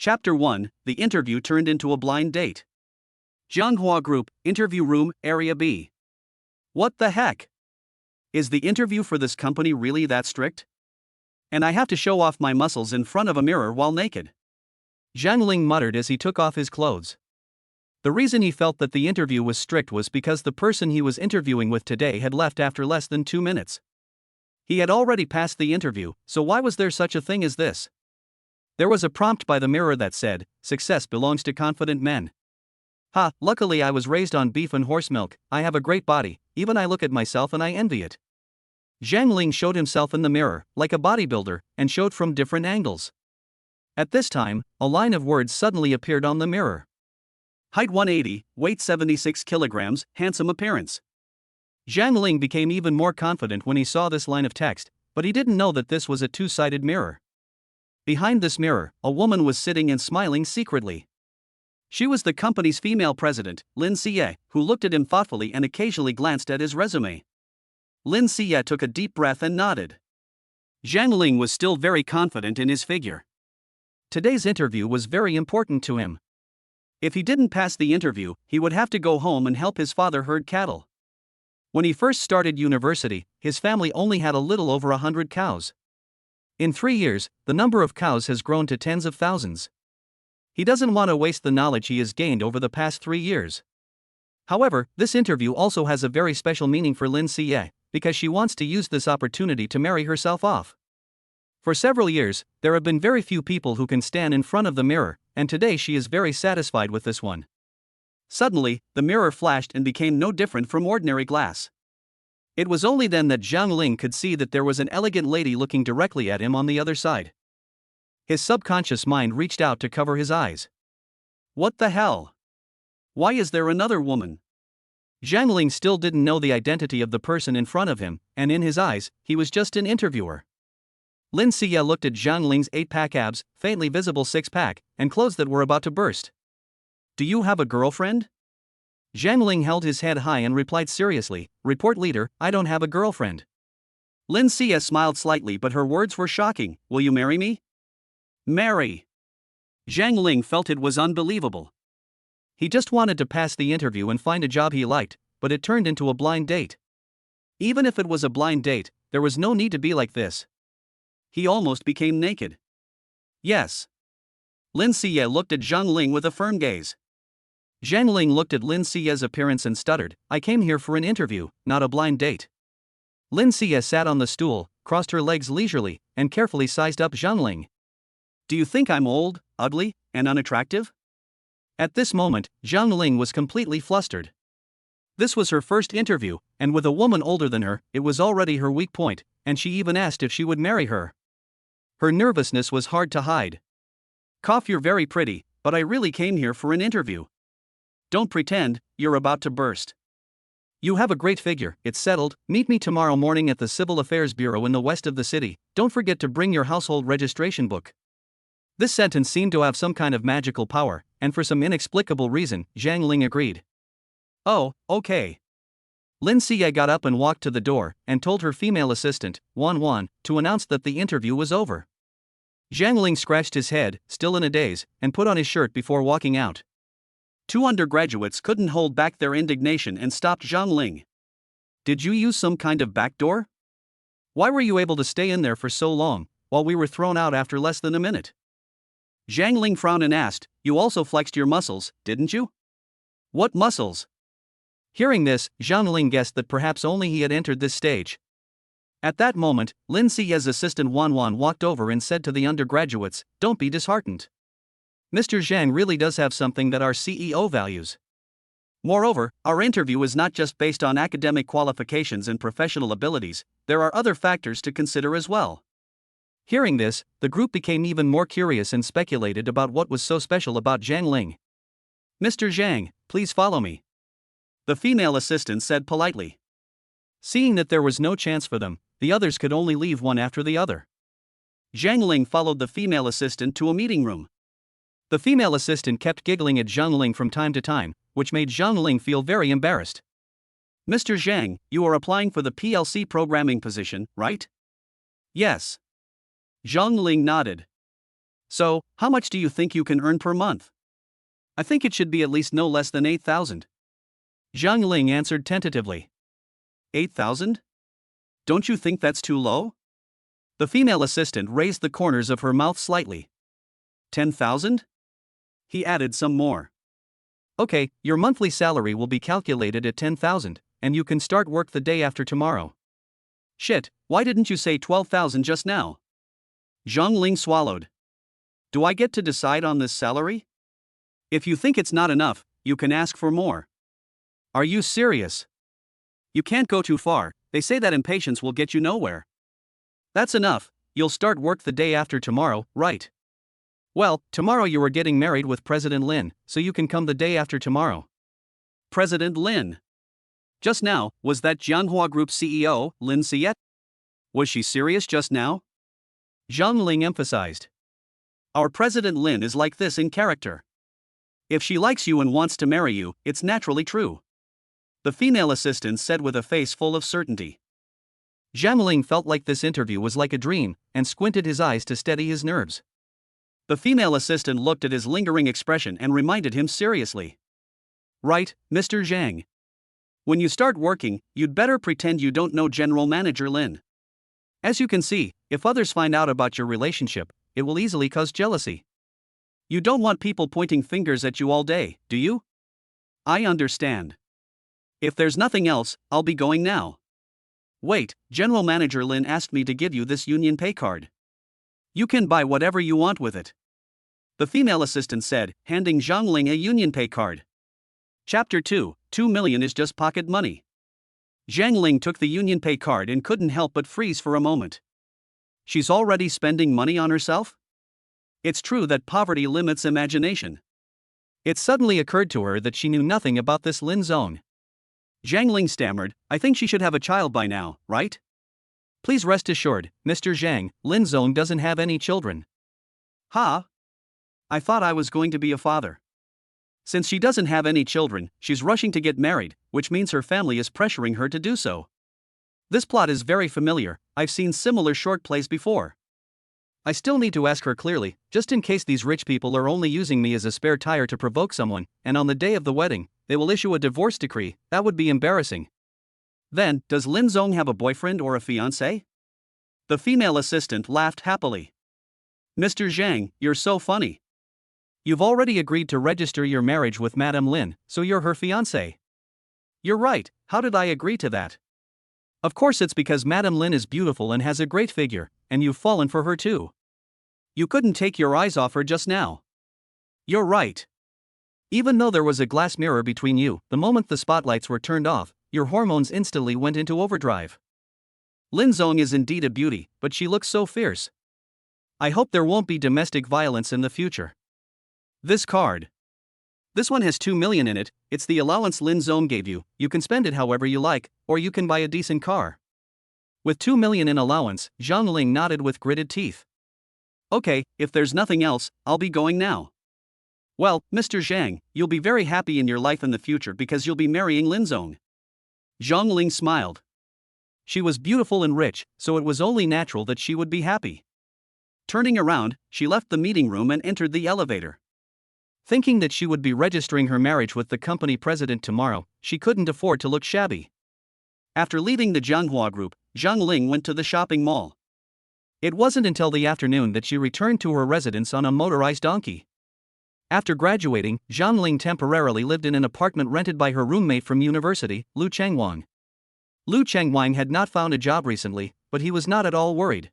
Chapter 1, The Interview Turned into a Blind Date. Zhonghua Group, Interview Room, Area B. What the heck? Is the interview for this company really that strict? And I have to show off my muscles in front of a mirror while naked? Zhang Ling muttered as he took off his clothes. The reason he felt that the interview was strict was because the person he was interviewing with today had left after less than 2 minutes. He had already passed the interview, so why was there such a thing as this? There was a prompt by the mirror that said, "Success belongs to confident men." Luckily I was raised on beef and horse milk, I have a great body, even I look at myself and I envy it. Zhang Ling showed himself in the mirror, like a bodybuilder, and showed from different angles. At this time, a line of words suddenly appeared on the mirror. Height 180, weight 76 kilograms, handsome appearance. Zhang Ling became even more confident when he saw this line of text, but he didn't know that this was a two-sided mirror. Behind this mirror, a woman was sitting and smiling secretly. She was the company's female president, Lin Xie, who looked at him thoughtfully and occasionally glanced at his resume. Lin Xie took a deep breath and nodded. Zhang Ling was still very confident in his figure. Today's interview was very important to him. If he didn't pass the interview, he would have to go home and help his father herd cattle. When he first started university, his family only had a little over 100 cows. In 3 years, the number of cows has grown to tens of thousands. He doesn't want to waste the knowledge he has gained over the past 3 years. However, this interview also has a very special meaning for Lin Xie, because she wants to use this opportunity to marry herself off. For several years, there have been very few people who can stand in front of the mirror, and today she is very satisfied with this one. Suddenly, the mirror flashed and became no different from ordinary glass. It was only then that Zhang Ling could see that there was an elegant lady looking directly at him on the other side. His subconscious mind reached out to cover his eyes. What the hell? Why is there another woman? Zhang Ling still didn't know the identity of the person in front of him, and in his eyes, he was just an interviewer. Lin Xie looked at Zhang Ling's 8-pack abs, faintly visible 6-pack, and clothes that were about to burst. Do you have a girlfriend? Zhang Ling held his head high and replied seriously, "Report leader, I don't have a girlfriend." Lin Xie smiled slightly, but her words were shocking. Will you marry me? Marry? Zhang Ling felt it was unbelievable. He just wanted to pass the interview and find a job he liked, but it turned into a blind date. Even if it was a blind date, there was no need to be like this. He almost became naked. Yes. Lin Xie looked at Zhang Ling with a firm gaze. Zhang Ling looked at Lin Xie's appearance and stuttered, "I came here for an interview, not a blind date." Lin Xie sat on the stool, crossed her legs leisurely, and carefully sized up Zhang Ling. Do you think I'm old, ugly, and unattractive? At this moment, Zhang Ling was completely flustered. This was her first interview, and with a woman older than her, it was already her weak point, and she even asked if she would marry her. Her nervousness was hard to hide. You're very pretty, but I really came here for an interview. Don't pretend, you're about to burst. You have a great figure, it's settled. Meet me tomorrow morning at the Civil Affairs Bureau in the west of the city. Don't forget to bring your household registration book. This sentence seemed to have some kind of magical power, and for some inexplicable reason, Zhang Ling agreed. Oh, okay. Lin Xie got up and walked to the door, and told her female assistant, Wan, to announce that the interview was over. Zhang Ling scratched his head, still in a daze, and put on his shirt before walking out. 2 undergraduates couldn't hold back their indignation and stopped Zhang Ling. Did you use some kind of back door? Why were you able to stay in there for so long, while we were thrown out after less than a minute? Zhang Ling frowned and asked, You also flexed your muscles, didn't you? What muscles? Hearing this, Zhang Ling guessed that perhaps only he had entered this stage. At that moment, Lin Xie's assistant Wan walked over and said to the undergraduates, Don't be disheartened. Mr. Zhang really does have something that our CEO values. Moreover, our interview is not just based on academic qualifications and professional abilities, there are other factors to consider as well. Hearing this, the group became even more curious and speculated about what was so special about Zhang Ling. Mr. Zhang, please follow me. The female assistant said politely. Seeing that there was no chance for them, the others could only leave one after the other. Zhang Ling followed the female assistant to a meeting room. The female assistant kept giggling at Zhang Ling from time to time, which made Zhang Ling feel very embarrassed. Mr. Zhang, you are applying for the PLC programming position, right? Yes. Zhang Ling nodded. So, how much do you think you can earn per month? I think it should be at least no less than 8,000. Zhang Ling answered tentatively. 8,000? Don't you think that's too low? The female assistant raised the corners of her mouth slightly. 10,000? He added some more. Okay, your monthly salary will be calculated at 10,000, and you can start work the day after tomorrow. Shit, why didn't you say 12,000 just now? Zhang Ling swallowed. Do I get to decide on this salary? If you think it's not enough, you can ask for more. Are you serious? You can't go too far, they say that impatience will get you nowhere. That's enough, you'll start work the day after tomorrow, right? Well, tomorrow you are getting married with President Lin, so you can come the day after tomorrow. President Lin. Just now, was that Jianhua Group CEO, Lin Siet? Was she serious just now? Zhang Ling emphasized. Our President Lin is like this in character. If she likes you and wants to marry you, it's naturally true. The female assistant said with a face full of certainty. Zhang Ling felt like this interview was like a dream, and squinted his eyes to steady his nerves. The female assistant looked at his lingering expression and reminded him seriously. Right, Mr. Zhang. When you start working, you'd better pretend you don't know General Manager Lin. As you can see, if others find out about your relationship, it will easily cause jealousy. You don't want people pointing fingers at you all day, do you? I understand. If there's nothing else, I'll be going now. Wait, General Manager Lin asked me to give you this union pay card. You can buy whatever you want with it. The female assistant said, handing Zhang Ling a union pay card. Chapter 2, 2 million is just pocket money. Zhang Ling took the union pay card and couldn't help but freeze for a moment. She's already spending money on herself? It's true that poverty limits imagination. It suddenly occurred to her that she knew nothing about this Lin Zong. Zhang Ling stammered, I think she should have a child by now, right? Please rest assured, Mr. Zhang, Lin Zong doesn't have any children. Huh? I thought I was going to be a father. Since she doesn't have any children, she's rushing to get married, which means her family is pressuring her to do so. This plot is very familiar, I've seen similar short plays before. I still need to ask her clearly, just in case these rich people are only using me as a spare tire to provoke someone, and on the day of the wedding, they will issue a divorce decree. That would be embarrassing. Then, does Lin Zong have a boyfriend or a fiancé? The female assistant laughed happily. Mr. Zhang, you're so funny. You've already agreed to register your marriage with Madame Lin, so you're her fiancé. You're right, how did I agree to that? Of course it's because Madame Lin is beautiful and has a great figure, and you've fallen for her too. You couldn't take your eyes off her just now. You're right. Even though there was a glass mirror between you, the moment the spotlights were turned off, your hormones instantly went into overdrive. Lin Zong is indeed a beauty, but she looks so fierce. I hope there won't be domestic violence in the future. This card. This one has 2 million in it, it's the allowance Lin Zong gave you, you can spend it however you like, or you can buy a decent car. With 2 million in allowance, Zhang Ling nodded with gritted teeth. Okay, if there's nothing else, I'll be going now. Well, Mr. Zhang, you'll be very happy in your life in the future because you'll be marrying Lin Zong. Zhang Ling smiled. She was beautiful and rich, so it was only natural that she would be happy. Turning around, she left the meeting room and entered the elevator. Thinking that she would be registering her marriage with the company president tomorrow, she couldn't afford to look shabby. After leaving the Jianhua Group, Zhang Ling went to the shopping mall. It wasn't until the afternoon that she returned to her residence on a motorized donkey. After graduating, Zhang Ling temporarily lived in an apartment rented by her roommate from university, Lu Chengwang. Lu Chengwang had not found a job recently, but he was not at all worried.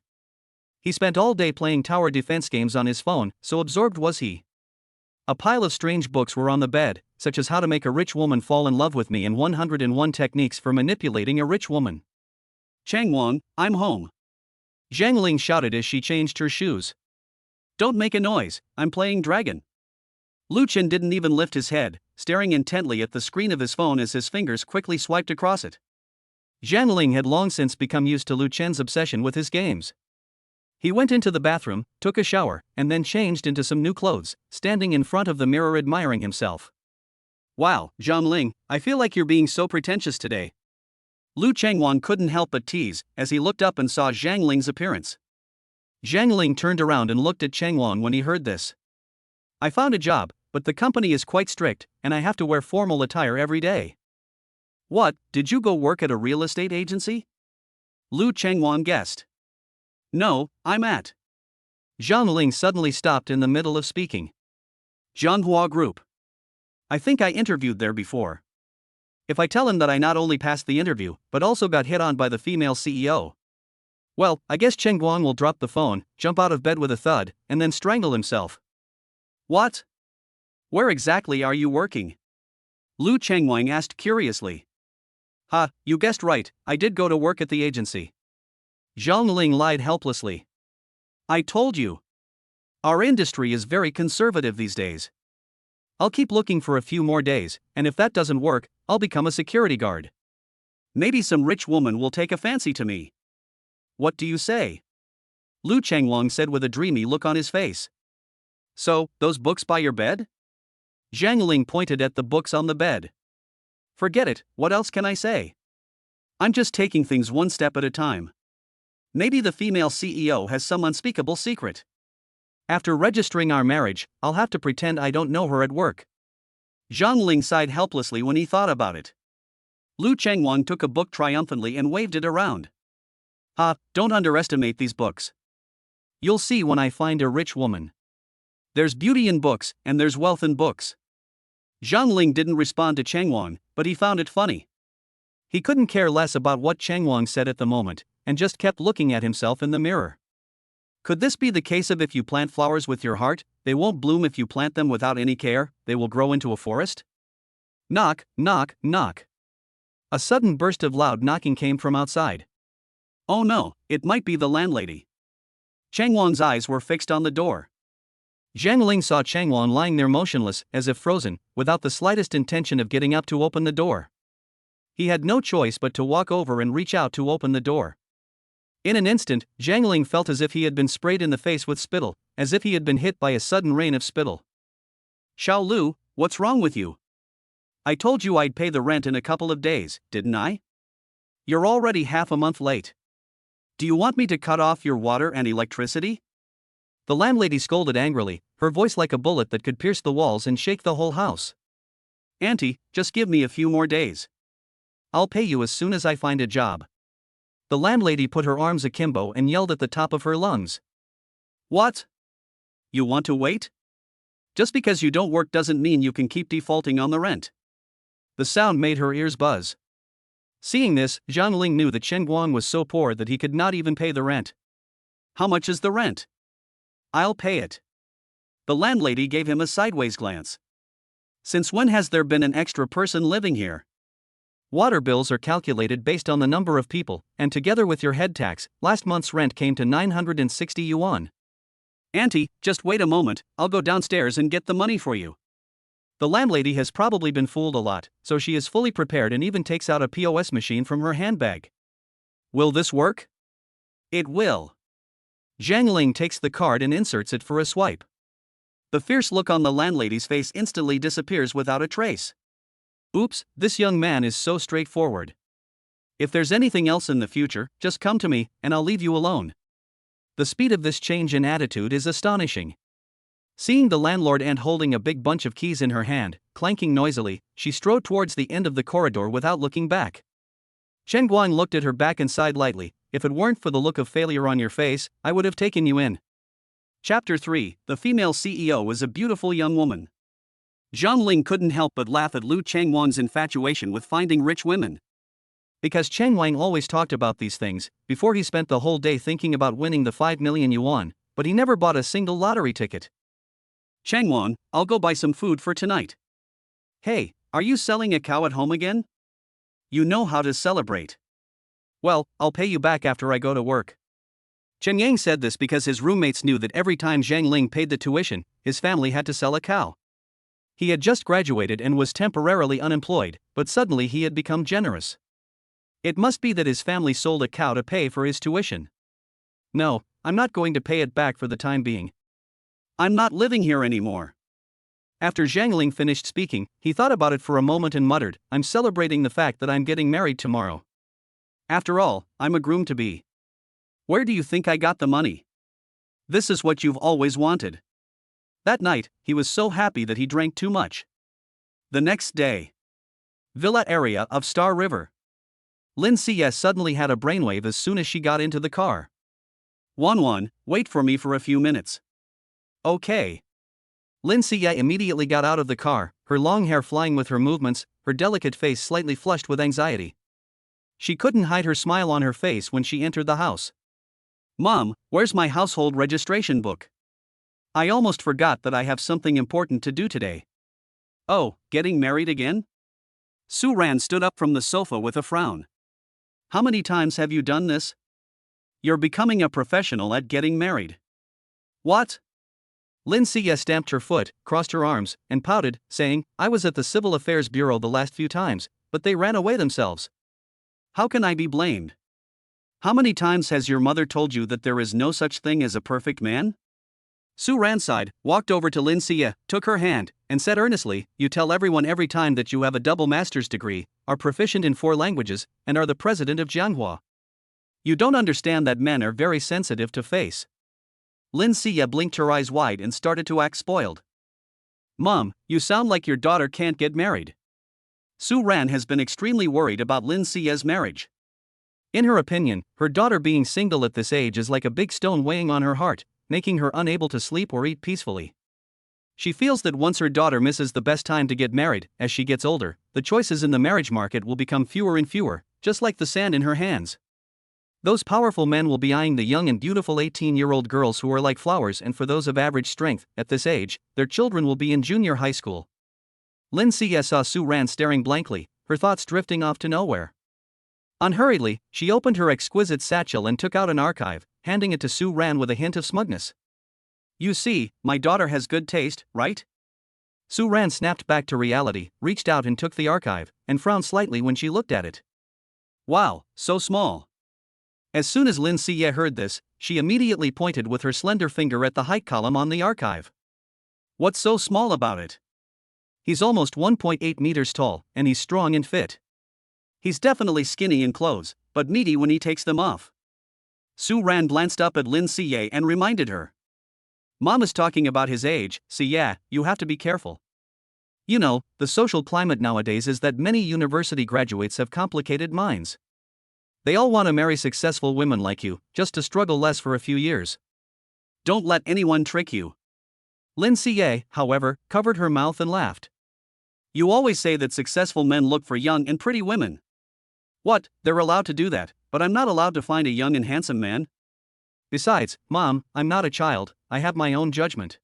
He spent all day playing tower defense games on his phone, so absorbed was he. A pile of strange books were on the bed, such as How to Make a Rich Woman Fall in Love with Me and 101 Techniques for Manipulating a Rich Woman. Chengwang, I'm home. Zhang Ling shouted as she changed her shoes. Don't make a noise, I'm playing dragon. Lu Chen didn't even lift his head, staring intently at the screen of his phone as his fingers quickly swiped across it. Zhang Ling had long since become used to Lu Chen's obsession with his games. He went into the bathroom, took a shower, and then changed into some new clothes, standing in front of the mirror admiring himself. Wow, Zhang Ling, I feel like you're being so pretentious today. Lu Chengwang couldn't help but tease, as he looked up and saw Zhang Ling's appearance. Zhang Ling turned around and looked at Cheng Wang when he heard this. I found a job, but the company is quite strict, and I have to wear formal attire every day. What, did you go work at a real estate agency? Lu Chengwan guessed. No, I'm at. Zhang Ling suddenly stopped in the middle of speaking. Zhanghua Group. I think I interviewed there before. If I tell him that I not only passed the interview, but also got hit on by the female CEO. Well, I guess Cheng Guang will drop the phone, jump out of bed with a thud, and then strangle himself. What? Where exactly are you working? Lu Chengwang asked curiously. Ha, you guessed right, I did go to work at the agency. Zhang Ling lied helplessly. I told you. Our industry is very conservative these days. I'll keep looking for a few more days, and if that doesn't work, I'll become a security guard. Maybe some rich woman will take a fancy to me. What do you say? Lu Chengwang said with a dreamy look on his face. So, those books by your bed? Zhang Ling pointed at the books on the bed. Forget it, what else can I say? I'm just taking things one step at a time. Maybe the female CEO has some unspeakable secret. After registering our marriage, I'll have to pretend I don't know her at work. Zhang Ling sighed helplessly when he thought about it. Lu Chengwang took a book triumphantly and waved it around. Ha, don't underestimate these books. You'll see when I find a rich woman. There's beauty in books, and there's wealth in books. Zhang Ling didn't respond to Chengwang, but he found it funny. He couldn't care less about what Chengwang said at the moment, and just kept looking at himself in the mirror. Could this be the case of if you plant flowers with your heart, they won't bloom; if you plant them without any care, they will grow into a forest? Knock, knock, knock. A sudden burst of loud knocking came from outside. Oh no, it might be the landlady. Chengwang's eyes were fixed on the door. Zhang Ling saw Chengwang lying there motionless, as if frozen, without the slightest intention of getting up to open the door. He had no choice but to walk over and reach out to open the door. In an instant, Zhang Ling felt as if he had been sprayed in the face with spittle, as if he had been hit by a sudden rain of spittle. Xiao Lu, what's wrong with you? I told you I'd pay the rent in a couple of days, didn't I? You're already half a month late. Do you want me to cut off your water and electricity? The landlady scolded angrily, her voice like a bullet that could pierce the walls and shake the whole house. Auntie, just give me a few more days. I'll pay you as soon as I find a job. The landlady put her arms akimbo and yelled at the top of her lungs. What? You want to wait? Just because you don't work doesn't mean you can keep defaulting on the rent. The sound made her ears buzz. Seeing this, Zhang Ling knew that Chen Guang was so poor that he could not even pay the rent. How much is the rent? I'll pay it. The landlady gave him a sideways glance. Since when has there been an extra person living here? Water bills are calculated based on the number of people, and together with your head tax, last month's rent came to 960 yuan. Auntie, just wait a moment, I'll go downstairs and get the money for you. The landlady has probably been fooled a lot, so she is fully prepared and even takes out a POS machine from her handbag. Will this work? It will. Zhang Ling takes the card and inserts it for a swipe. The fierce look on the landlady's face instantly disappears without a trace. Oops, this young man is so straightforward. If there's anything else in the future, just come to me, and I'll leave you alone. The speed of this change in attitude is astonishing. Seeing the landlord aunt holding a big bunch of keys in her hand, clanking noisily, she strode towards the end of the corridor without looking back. Chen Guang looked at her back and sighed lightly. If it weren't for the look of failure on your face, I would have taken you in. Chapter 3, The female CEO is a beautiful young woman. Zhang Ling couldn't help but laugh at Lu Chengwang's infatuation with finding rich women. Because Cheng Wang always talked about these things, before he spent the whole day thinking about winning the 5 million yuan, but he never bought a single lottery ticket. Chengwang, I'll go buy some food for tonight. Hey, are you selling a cow at home again? You know how to celebrate. Well, I'll pay you back after I go to work. Chen Yang said this because his roommates knew that every time Zhang Ling paid the tuition, his family had to sell a cow. He had just graduated and was temporarily unemployed, but suddenly he had become generous. It must be that his family sold a cow to pay for his tuition. No, I'm not going to pay it back for the time being. I'm not living here anymore. After Zhang Ling finished speaking, he thought about it for a moment and muttered, I'm celebrating the fact that I'm getting married tomorrow. After all, I'm a groom-to-be. Where do you think I got the money? This is what you've always wanted. That night, he was so happy that he drank too much. The next day. Villa area of Star River. Lin Cs suddenly had a brainwave as soon as she got into the car. Wanwan, wait for me for a few minutes. Okay. Lin Cs immediately got out of the car, her long hair flying with her movements, her delicate face slightly flushed with anxiety. She couldn't hide her smile on her face when she entered the house. Mom, where's my household registration book? I almost forgot that I have something important to do today. Oh, getting married again? Su Ran stood up from the sofa with a frown. How many times have you done this? You're becoming a professional at getting married. What? Lin Sia stamped her foot, crossed her arms, and pouted, saying, I was at the Civil Affairs Bureau the last few times, but they ran away themselves. How can I be blamed? How many times has your mother told you that there is no such thing as a perfect man? Su Ran sighed, walked over to Lin Sia, took her hand, and said earnestly, You tell everyone every time that you have a double master's degree, are proficient in 4 languages, and are the president of Jianghua. You don't understand that men are very sensitive to face. Lin Sia blinked her eyes wide and started to act spoiled. Mom, you sound like your daughter can't get married. Su Ran has been extremely worried about Lin Sia's marriage. In her opinion, her daughter being single at this age is like a big stone weighing on her heart, making her unable to sleep or eat peacefully. She feels that once her daughter misses the best time to get married, as she gets older, the choices in the marriage market will become fewer and fewer, just like the sand in her hands. Those powerful men will be eyeing the young and beautiful 18-year-old girls who are like flowers, and for those of average strength, at this age, their children will be in junior high school. Lin Sia saw Su Ran staring blankly, her thoughts drifting off to nowhere. Unhurriedly, she opened her exquisite satchel and took out an archive, handing it to Su Ran with a hint of smugness. You see, my daughter has good taste, right? Su Ran snapped back to reality, reached out and took the archive, and frowned slightly when she looked at it. Wow, so small. As soon as Lin Sia heard this, she immediately pointed with her slender finger at the height column on the archive. What's so small about it? He's almost 1.8 meters tall, and he's strong and fit. He's definitely skinny in clothes, but meaty when he takes them off. Su Ran glanced up at Lin Sia and reminded her. Mom is talking about his age, Sia, you have to be careful. You know, the social climate nowadays is that many university graduates have complicated minds. They all want to marry successful women like you, just to struggle less for a few years. Don't let anyone trick you. Lin Sia, however, covered her mouth and laughed. You always say that successful men look for young and pretty women. What, they're allowed to do that, but I'm not allowed to find a young and handsome man? Besides, Mom, I'm not a child, I have my own judgment.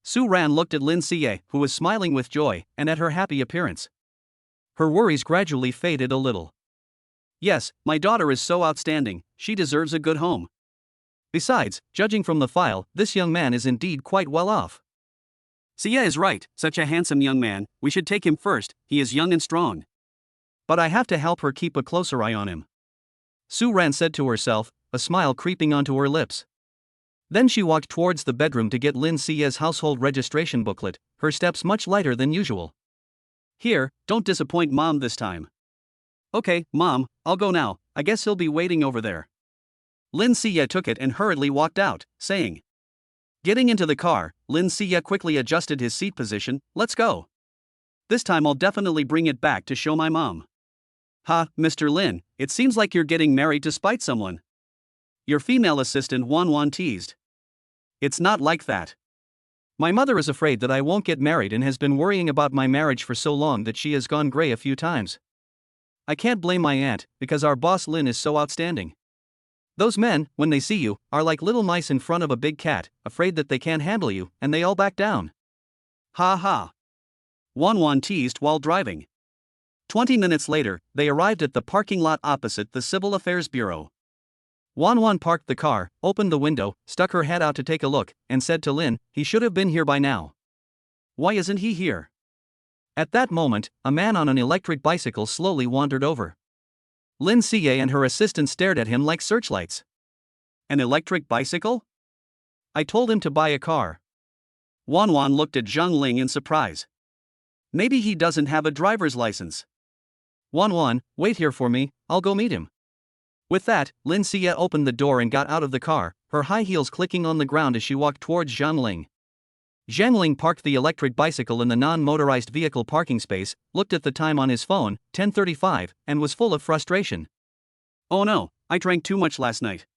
Su Ran looked at Lin Sia, who was smiling with joy, and at her happy appearance. Her worries gradually faded a little. Yes, my daughter is so outstanding, she deserves a good home. Besides, judging from the file, this young man is indeed quite well off. Sia is right, such a handsome young man, we should take him first, he is young and strong. But I have to help her keep a closer eye on him. Su Ran said to herself, a smile creeping onto her lips. Then she walked towards the bedroom to get Lin Sia's household registration booklet, her steps much lighter than usual. Here, don't disappoint Mom this time. Okay, Mom, I'll go now, I guess he'll be waiting over there. Lin Sia took it and hurriedly walked out, saying. Getting into the car, Lin Sia quickly adjusted his seat position, let's go. This time I'll definitely bring it back to show my mom. Ha, Mr. Lin, it seems like you're getting married to spite someone. Your female assistant Wanwan teased. It's not like that. My mother is afraid that I won't get married and has been worrying about my marriage for so long that she has gone gray a few times. I can't blame my aunt, because our boss Lin is so outstanding. Those men, when they see you, are like little mice in front of a big cat, afraid that they can't handle you, and they all back down. Ha ha. Wanwan teased while driving. 20 minutes later, they arrived at the parking lot opposite the Civil Affairs Bureau. Wanwan parked the car, opened the window, stuck her head out to take a look, and said to Lin, he should have been here by now. Why isn't he here? At that moment, a man on an electric bicycle slowly wandered over. Lin Sia and her assistant stared at him like searchlights. An electric bicycle? I told him to buy a car. Wanwan looked at Zhang Ling in surprise. Maybe he doesn't have a driver's license. Wanwan, wait here for me, I'll go meet him. With that, Lin Xie opened the door and got out of the car, her high heels clicking on the ground as she walked towards Zhang Ling. Zhang Ling parked the electric bicycle in the non-motorized vehicle parking space, looked at the time on his phone, 10:35, and was full of frustration. Oh no, I drank too much last night.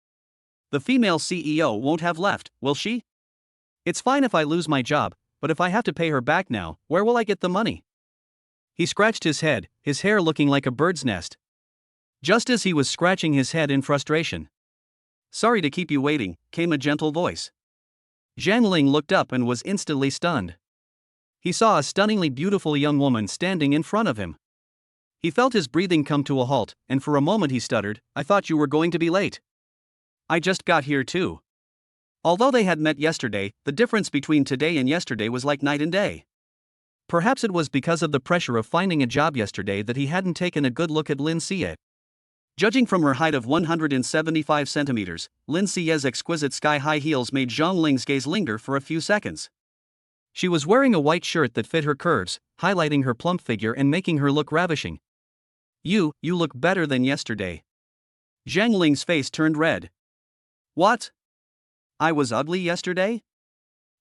The female CEO won't have left, will she? It's fine if I lose my job, but if I have to pay her back now, where will I get the money? He scratched his head, his hair looking like a bird's nest. Just as he was scratching his head in frustration. Sorry to keep you waiting, came a gentle voice. Zhang Ling looked up and was instantly stunned. He saw a stunningly beautiful young woman standing in front of him. He felt his breathing come to a halt, and for a moment he stuttered, I thought you were going to be late. I just got here too. Although they had met yesterday, the difference between today and yesterday was like night and day. Perhaps it was because of the pressure of finding a job yesterday that he hadn't taken a good look at Lin Xie. Judging from her height of 175 centimeters, Lin Xie's exquisite sky-high heels made Zhang Ling's gaze linger for a few seconds. She was wearing a white shirt that fit her curves, highlighting her plump figure and making her look ravishing. You look better than yesterday. Zhang Ling's face turned red. What? I was ugly yesterday?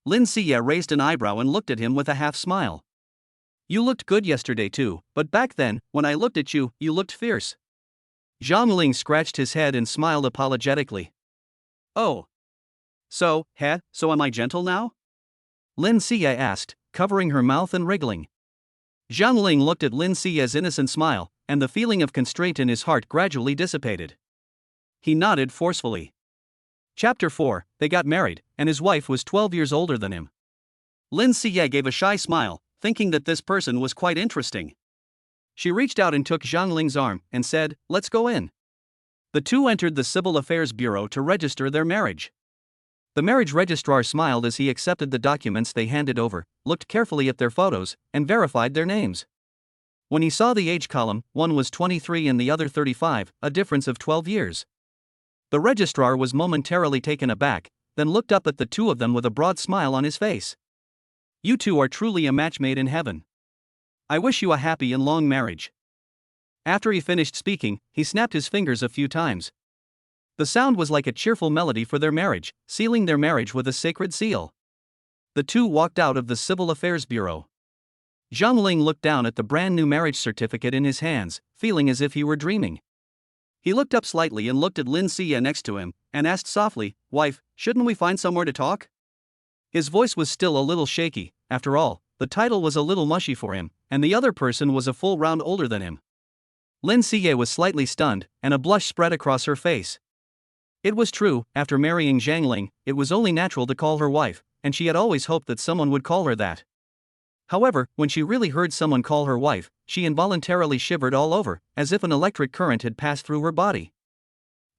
Lin Xie raised an eyebrow and looked at him with a half smile. You looked good yesterday too, but back then, when I looked at you, you looked fierce. Zhang Ling scratched his head and smiled apologetically. Oh. So am I gentle now? Lin Xie asked, covering her mouth and wriggling. Zhang Ling looked at Lin Xie's innocent smile, and the feeling of constraint in his heart gradually dissipated. He nodded forcefully. Chapter 4, They got married, and his wife was 12 years older than him. Lin Xie gave a shy smile, thinking that this person was quite interesting. She reached out and took Zhang Ling's arm and said, let's go in. The two entered the Civil Affairs Bureau to register their marriage. The marriage registrar smiled as he accepted the documents they handed over, looked carefully at their photos, and verified their names. When he saw the age column, one was 23 and the other 35, a difference of 12 years. The registrar was momentarily taken aback, then looked up at the two of them with a broad smile on his face. You two are truly a match made in heaven. I wish you a happy and long marriage. After he finished speaking, he snapped his fingers a few times. The sound was like a cheerful melody for their marriage, sealing their marriage with a sacred seal. The two walked out of the Civil Affairs Bureau. Zhang Ling looked down at the brand new marriage certificate in his hands, feeling as if he were dreaming. He looked up slightly and looked at Lin Xie next to him, and asked softly, Wife, shouldn't we find somewhere to talk? His voice was still a little shaky. After all, the title was a little mushy for him, and the other person was a full round older than him. Lin Xie was slightly stunned, and a blush spread across her face. It was true, after marrying Zhang Ling, it was only natural to call her wife, and she had always hoped that someone would call her that. However, when she really heard someone call her wife, she involuntarily shivered all over, as if an electric current had passed through her body.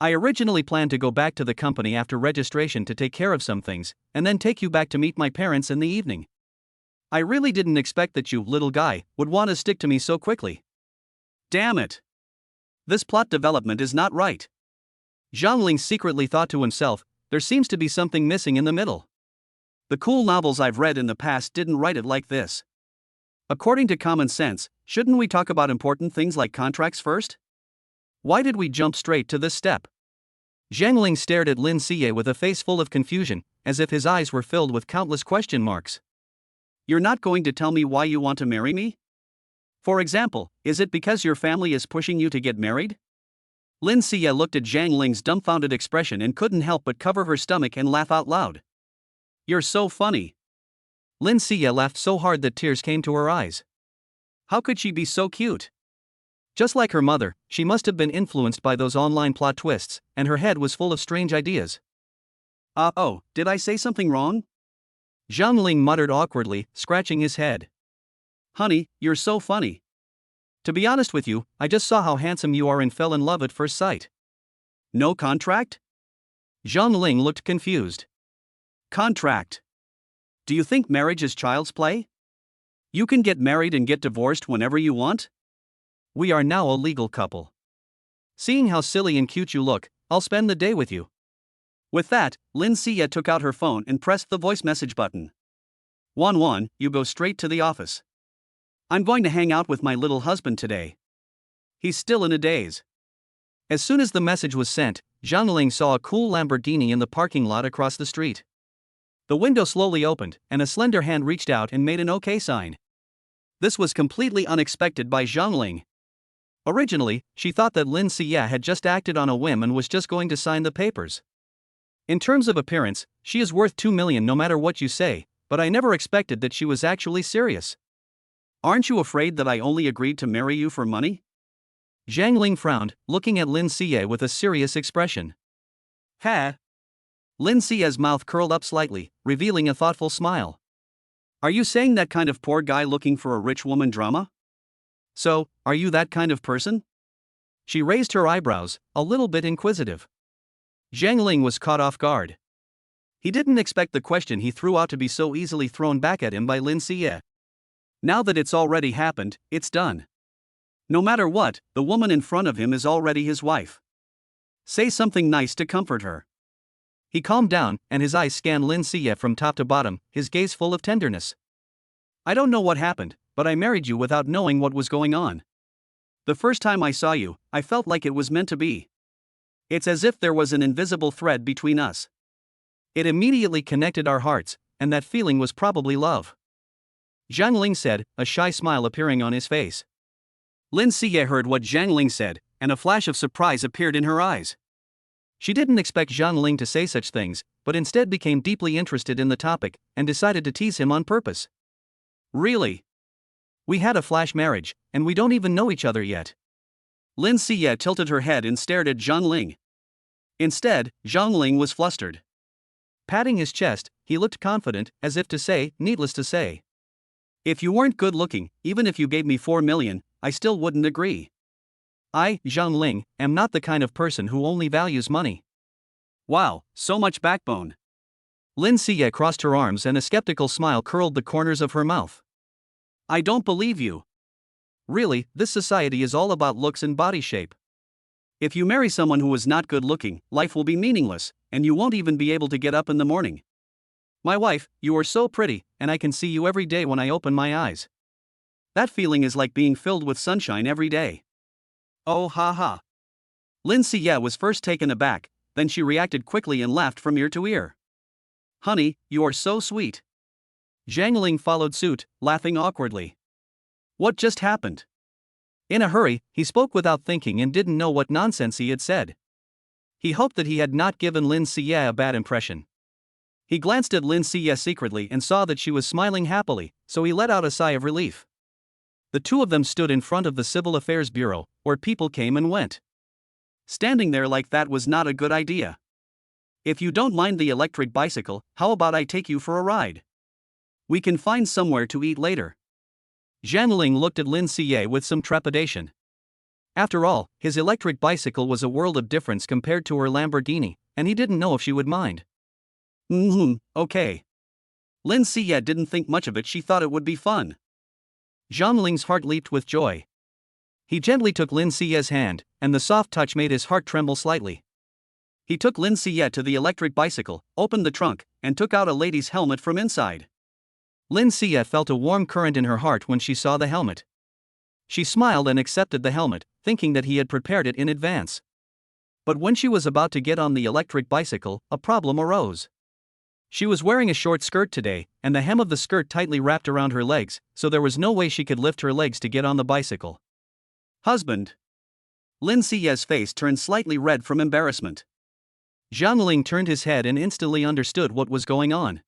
I originally planned to go back to the company after registration to take care of some things, and then take you back to meet my parents in the evening. I really didn't expect that you, little guy, would want to stick to me so quickly. Damn it. This plot development is not right. Zhang Ling secretly thought to himself, there seems to be something missing in the middle. The cool novels I've read in the past didn't write it like this. According to common sense, shouldn't we talk about important things like contracts first? Why did we jump straight to this step? Zhang Ling stared at Lin Xie with a face full of confusion, as if his eyes were filled with countless question marks. You're not going to tell me why you want to marry me? For example, is it because your family is pushing you to get married? Lin Xie looked at Zhang Ling's dumbfounded expression and couldn't help but cover her stomach and laugh out loud. You're so funny. Lin Xie laughed so hard that tears came to her eyes. How could she be so cute? Just like her mother, she must have been influenced by those online plot twists, and her head was full of strange ideas. Oh, did I say something wrong? Zhang Ling muttered awkwardly, scratching his head. Honey, you're so funny. To be honest with you, I just saw how handsome you are and fell in love at first sight. No contract? Zhang Ling looked confused. Contract? Do you think marriage is child's play? You can get married and get divorced whenever you want? We are now a legal couple. Seeing how silly and cute you look, I'll spend the day with you. With that, Lin Xie took out her phone and pressed the voice message button. Wan, you go straight to the office. I'm going to hang out with my little husband today. He's still in a daze. As soon as the message was sent, Zhang Ling saw a cool Lamborghini in the parking lot across the street. The window slowly opened, and a slender hand reached out and made an OK sign. This was completely unexpected by Zhang Ling. Originally, she thought that Lin Xie had just acted on a whim and was just going to sign the papers. In terms of appearance, she is worth 2 million no matter what you say, but I never expected that she was actually serious. Aren't you afraid that I only agreed to marry you for money? Zhang Ling frowned, looking at Lin Xie with a serious expression. Ha! Lin Xie's mouth curled up slightly, revealing a thoughtful smile. Are you saying that kind of poor guy looking for a rich woman drama? So, are you that kind of person? She raised her eyebrows, a little bit inquisitive. Zhang Ling was caught off guard. He didn't expect the question he threw out to be so easily thrown back at him by Lin Xie. Now that it's already happened, it's done. No matter what, the woman in front of him is already his wife. Say something nice to comfort her. He calmed down, and his eyes scanned Lin Xie from top to bottom, his gaze full of tenderness. I don't know what happened, but I married you without knowing what was going on. The first time I saw you, I felt like it was meant to be. It's as if there was an invisible thread between us. It immediately connected our hearts, and that feeling was probably love. Zhang Ling said, a shy smile appearing on his face. Lin Xie heard what Zhang Ling said, and a flash of surprise appeared in her eyes. She didn't expect Zhang Ling to say such things, but instead became deeply interested in the topic, and decided to tease him on purpose. Really? We had a flash marriage, and we don't even know each other yet. Lin Xie tilted her head and stared at Zhang Ling. Instead, Zhang Ling was flustered. Patting his chest, he looked confident, as if to say, needless to say. If you weren't good looking, even if you gave me 4 million, I still wouldn't agree. I, Zhang Ling, am not the kind of person who only values money. Wow, so much backbone. Lin Xie crossed her arms and a skeptical smile curled the corners of her mouth. I don't believe you. Really, this society is all about looks and body shape. If you marry someone who is not good looking, life will be meaningless, and you won't even be able to get up in the morning. My wife, you are so pretty, and I can see you every day when I open my eyes. That feeling is like being filled with sunshine every day. Oh ha ha. Lin Xie was first taken aback, then she reacted quickly and laughed from ear to ear. Honey, you are so sweet. Zhang Ling followed suit, laughing awkwardly. What just happened? In a hurry, he spoke without thinking and didn't know what nonsense he had said. He hoped that he had not given Lin Xie a bad impression. He glanced at Lin Xie secretly and saw that she was smiling happily, so he let out a sigh of relief. The two of them stood in front of the Civil Affairs Bureau, where people came and went. Standing there like that was not a good idea. If you don't mind the electric bicycle, how about I take you for a ride? We can find somewhere to eat later. Zhang Ling looked at Lin Xie with some trepidation. After all, his electric bicycle was a world of difference compared to her Lamborghini, and he didn't know if she would mind. Okay. Lin Xie didn't think much of it, she thought it would be fun. Zhang Ling's heart leaped with joy. He gently took Lin Xie's hand, and the soft touch made his heart tremble slightly. He took Lin Xie to the electric bicycle, opened the trunk, and took out a lady's helmet from inside. Lin Xie felt a warm current in her heart when she saw the helmet. She smiled and accepted the helmet, thinking that he had prepared it in advance. But when she was about to get on the electric bicycle, a problem arose. She was wearing a short skirt today, and the hem of the skirt tightly wrapped around her legs, so there was no way she could lift her legs to get on the bicycle. Husband. Lin Xie's face turned slightly red from embarrassment. Zhang Ling turned his head and instantly understood what was going on.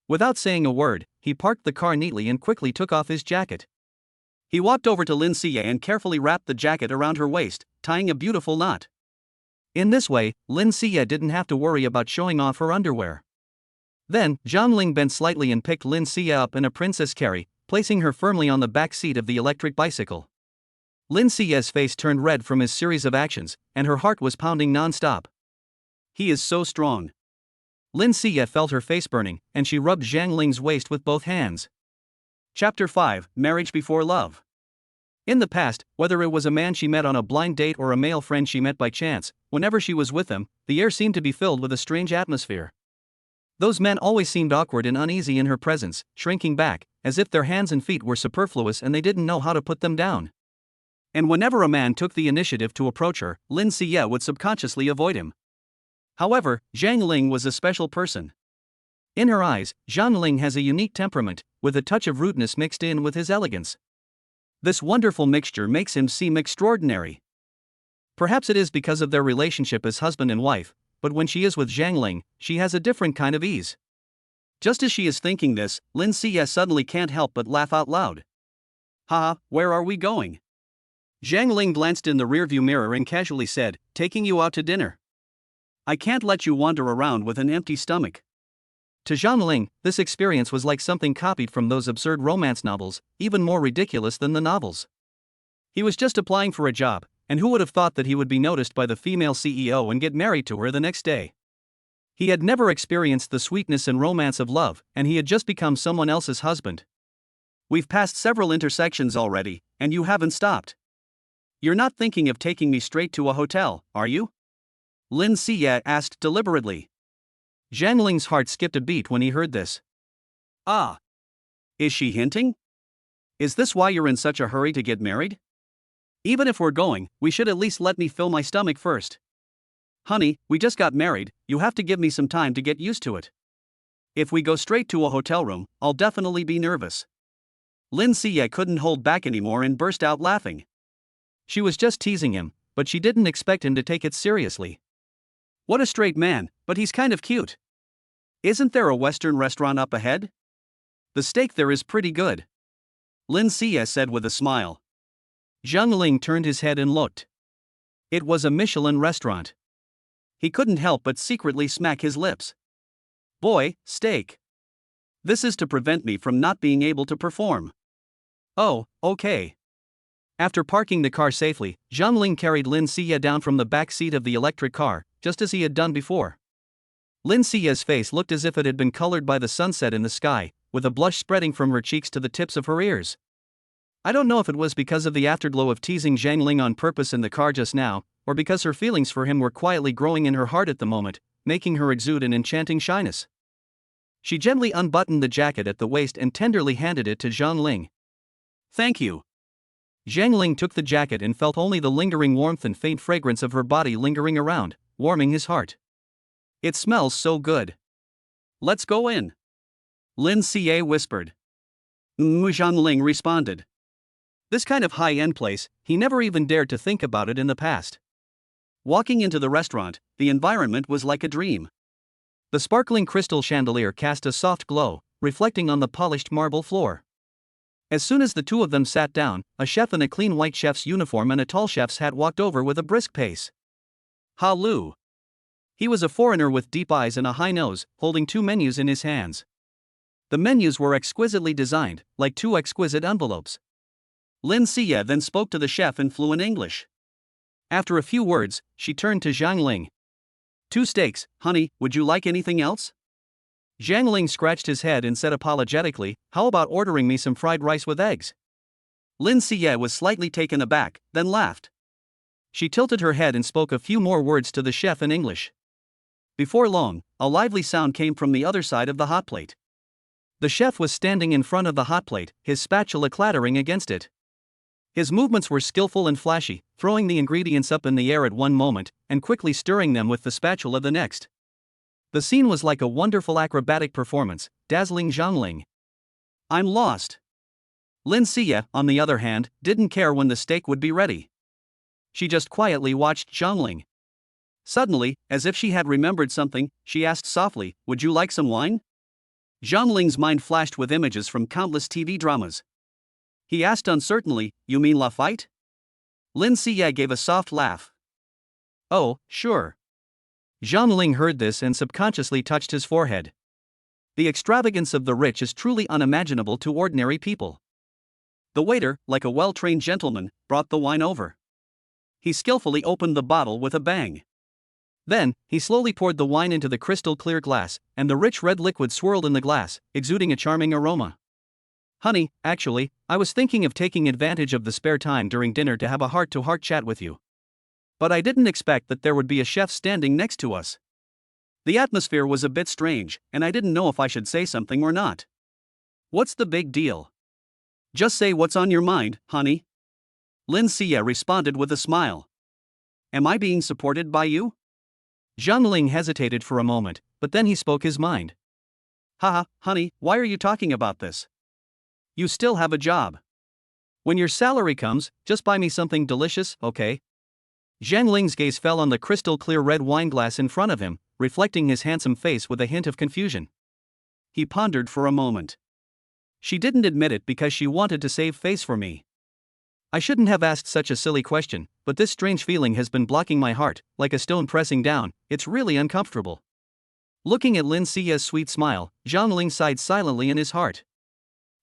Without saying a word, he parked the car neatly and quickly took off his jacket. He walked over to Lin Xie and carefully wrapped the jacket around her waist, tying a beautiful knot. In this way, Lin Xie didn't have to worry about showing off her underwear. Then, Zhang Ling bent slightly and picked Lin Xie up in a princess carry, placing her firmly on the back seat of the electric bicycle. Lin Xie's face turned red from his series of actions, and her heart was pounding non-stop. He is so strong. Lin Xie felt her face burning, and she rubbed Zhang Ling's waist with both hands. Chapter 5, Marriage Before Love. In the past, whether it was a man she met on a blind date or a male friend she met by chance, whenever she was with them, the air seemed to be filled with a strange atmosphere. Those men always seemed awkward and uneasy in her presence, shrinking back, as if their hands and feet were superfluous and they didn't know how to put them down. And whenever a man took the initiative to approach her, Lin Xie would subconsciously avoid him. However, Zhang Ling was a special person. In her eyes, Zhang Ling has a unique temperament, with a touch of rudeness mixed in with his elegance. This wonderful mixture makes him seem extraordinary. Perhaps it is because of their relationship as husband and wife, but when she is with Zhang Ling, she has a different kind of ease. Just as she is thinking this, Lin Xie suddenly can't help but laugh out loud. Haha, where are we going? Zhang Ling glanced in the rearview mirror and casually said, taking you out to dinner. I can't let you wander around with an empty stomach. To Zhang Ling, this experience was like something copied from those absurd romance novels, even more ridiculous than the novels. He was just applying for a job, and who would have thought that he would be noticed by the female CEO and get married to her the next day? He had never experienced the sweetness and romance of love, and he had just become someone else's husband. We've passed several intersections already, and you haven't stopped. You're not thinking of taking me straight to a hotel, are you? Lin Xie asked deliberately. Zhang Ling's heart skipped a beat when he heard this. Ah. Is she hinting? Is this why you're in such a hurry to get married? Even if we're going, we should at least let me fill my stomach first. Honey, we just got married, you have to give me some time to get used to it. If we go straight to a hotel room, I'll definitely be nervous. Lin Xie couldn't hold back anymore and burst out laughing. She was just teasing him, but she didn't expect him to take it seriously. What a straight man, but he's kind of cute. Isn't there a Western restaurant up ahead? The steak there is pretty good. Lin Xie said with a smile. Zhang Ling turned his head and looked. It was a Michelin restaurant. He couldn't help but secretly smack his lips. Boy, steak. This is to prevent me from not being able to perform. Oh, okay. After parking the car safely, Zhang Ling carried Lin Xie down from the back seat of the electric car, just as he had done before. Lin Xie's face looked as if it had been colored by the sunset in the sky, with a blush spreading from her cheeks to the tips of her ears. I don't know if it was because of the afterglow of teasing Zhang Ling on purpose in the car just now, or because her feelings for him were quietly growing in her heart at the moment, making her exude an enchanting shyness. She gently unbuttoned the jacket at the waist and tenderly handed it to Zhang Ling. Thank you. Zhang Ling took the jacket and felt only the lingering warmth and faint fragrance of her body lingering around, warming his heart. It smells so good. Let's go in. Lin Xie whispered. Zhang Ling responded. This kind of high-end place, he never even dared to think about it in the past. Walking into the restaurant, the environment was like a dream. The sparkling crystal chandelier cast a soft glow, reflecting on the polished marble floor. As soon as the two of them sat down, a chef in a clean white chef's uniform and a tall chef's hat walked over with a brisk pace. Ha Lu. He was a foreigner with deep eyes and a high nose, holding two menus in his hands. The menus were exquisitely designed, like two exquisite envelopes. Lin Xie then spoke to the chef in fluent English. After a few words, she turned to Zhang Ling. 2 steaks, honey, would you like anything else? Zhang Ling scratched his head and said apologetically, how about ordering me some fried rice with eggs? Lin Xie was slightly taken aback, then laughed. She tilted her head and spoke a few more words to the chef in English. Before long, a lively sound came from the other side of the hot plate. The chef was standing in front of the hot plate, his spatula clattering against it. His movements were skillful and flashy, throwing the ingredients up in the air at one moment, and quickly stirring them with the spatula the next. The scene was like a wonderful acrobatic performance, dazzling Zhang Ling. I'm lost. Lin Xie, on the other hand, didn't care when the steak would be ready. She just quietly watched Zhang Ling. Suddenly, as if she had remembered something, she asked softly, would you like some wine? Zhang Ling's mind flashed with images from countless TV dramas. He asked uncertainly, you mean La Fight? Lin Xie gave a soft laugh. Oh, sure. Zhang Ling heard this and subconsciously touched his forehead. The extravagance of the rich is truly unimaginable to ordinary people. The waiter, like a well-trained gentleman, brought the wine over. He skillfully opened the bottle with a bang. Then, he slowly poured the wine into the crystal-clear glass, and the rich red liquid swirled in the glass, exuding a charming aroma. Honey, actually, I was thinking of taking advantage of the spare time during dinner to have a heart-to-heart chat with you. But I didn't expect that there would be a chef standing next to us. The atmosphere was a bit strange, and I didn't know if I should say something or not. What's the big deal? Just say what's on your mind, honey. Lin Xie responded with a smile. Am I being supported by you? Zhang Ling hesitated for a moment, but then he spoke his mind. Haha, honey, why are you talking about this? You still have a job. When your salary comes, just buy me something delicious, okay? Zhang Ling's gaze fell on the crystal clear red wine glass in front of him, reflecting his handsome face with a hint of confusion. He pondered for a moment. She didn't admit it because she wanted to save face for me. I shouldn't have asked such a silly question, but this strange feeling has been blocking my heart, like a stone pressing down. It's really uncomfortable. Looking at Lin Xie's sweet smile, Zhang Ling sighed silently in his heart.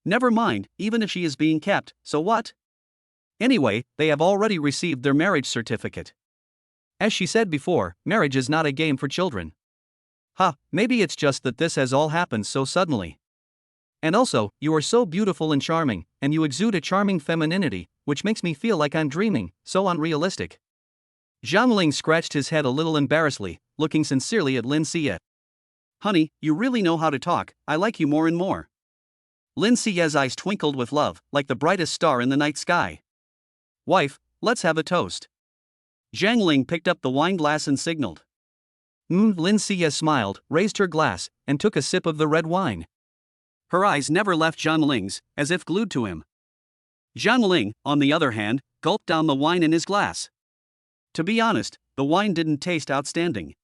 Never mind, even if she is being kept, so what? Anyway, they have already received their marriage certificate. As she said before, marriage is not a game for children. Maybe it's just that this has all happened so suddenly. And also, you are so beautiful and charming, and you exude a charming femininity, which makes me feel like I'm dreaming, so unrealistic. Zhang Ling scratched his head a little embarrassedly, looking sincerely at Lin Xie. Honey, you really know how to talk, I like you more and more. Lin Xie's eyes twinkled with love, like the brightest star in the night sky. Wife, let's have a toast. Zhang Ling picked up the wine glass and signaled. Lin Xie smiled, raised her glass, and took a sip of the red wine. Her eyes never left Zhang Ling's, as if glued to him. Zhang Ling, on the other hand, gulped down the wine in his glass. To be honest, the wine didn't taste outstanding.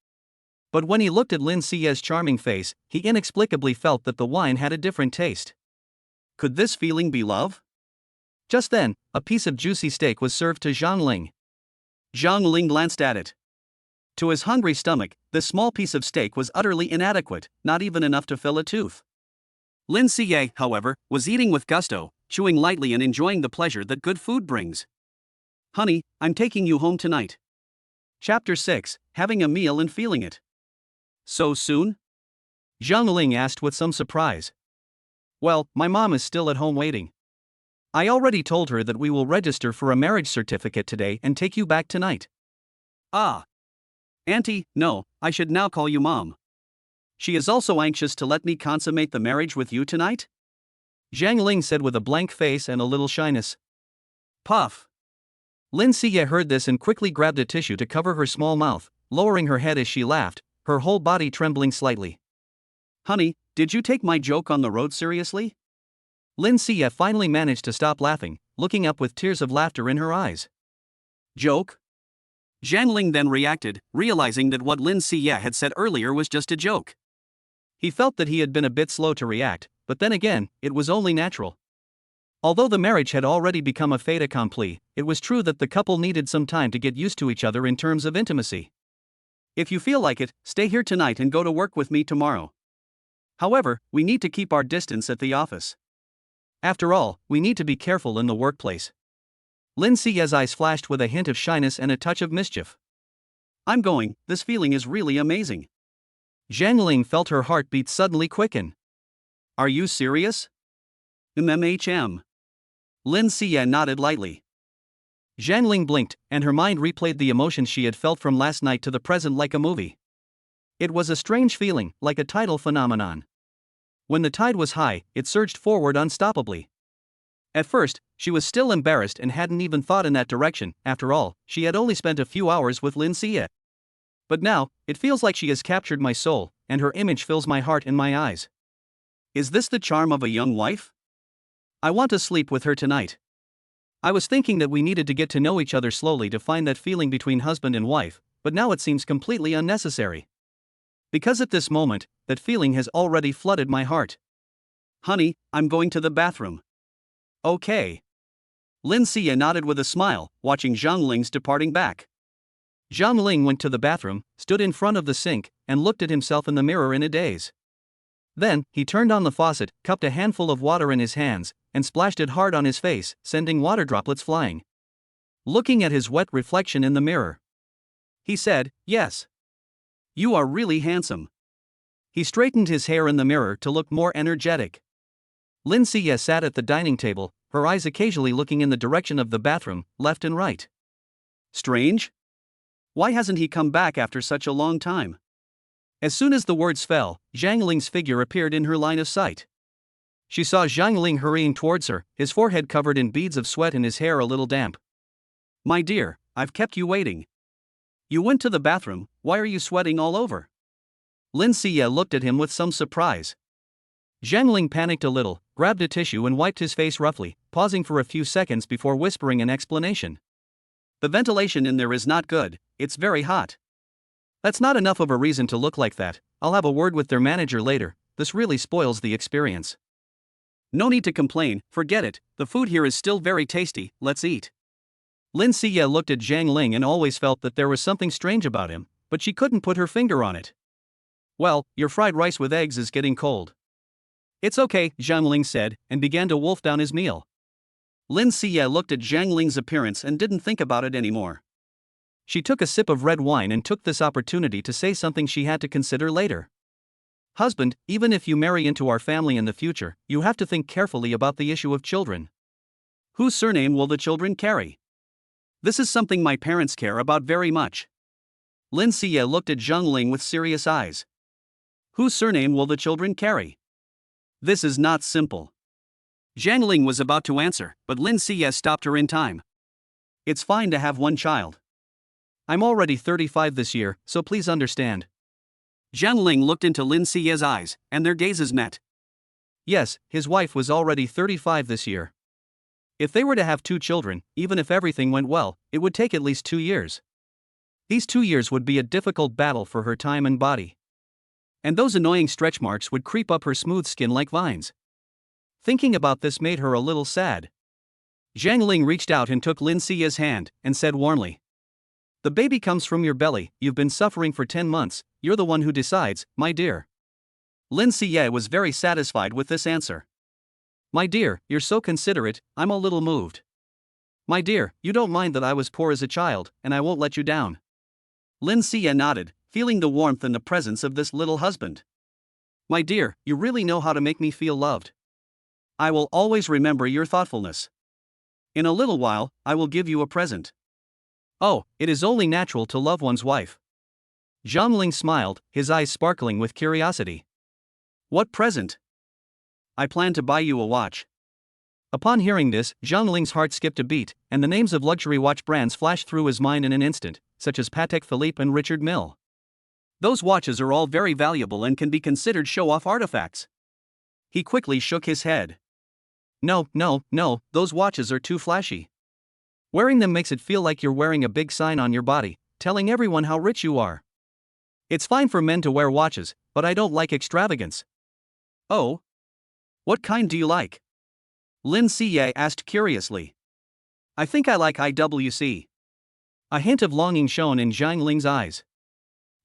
But when he looked at Lin Xie's charming face, he inexplicably felt that the wine had a different taste. Could this feeling be love? Just then, a piece of juicy steak was served to Zhang Ling. Zhang Ling glanced at it. To his hungry stomach, this small piece of steak was utterly inadequate, not even enough to fill a tooth. Lin Xie, however, was eating with gusto, chewing lightly and enjoying the pleasure that good food brings. Honey, I'm taking you home tonight. Chapter 6, Having a Meal and Feeling It. So soon? Zhang Ling asked with some surprise. Well, my mom is still at home waiting. I already told her that we will register for a marriage certificate today and take you back tonight. Ah. Auntie, no, I should now call you Mom. She is also anxious to let me consummate the marriage with you tonight? Zhang Ling said with a blank face and a little shyness. Puff. Lin Xie heard this and quickly grabbed a tissue to cover her small mouth, lowering her head as she laughed, her whole body trembling slightly. Honey, did you take my joke on the road seriously? Lin Xie finally managed to stop laughing, looking up with tears of laughter in her eyes. Joke? Zhang Ling then reacted, realizing that what Lin Xie had said earlier was just a joke. He felt that he had been a bit slow to react, but then again, it was only natural. Although the marriage had already become a fait accompli, it was true that the couple needed some time to get used to each other in terms of intimacy. If you feel like it, stay here tonight and go to work with me tomorrow. However, we need to keep our distance at the office. After all, we need to be careful in the workplace. Lin Xie's eyes flashed with a hint of shyness and a touch of mischief. I'm going, this feeling is really amazing. Zhang Ling felt her heartbeat suddenly quicken. Are you serious? MMHM. Lin Xie nodded lightly. Zhang Ling blinked, and her mind replayed the emotions she had felt from last night to the present like a movie. It was a strange feeling, like a tidal phenomenon. When the tide was high, it surged forward unstoppably. At first, she was still embarrassed and hadn't even thought in that direction. After all, she had only spent a few hours with Lin Xie. But now, it feels like she has captured my soul, and her image fills my heart and my eyes. Is this the charm of a young wife? I want to sleep with her tonight. I was thinking that we needed to get to know each other slowly to find that feeling between husband and wife, but now it seems completely unnecessary. Because at this moment, that feeling has already flooded my heart. Honey, I'm going to the bathroom. Okay. Lin Xie nodded with a smile, watching Zhang Ling's departing back. Zhang Ling went to the bathroom, stood in front of the sink, and looked at himself in the mirror in a daze. Then, he turned on the faucet, cupped a handful of water in his hands, and splashed it hard on his face, sending water droplets flying. Looking at his wet reflection in the mirror, he said, "Yes. You are really handsome." He straightened his hair in the mirror to look more energetic. Lin Xie sat at the dining table, her eyes occasionally looking in the direction of the bathroom, left and right. Strange? Why hasn't he come back after such a long time? As soon as the words fell, Zhang Ling's figure appeared in her line of sight. She saw Zhang Ling hurrying towards her, his forehead covered in beads of sweat and his hair a little damp. My dear, I've kept you waiting. You went to the bathroom, why are you sweating all over? Lin Siye looked at him with some surprise. Zhang Ling panicked a little, grabbed a tissue and wiped his face roughly, pausing for a few seconds before whispering an explanation. The ventilation in there is not good, it's very hot. That's not enough of a reason to look like that, I'll have a word with their manager later, this really spoils the experience. No need to complain, forget it, the food here is still very tasty, let's eat. Lin Siye looked at Zhang Ling and always felt that there was something strange about him, but she couldn't put her finger on it. Well, your fried rice with eggs is getting cold. It's okay, Zhang Ling said, and began to wolf down his meal. Lin Siye looked at Zhang Ling's appearance and didn't think about it anymore. She took a sip of red wine and took this opportunity to say something she had to consider later. Husband, even if you marry into our family in the future, you have to think carefully about the issue of children. Whose surname will the children carry? This is something my parents care about very much. Lin Siye looked at Zhang Ling with serious eyes. Whose surname will the children carry? This is not simple. Zhang Ling was about to answer, but Lin Siye stopped her in time. It's fine to have one child. I'm already 35 this year, so please understand. Zhang Ling looked into Lin Siye's eyes, and their gazes met. Yes, his wife was already 35 this year. If they were to have 2 children, even if everything went well, it would take at least 2 years. These 2 years would be a difficult battle for her time and body. And those annoying stretch marks would creep up her smooth skin like vines. Thinking about this made her a little sad. Zhang Ling reached out and took Lin Siye's hand, and said warmly. The baby comes from your belly, you've been suffering for 10 months, you're the one who decides, my dear. Lin Siye was very satisfied with this answer. My dear, you're so considerate, I'm a little moved. My dear, you don't mind that I was poor as a child, and I won't let you down. Lin Siye nodded, feeling the warmth and the presence of this little husband. My dear, you really know how to make me feel loved. I will always remember your thoughtfulness. In a little while, I will give you a present. Oh, it is only natural to love one's wife. Zhang Ling smiled, his eyes sparkling with curiosity. What present? I plan to buy you a watch. Upon hearing this, Zhang Ling's heart skipped a beat, and the names of luxury watch brands flashed through his mind in an instant, such as Patek Philippe and Richard Mille. Those watches are all very valuable and can be considered show-off artifacts. He quickly shook his head. No, those watches are too flashy. Wearing them makes it feel like you're wearing a big sign on your body, telling everyone how rich you are. It's fine for men to wear watches, but I don't like extravagance. Oh? What kind do you like? Lin Siye asked curiously. I think I like IWC. A hint of longing shone in Zhang Ling's eyes.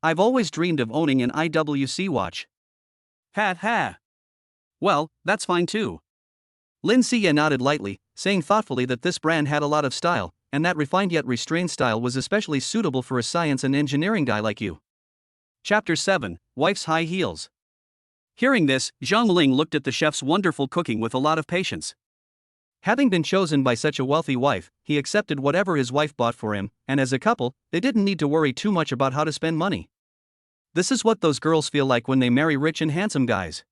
I've always dreamed of owning an IWC watch. Ha. Well, that's fine too. Lin Siye nodded lightly, saying thoughtfully that this brand had a lot of style, and that refined yet restrained style was especially suitable for a science and engineering guy like you. Chapter 7, Wife's High Heels. Hearing this, Zhang Ling looked at the chef's wonderful cooking with a lot of patience. Having been chosen by such a wealthy wife, he accepted whatever his wife bought for him, and as a couple, they didn't need to worry too much about how to spend money. This is what those girls feel like when they marry rich and handsome guys.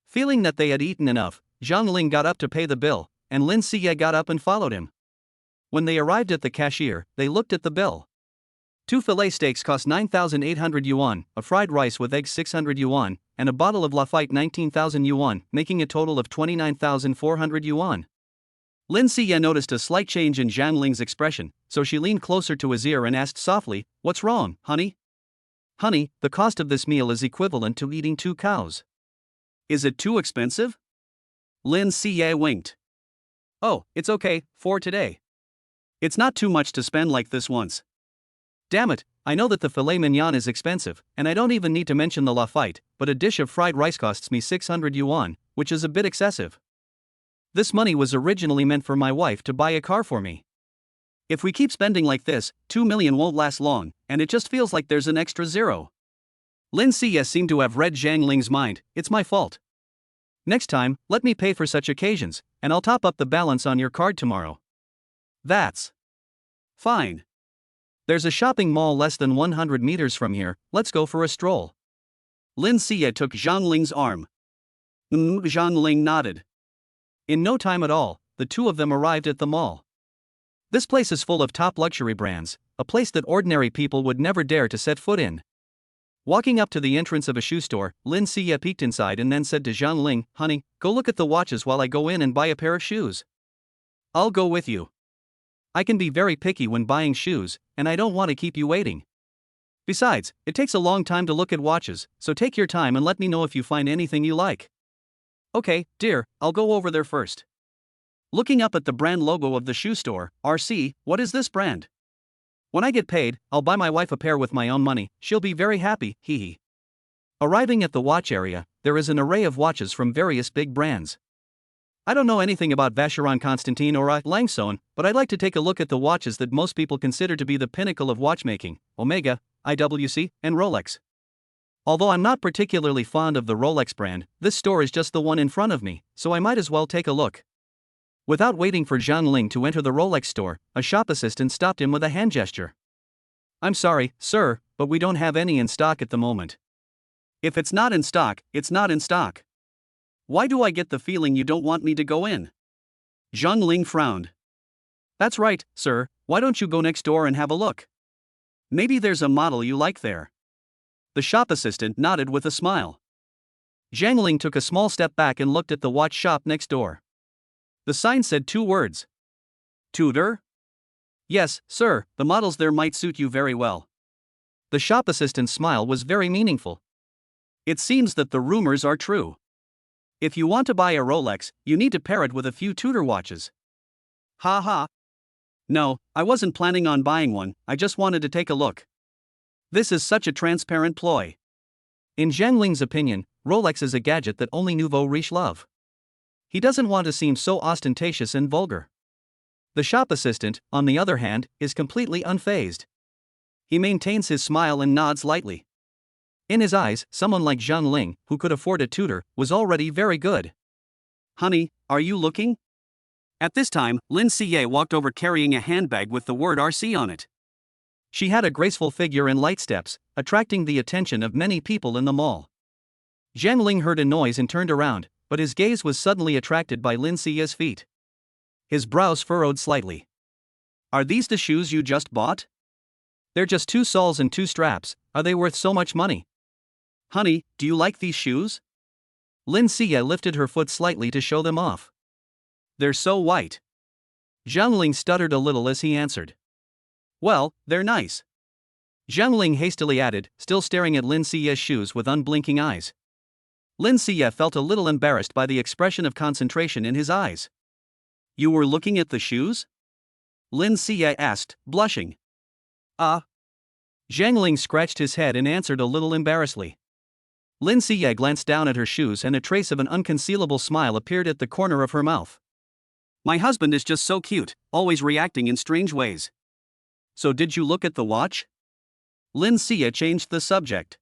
Feeling that they had eaten enough, Zhang Ling got up to pay the bill, and Lin Siye got up and followed him. When they arrived at the cashier, they looked at the bill. 2 fillet steaks cost 9,800 yuan, a fried rice with eggs 600 yuan, and a bottle of Lafite 19,000 yuan, making a total of 29,400 yuan. Lin Siye noticed a slight change in Zhang Ling's expression, so she leaned closer to his ear and asked softly, "What's wrong, honey?" "Honey, the cost of this meal is equivalent to eating 2 cows. Is it too expensive?" Lin Siye winked. "Oh, it's okay, for today. It's not too much to spend like this once. Damn it, I know that the filet mignon is expensive, and I don't even need to mention the Lafite, but a dish of fried rice costs me 600 yuan, which is a bit excessive. This money was originally meant for my wife to buy a car for me. If we keep spending like this, 2 million won't last long, and it just feels like there's an extra zero." Lin Siye seemed to have read Zhang Ling's mind. "It's my fault. Next time, let me pay for such occasions, and I'll top up the balance on your card tomorrow." "That's fine. There's a shopping mall less than 100 meters from here, let's go for a stroll." Lin Siye took Zhang Ling's arm. Zhang Ling nodded. In no time at all, the two of them arrived at the mall. This place is full of top luxury brands, a place that ordinary people would never dare to set foot in. Walking up to the entrance of a shoe store, Lin Xie peeked inside and then said to Zhang Ling, "Honey, go look at the watches while I go in and buy a pair of shoes." "I'll go with you. I can be very picky when buying shoes, and I don't want to keep you waiting. Besides, it takes a long time to look at watches, so take your time and let me know if you find anything you like." "Okay, dear, I'll go over there first." Looking up at the brand logo of the shoe store, RC, "What is this brand? When I get paid, I'll buy my wife a pair with my own money, she'll be very happy, hee." Arriving at the watch area, there is an array of watches from various big brands. I don't know anything about Vacheron Constantin or Langson, but I'd like to take a look at the watches that most people consider to be the pinnacle of watchmaking: Omega, IWC, and Rolex. Although I'm not particularly fond of the Rolex brand, this store is just the one in front of me, so I might as well take a look. Without waiting for Zhang Ling to enter the Rolex store, a shop assistant stopped him with a hand gesture. "I'm sorry, sir, but we don't have any in stock at the moment." "If it's not in stock, it's not in stock. Why do I get the feeling you don't want me to go in?" Zhang Ling frowned. "That's right, sir, why don't you go next door and have a look? Maybe there's a model you like there." The shop assistant nodded with a smile. Zhang Ling took a small step back and looked at the watch shop next door. The sign said 2 words. "Tudor?" "Yes, sir, the models there might suit you very well." The shop assistant's smile was very meaningful. "It seems that the rumors are true. If you want to buy a Rolex, you need to pair it with a few Tudor watches." "Ha ha. No, I wasn't planning on buying one, I just wanted to take a look. This is such a transparent ploy." In Zhang Ling's opinion, Rolex is a gadget that only nouveau riche love. He doesn't want to seem so ostentatious and vulgar. The shop assistant, on the other hand, is completely unfazed. He maintains his smile and nods lightly. In his eyes, someone like Zhang Ling, who could afford a Tudor, was already very good. "Honey, are you looking?" At this time, Lin Xie walked over carrying a handbag with the word RC on it. She had a graceful figure and light steps, attracting the attention of many people in the mall. Zhang Ling heard a noise and turned around, but his gaze was suddenly attracted by Lin Xie's feet. His brows furrowed slightly. "Are these the shoes you just bought? They're just 2 soles and 2 straps, are they worth so much money? Honey, do you like these shoes?" Lin Xie lifted her foot slightly to show them off. "They're so white." Zhang Ling stuttered a little as he answered. "Well, they're nice." Zhang Ling hastily added, still staring at Lin Xie's shoes with unblinking eyes. Lin Xie felt a little embarrassed by the expression of concentration in his eyes. "You were looking at the shoes?" Lin Xie asked, blushing. Zhang Ling scratched his head and answered a little embarrassedly. Lin Xie glanced down at her shoes and a trace of an unconcealable smile appeared at the corner of her mouth. "My husband is just so cute, always reacting in strange ways. So did you look at the watch?" Lin Xie changed the subject.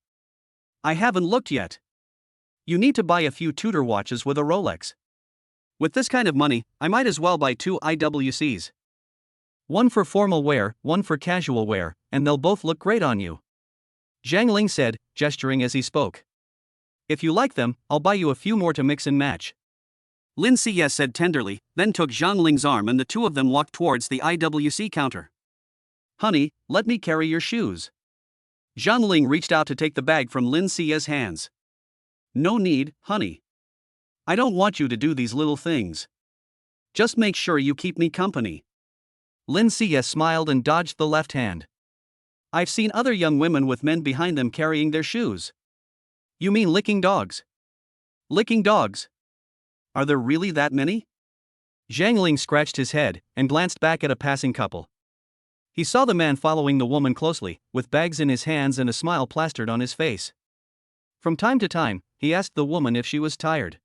"I haven't looked yet. You need to buy a few Tudor watches with a Rolex. With this kind of money, I might as well buy 2 IWCs. One for formal wear, one for casual wear, and they'll both look great on you," Zhang Ling said, gesturing as he spoke. "If you like them, I'll buy you a few more to mix and match." Lin Xie said tenderly, then took Zhang Ling's arm and the two of them walked towards the IWC counter. "Honey, let me carry your shoes." Zhang Ling reached out to take the bag from Lin Xie's hands. "No need, honey. I don't want you to do these little things. Just make sure you keep me company." Lin Xie smiled and dodged the left hand. "I've seen other young women with men behind them carrying their shoes." "You mean licking dogs?" "Licking dogs? Are there really that many?" Zhang Ling scratched his head and glanced back at a passing couple. He saw the man following the woman closely, with bags in his hands and a smile plastered on his face. From time to time, he asked the woman if she was tired.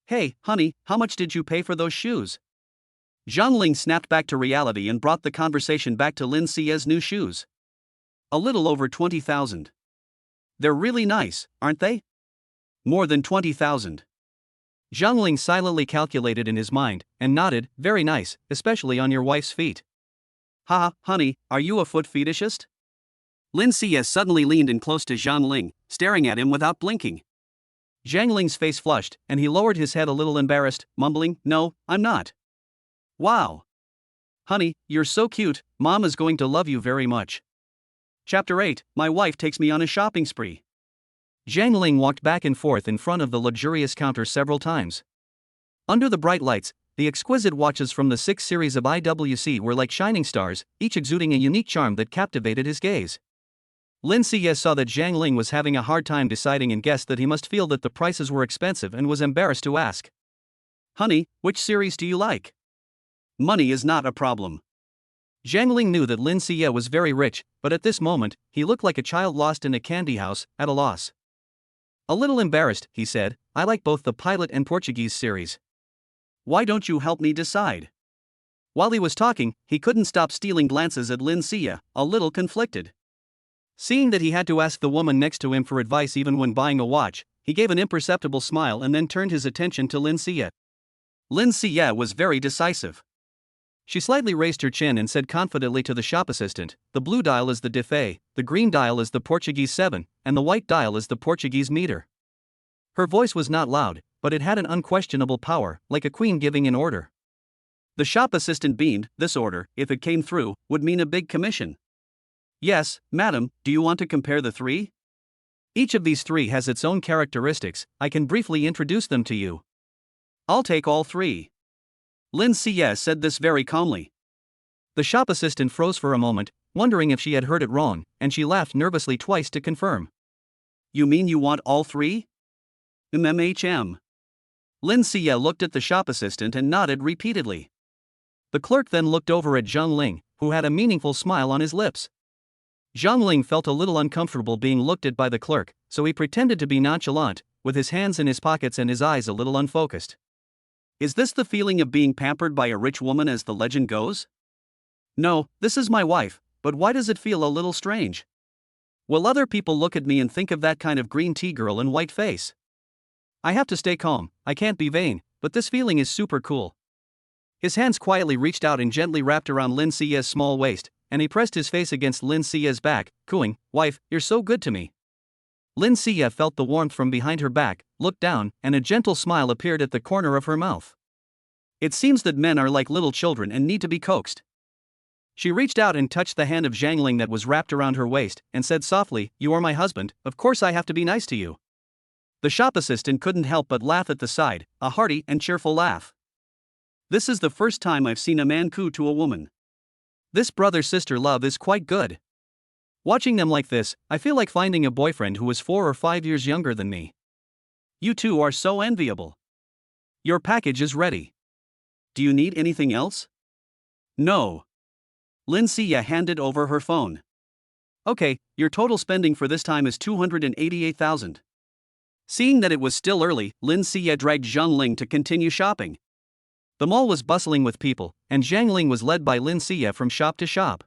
"Hey, honey, how much did you pay for those shoes?" Zhang Ling snapped back to reality and brought the conversation back to Lin Xie's new shoes. "A little over 20,000. They're really nice, aren't they?" "More than 20,000. Zhang Ling silently calculated in his mind, and nodded, "Very nice, especially on your wife's feet." "Ha, honey, are you a foot fetishist?" Lin Xie suddenly leaned in close to Zhang Ling, staring at him without blinking. Zhang Ling's face flushed, and he lowered his head a little embarrassed, mumbling, "No, I'm not." "Wow. Honey, you're so cute, Mom is going to love you very much. Chapter 8, My wife takes me on a shopping spree. Zhang Ling walked back and forth in front of the luxurious counter several times. Under the bright lights, the exquisite watches from the 6 series of IWC were like shining stars, each exuding a unique charm that captivated his gaze. Lin Siye saw that Zhang Ling was having a hard time deciding and guessed that he must feel that the prices were expensive and was embarrassed to ask. Honey, which series do you like? Money is not a problem. Zhang Ling knew that Lin Siye was very rich, but at this moment, he looked like a child lost in a candy house, at a loss. A little embarrassed, he said, I like both the pilot and Portuguese series. Why don't you help me decide? While he was talking, he couldn't stop stealing glances at Lin Siye, a little conflicted. Seeing that he had to ask the woman next to him for advice even when buying a watch, he gave an imperceptible smile and then turned his attention to Lin Siye. Lin Siye was very decisive. She slightly raised her chin and said confidently to the shop assistant, the blue dial is the DIF, the green dial is the Portuguese 7, and the white dial is the Portuguese meter. Her voice was not loud, but it had an unquestionable power, like a queen giving an order. The shop assistant beamed. This order, if it came through, would mean a big commission. Yes, madam, do you want to compare the 3? Each of these 3 has its own characteristics, I can briefly introduce them to you. I'll take all 3. Lin Siye said this very calmly. The shop assistant froze for a moment, wondering if she had heard it wrong, and she laughed nervously twice to confirm. You mean you want all 3? MMHM. Lin Siye looked at the shop assistant and nodded repeatedly. The clerk then looked over at Zhang Ling, who had a meaningful smile on his lips. Zhang Ling felt a little uncomfortable being looked at by the clerk, so he pretended to be nonchalant, with his hands in his pockets and his eyes a little unfocused. Is this the feeling of being pampered by a rich woman as the legend goes? No, this is my wife, but why does it feel a little strange? Will other people look at me and think of that kind of green tea girl and white face? I have to stay calm, I can't be vain, but this feeling is super cool. His hands quietly reached out and gently wrapped around Lin Siye's small waist, and he pressed his face against Lin Siye's back, cooing, Wife, you're so good to me. Lin Siye felt the warmth from behind her back, looked down, and a gentle smile appeared at the corner of her mouth. It seems that men are like little children and need to be coaxed. She reached out and touched the hand of Zhang Ling that was wrapped around her waist, and said softly, You are my husband, of course I have to be nice to you. The shop assistant couldn't help but laugh at the side, a hearty and cheerful laugh. This is the first time I've seen a man coo to a woman. This brother-sister love is quite good. Watching them like this, I feel like finding a boyfriend who is 4 or 5 years younger than me. You two are so enviable. Your package is ready. Do you need anything else? No. Lin Siye handed over her phone. Okay, your total spending for this time is 288,000. Seeing that it was still early, Lin Siye dragged Zhang Ling to continue shopping. The mall was bustling with people, and Zhang Ling was led by Lin Siye from shop to shop.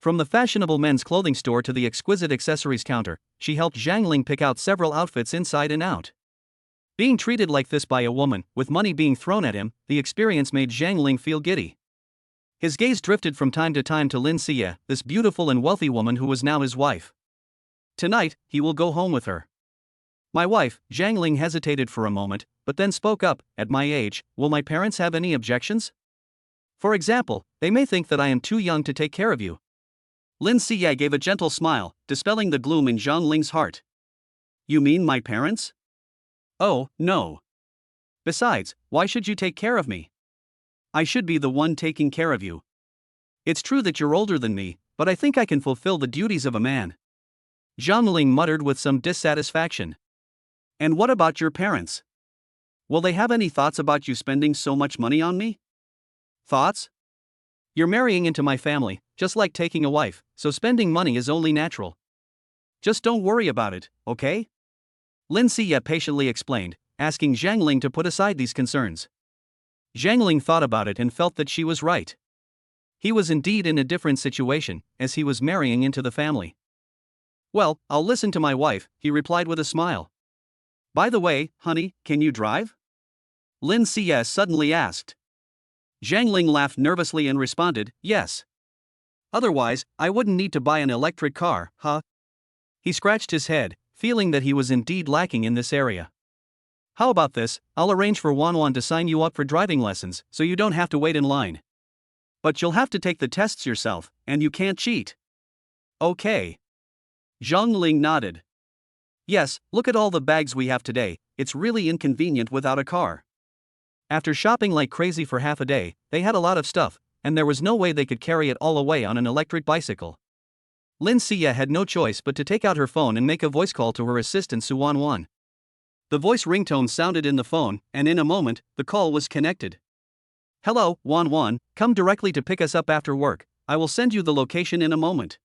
From the fashionable men's clothing store to the exquisite accessories counter, she helped Zhang Ling pick out several outfits inside and out. Being treated like this by a woman, with money being thrown at him, the experience made Zhang Ling feel giddy. His gaze drifted from time to time to Lin Siye, this beautiful and wealthy woman who was now his wife. Tonight, he will go home with her. My wife, Zhang Ling hesitated for a moment, but then spoke up, At my age, will my parents have any objections? For example, they may think that I am too young to take care of you. Lin Siye gave a gentle smile, dispelling the gloom in Zhang Ling's heart. You mean my parents? Oh, no. Besides, why should you take care of me? I should be the one taking care of you. It's true that you're older than me, but I think I can fulfill the duties of a man. Zhang Ling muttered with some dissatisfaction. And what about your parents? Will they have any thoughts about you spending so much money on me? Thoughts? You're marrying into my family, just like taking a wife, so spending money is only natural. Just don't worry about it, okay? Lin Siye patiently explained, asking Zhang Ling to put aside these concerns. Zhang Ling thought about it and felt that she was right. He was indeed in a different situation, as he was marrying into the family. Well, I'll listen to my wife, he replied with a smile. By the way, honey, can you drive? Lin Siye suddenly asked. Zhang Ling laughed nervously and responded, Yes. Otherwise, I wouldn't need to buy an electric car, huh? He scratched his head, feeling that he was indeed lacking in this area. How about this, I'll arrange for Wanwan to sign you up for driving lessons, so you don't have to wait in line. But you'll have to take the tests yourself, and you can't cheat. Okay. Zhang Ling nodded. Yes, look at all the bags we have today, it's really inconvenient without a car. After shopping like crazy for half a day, they had a lot of stuff, and there was no way they could carry it all away on an electric bicycle. Lin Xia had no choice but to take out her phone and make a voice call to her assistant Su Wanwan. The voice ringtone sounded in the phone, and in a moment, the call was connected. Hello, Wanwan, come directly to pick us up after work, I will send you the location in a moment.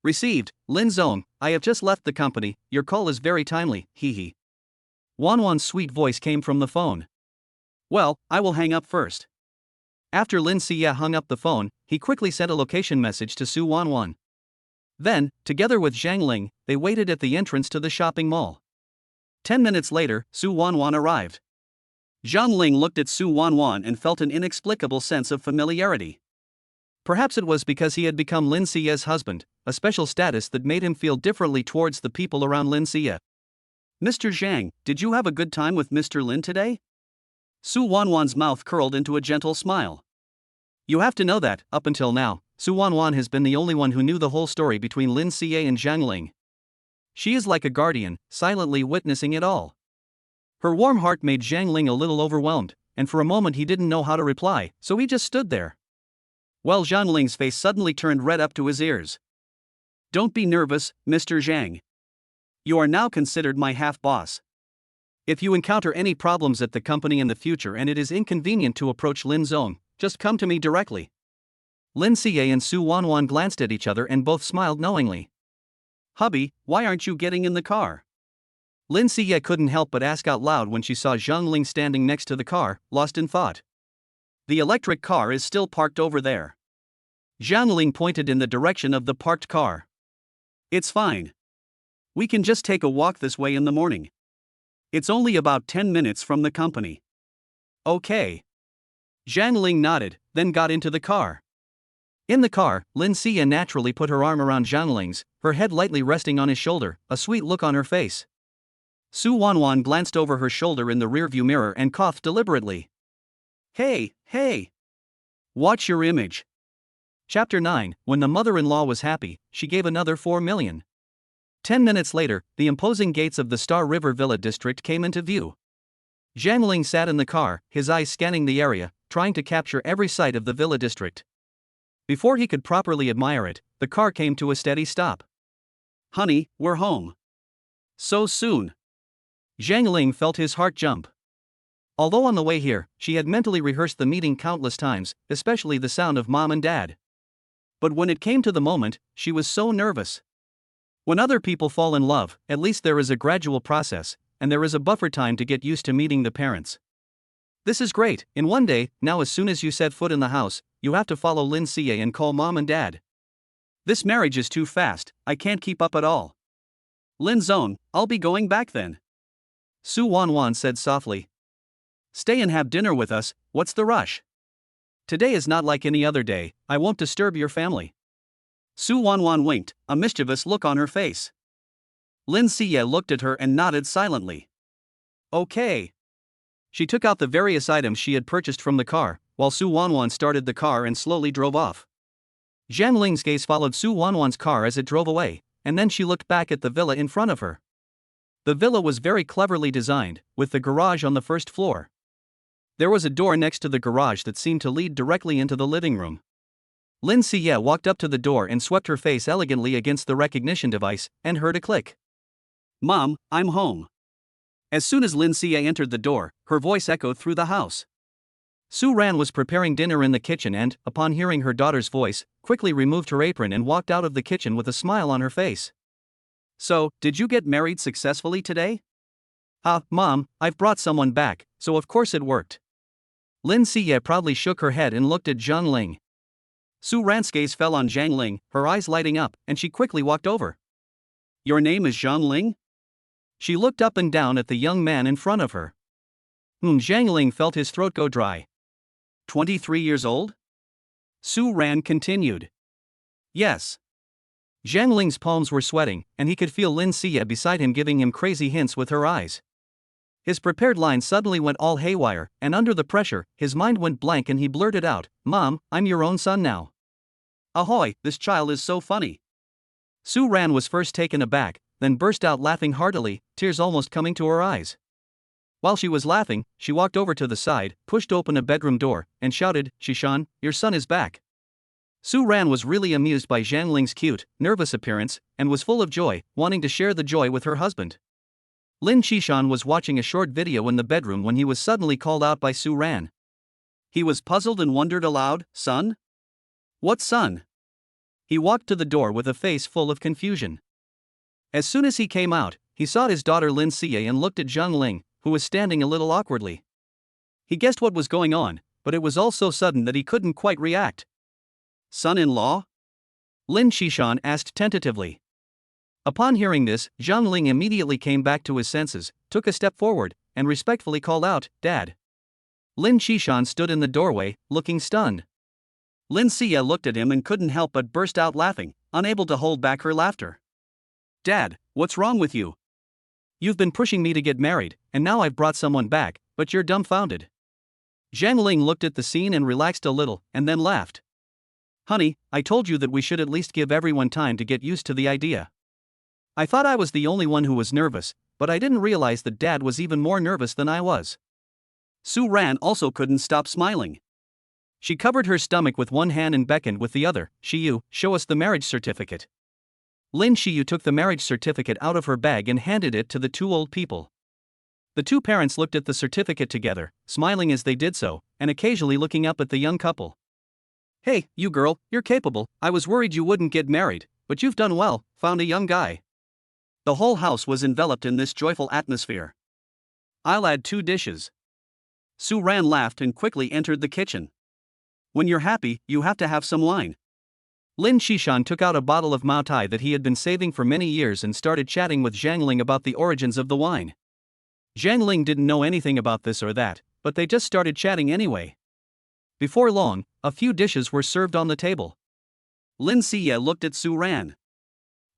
Received, Lin Zong, I have just left the company, your call is very timely, hee. Wanwan's sweet voice came from the phone. Well, I will hang up first. After Lin Xia hung up the phone, he quickly sent a location message to Su Wanwan. Then, together with Zhang Ling, they waited at the entrance to the shopping mall. 10 minutes later, Su Wanwan arrived. Zhang Ling looked at Su Wanwan and felt an inexplicable sense of familiarity. Perhaps it was because he had become Lin Xia's husband, a special status that made him feel differently towards the people around Lin Xia. Mr. Zhang, did you have a good time with Mr. Lin today? Su Wanwan's mouth curled into a gentle smile. You have to know that, up until now, Su Wanwan has been the only one who knew the whole story between Lin Xia and Zhang Ling. She is like a guardian, silently witnessing it all. Her warm heart made Zhang Ling a little overwhelmed, and for a moment he didn't know how to reply, so he just stood there. Well, Zhang Ling's face suddenly turned red up to his ears. Don't be nervous, Mr. Zhang. You are now considered my half-boss. If you encounter any problems at the company in the future and it is inconvenient to approach Lin Zong, just come to me directly. Lin Xia and Su Wanwan glanced at each other and both smiled knowingly. Hubby, why aren't you getting in the car? Lin Xia couldn't help but ask out loud when she saw Zhang Ling standing next to the car, lost in thought. The electric car is still parked over there. Zhang Ling pointed in the direction of the parked car. It's fine. We can just take a walk this way in the morning. It's only about 10 minutes from the company. Okay. Zhang Ling nodded, then got into the car. In the car, Lin Xia naturally put her arm around Zhang Ling's, her head lightly resting on his shoulder, a sweet look on her face. Su Wanwan glanced over her shoulder in the rearview mirror and coughed deliberately. Hey. Watch your image. Chapter 9, when the mother-in-law was happy, she gave another 4 million. 10 minutes later, the imposing gates of the Star River Villa district came into view. Zhang Ling sat in the car, his eyes scanning the area, trying to capture every sight of the villa district. Before he could properly admire it, the car came to a steady stop. Honey, we're home. So soon. Zhang Ling felt his heart jump. Although on the way here, she had mentally rehearsed the meeting countless times, especially the sound of mom and dad. But when it came to the moment, she was so nervous. When other people fall in love, at least there is a gradual process, and there is a buffer time to get used to meeting the parents. This is great, in one day, now as soon as you set foot in the house, you have to follow Lin Xia and call mom and dad. This marriage is too fast, I can't keep up at all. Lin Zong, I'll be going back then. Su Wanwan said softly. Stay and have dinner with us, what's the rush? Today is not like any other day, I won't disturb your family. Su Wanwan winked, a mischievous look on her face. Lin Xia looked at her and nodded silently. Okay. She took out the various items she had purchased from the car, while Su Wanwan started the car and slowly drove off. Zhang Ling's gaze followed Su Wanwan's car as it drove away, and then she looked back at the villa in front of her. The villa was very cleverly designed, with the garage on the first floor. There was a door next to the garage that seemed to lead directly into the living room. Lin Xia walked up to the door and swept her face elegantly against the recognition device, and heard a click. Mom, I'm home. As soon as Lin Xia entered the door, her voice echoed through the house. Su Ran was preparing dinner in the kitchen and, upon hearing her daughter's voice, quickly removed her apron and walked out of the kitchen with a smile on her face. So, did you get married successfully today? Mom, I've brought someone back, so of course it worked. Lin Xia proudly shook her head and looked at Zhang Ling. Su Ran's gaze fell on Zhang Ling, her eyes lighting up, and she quickly walked over. Your name is Zhang Ling? She looked up and down at the young man in front of her. Zhang Ling felt his throat go dry. 23 years old? Su Ran continued. Yes. Zhang Ling's palms were sweating, and he could feel Lin Xia beside him giving him crazy hints with her eyes. His prepared line suddenly went all haywire, and under the pressure, his mind went blank and he blurted out, "Mom, I'm your own son now." Ahoy, this child is so funny. Sue Ran was first taken aback, then burst out laughing heartily, tears almost coming to her eyes. While she was laughing, she walked over to the side, pushed open a bedroom door, and shouted, "Shishan, your son is back." Sue Ran was really amused by Zhang Ling's cute, nervous appearance, and was full of joy, wanting to share the joy with her husband. Lin Shishan was watching a short video in the bedroom when he was suddenly called out by Sue Ran. He was puzzled and wondered aloud, "Son? What son?" He walked to the door with a face full of confusion. As soon as he came out, he saw his daughter Lin Xie and looked at Zhang Ling, who was standing a little awkwardly. He guessed what was going on, but it was all so sudden that he couldn't quite react. "Son-in-law?" Lin Shishan asked tentatively. Upon hearing this, Zhang Ling immediately came back to his senses, took a step forward, and respectfully called out, "Dad." Lin Shishan stood in the doorway, looking stunned. Lin Xie looked at him and couldn't help but burst out laughing, unable to hold back her laughter. "Dad, what's wrong with you? You've been pushing me to get married, and now I've brought someone back, but you're dumbfounded." Zhang Ling looked at the scene and relaxed a little, and then laughed. "Honey, I told you that we should at least give everyone time to get used to the idea. I thought I was the only one who was nervous, but I didn't realize that Dad was even more nervous than I was." Sue Ran also couldn't stop smiling. She covered her stomach with one hand and beckoned with the other, "Shiyu, show us the marriage certificate." Lin Shiyu took the marriage certificate out of her bag and handed it to the two old people. The two parents looked at the certificate together, smiling as they did so, and occasionally looking up at the young couple. "Hey, you girl, you're capable. I was worried you wouldn't get married, but you've done well, found a young guy." The whole house was enveloped in this joyful atmosphere. "I'll add 2 dishes." Sue Ran laughed and quickly entered the kitchen. "When you're happy, you have to have some wine." Lin Shishan took out a bottle of Mao Tai that he had been saving for many years and started chatting with Zhang Ling about the origins of the wine. Zhang Ling didn't know anything about this or that, but they just started chatting anyway. Before long, a few dishes were served on the table. Lin Xie looked at Sue Ran.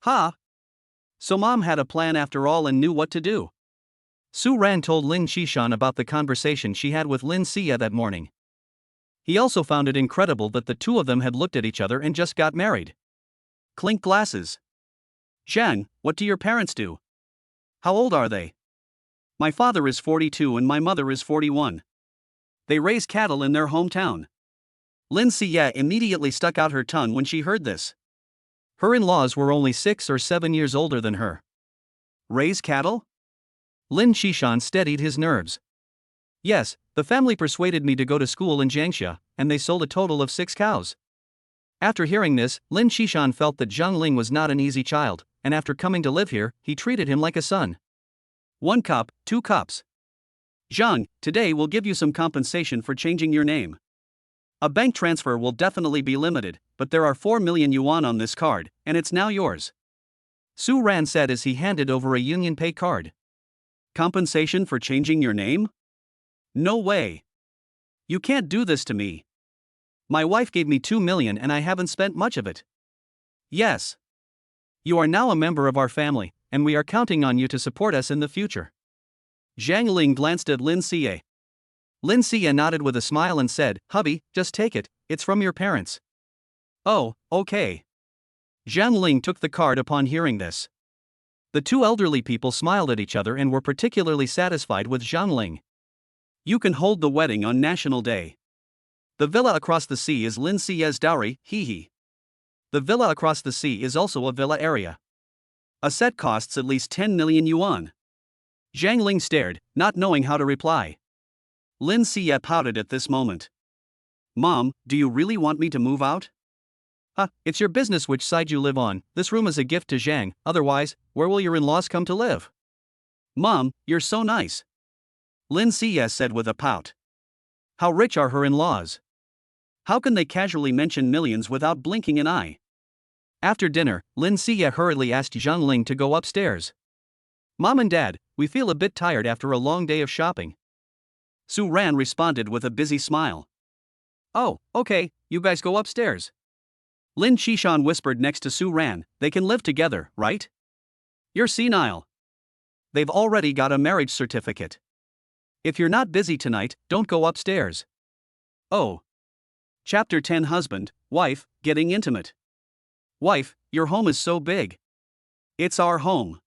"Ha! So Mom had a plan after all and knew what to do." Sue Ran told Lin Shishan about the conversation she had with Lin Xie that morning. He also found it incredible that the two of them had looked at each other and just got married. Clink glasses. "Zhang, what do your parents do? How old are they?" "My father is 42 and my mother is 41. They raise cattle in their hometown." Lin Xie immediately stuck out her tongue when she heard this. Her in-laws were only 6 or 7 years older than her. Raise cattle? Lin Shishan steadied his nerves. "Yes, the family persuaded me to go to school in Jiangxia, and they sold a total of 6 cows." After hearing this, Lin Shishan felt that Zhang Ling was not an easy child, and after coming to live here, he treated him like a son. 1 cup, 2 cups. "Zhang, today we'll give you some compensation for changing your name. A bank transfer will definitely be limited, but there are 4 million yuan on this card, and it's now yours." Sue Ran said as he handed over a Union Pay card. "Compensation for changing your name? No way. You can't do this to me. My wife gave me 2 million and I haven't spent much of it." "Yes. You are now a member of our family, and we are counting on you to support us in the future." Zhang Ling glanced at Lin Xie. Lin Xie nodded with a smile and said, "Hubby, just take it, it's from your parents." "Oh, okay." Zhang Ling took the card upon hearing this. The two elderly people smiled at each other and were particularly satisfied with Zhang Ling. "You can hold the wedding on National Day. The villa across the sea is Lin Xie's dowry, hee. The villa across the sea is also a villa area. A set costs at least 10 million yuan." Zhang Ling stared, not knowing how to reply. Lin Xie pouted at this moment. "Mom, do you really want me to move out?" It's your business which side you live on. This room is a gift to Zhang, otherwise, where will your in-laws come to live?" "Mom, you're so nice," Lin Xie said with a pout. How rich are her in-laws? How can they casually mention millions without blinking an eye? After dinner, Lin Xie hurriedly asked Zhang Ling to go upstairs. "Mom and Dad, we feel a bit tired after a long day of shopping." Su Ran responded with a busy smile. "Oh, okay, you guys go upstairs." Lin Shishan whispered next to Su Ran, "They can live together, right? You're senile. They've already got a marriage certificate." If you're not busy tonight, don't go upstairs. Oh. Chapter 10 Husband, Wife, Getting Intimate. Wife, your home is so big. It's our home.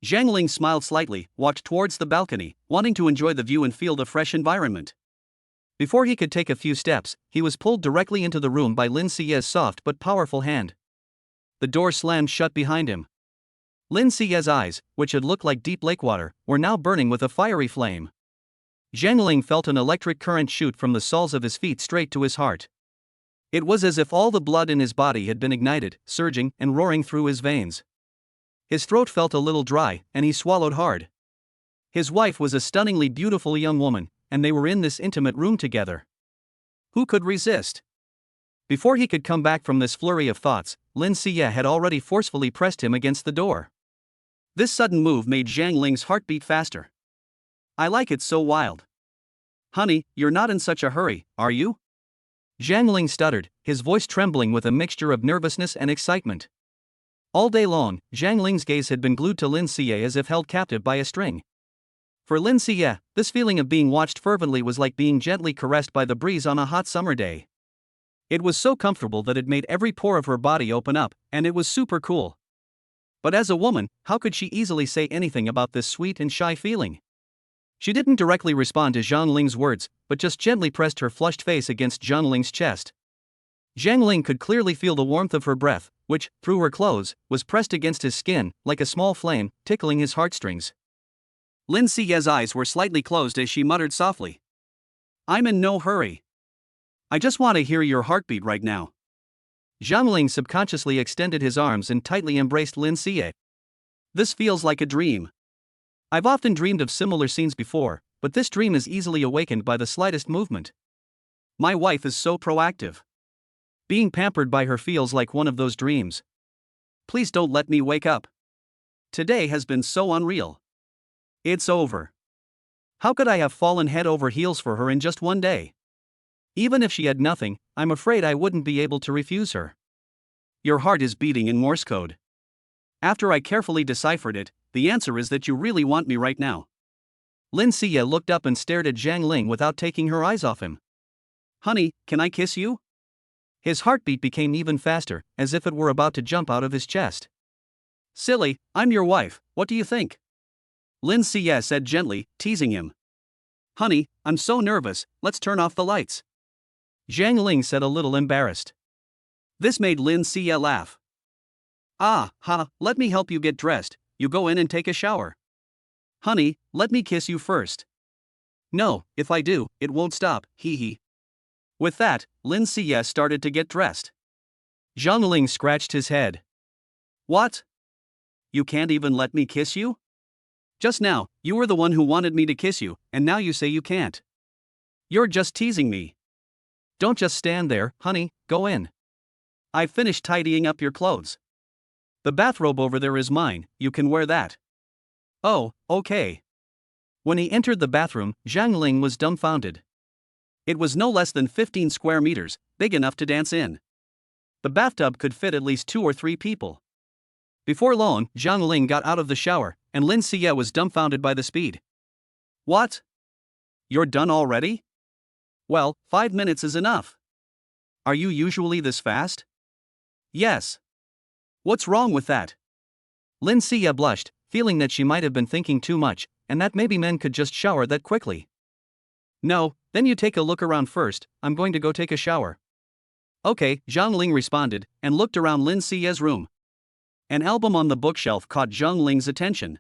Zhang Ling smiled slightly, walked towards the balcony, wanting to enjoy the view and feel the fresh environment. Before he could take a few steps, he was pulled directly into the room by Lin Sie's soft but powerful hand. The door slammed shut behind him. Lin Sie's eyes, which had looked like deep lake water, were now burning with a fiery flame. Zhang Ling felt an electric current shoot from the soles of his feet straight to his heart. It was as if all the blood in his body had been ignited, surging and roaring through his veins. His throat felt a little dry, and he swallowed hard. His wife was a stunningly beautiful young woman, and they were in this intimate room together. Who could resist? Before he could come back from this flurry of thoughts, Lin Xie had already forcefully pressed him against the door. This sudden move made Zhang Ling's heart beat faster. I like it so wild. Honey, you're not in such a hurry, are you? Zhang Ling stuttered, his voice trembling with a mixture of nervousness and excitement. All day long, Zhang Ling's gaze had been glued to Lin Xie as if held captive by a string. For Lin Xie, this feeling of being watched fervently was like being gently caressed by the breeze on a hot summer day. It was so comfortable that it made every pore of her body open up, and it was super cool. But as a woman, how could she easily say anything about this sweet and shy feeling? She didn't directly respond to Zhang Ling's words, but just gently pressed her flushed face against Zhang Ling's chest. Zhang Ling could clearly feel the warmth of her breath, which, through her clothes, was pressed against his skin, like a small flame, tickling his heartstrings. Lin Xie's eyes were slightly closed as she muttered softly. I'm in no hurry. I just want to hear your heartbeat right now. Zhang Ling subconsciously extended his arms and tightly embraced Lin Xie. This feels like a dream. I've often dreamed of similar scenes before, but this dream is easily awakened by the slightest movement. My wife is so proactive. Being pampered by her feels like one of those dreams. Please don't let me wake up. Today has been so unreal. It's over. How could I have fallen head over heels for her in just one day? Even if she had nothing, I'm afraid I wouldn't be able to refuse her. Your heart is beating in Morse code. After I carefully deciphered it, the answer is that you really want me right now. Lin Xie looked up and stared at Zhang Ling without taking her eyes off him. Honey, can I kiss you? His heartbeat became even faster, as if it were about to jump out of his chest. Silly, I'm your wife, what do you think? Lin Xie said gently, teasing him. Honey, I'm so nervous, let's turn off the lights. Zhang Ling said a little embarrassed. This made Lin Xie laugh. Let me help you get dressed, you go in and take a shower. Honey, let me kiss you first. No, if I do, it won't stop, hee hee. With that, Lin Xie started to get dressed. Zhang Ling scratched his head. What? You can't even let me kiss you? Just now, you were the one who wanted me to kiss you, and now you say you can't. You're just teasing me. Don't just stand there, honey, go in. I've finished tidying up your clothes. The bathrobe over there is mine, you can wear that. Oh, okay. When he entered the bathroom, Zhang Ling was dumbfounded. It was no less than 15 square meters, big enough to dance in. The bathtub could fit at least 2 or 3 people. Before long, Zhang Ling got out of the shower, and Lin Xie was dumbfounded by the speed. What? You're done already? Well, 5 minutes is enough. Are you usually this fast? Yes. What's wrong with that? Lin Xie blushed, feeling that she might have been thinking too much, and that maybe men could just shower that quickly. No, then you take a look around first, I'm going to go take a shower. Okay, Zhang Ling responded, and looked around Lin Xie's room. An album on the bookshelf caught Zhang Ling's attention.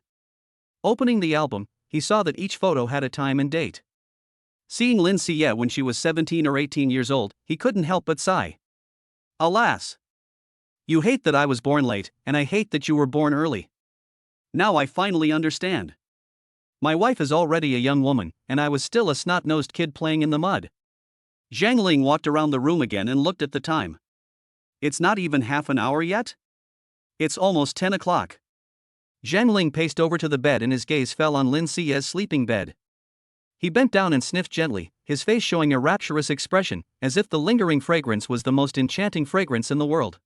Opening the album, he saw that each photo had a time and date. Seeing Lin Xie when she was 17 or 18 years old, he couldn't help but sigh. Alas! You hate that I was born late, and I hate that you were born early. Now I finally understand. My wife is already a young woman, and I was still a snot-nosed kid playing in the mud. Zhang Ling walked around the room again and looked at the time. It's not even half an hour yet? It's almost 10 o'clock. Zhang Ling paced over to the bed and his gaze fell on Lin Xie's sleeping bed. He bent down and sniffed gently, his face showing a rapturous expression, as if the lingering fragrance was the most enchanting fragrance in the world.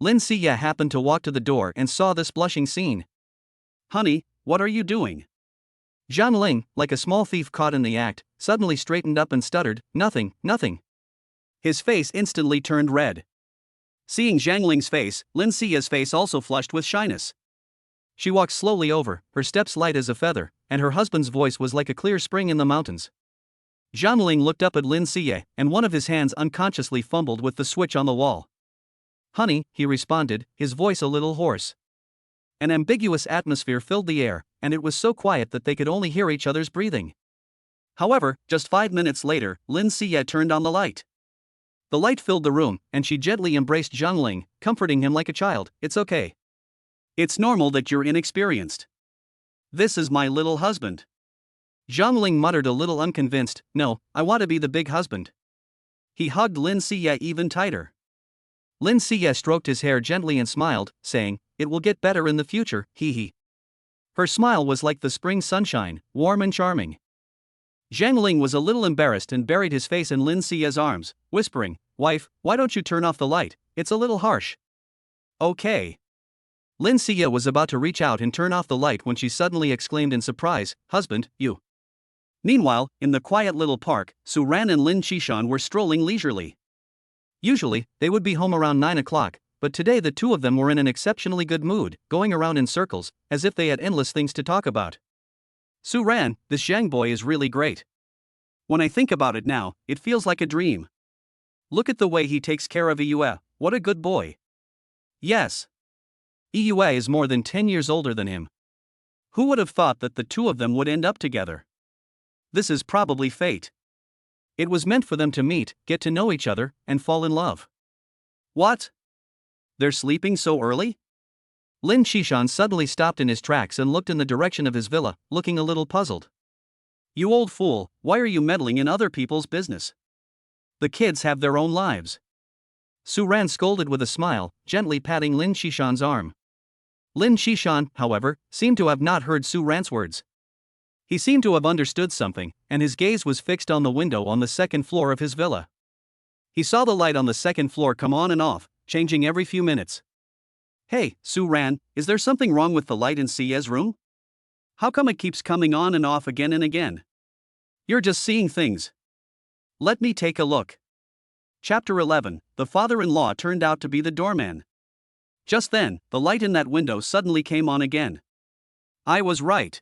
Lin Xie happened to walk to the door and saw this blushing scene. Honey, what are you doing? Zhang Ling, like a small thief caught in the act, suddenly straightened up and stuttered, "Nothing, nothing." His face instantly turned red. Seeing Zhang Ling's face, Lin Xia's face also flushed with shyness. She walked slowly over, her steps light as a feather, and her husband's voice was like a clear spring in the mountains. Zhang Ling looked up at Lin Xia, and one of his hands unconsciously fumbled with the switch on the wall. "Honey," he responded, his voice a little hoarse. An ambiguous atmosphere filled the air, and it was so quiet that they could only hear each other's breathing. However, just 5 minutes later, Lin Xia turned on the light. The light filled the room, and she gently embraced Zhang Ling, comforting him like a child. "It's okay. It's normal that you're inexperienced. This is my little husband." Zhang Ling muttered a little unconvinced, "No, I want to be the big husband." He hugged Lin Xia even tighter. Lin Xia stroked his hair gently and smiled, saying, "It will get better in the future, hee hee." Her smile was like the spring sunshine, warm and charming. Zhang Ling was a little embarrassed and buried his face in Lin Xia's arms, whispering, "Wife, why don't you turn off the light? It's a little harsh." "Okay." Lin Xia was about to reach out and turn off the light when she suddenly exclaimed in surprise, "Husband, you." Meanwhile, in the quiet little park, Su Ran and Lin Qishan were strolling leisurely. Usually, they would be home around 9 o'clock, but today the two of them were in an exceptionally good mood, going around in circles, as if they had endless things to talk about. "Su Ran, this Zhang boy is really great. When I think about it now, it feels like a dream. Look at the way he takes care of Yue, what a good boy." "Yes. Yue is more than 10 years older than him. Who would have thought that the two of them would end up together? This is probably fate. It was meant for them to meet, get to know each other, and fall in love." "What? They're sleeping so early?" Lin Qishan suddenly stopped in his tracks and looked in the direction of his villa, looking a little puzzled. "You old fool, why are you meddling in other people's business? The kids have their own lives." Su Ran scolded with a smile, gently patting Lin Qishan's arm. Lin Qishan, however, seemed to have not heard Su Ran's words. He seemed to have understood something, and his gaze was fixed on the window on the second floor of his villa. He saw the light on the second floor come on and off, changing every few minutes. "Hey, Su Ran, is there something wrong with the light in Xia's room? How come it keeps coming on and off again and again? You're just seeing things. Let me take a look." Chapter 11, The father-in-law turned out to be the doorman. Just then, the light in that window suddenly came on again. "I was right.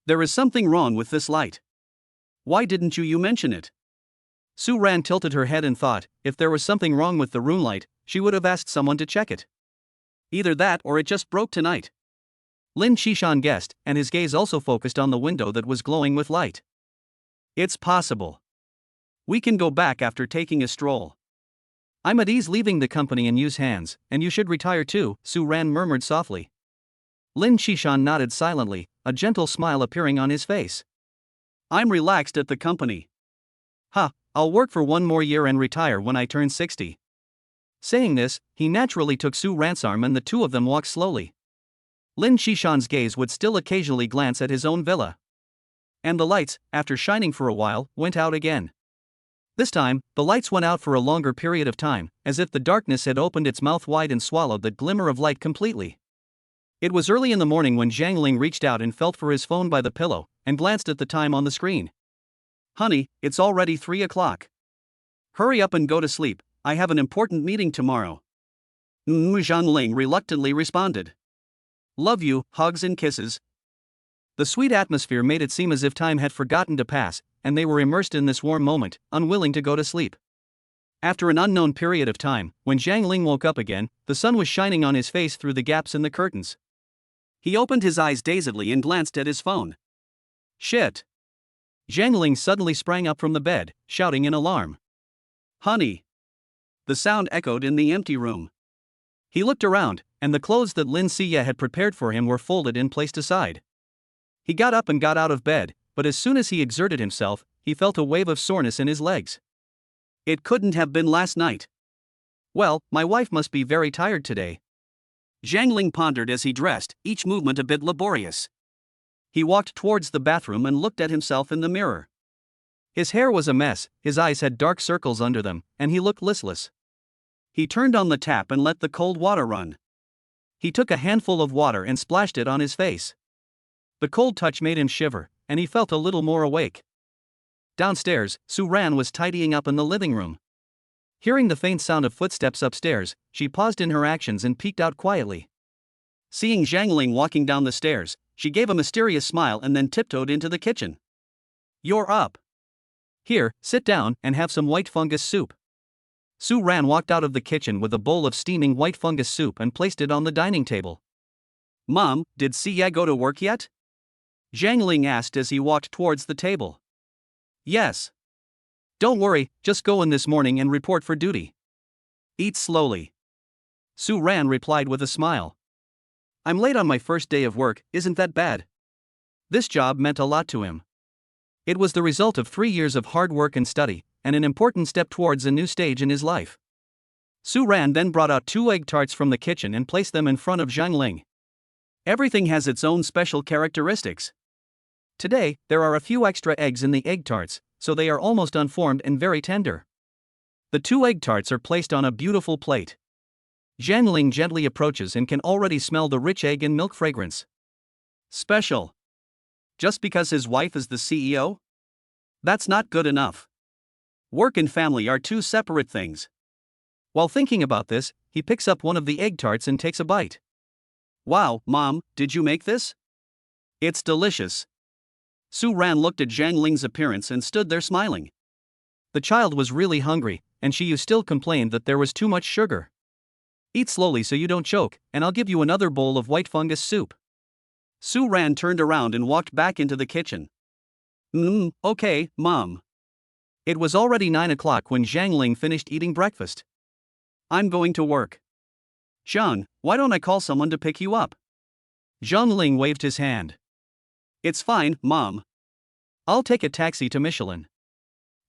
There is something wrong with this light. Why didn't you mention it?" Su Ran tilted her head and thought, if there was something wrong with the room light, she would have asked someone to check it. Either that or it just broke tonight. Lin Qishan guessed, and his gaze also focused on the window that was glowing with light. "It's possible. We can go back after taking a stroll. I'm at ease leaving the company in Yu's hands, and you should retire too," Su Ran murmured softly. Lin Qishan nodded silently, a gentle smile appearing on his face. "I'm relaxed at the company. I'll work for 1 more year and retire when I turn 60. Saying this, he naturally took Su Ran's arm and the two of them walked slowly. Lin Qishan's gaze would still occasionally glance at his own villa. And the lights, after shining for a while, went out again. This time, the lights went out for a longer period of time, as if the darkness had opened its mouth wide and swallowed the glimmer of light completely. It was early in the morning when Zhang Ling reached out and felt for his phone by the pillow, and glanced at the time on the screen. "Honey, it's already 3 o'clock. Hurry up and go to sleep, I have an important meeting tomorrow." Zhang Ling reluctantly responded. "Love you, hugs and kisses." The sweet atmosphere made it seem as if time had forgotten to pass, and they were immersed in this warm moment, unwilling to go to sleep. After an unknown period of time, when Zhang Ling woke up again, the sun was shining on his face through the gaps in the curtains. He opened his eyes dazedly and glanced at his phone. "Shit." Zhang Ling suddenly sprang up from the bed, shouting in alarm. "Honey." The sound echoed in the empty room. He looked around, and the clothes that Lin Xia had prepared for him were folded and placed aside. He got up and got out of bed, but as soon as he exerted himself, he felt a wave of soreness in his legs. It couldn't have been last night. Well, my wife must be very tired today. Zhang Ling pondered as he dressed, each movement a bit laborious. He walked towards the bathroom and looked at himself in the mirror. His hair was a mess, his eyes had dark circles under them, and he looked listless. He turned on the tap and let the cold water run. He took a handful of water and splashed it on his face. The cold touch made him shiver, and he felt a little more awake. Downstairs, Su Ran was tidying up in the living room. Hearing the faint sound of footsteps upstairs, she paused in her actions and peeked out quietly. Seeing Zhang Ling walking down the stairs, she gave a mysterious smile and then tiptoed into the kitchen. "You're up. Here, sit down and have some white fungus soup." Su Ran walked out of the kitchen with a bowl of steaming white fungus soup and placed it on the dining table. "Mom, did Siya go to work yet?" Zhang Ling asked as he walked towards the table. "Yes. Don't worry, just go in this morning and report for duty. Eat slowly." Su Ran replied with a smile. "I'm late on my first day of work, isn't that bad?" This job meant a lot to him. It was the result of 3 years of hard work and study, and an important step towards a new stage in his life. Su Ran then brought out 2 egg tarts from the kitchen and placed them in front of Zhang Ling. Everything has its own special characteristics. Today, there are a few extra eggs in the egg tarts, so they are almost unformed and very tender. The 2 egg tarts are placed on a beautiful plate. Zhang Ling gently approaches and can already smell the rich egg and milk fragrance. Special. Just because his wife is the CEO? That's not good enough. Work and family are 2 separate things. While thinking about this, he picks up one of the egg tarts and takes a bite. "Wow, Mom, did you make this? It's delicious." Su Ran looked at Zhang Ling's appearance and stood there smiling. The child was really hungry, and she still complained that there was too much sugar. "Eat slowly so you don't choke, and I'll give you another bowl of white fungus soup." Su Ran turned around and walked back into the kitchen. Okay, Mom." It was already 9 o'clock when Zhang Ling finished eating breakfast. "I'm going to work." "Zhang, why don't I call someone to pick you up?" Zhang Ling waved his hand. "It's fine, Mom. I'll take a taxi to Michelin.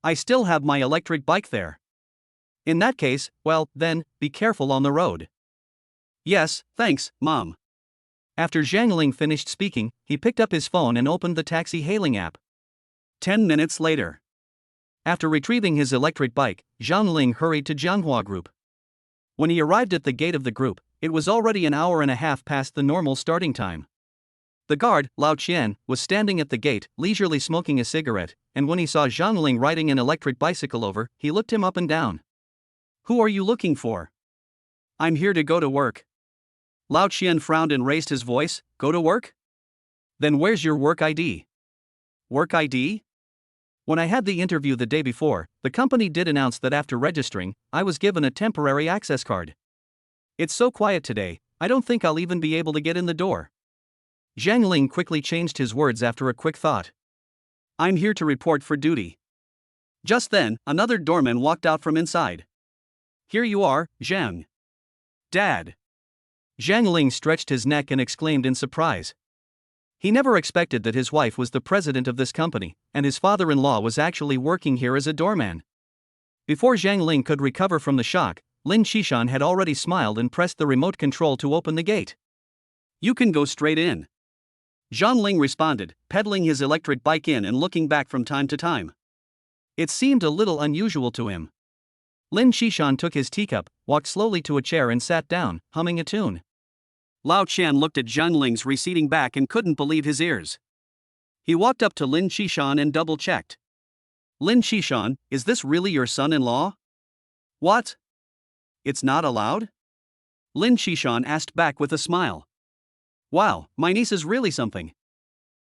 I still have my electric bike there." "In that case, well, then, be careful on the road." "Yes, thanks, Mom." After Zhang Ling finished speaking, he picked up his phone and opened the taxi hailing app. 10 minutes later. After retrieving his electric bike, Zhang Ling hurried to Jianghua Group. When he arrived at the gate of the group, it was already an hour and a half past the normal starting time. The guard, Lao Qian, was standing at the gate, leisurely smoking a cigarette, and when he saw Zhang Ling riding an electric bicycle over, he looked him up and down. "Who are you looking for?" "I'm here to go to work." Lao Qian frowned and raised his voice. "Go to work? Then where's your work ID?" "Work ID? When I had the interview the day before, the company did announce that after registering, I was given a temporary access card. It's so quiet today, I don't think I'll even be able to get in the door." Zhang Ling quickly changed his words after a quick thought. "I'm here to report for duty." Just then, another doorman walked out from inside. "Here you are, Zhang." "Dad." Zhang Ling stretched his neck and exclaimed in surprise. He never expected that his wife was the president of this company, and his father-in-law was actually working here as a doorman. Before Zhang Ling could recover from the shock, Lin Xishan had already smiled and pressed the remote control to open the gate. "You can go straight in." Zhang Ling responded, pedaling his electric bike in and looking back from time to time. It seemed a little unusual to him. Lin Xishan took his teacup, walked slowly to a chair and sat down, humming a tune. Lao Qian looked at Zhang Ling's receding back and couldn't believe his ears. He walked up to Lin Xishan and double-checked. "Lin Xishan, is this really your son-in-law?" "What? It's not allowed?" Lin Xishan asked back with a smile. "Wow, my niece is really something."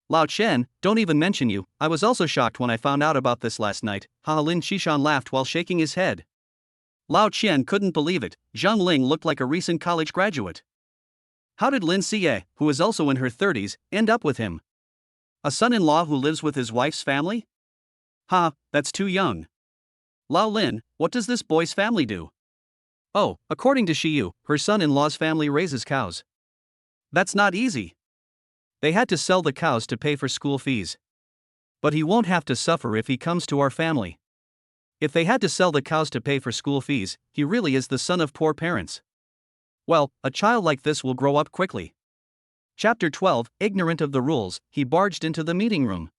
"Lao Chen, don't even mention you, I was also shocked when I found out about this last night," Lin Xishan laughed while shaking his head. Lao Qian couldn't believe it. Zhang Ling looked like a recent college graduate. How did Lin Xie, who is also in her 30s, end up with him? A son-in-law who lives with his wife's family? That's too young. Lao Lin, what does this boy's family do? Oh, according to Shiyu, her son-in-law's family raises cows. That's not easy. They had to sell the cows to pay for school fees. But he won't have to suffer if he comes to our family. If they had to sell the cows to pay for school fees, he really is the son of poor parents. Well, a child like this will grow up quickly. Chapter 12, ignorant of the rules, he barged into the meeting room.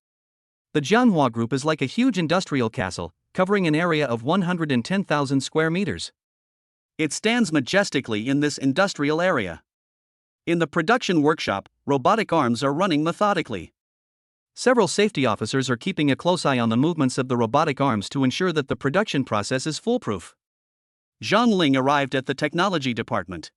The Jianhua Group is like a huge industrial castle, covering an area of 110,000 square meters. It stands majestically in this industrial area. In the production workshop, robotic arms are running methodically. Several safety officers are keeping a close eye on the movements of the robotic arms to ensure that the production process is foolproof. Zhang Ling arrived at the technology department.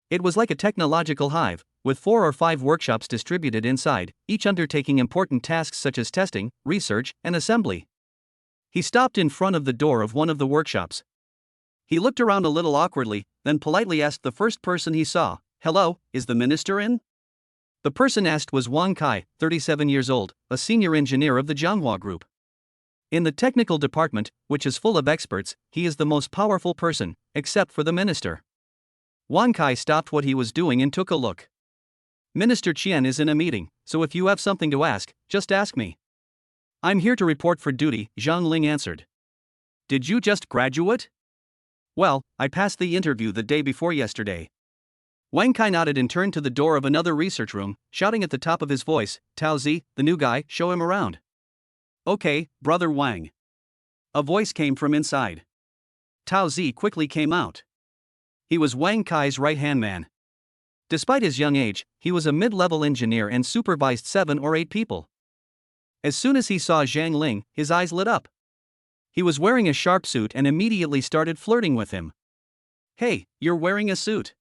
It was like a technological hive, with 4 or 5 workshops distributed inside, each undertaking important tasks such as testing, research, and assembly. He stopped in front of the door of one of the workshops. He looked around a little awkwardly, then politely asked the first person he saw, "Hello, is the minister in?" The person asked was Wang Kai, 37 years old, a senior engineer of the Zhonghua Group. In the technical department, which is full of experts, he is the most powerful person, except for the minister. Wang Kai stopped what he was doing and took a look. "Minister Qian is in a meeting, so if you have something to ask, just ask me." "I'm here to report for duty," Zhang Ling answered. "Did you just graduate?" "Well, I passed the interview the day before yesterday." Wang Kai nodded and turned to the door of another research room, shouting at the top of his voice, "Tao Zi, the new guy, show him around." "Okay, brother Wang." A voice came from inside. Tao Zi quickly came out. He was Wang Kai's right-hand man. Despite his young age, he was a mid-level engineer and supervised 7 or 8 people. As soon as he saw Zhang Ling, his eyes lit up. He was wearing a sharp suit and immediately started flirting with him. "Hey, you're wearing a suit.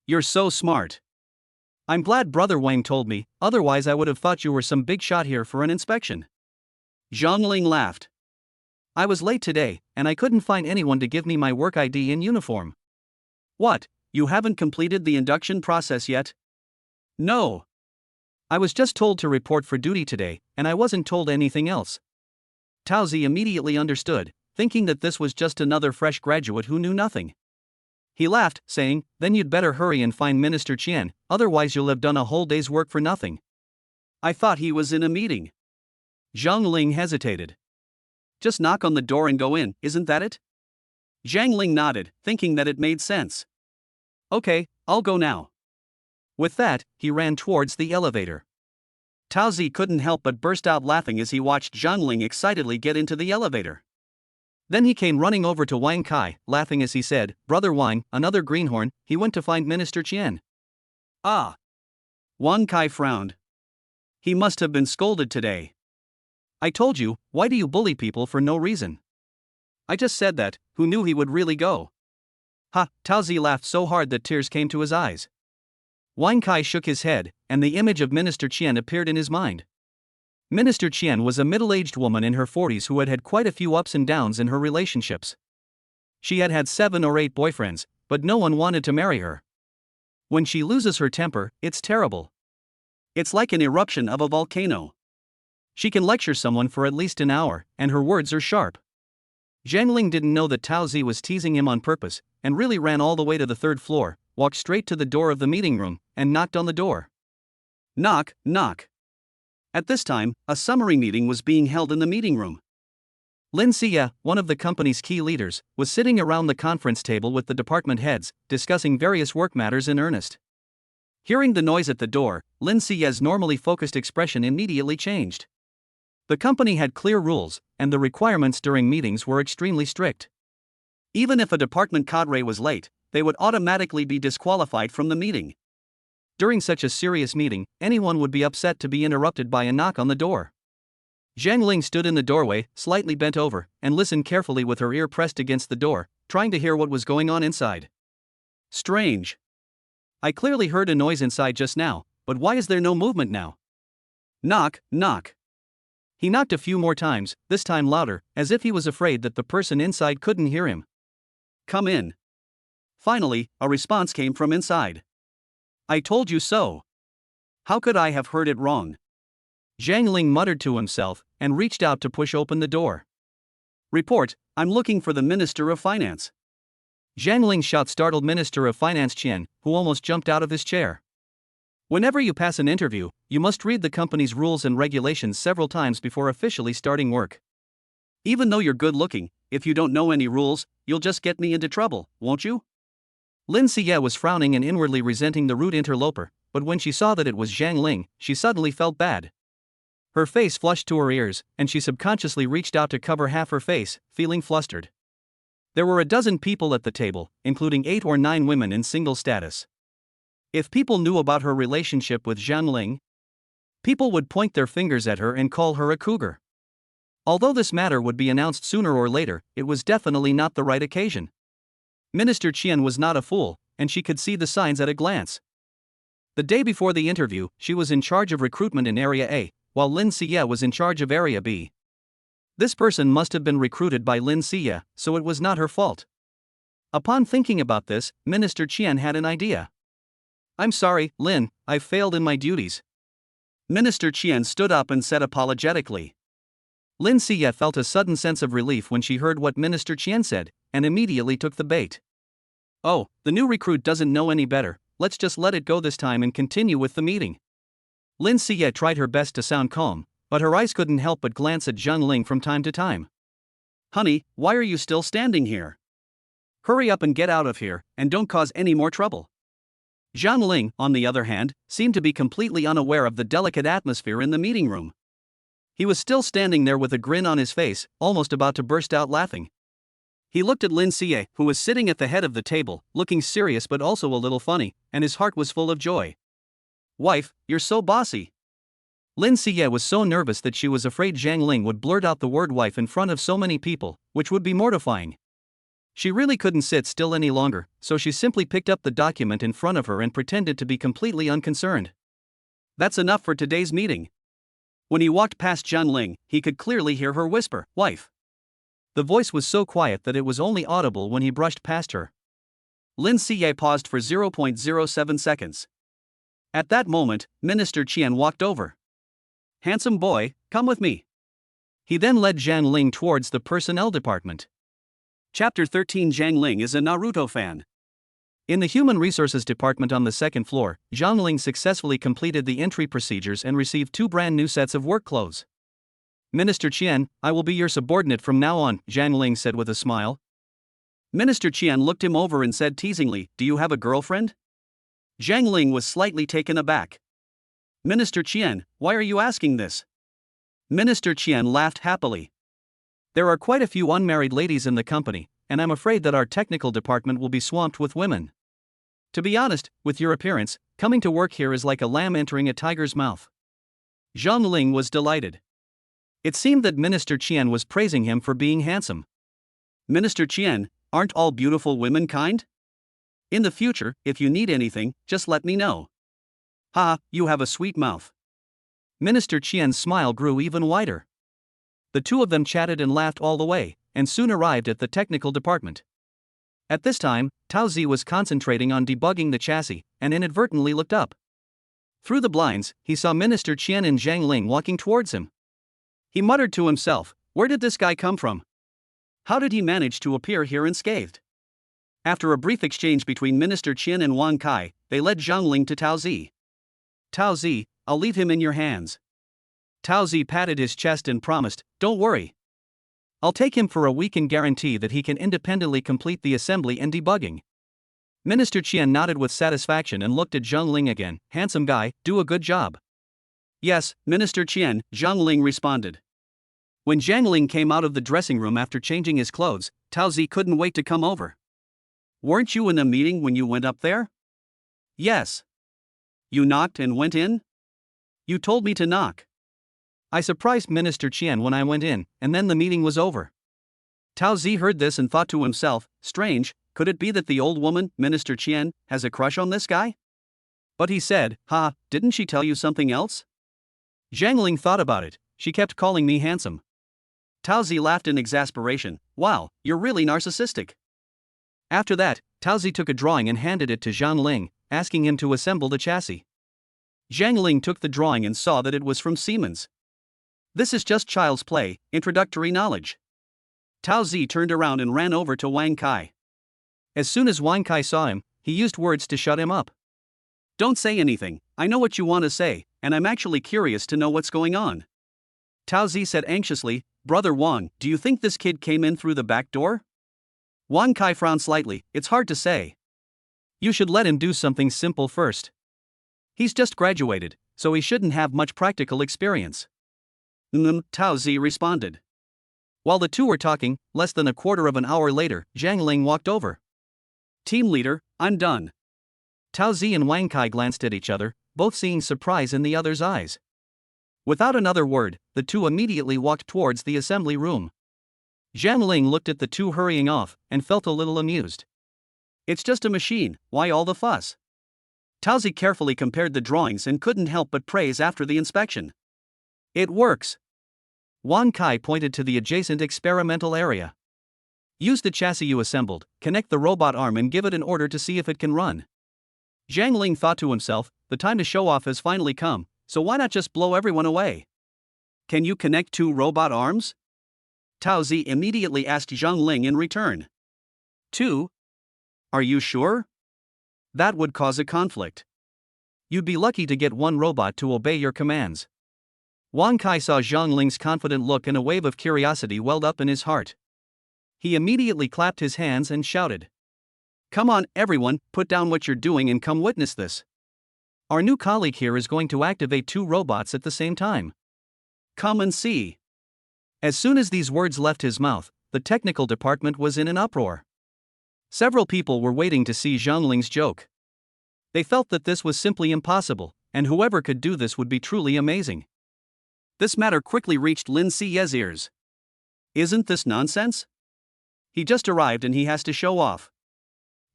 You're so smart. I'm glad brother Wang told me, otherwise I would have thought you were some big shot here for an inspection." Zhang Ling laughed. "I was late today, and I couldn't find anyone to give me my work ID in uniform." "What, you haven't completed the induction process yet?" "No. I was just told to report for duty today, and I wasn't told anything else." Tao Zi immediately understood, thinking that this was just another fresh graduate who knew nothing. He laughed, saying, "Then you'd better hurry and find Minister Qian, otherwise you'll have done a whole day's work for nothing." "I thought he was in a meeting." Zhang Ling hesitated. "Just knock on the door and go in, isn't that it?" Zhang Ling nodded, thinking that it made sense. "Okay, I'll go now." With that, he ran towards the elevator. Tao Zi couldn't help but burst out laughing as he watched Zhang Ling excitedly get into the elevator. Then he came running over to Wang Kai, laughing as he said, "Brother Wang, another greenhorn, he went to find Minister Qian." "Ah." Wang Kai frowned. He must have been scolded today. "I told you, why do you bully people for no reason?" "I just said that, who knew he would really go?" "Ha!" Tao Zi laughed so hard that tears came to his eyes. Wang Kai shook his head, and the image of Minister Qian appeared in his mind. Minister Qian was a middle-aged woman in her 40s who had had quite a few ups and downs in her relationships. She had had 7 or 8 boyfriends, but no one wanted to marry her. When she loses her temper, it's terrible. It's like an eruption of a volcano. She can lecture someone for at least an hour, and her words are sharp. Zhang Ling didn't know that Tao Zi was teasing him on purpose, and really ran all the way to the 3rd floor, walked straight to the door of the meeting room, and knocked on the door. Knock, knock. At this time, a summary meeting was being held in the meeting room. Lin Xie, one of the company's key leaders, was sitting around the conference table with the department heads, discussing various work matters in earnest. Hearing the noise at the door, Lin Xie's normally focused expression immediately changed. The company had clear rules, and the requirements during meetings were extremely strict. Even if a department cadre was late, they would automatically be disqualified from the meeting. During such a serious meeting, anyone would be upset to be interrupted by a knock on the door. Zhang Ling stood in the doorway, slightly bent over, and listened carefully with her ear pressed against the door, trying to hear what was going on inside. Strange. I clearly heard a noise inside just now, but why is there no movement now? Knock, knock. He knocked a few more times, this time louder, as if he was afraid that the person inside couldn't hear him. Come in. Finally, a response came from inside. I told you so. How could I have heard it wrong? Zhang Ling muttered to himself, and reached out to push open the door. Report, I'm looking for the Minister of Finance. Zhang Ling shot startled Minister of Finance Qian, who almost jumped out of his chair. Whenever you pass an interview, you must read the company's rules and regulations several times before officially starting work. Even though you're good looking, if you don't know any rules, you'll just get me into trouble, won't you? Lin Xie was frowning and inwardly resenting the rude interloper, but when she saw that it was Zhang Ling, she suddenly felt bad. Her face flushed to her ears, and she subconsciously reached out to cover half her face, feeling flustered. There were a dozen people at the table, including 8 or 9 women in single status. If people knew about her relationship with Zhang Ling, People would point their fingers at her and call her a cougar. Although this matter would be announced sooner or later, it was definitely not the right occasion. Minister Qian was not a fool, and she could see the signs at a glance. The day before the interview, she was in charge of recruitment in Area A, while Lin Xie was in charge of Area B. This person must have been recruited by Lin Xie, so it was not her fault. Upon thinking about this, Minister Qian had an idea. "I'm sorry, Lin, I've failed in my duties." Minister Qian stood up and said apologetically. Lin Xie felt a sudden sense of relief when she heard what Minister Qian said, and immediately took the bait. "Oh, the new recruit doesn't know any better, let's just let it go this time and continue with the meeting." Lin Xie tried her best to sound calm, but her eyes couldn't help but glance at Zhang Ling from time to time. "Honey, why are you still standing here? Hurry up and get out of here, and don't cause any more trouble." Zhang Ling, on the other hand, seemed to be completely unaware of the delicate atmosphere in the meeting room. He was still standing there with a grin on his face, almost about to burst out laughing. He looked at Lin Xie, who was sitting at the head of the table, looking serious but also a little funny, and his heart was full of joy. "Wife, you're so bossy." Lin Xie was so nervous that she was afraid Zhang Ling would blurt out the word wife in front of so many people, which would be mortifying. She really couldn't sit still any longer, so she simply picked up the document in front of her and pretended to be completely unconcerned. "That's enough for today's meeting." When he walked past Zhang Ling, he could clearly hear her whisper, "Wife." The voice was so quiet that it was only audible when he brushed past her. Lin Xie paused for 0.07 seconds. At that moment, Minister Qian walked over. "Handsome boy, come with me." He then led Zhang Ling towards the personnel department. Chapter 13. Zhang Ling is a Naruto fan. In the Human Resources Department on the second floor, Zhang Ling successfully completed the entry procedures and received 2 brand new sets of work clothes. "Minister Qian, I will be your subordinate from now on," Zhang Ling said with a smile. Minister Qian looked him over and said teasingly, "Do you have a girlfriend?" Zhang Ling was slightly taken aback. "Minister Qian, why are you asking this?" Minister Qian laughed happily. "There are quite a few unmarried ladies in the company, and I'm afraid that our technical department will be swamped with women. To be honest, with your appearance, coming to work here is like a lamb entering a tiger's mouth." Zhang Ling was delighted. It seemed that Minister Qian was praising him for being handsome. "Minister Qian, aren't all beautiful women kind? In the future, if you need anything, just let me know." "Ha, you have a sweet mouth." Minister Qian's smile grew even wider. The two of them chatted and laughed all the way, and soon arrived at the technical department. At this time, Tao Zi was concentrating on debugging the chassis, and inadvertently looked up. Through the blinds, he saw Minister Qian and Zhang Ling walking towards him. He muttered to himself, "Where did this guy come from? How did he manage to appear here unscathed?" After a brief exchange between Minister Qian and Wang Kai, they led Zhang Ling to Tao Zi. "Tao Zi, I'll leave him in your hands." Tao Zi patted his chest and promised, "Don't worry. I'll take him for a week and guarantee that he can independently complete the assembly and debugging." Minister Qian nodded with satisfaction and looked at Zhang Ling again. "Handsome guy, do a good job." "Yes, Minister Qian," Zhang Ling responded. When Zhang Ling came out of the dressing room after changing his clothes, Tao Zi couldn't wait to come over. "Weren't you in a meeting when you went up there?" "Yes." "You knocked and went in?" "You told me to knock." "I surprised Minister Qian when I went in, and then the meeting was over." Tao Zi heard this and thought to himself, "Strange, could it be that the old woman, Minister Qian, has a crush on this guy?" But he said, "Ha, didn't she tell you something else?" Zhang Ling thought about it. "She kept calling me handsome." Tao Zi laughed in exasperation. "Wow, you're really narcissistic." After that, Tao Zi took a drawing and handed it to Zhang Ling, asking him to assemble the chassis. Zhang Ling took the drawing and saw that it was from Siemens. "This is just child's play, introductory knowledge." Tao Zi turned around and ran over to Wang Kai. As soon as Wang Kai saw him, he used words to shut him up. "Don't say anything, I know what you want to say, and I'm actually curious to know what's going on." Tao Zi said anxiously, "Brother Wang, do you think this kid came in through the back door?" Wang Kai frowned slightly. "It's hard to say. You should let him do something simple first. He's just graduated, so he shouldn't have much practical experience." Tao Zi responded. While the two were talking, less than a quarter of an hour later, Zhang Ling walked over. "Team leader, I'm done." Tao Zi and Wang Kai glanced at each other, both seeing surprise in the other's eyes. Without another word, the two immediately walked towards the assembly room. Zhang Ling looked at the two hurrying off and felt a little amused. It's just a machine, why all the fuss? Taozi carefully compared the drawings and couldn't help but praise after the inspection. It works. Wang Kai pointed to the adjacent experimental area. Use the chassis you assembled, connect the robot arm and give it an order to see if it can run. Zhang Ling thought to himself, the time to show off has finally come, so why not just blow everyone away? Can you connect two robot arms? Taozi immediately asked Zhang Ling in return. Two? Are you sure? That would cause a conflict. You'd be lucky to get one robot to obey your commands. Wang Kai saw Zhang Ling's confident look and a wave of curiosity welled up in his heart. He immediately clapped his hands and shouted. Come on, everyone, put down what you're doing and come witness this. Our new colleague here is going to activate two robots at the same time. Come and see. As soon as these words left his mouth, the technical department was in an uproar. Several people were waiting to see Zhang Ling's joke. They felt that this was simply impossible, and whoever could do this would be truly amazing. This matter quickly reached Lin Siye's ears. Isn't this nonsense? He just arrived and he has to show off.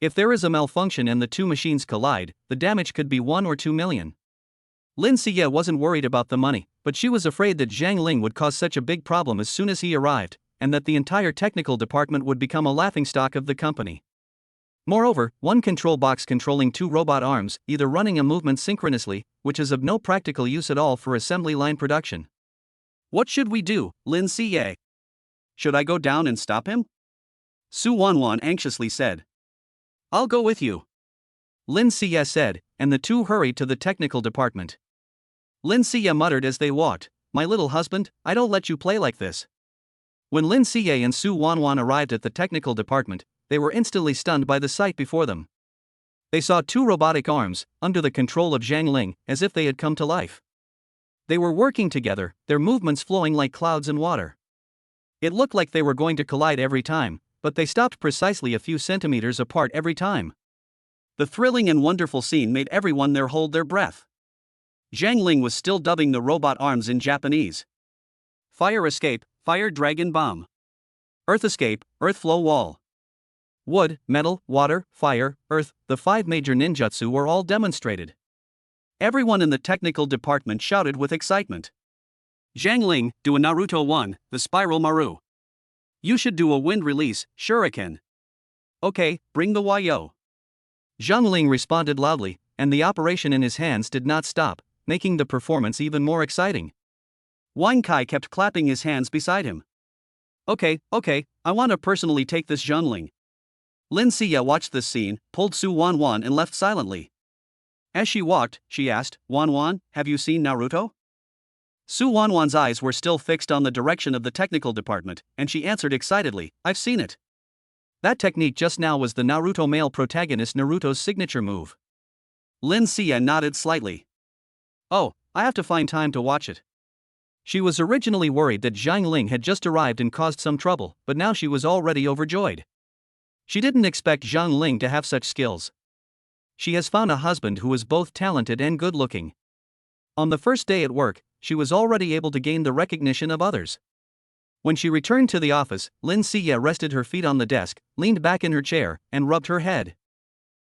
If there is a malfunction and the two machines collide, the damage could be 1 or 2 million. Lin Siye wasn't worried about the money, but she was afraid that Zhang Ling would cause such a big problem as soon as he arrived, and that the entire technical department would become a laughingstock of the company. Moreover, one control box controlling two robot arms, either running a movement synchronously, which is of no practical use at all for assembly line production. What should we do, Lin Siye? Should I go down and stop him? Su Wanwan anxiously said. I'll go with you. Lin Siye said, and the two hurried to the technical department. Lin Siye muttered as they walked, My little husband, I don't let you play like this. When Lin Siye and Su Wanwan arrived at the technical department, they were instantly stunned by the sight before them. They saw two robotic arms, under the control of Zhang Ling, as if they had come to life. They were working together, their movements flowing like clouds in water. It looked like they were going to collide every time, but they stopped precisely a few centimeters apart every time. The thrilling and wonderful scene made everyone there hold their breath. Zhang Ling was still dubbing the robot arms in Japanese. Fire escape, fire dragon bomb. Earth escape, earth flow wall. Wood, metal, water, fire, earth, the 5 major ninjutsu were all demonstrated. Everyone in the technical department shouted with excitement. Zhang Ling, do a Naruto 1, the spiral Maru. You should do a wind release, shuriken. Okay, bring the Wayo. Zhang Ling responded loudly, and the operation in his hands did not stop, making the performance even more exciting. Wang Kai kept clapping his hands beside him. Okay, I want to personally take this Zhang Ling. Lin Siye watched this scene, pulled Su Wanwan and left silently. As she walked, she asked, Wanwan, have you seen Naruto? Su Wanwan's eyes were still fixed on the direction of the technical department, and she answered excitedly, I've seen it. That technique just now was the Naruto male protagonist Naruto's signature move. Lin Siye nodded slightly. Oh, I have to find time to watch it. She was originally worried that Zhang Ling had just arrived and caused some trouble, but now she was already overjoyed. She didn't expect Zhang Ling to have such skills. She has found a husband who is both talented and good-looking. On the first day at work, she was already able to gain the recognition of others. When she returned to the office, Lin Siye rested her feet on the desk, leaned back in her chair, and rubbed her head.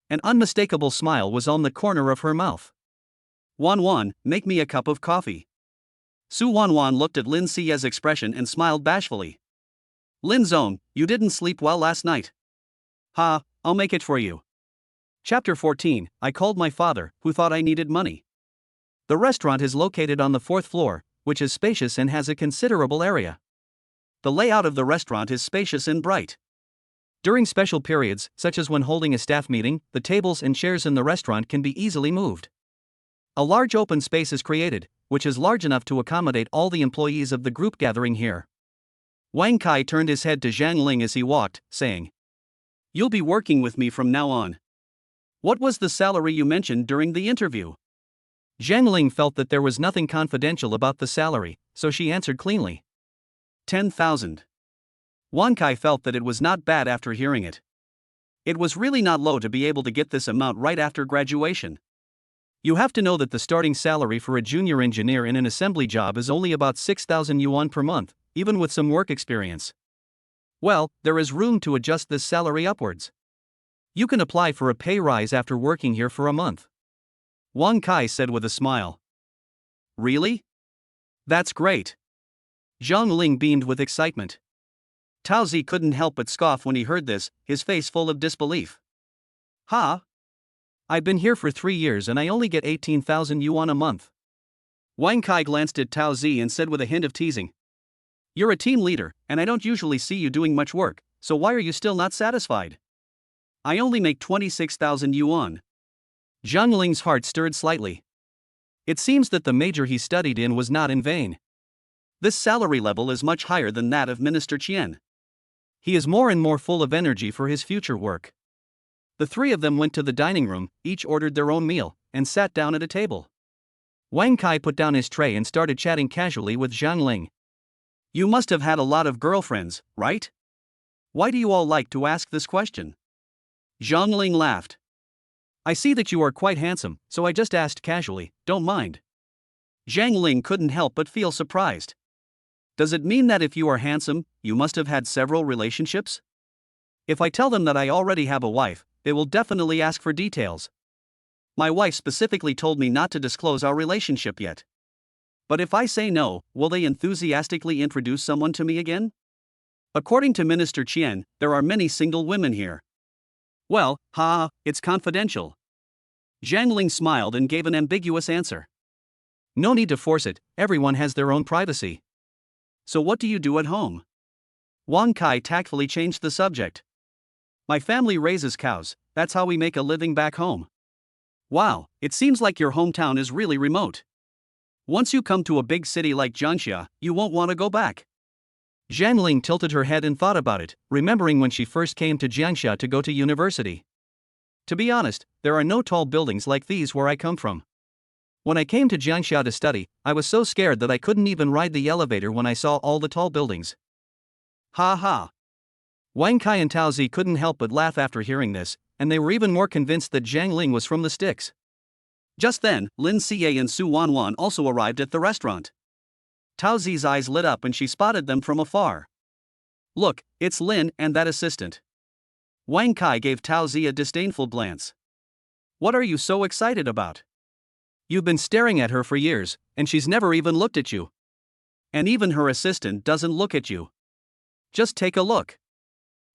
An unmistakable smile was on the corner of her mouth. Wanwan, make me a cup of coffee. Su Wanwan looked at Lin Siye's expression and smiled bashfully. Lin Zong, you didn't sleep well last night. Ha, I'll make it for you. Chapter 14, I called my father, who thought I needed money. The restaurant is located on the 4th floor, which is spacious and has a considerable area. The layout of the restaurant is spacious and bright. During special periods, such as when holding a staff meeting, the tables and chairs in the restaurant can be easily moved. A large open space is created, which is large enough to accommodate all the employees of the group gathering here. Wang Kai turned his head to Zhang Ling as he walked, saying, You'll be working with me from now on. What was the salary you mentioned during the interview? Zhang Ling felt that there was nothing confidential about the salary, so she answered cleanly. 10,000. Wang Kai felt that it was not bad after hearing it. It was really not low to be able to get this amount right after graduation. You have to know that the starting salary for a junior engineer in an assembly job is only about 6,000 yuan per month, even with some work experience. Well, there is room to adjust this salary upwards. You can apply for a pay rise after working here for a month. Wang Kai said with a smile. Really? That's great. Zhang Ling beamed with excitement. Tao Zi couldn't help but scoff when he heard this, his face full of disbelief. Ha! I've been here for 3 years and I only get 18,000 yuan a month. Wang Kai glanced at Tao Zi and said with a hint of teasing. You're a team leader, and I don't usually see you doing much work, so why are you still not satisfied? I only make 26,000 yuan. Zhang Ling's heart stirred slightly. It seems that the major he studied in was not in vain. This salary level is much higher than that of Minister Qian. He is more and more full of energy for his future work. The three of them went to the dining room, each ordered their own meal, and sat down at a table. Wang Kai put down his tray and started chatting casually with Zhang Ling. You must have had a lot of girlfriends, right? Why do you all like to ask this question? Zhang Ling laughed. I see that you are quite handsome, so I just asked casually, don't mind. Zhang Ling couldn't help but feel surprised. Does it mean that if you are handsome, you must have had several relationships? If I tell them that I already have a wife, they will definitely ask for details. My wife specifically told me not to disclose our relationship yet. But if I say no, will they enthusiastically introduce someone to me again? According to Minister Qian, there are many single women here. Well, it's confidential. Zhang Ling smiled and gave an ambiguous answer. No need to force it, everyone has their own privacy. So what do you do at home? Wang Kai tactfully changed the subject. My family raises cows, that's how we make a living back home. Wow, it seems like your hometown is really remote. Once you come to a big city like Jiangxia, you won't want to go back. Zhang Ling tilted her head and thought about it, remembering when she first came to Jiangxia to go to university. To be honest, there are no tall buildings like these where I come from. When I came to Jiangxia to study, I was so scared that I couldn't even ride the elevator when I saw all the tall buildings. Ha ha. Wang Kai and Tao Zi couldn't help but laugh after hearing this, and they were even more convinced that Zhang Ling was from the sticks. Just then, Lin Xie and Su Wanwan also arrived at the restaurant. Tao Zi's eyes lit up and she spotted them from afar. Look, it's Lin and that assistant. Wang Kai gave Tao Zi a disdainful glance. What are you so excited about? You've been staring at her for years, and she's never even looked at you. And even her assistant doesn't look at you. Just take a look.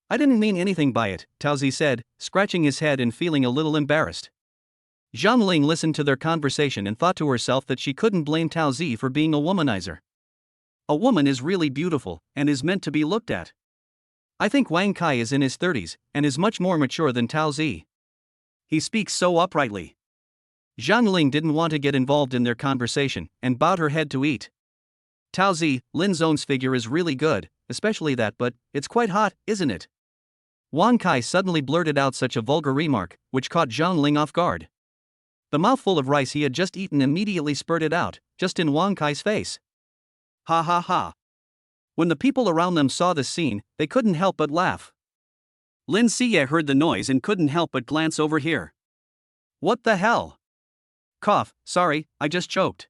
I didn't mean anything by it, Tao Zi said, scratching his head and feeling a little embarrassed. Zhang Ling listened to their conversation and thought to herself that she couldn't blame Tao Zi for being a womanizer. A woman is really beautiful, and is meant to be looked at. I think Wang Kai is in his 30s, and is much more mature than Tao Zi. He speaks so uprightly. Zhang Ling didn't want to get involved in their conversation, and bowed her head to eat. Tao Zi, Lin Zhong's figure is really good, especially that, but it's quite hot, isn't it? Wang Kai suddenly blurted out such a vulgar remark, which caught Zhang Ling off guard. The mouthful of rice he had just eaten immediately spurted out, just in Wang Kai's face. Ha ha ha. When the people around them saw this scene, they couldn't help but laugh. Lin Xie heard the noise and couldn't help but glance over here. What the hell? Cough, sorry, I just choked.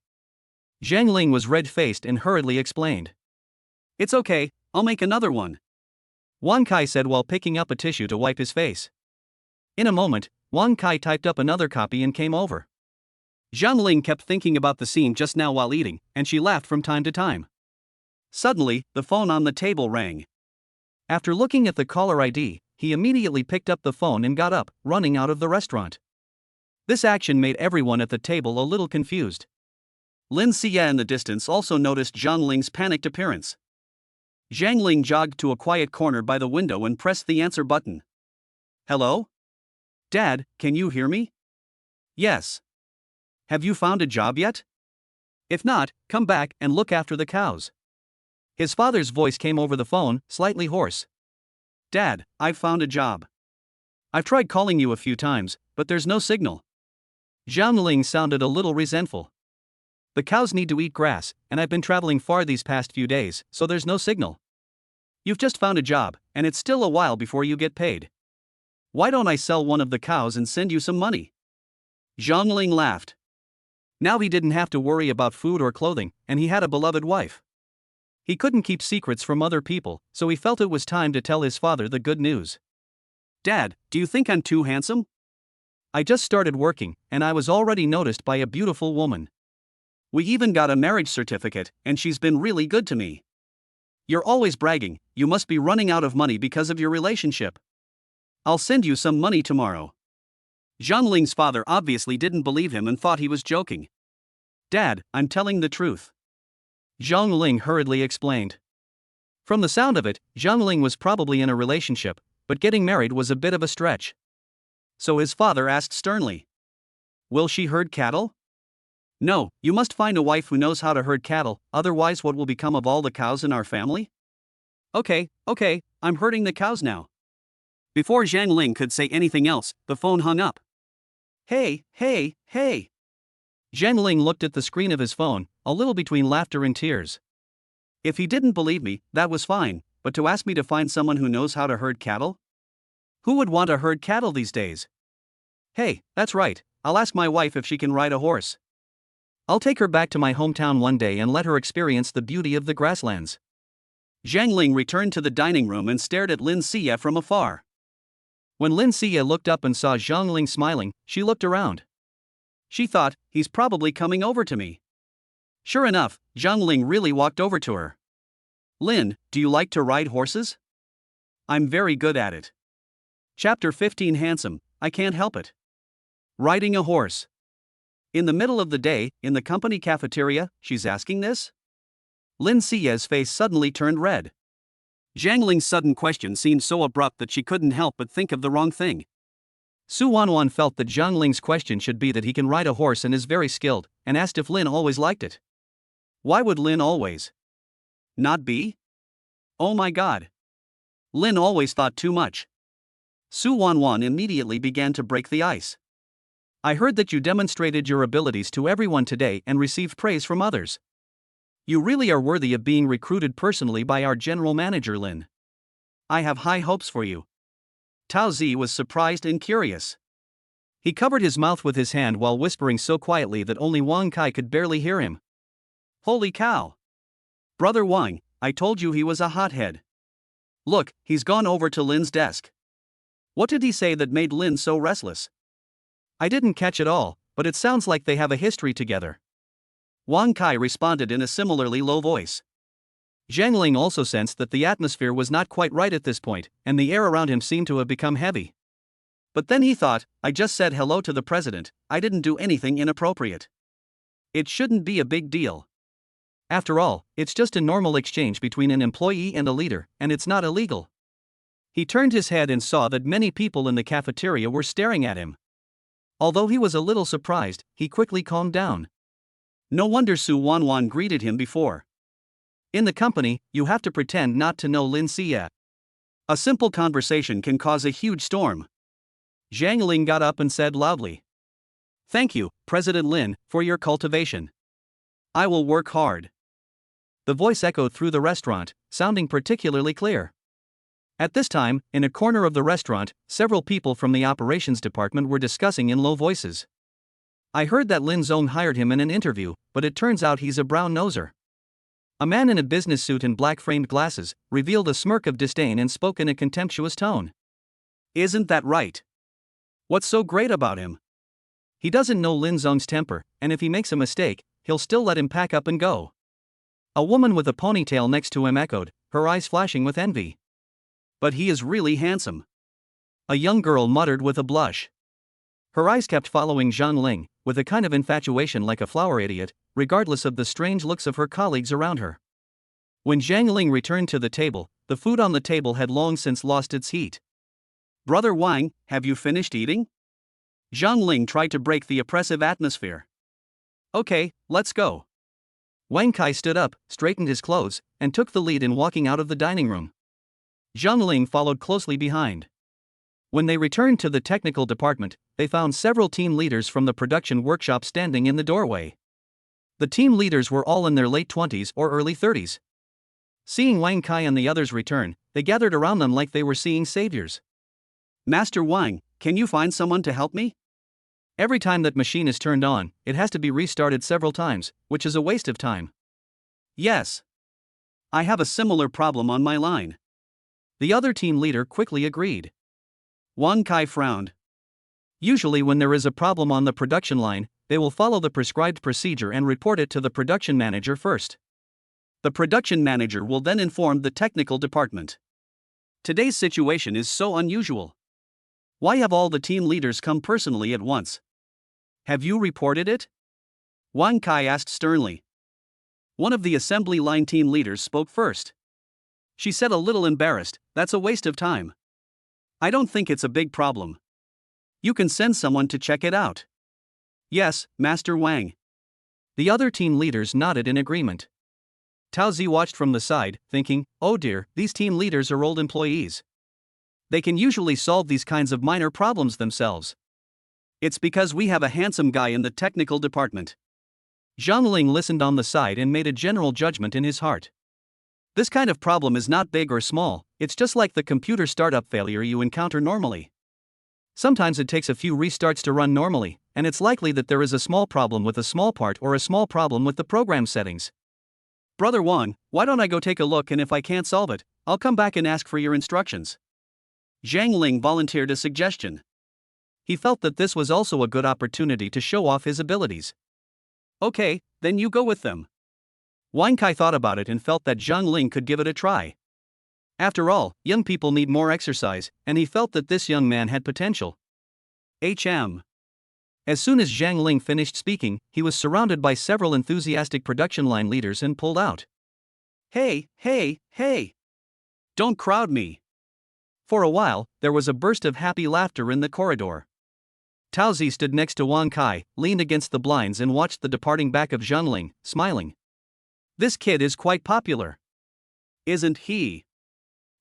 Zhang Ling was red-faced and hurriedly explained. It's okay, I'll make another one. Wang Kai said while picking up a tissue to wipe his face. In a moment, Wang Kai typed up another copy and came over. Zhang Ling kept thinking about the scene just now while eating, and she laughed from time to time. Suddenly, the phone on the table rang. After looking at the caller ID, he immediately picked up the phone and got up, running out of the restaurant. This action made everyone at the table a little confused. Lin Xie in the distance also noticed Zhang Ling's panicked appearance. Zhang Ling jogged to a quiet corner by the window and pressed the answer button. Hello? Dad, can you hear me? Yes. Have you found a job yet? If not, come back and look after the cows. His father's voice came over the phone, slightly hoarse. Dad, I've found a job. I've tried calling you a few times, but there's no signal. Zhang Ling sounded a little resentful. The cows need to eat grass, and I've been traveling far these past few days, so there's no signal. You've just found a job, and it's still a while before you get paid. Why don't I sell one of the cows and send you some money? Zhang Ling laughed. Now he didn't have to worry about food or clothing, and he had a beloved wife. He couldn't keep secrets from other people, so he felt it was time to tell his father the good news. Dad, do you think I'm too handsome? I just started working, and I was already noticed by a beautiful woman. We even got a marriage certificate, and she's been really good to me. You're always bragging, you must be running out of money because of your relationship. I'll send you some money tomorrow. Zhang Ling's father obviously didn't believe him and thought he was joking. Dad, I'm telling the truth. Zhang Ling hurriedly explained. From the sound of it, Zhang Ling was probably in a relationship, but getting married was a bit of a stretch. So his father asked sternly, will she herd cattle? No, you must find a wife who knows how to herd cattle, otherwise what will become of all the cows in our family? Okay, I'm herding the cows now. Before Zhang Ling could say anything else, the phone hung up. Hey. Zhang Ling looked at the screen of his phone, a little between laughter and tears. If he didn't believe me, that was fine, but to ask me to find someone who knows how to herd cattle? Who would want to herd cattle these days? Hey, that's right, I'll ask my wife if she can ride a horse. I'll take her back to my hometown one day and let her experience the beauty of the grasslands. Zhang Ling returned to the dining room and stared at Lin Xie from afar. When Lin Xie looked up and saw Zhang Ling smiling, she looked around. She thought, he's probably coming over to me. Sure enough, Zhang Ling really walked over to her. Lin, do you like to ride horses? I'm very good at it. Chapter 15 Handsome, I can't help it. Riding a horse. In the middle of the day, in the company cafeteria, she's asking this? Lin Xie's face suddenly turned red. Zhang Ling's sudden question seemed so abrupt that she couldn't help but think of the wrong thing. Su Wanwan felt that Zhang Ling's question should be that he can ride a horse and is very skilled, and asked if Lin always liked it. Why would Lin always not be? Oh my god. Lin always thought too much. Su Wanwan immediately began to break the ice. I heard that you demonstrated your abilities to everyone today and received praise from others. You really are worthy of being recruited personally by our general manager Lin. I have high hopes for you. Tao Zi was surprised and curious. He covered his mouth with his hand while whispering so quietly that only Wang Kai could barely hear him. Holy cow! Brother Wang, I told you he was a hothead. Look, he's gone over to Lin's desk. What did he say that made Lin so restless? I didn't catch it all, but it sounds like they have a history together. Wang Kai responded in a similarly low voice. Zhang Ling also sensed that the atmosphere was not quite right at this point, and the air around him seemed to have become heavy. But then he thought, I just said hello to the president, I didn't do anything inappropriate. It shouldn't be a big deal. After all, it's just a normal exchange between an employee and a leader, and it's not illegal. He turned his head and saw that many people in the cafeteria were staring at him. Although he was a little surprised, he quickly calmed down. No wonder Su Wanwan greeted him before. In the company, you have to pretend not to know Lin Xie. A simple conversation can cause a huge storm. Zhang Ling got up and said loudly. Thank you, President Lin, for your cultivation. I will work hard. The voice echoed through the restaurant, sounding particularly clear. At this time, in a corner of the restaurant, several people from the operations department were discussing in low voices. I heard that Lin Zong hired him in an interview, but it turns out he's a brown-noser. A man in a business suit and black-framed glasses revealed a smirk of disdain and spoke in a contemptuous tone. Isn't that right? What's so great about him? He doesn't know Lin Zong's temper, and if he makes a mistake, he'll still let him pack up and go. A woman with a ponytail next to him echoed, her eyes flashing with envy. But he is really handsome. A young girl muttered with a blush. Her eyes kept following Zhang Ling, with a kind of infatuation like a flower idiot, regardless of the strange looks of her colleagues around her. When Zhang Ling returned to the table, the food on the table had long since lost its heat. Brother Wang, have you finished eating? Zhang Ling tried to break the oppressive atmosphere. Okay, let's go. Wang Kai stood up, straightened his clothes, and took the lead in walking out of the dining room. Zhang Ling followed closely behind. When they returned to the technical department, they found several team leaders from the production workshop standing in the doorway. The team leaders were all in their late 20s or early 30s. Seeing Wang Kai and the others return, they gathered around them like they were seeing saviors. Master Wang, can you find someone to help me? Every time that machine is turned on, it has to be restarted several times, which is a waste of time. Yes. I have a similar problem on my line. The other team leader quickly agreed. Wang Kai frowned. Usually, when there is a problem on the production line, they will follow the prescribed procedure and report it to the production manager first. The production manager will then inform the technical department. Today's situation is so unusual. Why have all the team leaders come personally at once? Have you reported it? Wang Kai asked sternly. One of the assembly line team leaders spoke first. She said, a little embarrassed, "That's a waste of time. I don't think it's a big problem. You can send someone to check it out." "Yes, Master Wang." The other team leaders nodded in agreement. Tao Zi watched from the side, thinking, oh dear, these team leaders are old employees. They can usually solve these kinds of minor problems themselves. It's because we have a handsome guy in the technical department. Zhang Ling listened on the side and made a general judgment in his heart. This kind of problem is not big or small, it's just like the computer startup failure you encounter normally. Sometimes it takes a few restarts to run normally, and it's likely that there is a small problem with a small part or a small problem with the program settings. Brother Wang, why don't I go take a look, and if I can't solve it, I'll come back and ask for your instructions. Zhang Ling volunteered a suggestion. He felt that this was also a good opportunity to show off his abilities. Okay, then you go with them. Wang Kai thought about it and felt that Zhang Ling could give it a try. After all, young people need more exercise, and he felt that this young man had potential. As soon as Zhang Ling finished speaking, he was surrounded by several enthusiastic production line leaders and pulled out. Hey! Don't crowd me! For a while, there was a burst of happy laughter in the corridor. Tao Zi stood next to Wang Kai, leaned against the blinds and watched the departing back of Zhang Ling, smiling. This kid is quite popular. Isn't he?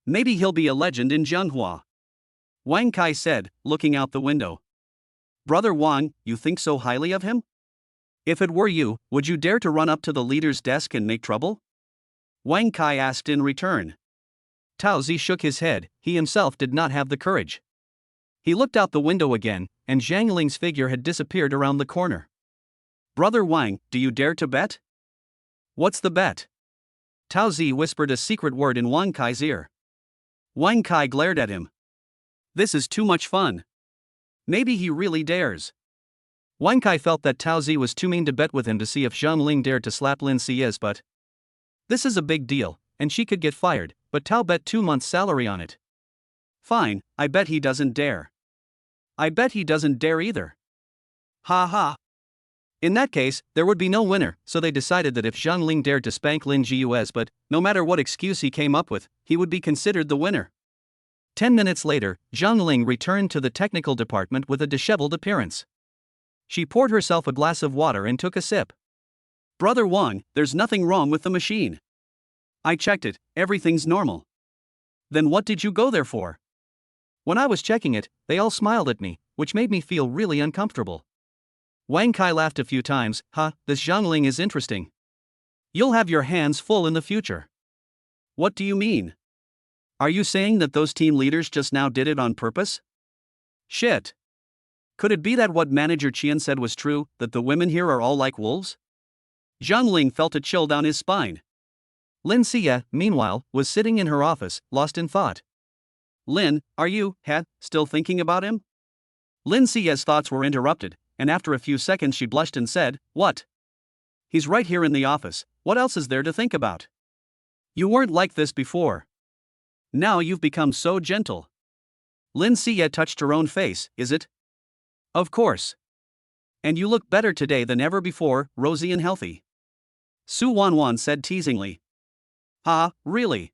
Maybe he'll be a legend in Zhenghua. Wang Kai said, looking out the window. Brother Wang, you think so highly of him? If it were you, would you dare to run up to the leader's desk and make trouble? Wang Kai asked in return. Tao Zi shook his head, he himself did not have the courage. He looked out the window again, and Zhang Ling's figure had disappeared around the corner. Brother Wang, do you dare to bet? What's the bet? Tao Zi whispered a secret word in Wang Kai's ear. Wang Kai glared at him. This is too much fun. Maybe he really dares. Wang Kai felt that Tao Zi was too mean to bet with him to see if Zhang Ling dared to slap Lin Xia's butt. This is a big deal, and she could get fired, but Tao bet 2 months' salary on it. Fine, I bet he doesn't dare. I bet he doesn't dare either. Ha ha. In that case, there would be no winner, so they decided that if Zhang Ling dared to spank Lin Xia's butt, no matter what excuse he came up with, he would be considered the winner. 10 minutes later, Zhang Ling returned to the technical department with a disheveled appearance. She poured herself a glass of water and took a sip. Brother Wang, there's nothing wrong with the machine. I checked it, everything's normal. Then what did you go there for? When I was checking it, they all smiled at me, which made me feel really uncomfortable. Wang Kai laughed a few times. This Zhang Ling is interesting. You'll have your hands full in the future. What do you mean? Are you saying that those team leaders just now did it on purpose? Shit. Could it be that what Manager Qian said was true, that the women here are all like wolves? Zhang Ling felt a chill down his spine. Lin Xia, meanwhile, was sitting in her office, lost in thought. Lin, are you, still thinking about him? Lin Xia's thoughts were interrupted, and after a few seconds she blushed and said, What? He's right here in the office, what else is there to think about? You weren't like this before. Now you've become so gentle. Lin Xia touched her own face. Is it? Of course. And you look better today than ever before, rosy and healthy. Su Wanwan said teasingly. Really?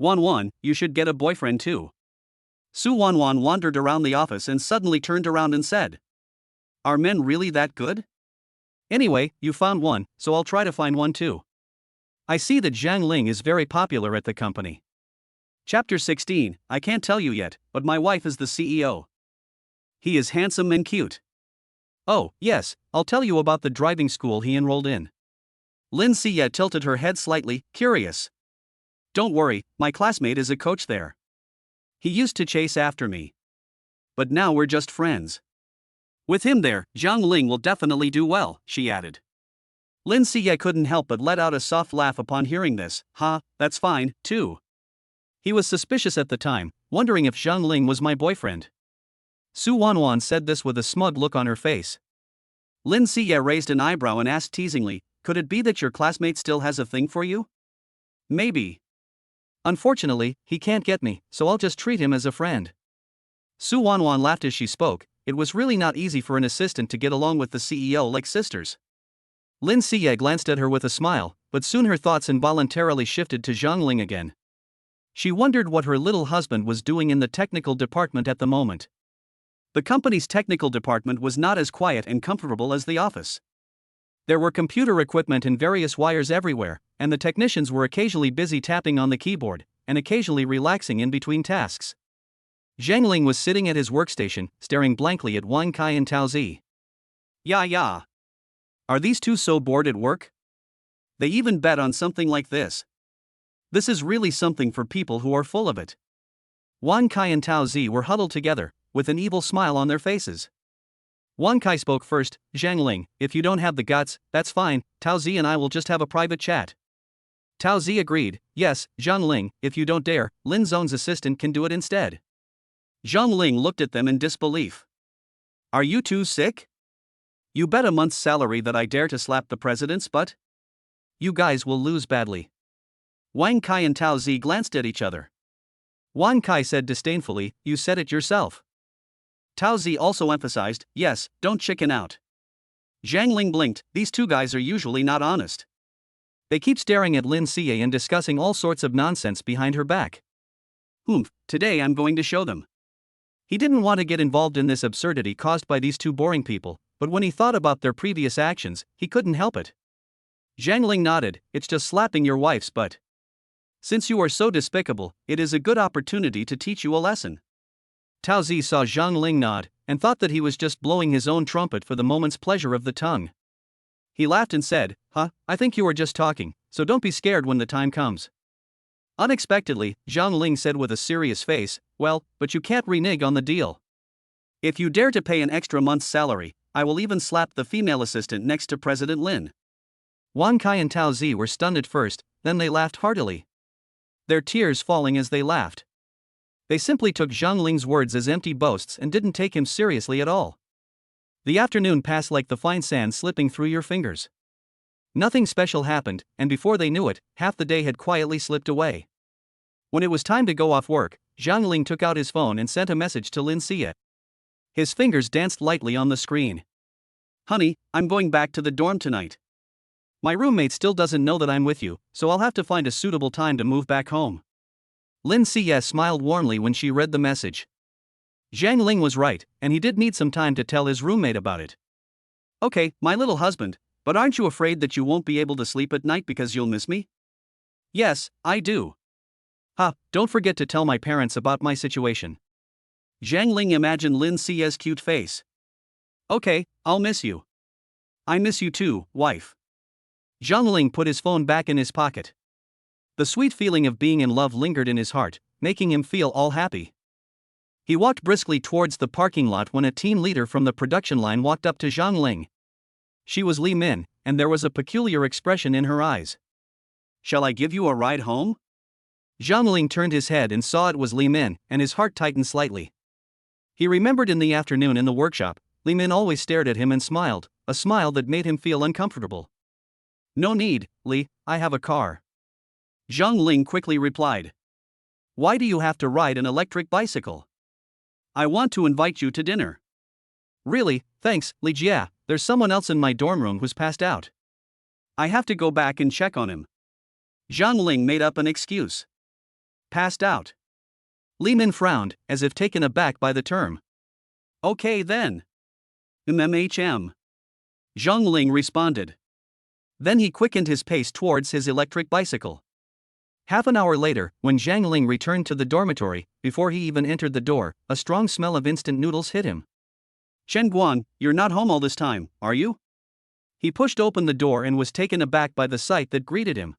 Wanwan, you should get a boyfriend too. Su Wanwan wandered around the office and suddenly turned around and said. Are men really that good? Anyway, you found one, so I'll try to find one too. I see that Zhang Ling is very popular at the company. Chapter 16, I can't tell you yet, but my wife is the CEO. He is handsome and cute. Oh, yes, I'll tell you about the driving school he enrolled in. Lin Xia tilted her head slightly, curious. Don't worry, my classmate is a coach there. He used to chase after me. But now we're just friends. With him there, Zhang Ling will definitely do well, she added. Lin Siye couldn't help but let out a soft laugh upon hearing this. That's fine, too. He was suspicious at the time, wondering if Zhang Ling was my boyfriend. Su Wanwan said this with a smug look on her face. Lin Siye raised an eyebrow and asked teasingly, could it be that your classmate still has a thing for you? Maybe. Unfortunately, he can't get me, so I'll just treat him as a friend. Su Wanwan laughed as she spoke. It was really not easy for an assistant to get along with the CEO like sisters. Lin Siye glanced at her with a smile, but soon her thoughts involuntarily shifted to Zhang Ling again. She wondered what her little husband was doing in the technical department at the moment. The company's technical department was not as quiet and comfortable as the office. There were computer equipment and various wires everywhere, and the technicians were occasionally busy tapping on the keyboard, and occasionally relaxing in between tasks. Zhang Ling was sitting at his workstation, staring blankly at Wang Kai and Tao Zi. Yeah. Are these two so bored at work? They even bet on something like this. This is really something for people who are full of it. Wang Kai and Tao Zi were huddled together, with an evil smile on their faces. Wang Kai spoke first. Zhang Ling, if you don't have the guts, that's fine, Tao Zi and I will just have a private chat. Tao Zi agreed. Yes, Zhang Ling, if you don't dare, Lin Zong's assistant can do it instead. Zhang Ling looked at them in disbelief. Are you two sick? You bet a month's salary that I dare to slap the president's butt? You guys will lose badly. Wang Kai and Tao Zi glanced at each other. Wang Kai said disdainfully, you said it yourself. Tao Zi also emphasized, yes, don't chicken out. Zhang Ling blinked. These two guys are usually not honest. They keep staring at Lin Siye and discussing all sorts of nonsense behind her back. Today I'm going to show them. He didn't want to get involved in this absurdity caused by these two boring people, but when he thought about their previous actions, he couldn't help it. Zhang Ling nodded, it's just slapping your wife's butt. Since you are so despicable, it is a good opportunity to teach you a lesson. Tao Zi saw Zhang Ling nod, and thought that he was just blowing his own trumpet for the moment's pleasure of the tongue. He laughed and said, I think you are just talking, so don't be scared when the time comes. Unexpectedly, Zhang Ling said with a serious face, well, but you can't renege on the deal. If you dare to pay an extra month's salary, I will even slap the female assistant next to President Lin. Wang Kai and Tao Zi were stunned at first, then they laughed heartily. Their tears falling as they laughed. They simply took Zhang Ling's words as empty boasts and didn't take him seriously at all. The afternoon passed like the fine sand slipping through your fingers. Nothing special happened, and before they knew it, half the day had quietly slipped away. When it was time to go off work, Zhang Ling took out his phone and sent a message to Lin Siye. His fingers danced lightly on the screen. Honey, I'm going back to the dorm tonight. My roommate still doesn't know that I'm with you, so I'll have to find a suitable time to move back home. Lin Siye smiled warmly when she read the message. Zhang Ling was right, and he did need some time to tell his roommate about it. Okay, my little husband, but aren't you afraid that you won't be able to sleep at night because you'll miss me? Yes, I do. Don't forget to tell my parents about my situation. Zhang Ling imagined Lin Siye's cute face. Okay, I'll miss you. I miss you too, wife. Zhang Ling put his phone back in his pocket. The sweet feeling of being in love lingered in his heart, making him feel all happy. He walked briskly towards the parking lot when a team leader from the production line walked up to Zhang Ling. She was Li Min, and there was a peculiar expression in her eyes. Shall I give you a ride home? Zhang Ling turned his head and saw it was Li Min, and his heart tightened slightly. He remembered in the afternoon in the workshop, Li Min always stared at him and smiled, a smile that made him feel uncomfortable. No need, Li, I have a car. Zhang Ling quickly replied. Why do you have to ride an electric bicycle? I want to invite you to dinner. Really, thanks, Li Jia, there's someone else in my dorm room who's passed out. I have to go back and check on him. Zhang Ling made up an excuse. Passed out. Li Min frowned, as if taken aback by the term. Okay then. Zhang Ling responded. Then he quickened his pace towards his electric bicycle. Half an hour later, when Zhang Ling returned to the dormitory, before he even entered the door, a strong smell of instant noodles hit him. Chen Guang, you're not home all this time, are you? He pushed open the door and was taken aback by the sight that greeted him.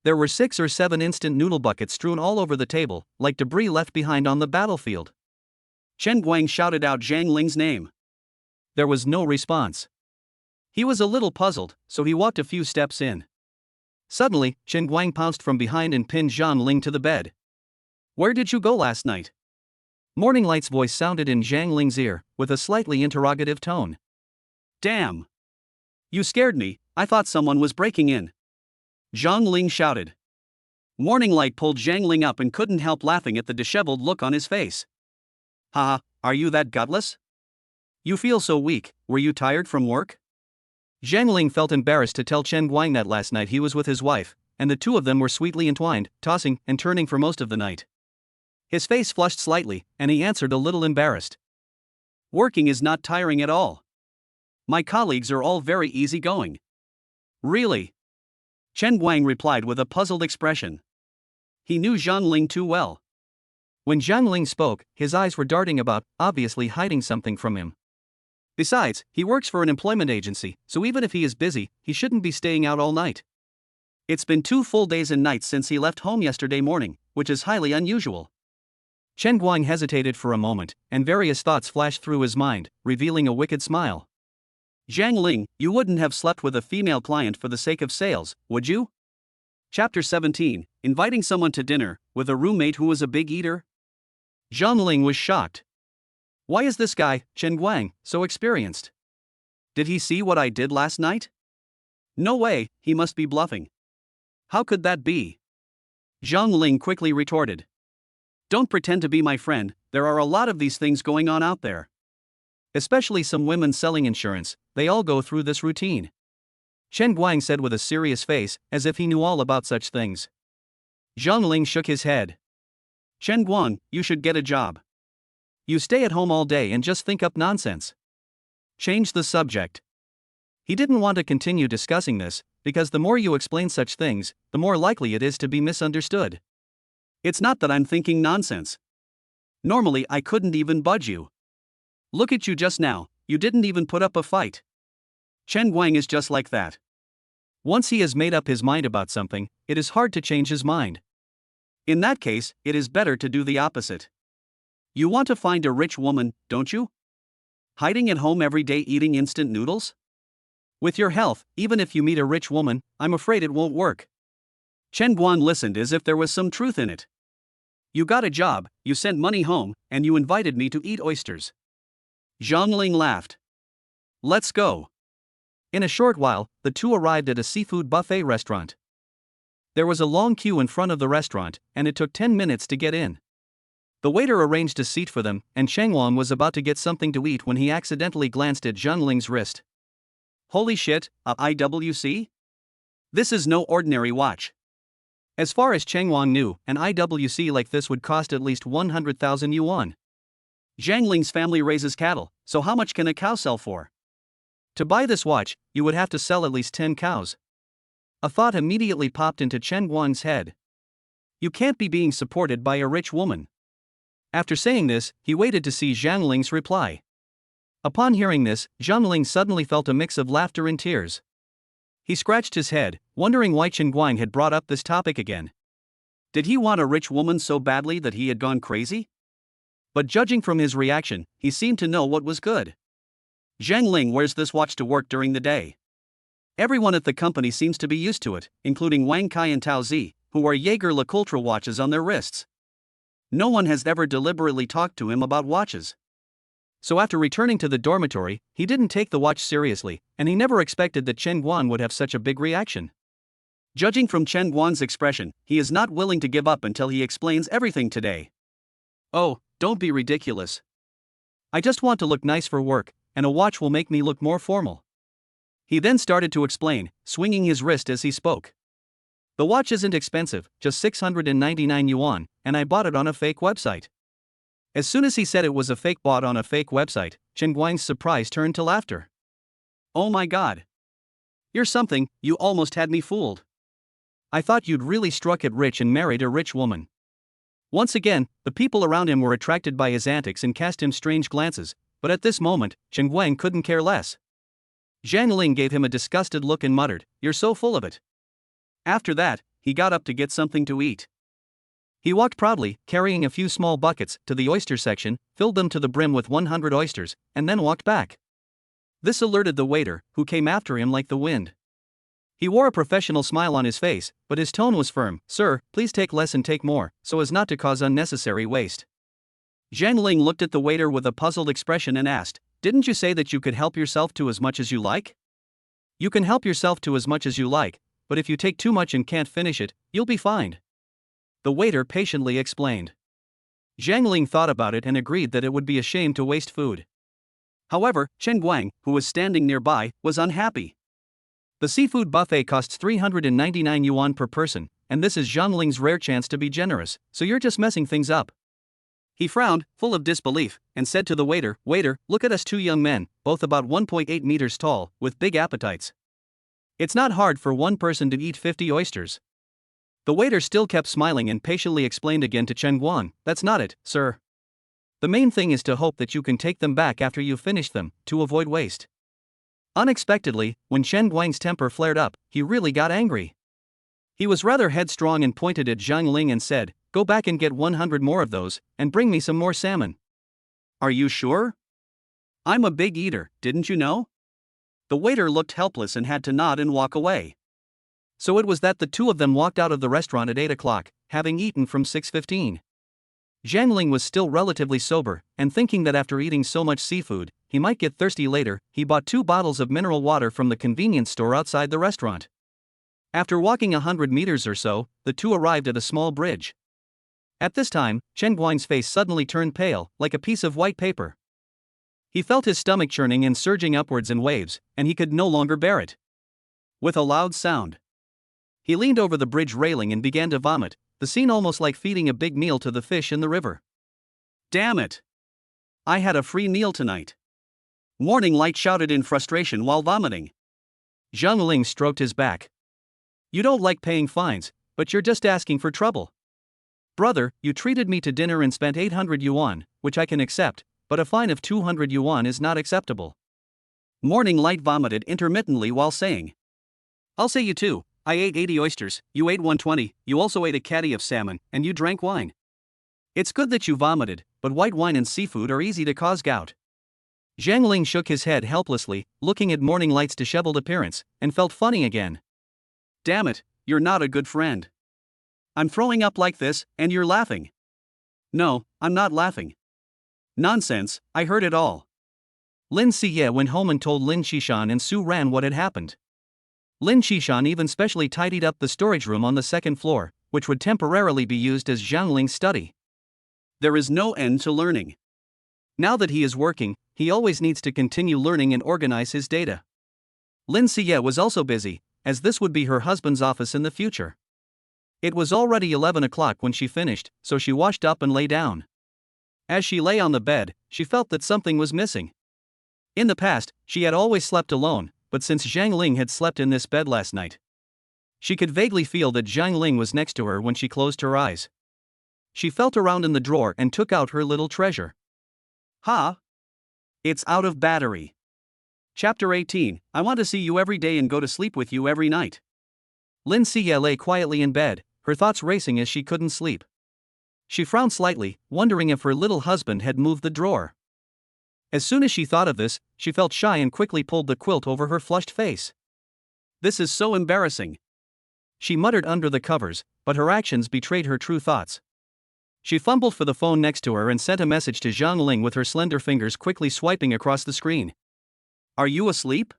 There were 6 or 7 instant noodle buckets strewn all over the table, like debris left behind on the battlefield. Chen Guang shouted out Zhang Ling's name. There was no response. He was a little puzzled, so he walked a few steps in. Suddenly, Chen Guang pounced from behind and pinned Zhang Ling to the bed. "Where did you go last night?" Morning Light's voice sounded in Zhang Ling's ear, with a slightly interrogative tone. "Damn! You scared me, I thought someone was breaking in." Zhang Ling shouted. Morning Light pulled Zhang Ling up and couldn't help laughing at the disheveled look on his face. "Haha, are you that gutless? You feel so weak, were you tired from work?" Zhang Ling felt embarrassed to tell Chen Guang that last night he was with his wife, and the two of them were sweetly entwined, tossing and turning for most of the night. His face flushed slightly, and he answered a little embarrassed. "Working is not tiring at all. My colleagues are all very easygoing." "Really?" Chen Guang replied with a puzzled expression. He knew Zhang Ling too well. When Zhang Ling spoke, his eyes were darting about, obviously hiding something from him. Besides, he works for an employment agency, so even if he is busy, he shouldn't be staying out all night. It's been 2 full days and nights since he left home yesterday morning, which is highly unusual. Chen Guang hesitated for a moment, and various thoughts flashed through his mind, revealing a wicked smile. "Zhang Ling, you wouldn't have slept with a female client for the sake of sales, would you?" Chapter 17, Inviting someone to dinner, with a roommate who was a big eater? Zhang Ling was shocked. Why is this guy, Chen Guang, so experienced? Did he see what I did last night? No way, he must be bluffing. How could that be? Zhang Ling quickly retorted. Don't pretend to be my friend, there are a lot of these things going on out there. Especially some women selling insurance, they all go through this routine. Chen Guang said with a serious face, as if he knew all about such things. Zhang Ling shook his head. Chen Guang, you should get a job. You stay at home all day and just think up nonsense. Change the subject. He didn't want to continue discussing this, because the more you explain such things, the more likely it is to be misunderstood. It's not that I'm thinking nonsense. Normally I couldn't even budge you. Look at you just now, you didn't even put up a fight. Chen Guang is just like that. Once he has made up his mind about something, it is hard to change his mind. In that case, it is better to do the opposite. You want to find a rich woman, don't you? Hiding at home every day eating instant noodles? With your health, even if you meet a rich woman, I'm afraid it won't work. Chen Guan listened as if there was some truth in it. You got a job, you sent money home, and you invited me to eat oysters. Zhang Ling laughed. Let's go. In a short while, the two arrived at a seafood buffet restaurant. There was a long queue in front of the restaurant, and it took 10 minutes to get in. The waiter arranged a seat for them, and Cheng Wan was about to get something to eat when he accidentally glanced at Zhang Ling's wrist. Holy shit, a IWC? This is no ordinary watch. As far as Cheng Wan knew, an IWC like this would cost at least 100,000 yuan. Zhang Ling's family raises cattle, so how much can a cow sell for? To buy this watch, you would have to sell at least 10 cows. A thought immediately popped into Chen Guang's head. You can't be being supported by a rich woman. After saying this, he waited to see Zhang Ling's reply. Upon hearing this, Zhang Ling suddenly felt a mix of laughter and tears. He scratched his head, wondering why Chen Guang had brought up this topic again. Did he want a rich woman so badly that he had gone crazy? But judging from his reaction, he seemed to know what was good. Zhang Ling wears this watch to work during the day. Everyone at the company seems to be used to it, including Wang Kai and Tao Zi, who wear Jaeger LeCoultre watches on their wrists. No one has ever deliberately talked to him about watches. So after returning to the dormitory, he didn't take the watch seriously, and he never expected that Chen Guan would have such a big reaction. Judging from Chen Guan's expression, he is not willing to give up until he explains everything today. Oh, don't be ridiculous. I just want to look nice for work, and a watch will make me look more formal. He then started to explain, swinging his wrist as he spoke. The watch isn't expensive, just 699 yuan, and I bought it on a fake website. As soon as he said it was a fake bought on a fake website, Chen Guang's surprise turned to laughter. Oh my god. You're something, you almost had me fooled. I thought you'd really struck it rich and married a rich woman. Once again, the people around him were attracted by his antics and cast him strange glances, but at this moment, Chen Guang couldn't care less. Zhang Ling gave him a disgusted look and muttered, "You're so full of it." After that, he got up to get something to eat. He walked proudly, carrying a few small buckets, to the oyster section, filled them to the brim with 100 oysters, and then walked back. This alerted the waiter, who came after him like the wind. He wore a professional smile on his face, but his tone was firm. "Sir, please take less and take more, so as not to cause unnecessary waste." Zhang Ling looked at the waiter with a puzzled expression and asked, "Didn't you say that you could help yourself to as much as you like?" "You can help yourself to as much as you like, but if you take too much and can't finish it, you'll be fined," the waiter patiently explained. Zhang Ling thought about it and agreed that it would be a shame to waste food. However, Chen Guang, who was standing nearby, was unhappy. The seafood buffet costs 399 yuan per person, and this is Zhang Ling's rare chance to be generous, so you're just messing things up. He frowned, full of disbelief, and said to the waiter, "Waiter, look at us two young men, both about 1.8 meters tall, with big appetites. It's not hard for one person to eat 50 oysters." The waiter still kept smiling and patiently explained again to Chen Guang, "That's not it, sir. The main thing is to hope that you can take them back after you've finished them, to avoid waste." Unexpectedly, when Chen Guang's temper flared up, he really got angry. He was rather headstrong and pointed at Zhang Ling and said, "Go back and get 100 more of those, and bring me some more salmon." "Are you sure? I'm a big eater, didn't you know?" The waiter looked helpless and had to nod and walk away. So it was that the two of them walked out of the restaurant at 8 o'clock, having eaten from 6:15. Zhang Ling was still relatively sober, and thinking that after eating so much seafood, he might get thirsty later, he bought 2 bottles of mineral water from the convenience store outside the restaurant. After walking 100 meters or so, the two arrived at a small bridge. At this time, Chen Guang's face suddenly turned pale, like a piece of white paper. He felt his stomach churning and surging upwards in waves, and he could no longer bear it. With a loud sound, he leaned over the bridge railing and began to vomit, the scene almost like feeding a big meal to the fish in the river. "Damn it! I had a free meal tonight," Morning Light shouted in frustration while vomiting. Zhang Ling stroked his back. "You don't like paying fines, but you're just asking for trouble. Brother, you treated me to dinner and spent 800 yuan, which I can accept, but a fine of 200 yuan is not acceptable." Morning Light vomited intermittently while saying, "I'll say you too. I ate 80 oysters, you ate 120, you also ate a caddy of salmon, and you drank wine. It's good that you vomited, but white wine and seafood are easy to cause gout." Zhang Ling shook his head helplessly, looking at Morning Light's disheveled appearance, and felt funny again. "Damn it, you're not a good friend. I'm throwing up like this, and you're laughing." "No, I'm not laughing." "Nonsense, I heard it all." Lin Siye went home and told Lin Xishan and Su Ran what had happened. Lin Xishan even specially tidied up the storage room on the second floor, which would temporarily be used as Zhang Ling's study. There is no end to learning. Now that he is working, he always needs to continue learning and organize his data. Lin Siye was also busy, as this would be her husband's office in the future. It was already 11 o'clock when she finished, so she washed up and lay down. As she lay on the bed, she felt that something was missing. In the past, she had always slept alone, but since Zhang Ling had slept in this bed last night, she could vaguely feel that Zhang Ling was next to her when she closed her eyes. She felt around in the drawer and took out her little treasure. Ha! It's out of battery. Chapter 18, I want to see you every day and go to sleep with you every night. Lin Siye lay quietly in bed, her thoughts racing as she couldn't sleep. She frowned slightly, wondering if her little husband had moved the drawer. As soon as she thought of this, she felt shy and quickly pulled the quilt over her flushed face. "This is so embarrassing," she muttered under the covers, but her actions betrayed her true thoughts. She fumbled for the phone next to her and sent a message to Zhang Ling with her slender fingers quickly swiping across the screen. "Are you asleep?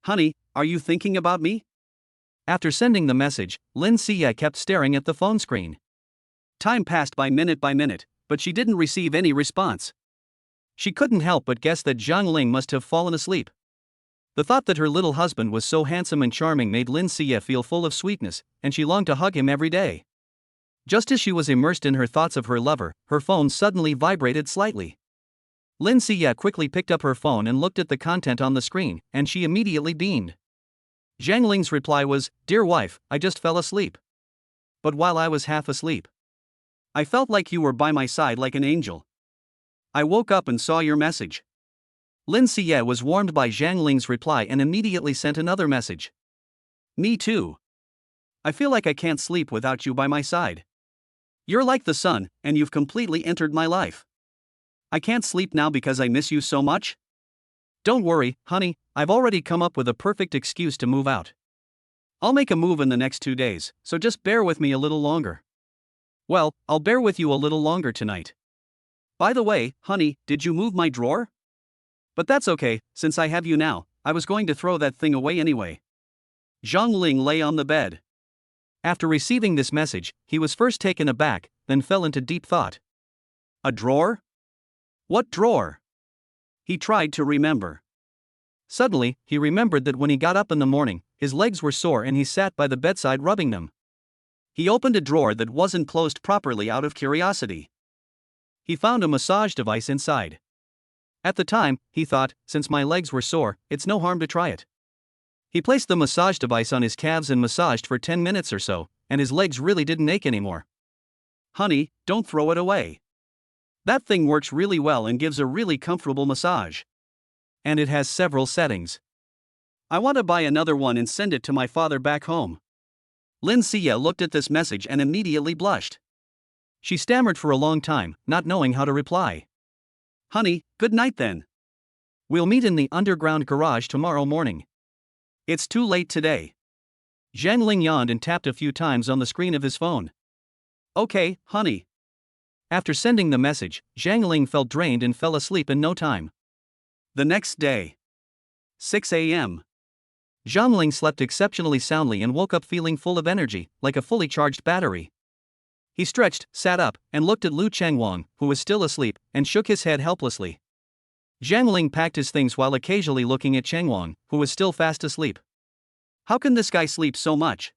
Honey, are you thinking about me?" After sending the message, Lin Siye kept staring at the phone screen. Time passed by minute, but she didn't receive any response. She couldn't help but guess that Zhang Ling must have fallen asleep. The thought that her little husband was so handsome and charming made Lin Siye feel full of sweetness, and she longed to hug him every day. Just as she was immersed in her thoughts of her lover, her phone suddenly vibrated slightly. Lin Siye quickly picked up her phone and looked at the content on the screen, and she immediately beamed. Zhang Ling's reply was, "Dear wife, I just fell asleep. But while I was half asleep, I felt like you were by my side like an angel. I woke up and saw your message." Lin Siye was warmed by Zhang Ling's reply and immediately sent another message. "Me too. I feel like I can't sleep without you by my side. You're like the sun, and you've completely entered my life. I can't sleep now because I miss you so much." Don't worry, honey, I've already come up with a perfect excuse to move out. I'll make a move in the next 2 days, so just bear with me a little longer. Well, I'll bear with you a little longer tonight. By the way, honey, did you move my drawer? But that's okay, since I have you now, I was going to throw that thing away anyway. Zhang Ling lay on the bed. After receiving this message, he was first taken aback, then fell into deep thought. A drawer? What drawer? He tried to remember. Suddenly, he remembered that when he got up in the morning, his legs were sore and he sat by the bedside rubbing them. He opened a drawer that wasn't closed properly out of curiosity. He found a massage device inside. At the time, he thought, since my legs were sore, it's no harm to try it. He placed the massage device on his calves and massaged for 10 minutes or so, and his legs really didn't ache anymore. Honey, don't throw it away. That thing works really well and gives a really comfortable massage. And it has several settings. I want to buy another one and send it to my father back home. Lin Xia looked at this message and immediately blushed. She stammered for a long time, not knowing how to reply. Honey, good night then. We'll meet in the underground garage tomorrow morning. It's too late today. Zhang Ling yawned and tapped a few times on the screen of his phone. Okay, honey. After sending the message, Zhang Ling felt drained and fell asleep in no time. The next day. 6 a.m. Zhang Ling slept exceptionally soundly and woke up feeling full of energy, like a fully charged battery. He stretched, sat up, and looked at Lu Chengwang, who was still asleep, and shook his head helplessly. Zhang Ling packed his things while occasionally looking at Chengwang, who was still fast asleep. How can this guy sleep so much?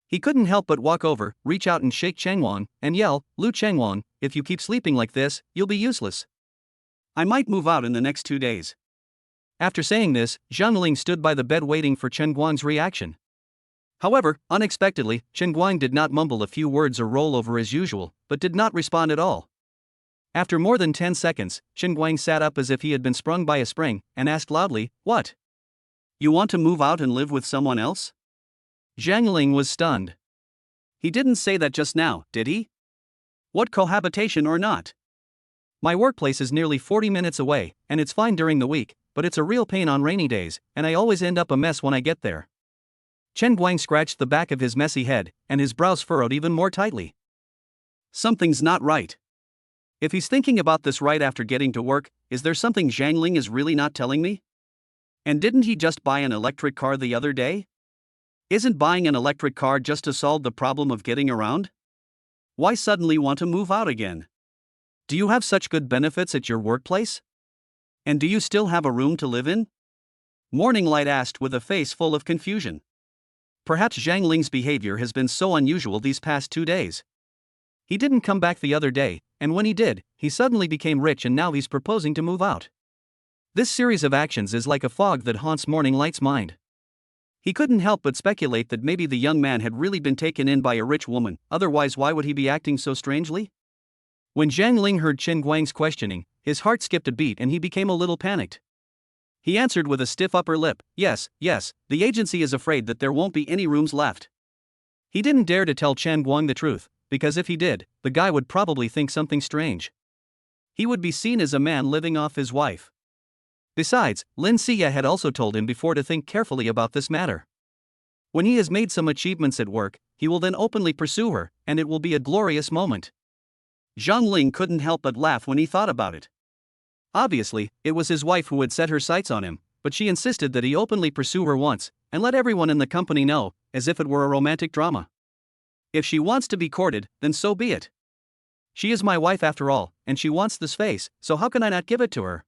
He couldn't help but walk over, reach out and shake Chengwang, and yell, Lu Chengwang, if you keep sleeping like this, you'll be useless. I might move out in the next 2 days. After saying this, Zhang Ling stood by the bed waiting for Chengwang's reaction. However, unexpectedly, Chengwang did not mumble a few words or roll over as usual, but did not respond at all. After more than 10 seconds, Chengwang sat up as if he had been sprung by a spring, and asked loudly, What? You want to move out and live with someone else? Zhang Ling was stunned. He didn't say that just now, did he? What, cohabitation or not? My workplace is nearly 40 minutes away, and it's fine during the week, but it's a real pain on rainy days, and I always end up a mess when I get there. Chengwang scratched the back of his messy head, and his brows furrowed even more tightly. Something's not right. If he's thinking about this right after getting to work, is there something Zhang Ling is really not telling me? And didn't he just buy an electric car the other day? Isn't buying an electric car just to solve the problem of getting around? Why suddenly want to move out again? Do you have such good benefits at your workplace? And do you still have a room to live in? Morning Light asked with a face full of confusion. Perhaps Zhang Ling's behavior has been so unusual these past 2 days. He didn't come back the other day, and when he did, he suddenly became rich and now he's proposing to move out. This series of actions is like a fog that haunts Morning Light's mind. He couldn't help but speculate that maybe the young man had really been taken in by a rich woman, otherwise why would he be acting so strangely? When Zhang Ling heard Chengwang's questioning, his heart skipped a beat and he became a little panicked. He answered with a stiff upper lip, yes, the agency is afraid that there won't be any rooms left. He didn't dare to tell Chengwang the truth, because if he did, the guy would probably think something strange. He would be seen as a man living off his wife. Besides, Lin Xia had also told him before to think carefully about this matter. When he has made some achievements at work, he will then openly pursue her, and it will be a glorious moment. Zhang Ling couldn't help but laugh when he thought about it. Obviously, it was his wife who had set her sights on him, but she insisted that he openly pursue her once, and let everyone in the company know, as if it were a romantic drama. If she wants to be courted, then so be it. She is my wife after all, and she wants the space, so how can I not give it to her?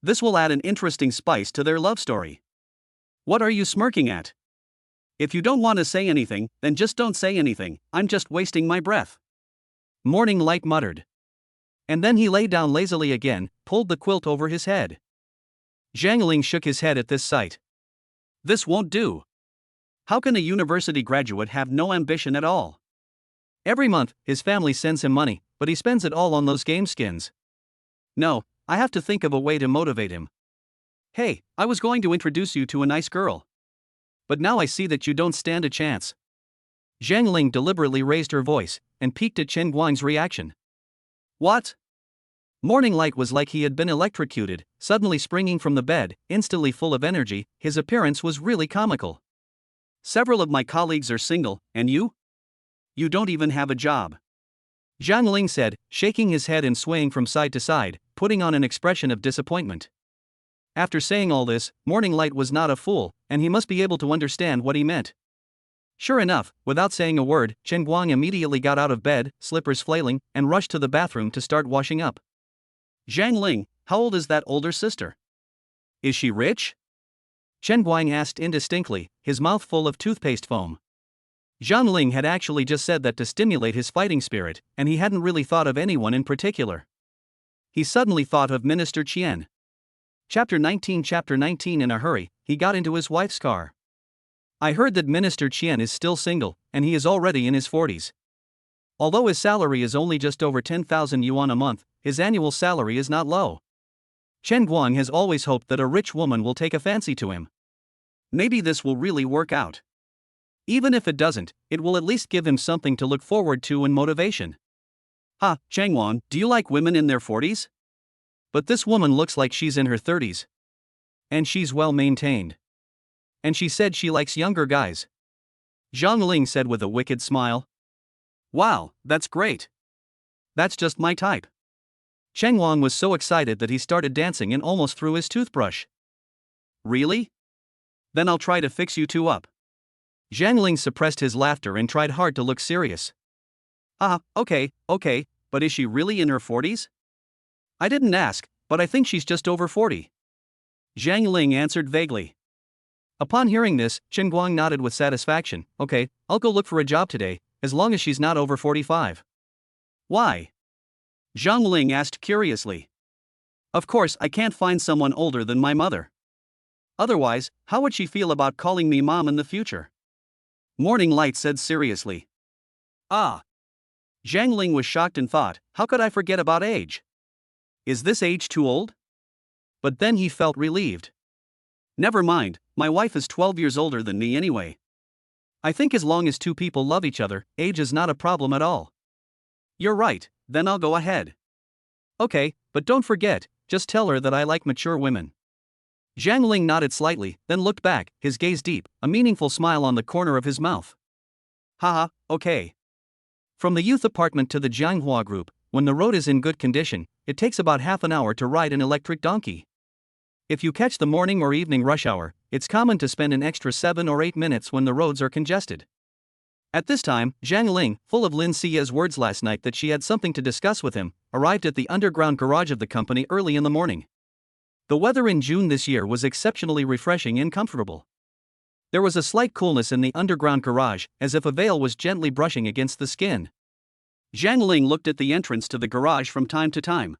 This will add an interesting spice to their love story. What are you smirking at? If you don't want to say anything, then just don't say anything, I'm just wasting my breath. Morning Light muttered. And then he lay down lazily again, pulled the quilt over his head. Zhang Ling shook his head at this sight. This won't do. How can a university graduate have no ambition at all? Every month, his family sends him money, but he spends it all on those game skins. No, I have to think of a way to motivate him. Hey, I was going to introduce you to a nice girl. But now I see that you don't stand a chance. Zhang Ling deliberately raised her voice, and peeked at Chengwang's reaction. What? Morning Light was like he had been electrocuted, suddenly springing from the bed, instantly full of energy. His appearance was really comical. Several of my colleagues are single, and you? You don't even have a job. Zhang Ling said, shaking his head and swaying from side to side, putting on an expression of disappointment. After saying all this, Morning Light was not a fool, and he must be able to understand what he meant. Sure enough, without saying a word, Chen Guang immediately got out of bed, slippers flailing, and rushed to the bathroom to start washing up. Zhang Ling, how old is that older sister? Is she rich? Chen Guang asked indistinctly, his mouth full of toothpaste foam. Zhang Ling had actually just said that to stimulate his fighting spirit, and he hadn't really thought of anyone in particular. He suddenly thought of Minister Qian. Chapter 19. In a hurry, he got into his wife's car. I heard that Minister Qian is still single, and he is already in his 40s. Although his salary is only just over 10,000 yuan a month, his annual salary is not low. Chen Guang has always hoped that a rich woman will take a fancy to him. Maybe this will really work out. Even if it doesn't, it will at least give him something to look forward to and motivation. Ha, Changwan, do you like women in their 40s? But this woman looks like she's in her 30s. And she's well maintained. And she said she likes younger guys. Zhang Ling said with a wicked smile. Wow, that's great. That's just my type. Cheng Wang was so excited that he started dancing and almost threw his toothbrush. Really? Then I'll try to fix you two up. Zhang Ling suppressed his laughter and tried hard to look serious. Okay, but is she really in her 40s? I didn't ask, but I think she's just over 40. Zhang Ling answered vaguely. Upon hearing this, Chen Guang nodded with satisfaction. Okay, I'll go look for a job today, as long as she's not over 45. Why? Zhang Ling asked curiously. Of course, I can't find someone older than my mother. Otherwise, how would she feel about calling me mom in the future? Morning Light said seriously. Zhang Ling was shocked and thought, how could I forget about age? Is this age too old? But then he felt relieved. Never mind, my wife is 12 years older than me anyway. I think as long as two people love each other, age is not a problem at all. You're right, then I'll go ahead. Okay, but don't forget, just tell her that I like mature women. Zhang Ling nodded slightly, then looked back, his gaze deep, a meaningful smile on the corner of his mouth. Haha, okay. From the youth apartment to the Jianghua group, when the road is in good condition, it takes about half an hour to ride an electric donkey. If you catch the morning or evening rush hour, it's common to spend an extra 7 or 8 minutes when the roads are congested. At this time, Zhang Ling, full of Lin Xiye's words last night that she had something to discuss with him, arrived at the underground garage of the company early in the morning. The weather in June this year was exceptionally refreshing and comfortable. There was a slight coolness in the underground garage, as if a veil was gently brushing against the skin. Zhang Ling looked at the entrance to the garage from time to time.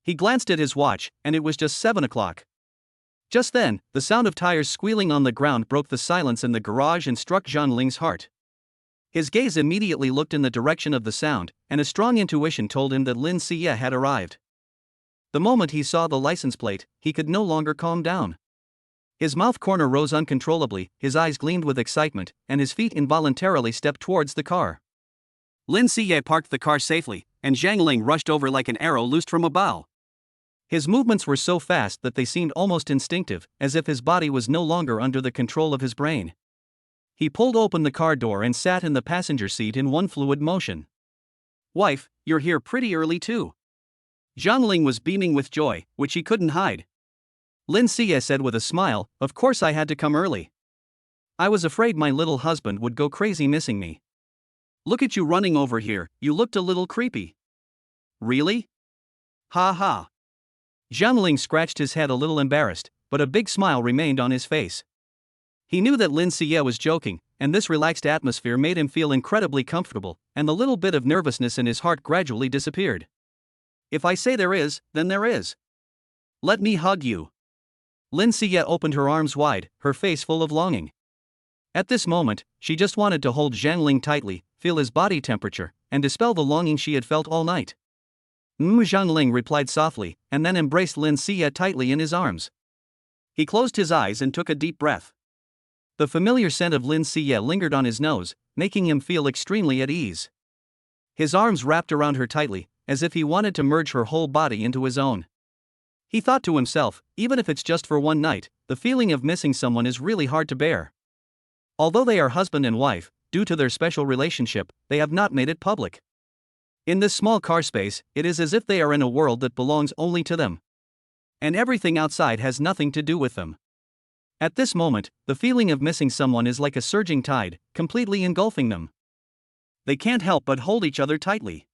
He glanced at his watch, and it was just 7 o'clock. Just then, the sound of tires squealing on the ground broke the silence in the garage and struck Zhang Ling's heart. His gaze immediately looked in the direction of the sound, and a strong intuition told him that Lin Xiye had arrived. The moment he saw the license plate, he could no longer calm down. His mouth corner rose uncontrollably, his eyes gleamed with excitement, and his feet involuntarily stepped towards the car. Lin Xiye parked the car safely, and Zhang Ling rushed over like an arrow loosed from a bow. His movements were so fast that they seemed almost instinctive, as if his body was no longer under the control of his brain. He pulled open the car door and sat in the passenger seat in one fluid motion. Wife, you're here pretty early too. Zhang Ling was beaming with joy, which he couldn't hide. Lin Xiye said with a smile, of course I had to come early. I was afraid my little husband would go crazy missing me. Look at you running over here, you looked a little creepy. Really? Ha ha. Zhang Ling scratched his head a little embarrassed, but a big smile remained on his face. He knew that Lin Xiye was joking, and this relaxed atmosphere made him feel incredibly comfortable, and the little bit of nervousness in his heart gradually disappeared. If I say there is, then there is. Let me hug you. Lin Xiye opened her arms wide, her face full of longing. At this moment, she just wanted to hold Zhang Ling tightly, feel his body temperature, and dispel the longing she had felt all night. Zhang Ling replied softly, and then embraced Lin Xiye tightly in his arms. He closed his eyes and took a deep breath. The familiar scent of Lin Xiye lingered on his nose, making him feel extremely at ease. His arms wrapped around her tightly, as if he wanted to merge her whole body into his own. He thought to himself, even if it's just for one night, the feeling of missing someone is really hard to bear. Although they are husband and wife, due to their special relationship, they have not made it public. In this small car space, it is as if they are in a world that belongs only to them. And everything outside has nothing to do with them. At this moment, the feeling of missing someone is like a surging tide, completely engulfing them. They can't help but hold each other tightly.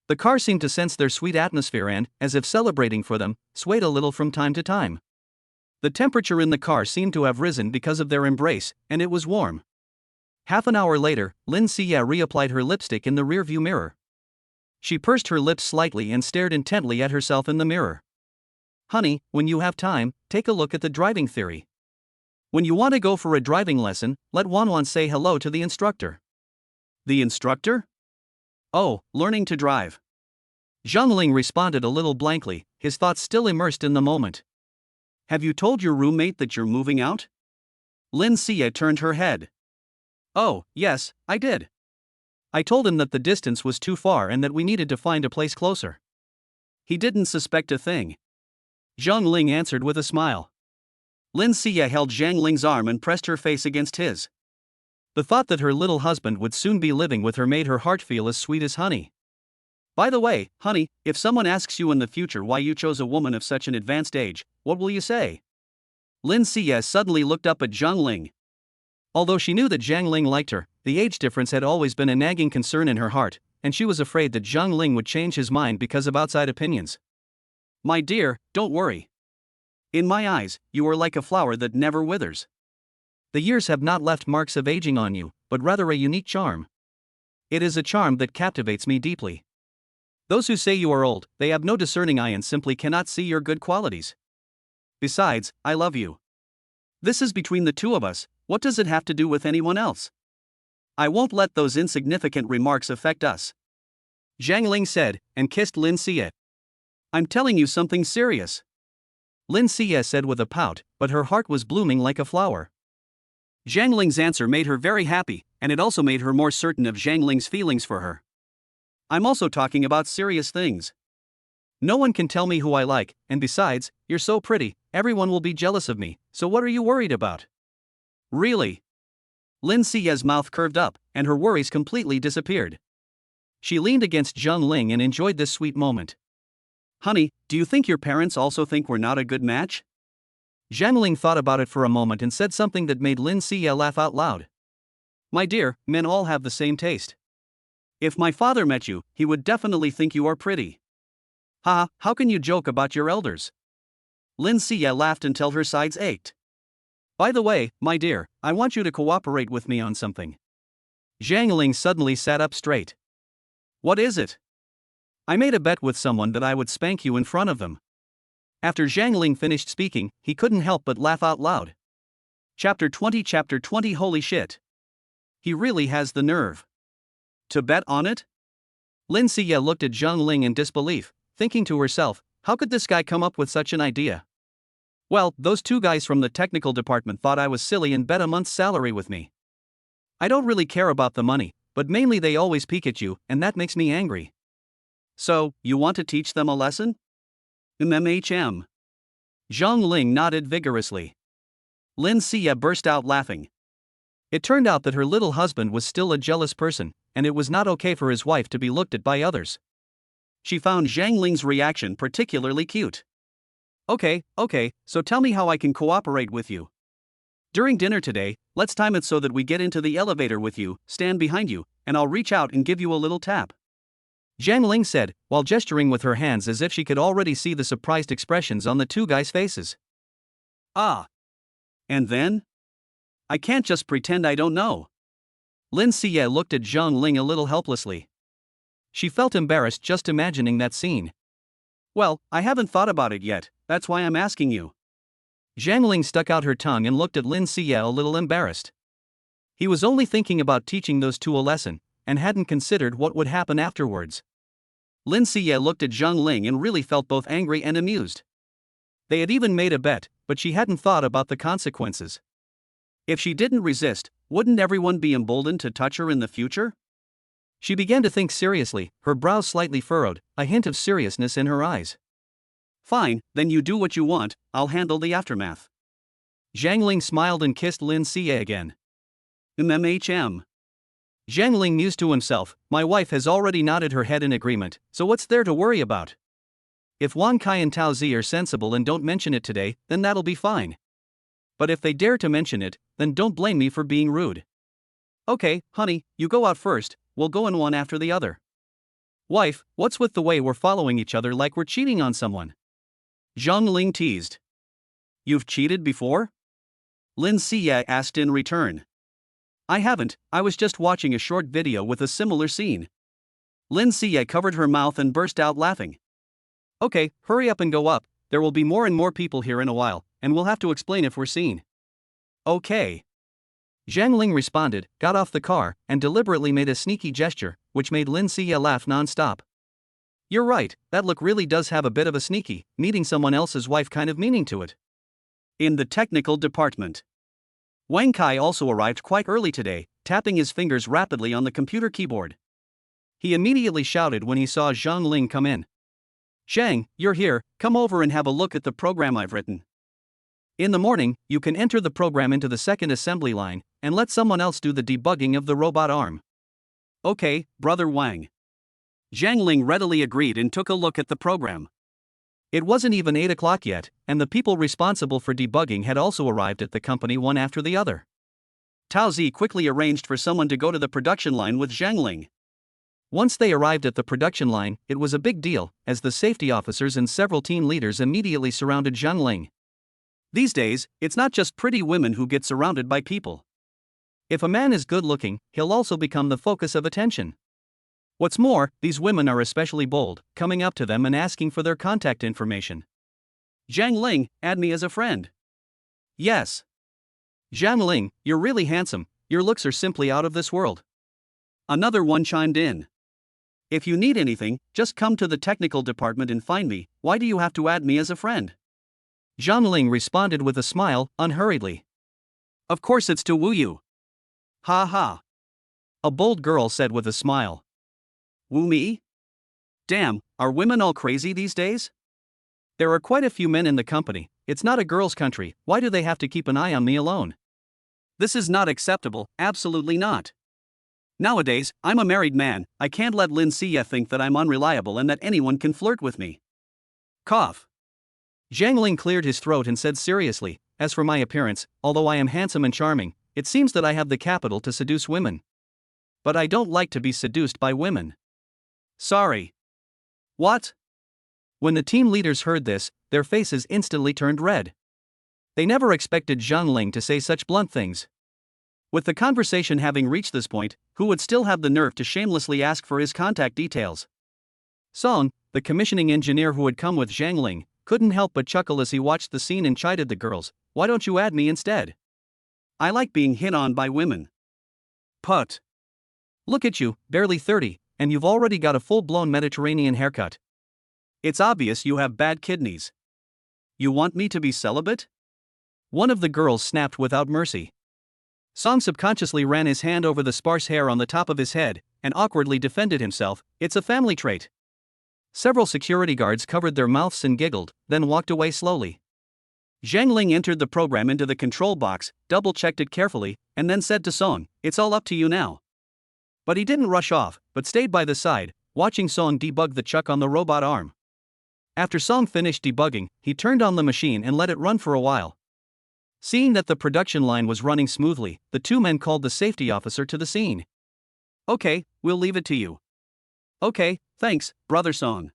The car seemed to sense their sweet atmosphere and, as if celebrating for them, swayed a little from time to time. The temperature in the car seemed to have risen because of their embrace, and it was warm. Half an hour later, Lin Xia reapplied her lipstick in the rearview mirror. She pursed her lips slightly and stared intently at herself in the mirror. Honey, when you have time, take a look at the driving theory. When you want to go for a driving lesson, let Wanwan say hello to the instructor. The instructor? Oh, learning to drive. Zhang Ling responded a little blankly, his thoughts still immersed in the moment. Have you told your roommate that you're moving out? Lin Xia turned her head. Oh, yes, I did. I told him that the distance was too far and that we needed to find a place closer. He didn't suspect a thing. Zhang Ling answered with a smile. Lin Xia held Zhang Ling's arm and pressed her face against his. The thought that her little husband would soon be living with her made her heart feel as sweet as honey. By the way, honey, if someone asks you in the future why you chose a woman of such an advanced age, what will you say? Lin Xia suddenly looked up at Zhang Ling. Although she knew that Zhang Ling liked her, the age difference had always been a nagging concern in her heart, and she was afraid that Zhang Ling would change his mind because of outside opinions. My dear, don't worry. In my eyes, you are like a flower that never withers. The years have not left marks of aging on you, but rather a unique charm. It is a charm that captivates me deeply. Those who say you are old, they have no discerning eye and simply cannot see your good qualities. Besides, I love you. This is between the two of us, what does it have to do with anyone else? I won't let those insignificant remarks affect us. Zhang Ling said, and kissed Lin Xia. I'm telling you something serious. Lin Xia said with a pout, but her heart was blooming like a flower. Zhang Ling's answer made her very happy, and it also made her more certain of Zhang Ling's feelings for her. I'm also talking about serious things. No one can tell me who I like, and besides, you're so pretty, everyone will be jealous of me, so what are you worried about? Really? Lin Xia's mouth curved up, and her worries completely disappeared. She leaned against Zhang Ling and enjoyed this sweet moment. Honey, do you think your parents also think we're not a good match? Zhang Ling thought about it for a moment and said something that made Lin Xia laugh out loud. My dear, men all have the same taste. If my father met you, he would definitely think you are pretty. Ha, how can you joke about your elders? Lin Xia laughed until her sides ached. By the way, my dear, I want you to cooperate with me on something. Zhang Ling suddenly sat up straight. What is it? I made a bet with someone that I would spank you in front of them. After Zhang Ling finished speaking, he couldn't help but laugh out loud. Chapter 20 Holy shit. He really has the nerve. To bet on it? Lin Xia looked at Zhang Ling in disbelief, thinking to herself, how could this guy come up with such an idea? Well, those two guys from the technical department thought I was silly and bet a month's salary with me. I don't really care about the money, but mainly they always peek at you, and that makes me angry. So, you want to teach them a lesson? MMHM. Zhang Ling nodded vigorously. Lin Xia burst out laughing. It turned out that her little husband was still a jealous person, and it was not okay for his wife to be looked at by others. She found Zhang Ling's reaction particularly cute. Okay, so tell me how I can cooperate with you. During dinner today, let's time it so that we get into the elevator with you, stand behind you, and I'll reach out and give you a little tap. Zhang Ling said, while gesturing with her hands as if she could already see the surprised expressions on the two guys' faces. Ah. And then? I can't just pretend I don't know. Lin Xia looked at Zhang Ling a little helplessly. She felt embarrassed just imagining that scene. Well, I haven't thought about it yet, that's why I'm asking you. Zhang Ling stuck out her tongue and looked at Lin Xia a little embarrassed. He was only thinking about teaching those two a lesson, and hadn't considered what would happen afterwards. Lin Xia looked at Zhang Ling and really felt both angry and amused. They had even made a bet, but she hadn't thought about the consequences. If she didn't resist, wouldn't everyone be emboldened to touch her in the future? She began to think seriously, her brows slightly furrowed, a hint of seriousness in her eyes. Fine, then you do what you want, I'll handle the aftermath. Zhang Ling smiled and kissed Lin Xie again. MMHM. Zhang Ling mused to himself, my wife has already nodded her head in agreement, so what's there to worry about? If Wan Kai and Tao Zi are sensible and don't mention it today, then that'll be fine. But if they dare to mention it, then don't blame me for being rude. Okay, honey, you go out first, we'll go in one after the other. Wife, what's with the way we're following each other like we're cheating on someone? Zhang Ling teased. You've cheated before? Lin Xie asked in return. I haven't, I was just watching a short video with a similar scene. Lin Xie covered her mouth and burst out laughing. Okay, hurry up and go up, there will be more and more people here in a while, and we'll have to explain if we're seen. Okay. Zhang Ling responded, got off the car, and deliberately made a sneaky gesture, which made Lin Xie laugh non-stop. You're right, that look really does have a bit of a sneaky, meeting someone else's wife kind of meaning to it. In the technical department. Wang Kai also arrived quite early today, tapping his fingers rapidly on the computer keyboard. He immediately shouted when he saw Zhang Ling come in. Zhang, you're here, come over and have a look at the program I've written. In the morning, you can enter the program into the second assembly line, and let someone else do the debugging of the robot arm. Okay, brother Wang. Zhang Ling readily agreed and took a look at the program. It wasn't even 8 o'clock yet, and the people responsible for debugging had also arrived at the company one after the other. Tao Zi quickly arranged for someone to go to the production line with Zhang Ling. Once they arrived at the production line, it was a big deal, as the safety officers and several team leaders immediately surrounded Zhang Ling. These days, it's not just pretty women who get surrounded by people. If a man is good looking, he'll also become the focus of attention. What's more, these women are especially bold, coming up to them and asking for their contact information. Zhang Ling, add me as a friend. Yes. Zhang Ling, you're really handsome, your looks are simply out of this world. Another one chimed in. If you need anything, just come to the technical department and find me, why do you have to add me as a friend? Zhang Ling responded with a smile, unhurriedly. Of course it's to woo you. Ha ha. A bold girl said with a smile. Woo me? Damn, are women all crazy these days? There are quite a few men in the company, it's not a girl's country, why do they have to keep an eye on me alone? This is not acceptable, absolutely not. Nowadays, I'm a married man, I can't let Lin Xie think that I'm unreliable and that anyone can flirt with me. Cough. Zhang Ling cleared his throat and said seriously, as for my appearance, although I am handsome and charming, it seems that I have the capital to seduce women. But I don't like to be seduced by women. Sorry. What? When the team leaders heard this, their faces instantly turned red. They never expected Zhang Ling to say such blunt things. With the conversation having reached this point, who would still have the nerve to shamelessly ask for his contact details? Song, the commissioning engineer who had come with Zhang Ling, couldn't help but chuckle as he watched the scene and chided the girls, why don't you add me instead? I like being hit on by women. Put. Look at you, barely 30, and you've already got a full-blown Mediterranean haircut. It's obvious you have bad kidneys. You want me to be celibate? One of the girls snapped without mercy. Song subconsciously ran his hand over the sparse hair on the top of his head, and awkwardly defended himself, it's a family trait. Several security guards covered their mouths and giggled, then walked away slowly. Zhang Ling entered the program into the control box, double-checked it carefully, and then said to Song, it's all up to you now. But he didn't rush off, but stayed by the side, watching Song debug the chuck on the robot arm. After Song finished debugging, he turned on the machine and let it run for a while. Seeing that the production line was running smoothly, the two men called the safety officer to the scene. Okay, we'll leave it to you. Okay, thanks, brother Song.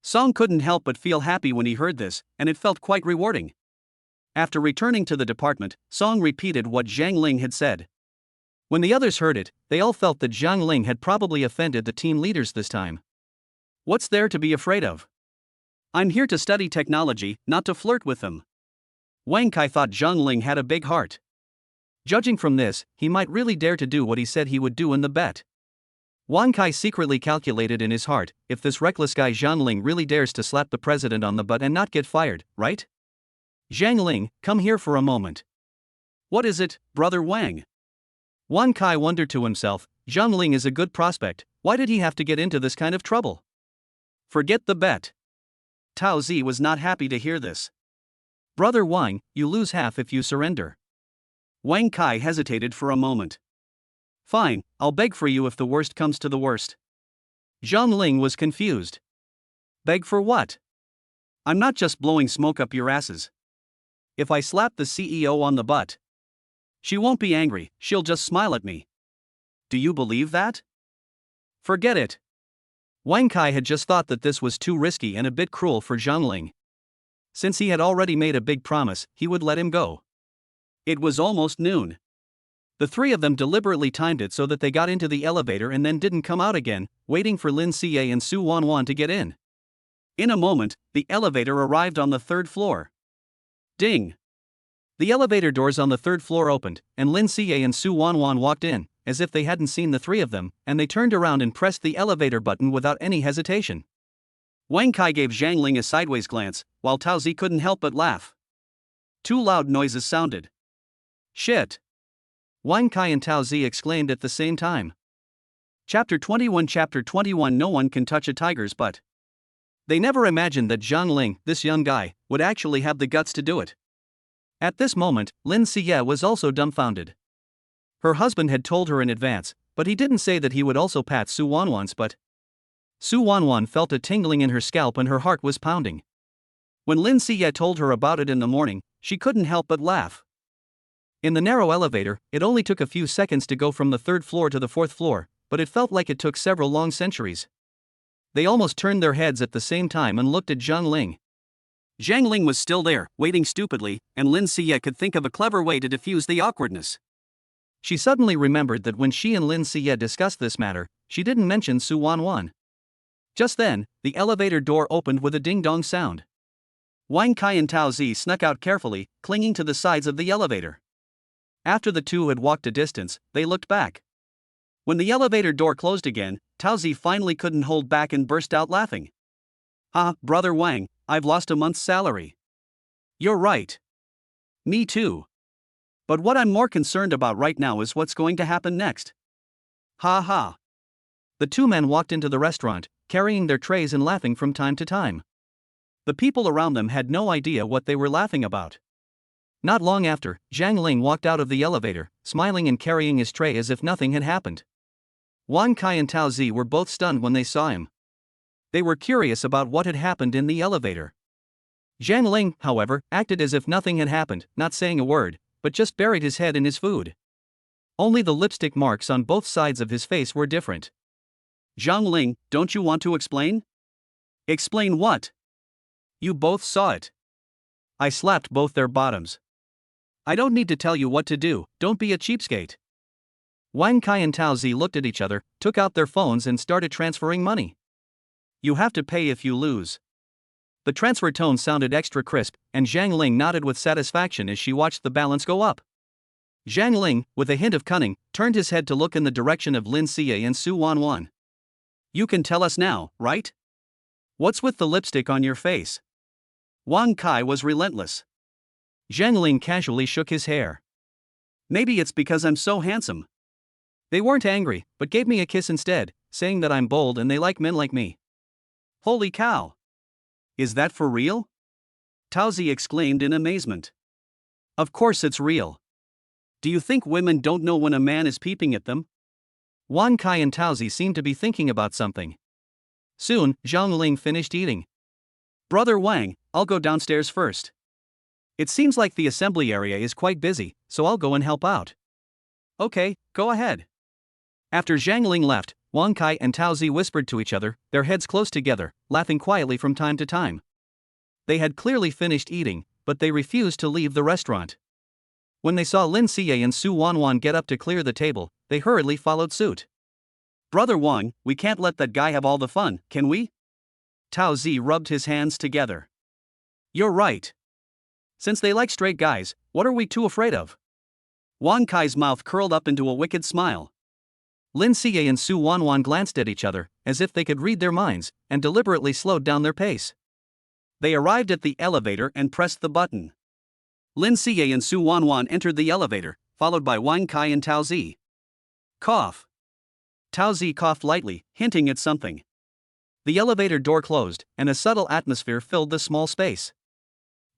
Song couldn't help but feel happy when he heard this, and it felt quite rewarding. After returning to the department, Song repeated what Zhang Ling had said. When the others heard it, they all felt that Zhang Ling had probably offended the team leaders this time. What's there to be afraid of? I'm here to study technology, not to flirt with them. Wang Kai thought Zhang Ling had a big heart. Judging from this, he might really dare to do what he said he would do in the bet. Wang Kai secretly calculated in his heart, if this reckless guy Zhang Ling really dares to slap the president on the butt and not get fired, right? Zhang Ling, come here for a moment. What is it, brother Wang? Wang Kai wondered to himself, Zhang Ling is a good prospect, why did he have to get into this kind of trouble? Forget the bet. Tao Zi was not happy to hear this. Brother Wang, you lose half if you surrender. Wang Kai hesitated for a moment. Fine, I'll beg for you if the worst comes to the worst. Zhang Ling was confused. Beg for what? I'm not just blowing smoke up your asses. If I slap the CEO on the butt, she won't be angry, she'll just smile at me. Do you believe that? Forget it. Wang Kai had just thought that this was too risky and a bit cruel for Zhang Ling. Since he had already made a big promise, he would let him go. It was almost noon. The three of them deliberately timed it so that they got into the elevator and then didn't come out again, waiting for Lin Xie and Su Wanwan to get in. In a moment, the elevator arrived on the third floor. Ding! The elevator doors on the third floor opened, and Lin Xie and Su Wanwan walked in, as if they hadn't seen the three of them, and they turned around and pressed the elevator button without any hesitation. Wang Kai gave Zhang Ling a sideways glance, while Tao Zi couldn't help but laugh. Two loud noises sounded. Shit! Wang Kai and Tao Zi exclaimed at the same time. Chapter 21 No one can touch a tiger's butt. They never imagined that Zhang Ling, this young guy, would actually have the guts to do it. At this moment, Lin Xie was also dumbfounded. Her husband had told her in advance, but he didn't say that he would also pat Su Wanwan's butt. Su Wanwan felt a tingling in her scalp and her heart was pounding. When Lin Xie told her about it in the morning, she couldn't help but laugh. In the narrow elevator, it only took a few seconds to go from the third floor to the fourth floor, but it felt like it took several long centuries. They almost turned their heads at the same time and looked at Zhang Ling. Zhang Ling was still there, waiting stupidly, and Lin Xie could think of a clever way to diffuse the awkwardness. She suddenly remembered that when she and Lin Xie discussed this matter, she didn't mention Su Wanwan. Just then, the elevator door opened with a ding-dong sound. Wang Kai and Tao Zi snuck out carefully, clinging to the sides of the elevator. After the two had walked a distance, they looked back. When the elevator door closed again, Tao Zi finally couldn't hold back and burst out laughing. Brother Wang, I've lost a month's salary. You're right. Me too. But what I'm more concerned about right now is what's going to happen next. Ha ha. The two men walked into the restaurant, carrying their trays and laughing from time to time. The people around them had no idea what they were laughing about. Not long after, Zhang Ling walked out of the elevator, smiling and carrying his tray as if nothing had happened. Wang Kai and Tao Zi were both stunned when they saw him. They were curious about what had happened in the elevator. Zhang Ling, however, acted as if nothing had happened, not saying a word, but just buried his head in his food. Only the lipstick marks on both sides of his face were different. Zhang Ling, don't you want to explain? Explain what? You both saw it. I slapped both their bottoms. I don't need to tell you what to do, don't be a cheapskate. Wang Kai and Tao Zi looked at each other, took out their phones and started transferring money. You have to pay if you lose. The transfer tone sounded extra crisp, and Zhang Ling nodded with satisfaction as she watched the balance go up. Zhang Ling, with a hint of cunning, turned his head to look in the direction of Lin Xie and Su Wanwan. You can tell us now, right? What's with the lipstick on your face? Wang Kai was relentless. Zhang Ling casually shook his hair. Maybe it's because I'm so handsome. They weren't angry, but gave me a kiss instead, saying that I'm bold and they like men like me. Holy cow! Is that for real? Tao Zi exclaimed in amazement. Of course it's real. Do you think women don't know when a man is peeping at them? Wang Kai and Tao Zi seemed to be thinking about something. Soon, Zhang Ling finished eating. Brother Wang, I'll go downstairs first. It seems like the assembly area is quite busy, so I'll go and help out. Okay, go ahead. After Zhang Ling left, Wang Kai and Tao Zi whispered to each other, their heads close together, laughing quietly from time to time. They had clearly finished eating, but they refused to leave the restaurant. When they saw Lin Xie and Su Wanwan get up to clear the table, they hurriedly followed suit. Brother Wang, we can't let that guy have all the fun, can we? Tao Zi rubbed his hands together. You're right. Since they like straight guys, what are we too afraid of? Wang Kai's mouth curled up into a wicked smile. Lin Xie and Su Wanwan glanced at each other, as if they could read their minds, and deliberately slowed down their pace. They arrived at the elevator and pressed the button. Lin Xie and Su Wanwan entered the elevator, followed by Wang Kai and Tao Zi. Cough. Tao Zi coughed lightly, hinting at something. The elevator door closed, and a subtle atmosphere filled the small space.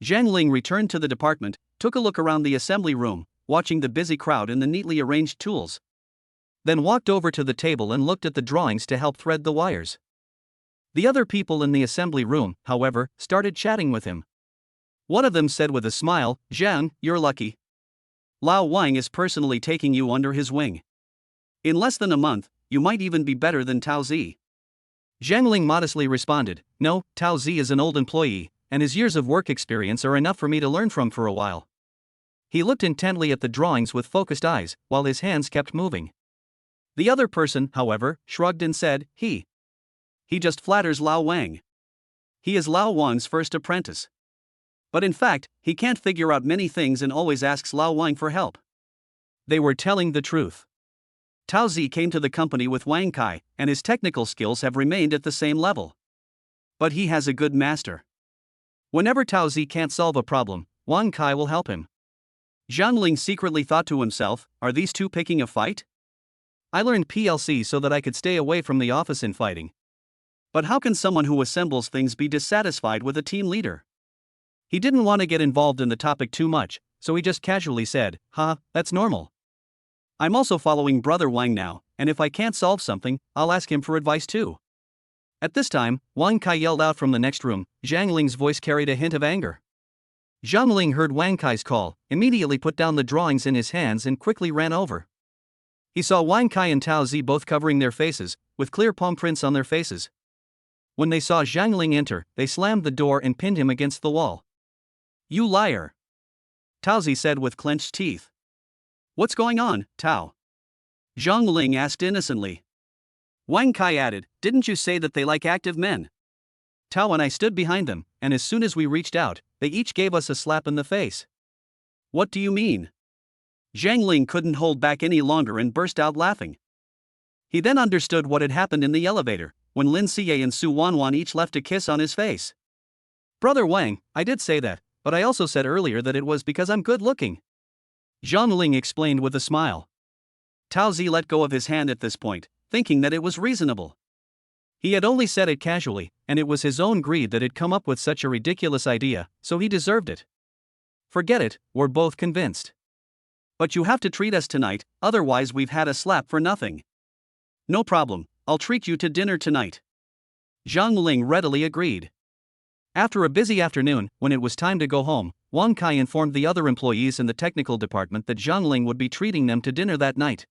Zhang Ling returned to the department, took a look around the assembly room, watching the busy crowd and the neatly arranged tools. Then walked over to the table and looked at the drawings to help thread the wires. The other people in the assembly room, however, started chatting with him. One of them said with a smile, "Zhang, you're lucky. Lao Wang is personally taking you under his wing. In less than a month, you might even be better than Tao Zi." Zhang Ling modestly responded, "No, Tao Zi is an old employee, and his years of work experience are enough for me to learn from for a while." He looked intently at the drawings with focused eyes, while his hands kept moving. The other person, however, shrugged and said, He just flatters Lao Wang. He is Lao Wang's first apprentice. But in fact, he can't figure out many things and always asks Lao Wang for help." They were telling the truth. Tao Zi came to the company with Wang Kai, and his technical skills have remained at the same level. But he has a good master. Whenever Tao Zi can't solve a problem, Wang Kai will help him. Zhang Ling secretly thought to himself, are these two picking a fight? I learned PLC so that I could stay away from the office in fighting. But how can someone who assembles things be dissatisfied with a team leader? He didn't want to get involved in the topic too much, so he just casually said, that's normal. I'm also following Brother Wang now, and if I can't solve something, I'll ask him for advice too. At this time, Wang Kai yelled out from the next room. Zhang Ling's voice carried a hint of anger. Zhang Ling heard Wang Kai's call, immediately put down the drawings in his hands and quickly ran over. He saw Wang Kai and Tao Zi both covering their faces, with clear palm prints on their faces. When they saw Zhang Ling enter, they slammed the door and pinned him against the wall. "You liar!" Tao Zi said with clenched teeth. "What's going on, Tao?" Zhang Ling asked innocently. Wang Kai added, "Didn't you say that they like active men?" Tao and I stood behind them, and as soon as we reached out, they each gave us a slap in the face. "What do you mean?" Zhang Ling couldn't hold back any longer and burst out laughing. He then understood what had happened in the elevator, when Lin Siye and Su Wanwan each left a kiss on his face. "Brother Wang, I did say that, but I also said earlier that it was because I'm good looking," Zhang Ling explained with a smile. Tao Zi let go of his hand at this point, thinking that it was reasonable. He had only said it casually, and it was his own greed that had come up with such a ridiculous idea, so he deserved it. "Forget it, we're both convinced. But you have to treat us tonight, otherwise we've had a slap for nothing." "No problem, I'll treat you to dinner tonight." Zhang Ling readily agreed. After a busy afternoon, when it was time to go home, Wang Kai informed the other employees in the technical department that Zhang Ling would be treating them to dinner that night.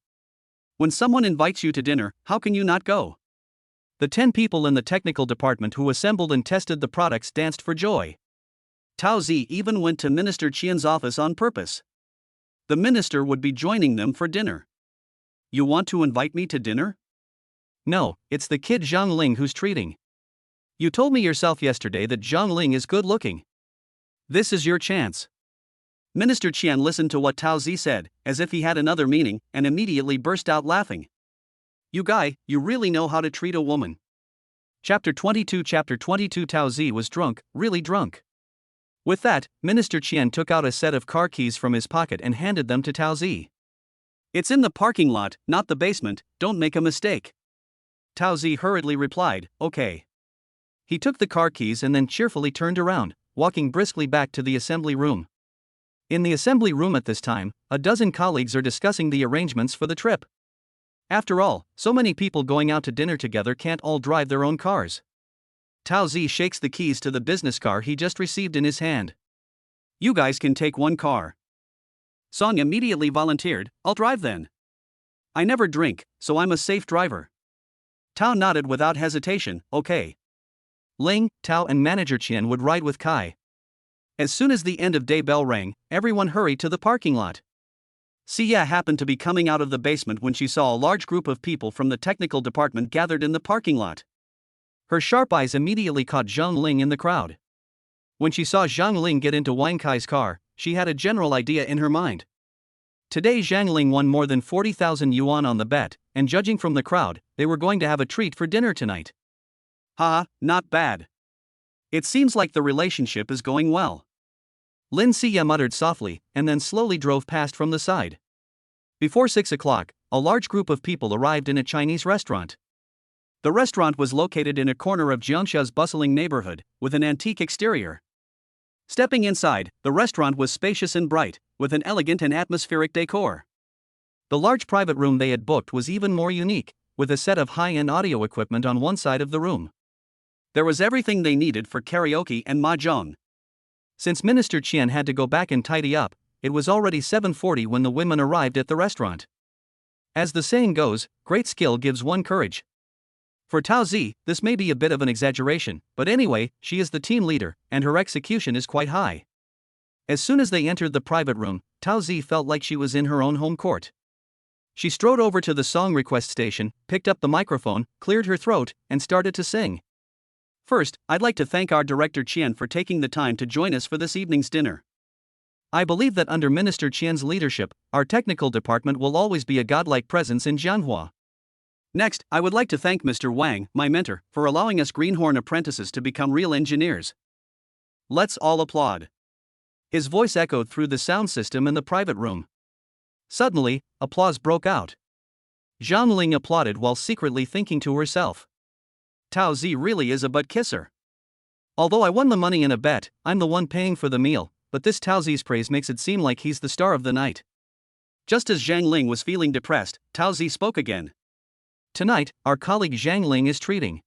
When someone invites you to dinner, how can you not go? The 10 people in the technical department who assembled and tested the products danced for joy. Tao Zi even went to Minister Qian's office on purpose. The minister would be joining them for dinner. "You want to invite me to dinner?" "No, it's the kid Zhang Ling who's treating. You told me yourself yesterday that Zhang Ling is good looking. This is your chance." Minister Qian listened to what Tao Zi said, as if he had another meaning, and immediately burst out laughing. "You guy, you really know how to treat a woman." Chapter 22 Tao Zi was drunk, really drunk. With that, Minister Qian took out a set of car keys from his pocket and handed them to Tao Zi. "It's in the parking lot, not the basement, don't make a mistake." Tao Zi hurriedly replied, "Okay." He took the car keys and then cheerfully turned around, walking briskly back to the assembly room. In the assembly room at this time, a dozen colleagues are discussing the arrangements for the trip. After all, so many people going out to dinner together can't all drive their own cars. Tao Zi shakes the keys to the business car he just received in his hand. "You guys can take one car." Song immediately volunteered, "I'll drive then. I never drink, so I'm a safe driver." Tao nodded without hesitation, "Okay." Ling, Tao and Manager Qian would ride with Kai. As soon as the end of day bell rang, everyone hurried to the parking lot. Siya happened to be coming out of the basement when she saw a large group of people from the technical department gathered in the parking lot. Her sharp eyes immediately caught Zhang Ling in the crowd. When she saw Zhang Ling get into Wang Kai's car, she had a general idea in her mind. Today Zhang Ling won more than 40,000 yuan on the bet, and judging from the crowd, they were going to have a treat for dinner tonight. Not bad. It seems like the relationship is going well." Lin Siya muttered softly, and then slowly drove past from the side. Before 6 o'clock, a large group of people arrived in a Chinese restaurant. The restaurant was located in a corner of Jiangsha's bustling neighborhood, with an antique exterior. Stepping inside, the restaurant was spacious and bright, with an elegant and atmospheric decor. The large private room they had booked was even more unique, with a set of high-end audio equipment on one side of the room. There was everything they needed for karaoke and mahjong. Since Minister Qian had to go back and tidy up, it was already 7:40 when the women arrived at the restaurant. As the saying goes, great skill gives one courage. For Tao Zi, this may be a bit of an exaggeration, but anyway, she is the team leader, and her execution is quite high. As soon as they entered the private room, Tao Zi felt like she was in her own home court. She strode over to the song request station, picked up the microphone, cleared her throat, and started to sing. First, I'd like to thank our director Qian for taking the time to join us for this evening's dinner. I believe that under Minister Qian's leadership, our technical department will always be a godlike presence in Jianghua. Next, I would like to thank Mr. Wang, my mentor, for allowing us greenhorn apprentices to become real engineers. Let's all applaud. His voice echoed through the sound system in the private room. Suddenly, applause broke out. Zhang Ling applauded while secretly thinking to herself, Tao Zi really is a butt kisser. Although I won the money in a bet, I'm the one paying for the meal, but this Tao Zi's praise makes it seem like he's the star of the night. Just as Zhang Ling was feeling depressed, Tao Zi spoke again. Tonight, our colleague Zhang Ling is treating.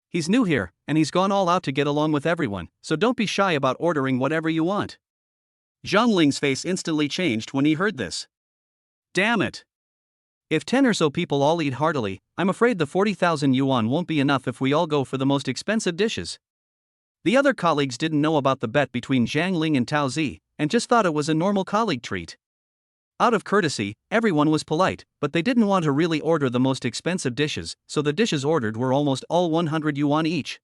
He's new here, and he's gone all out to get along with everyone, so don't be shy about ordering whatever you want. Zhang Ling's face instantly changed when he heard this. Damn it! If 10 or so people all eat heartily, I'm afraid the 40,000 yuan won't be enough if we all go for the most expensive dishes. The other colleagues didn't know about the bet between Zhang Ling and Tao Zi, and just thought it was a normal colleague treat. Out of courtesy, everyone was polite, but they didn't want to really order the most expensive dishes, so the dishes ordered were almost all 100 yuan each.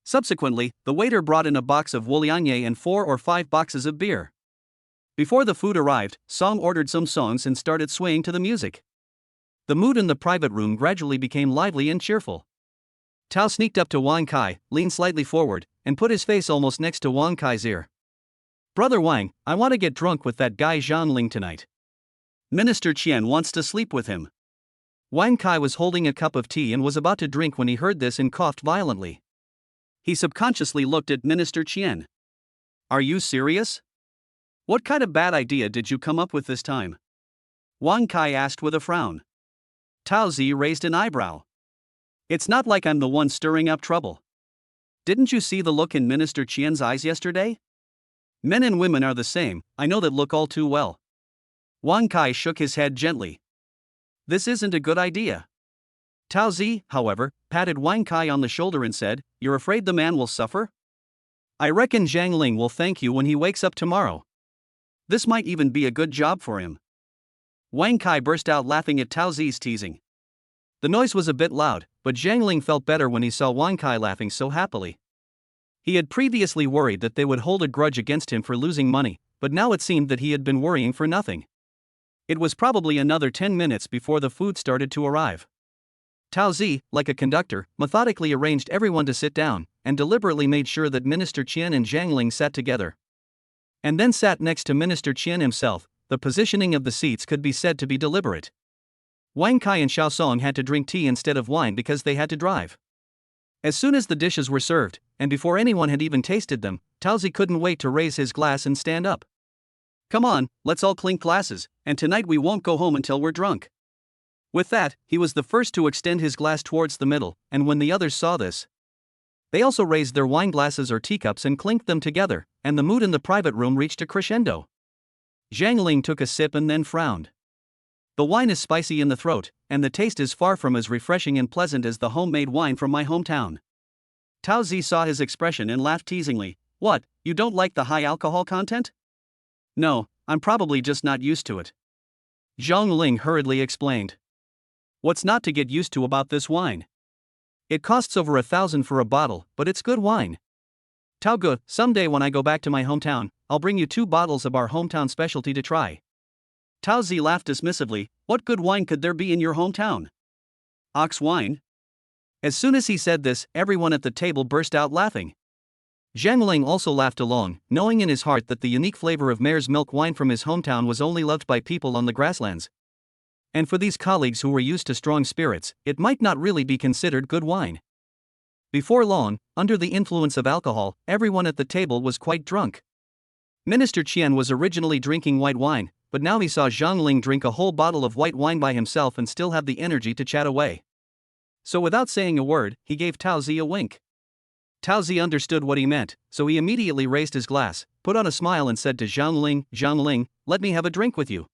Subsequently, the waiter brought in a box of wulianye and 4 or 5 boxes of beer. Before the food arrived, Song ordered some songs and started swaying to the music. The mood in the private room gradually became lively and cheerful. Tao sneaked up to Wang Kai, leaned slightly forward, and put his face almost next to Wang Kai's ear. Brother Wang, I want to get drunk with that guy Zhang Ling tonight. Minister Qian wants to sleep with him. Wang Kai was holding a cup of tea and was about to drink when he heard this and coughed violently. He subconsciously looked at Minister Qian. Are you serious? What kind of bad idea did you come up with this time? Wang Kai asked with a frown. Tao Zi raised an eyebrow. It's not like I'm the one stirring up trouble. Didn't you see the look in Minister Qian's eyes yesterday? Men and women are the same, I know that look all too well. Wang Kai shook his head gently. This isn't a good idea. Tao Zi, however, patted Wang Kai on the shoulder and said, You're afraid the man will suffer? I reckon Zhang Ling will thank you when he wakes up tomorrow. This might even be a good job for him. Wang Kai burst out laughing at Tao Zi's teasing. The noise was a bit loud, but Zhang Ling felt better when he saw Wang Kai laughing so happily. He had previously worried that they would hold a grudge against him for losing money, but now it seemed that he had been worrying for nothing. It was probably another 10 minutes before the food started to arrive. Tao Zi, like a conductor, methodically arranged everyone to sit down, and deliberately made sure that Minister Qian and Zhang Ling sat together. And then sat next to Minister Qian himself. The positioning of the seats could be said to be deliberate. Wang Kai and Xiao Song had to drink tea instead of wine because they had to drive. As soon as the dishes were served, and before anyone had even tasted them, Tao Zi couldn't wait to raise his glass and stand up. Come on, let's all clink glasses, and tonight we won't go home until we're drunk. With that, he was the first to extend his glass towards the middle, and when the others saw this, they also raised their wine glasses or teacups and clinked them together, and the mood in the private room reached a crescendo. Zhang Ling took a sip and then frowned. The wine is spicy in the throat, and the taste is far from as refreshing and pleasant as the homemade wine from my hometown. Tao Zi saw his expression and laughed teasingly. What, you don't like the high alcohol content? No, I'm probably just not used to it. Zhang Ling hurriedly explained. What's not to get used to about this wine? It costs over 1,000 for a bottle, but it's good wine. Tao Ge, someday when I go back to my hometown, I'll bring you 2 bottles of our hometown specialty to try. Tao Zi laughed dismissively. What good wine could there be in your hometown? Ox wine? As soon as he said this, everyone at the table burst out laughing. Zhang Ling also laughed along, knowing in his heart that the unique flavor of mare's milk wine from his hometown was only loved by people on the grasslands. And for these colleagues who were used to strong spirits, it might not really be considered good wine. Before long, under the influence of alcohol, everyone at the table was quite drunk. Minister Qian was originally drinking white wine, but now he saw Zhang Ling drink a whole bottle of white wine by himself and still have the energy to chat away. So without saying a word, he gave Tao Zi a wink. Tao Zi understood what he meant, so he immediately raised his glass, put on a smile and said to Zhang Ling, let me have a drink with you.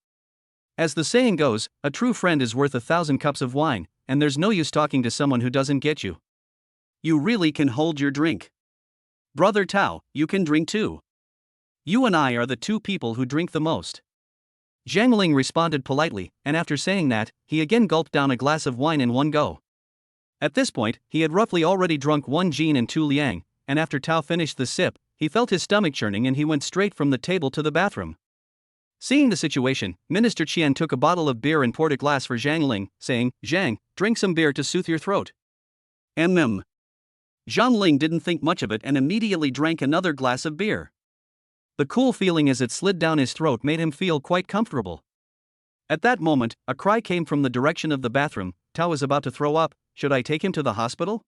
As the saying goes, a true friend is worth 1,000 cups of wine, and there's no use talking to someone who doesn't get you. You really can hold your drink. Brother Tao, you can drink too. You and I are the two people who drink the most. Zhang Ling responded politely, and after saying that, he again gulped down a glass of wine in one go. At this point, he had roughly already drunk 1 Jin and 2 Liang, and after Tao finished the sip, he felt his stomach churning and he went straight from the table to the bathroom. Seeing the situation, Minister Qian took a bottle of beer and poured a glass for Zhang Ling, saying, Zhang, drink some beer to soothe your throat. Zhang Ling didn't think much of it and immediately drank another glass of beer. The cool feeling as it slid down his throat made him feel quite comfortable. At that moment, a cry came from the direction of the bathroom. Tao is about to throw up. Should I take him to the hospital?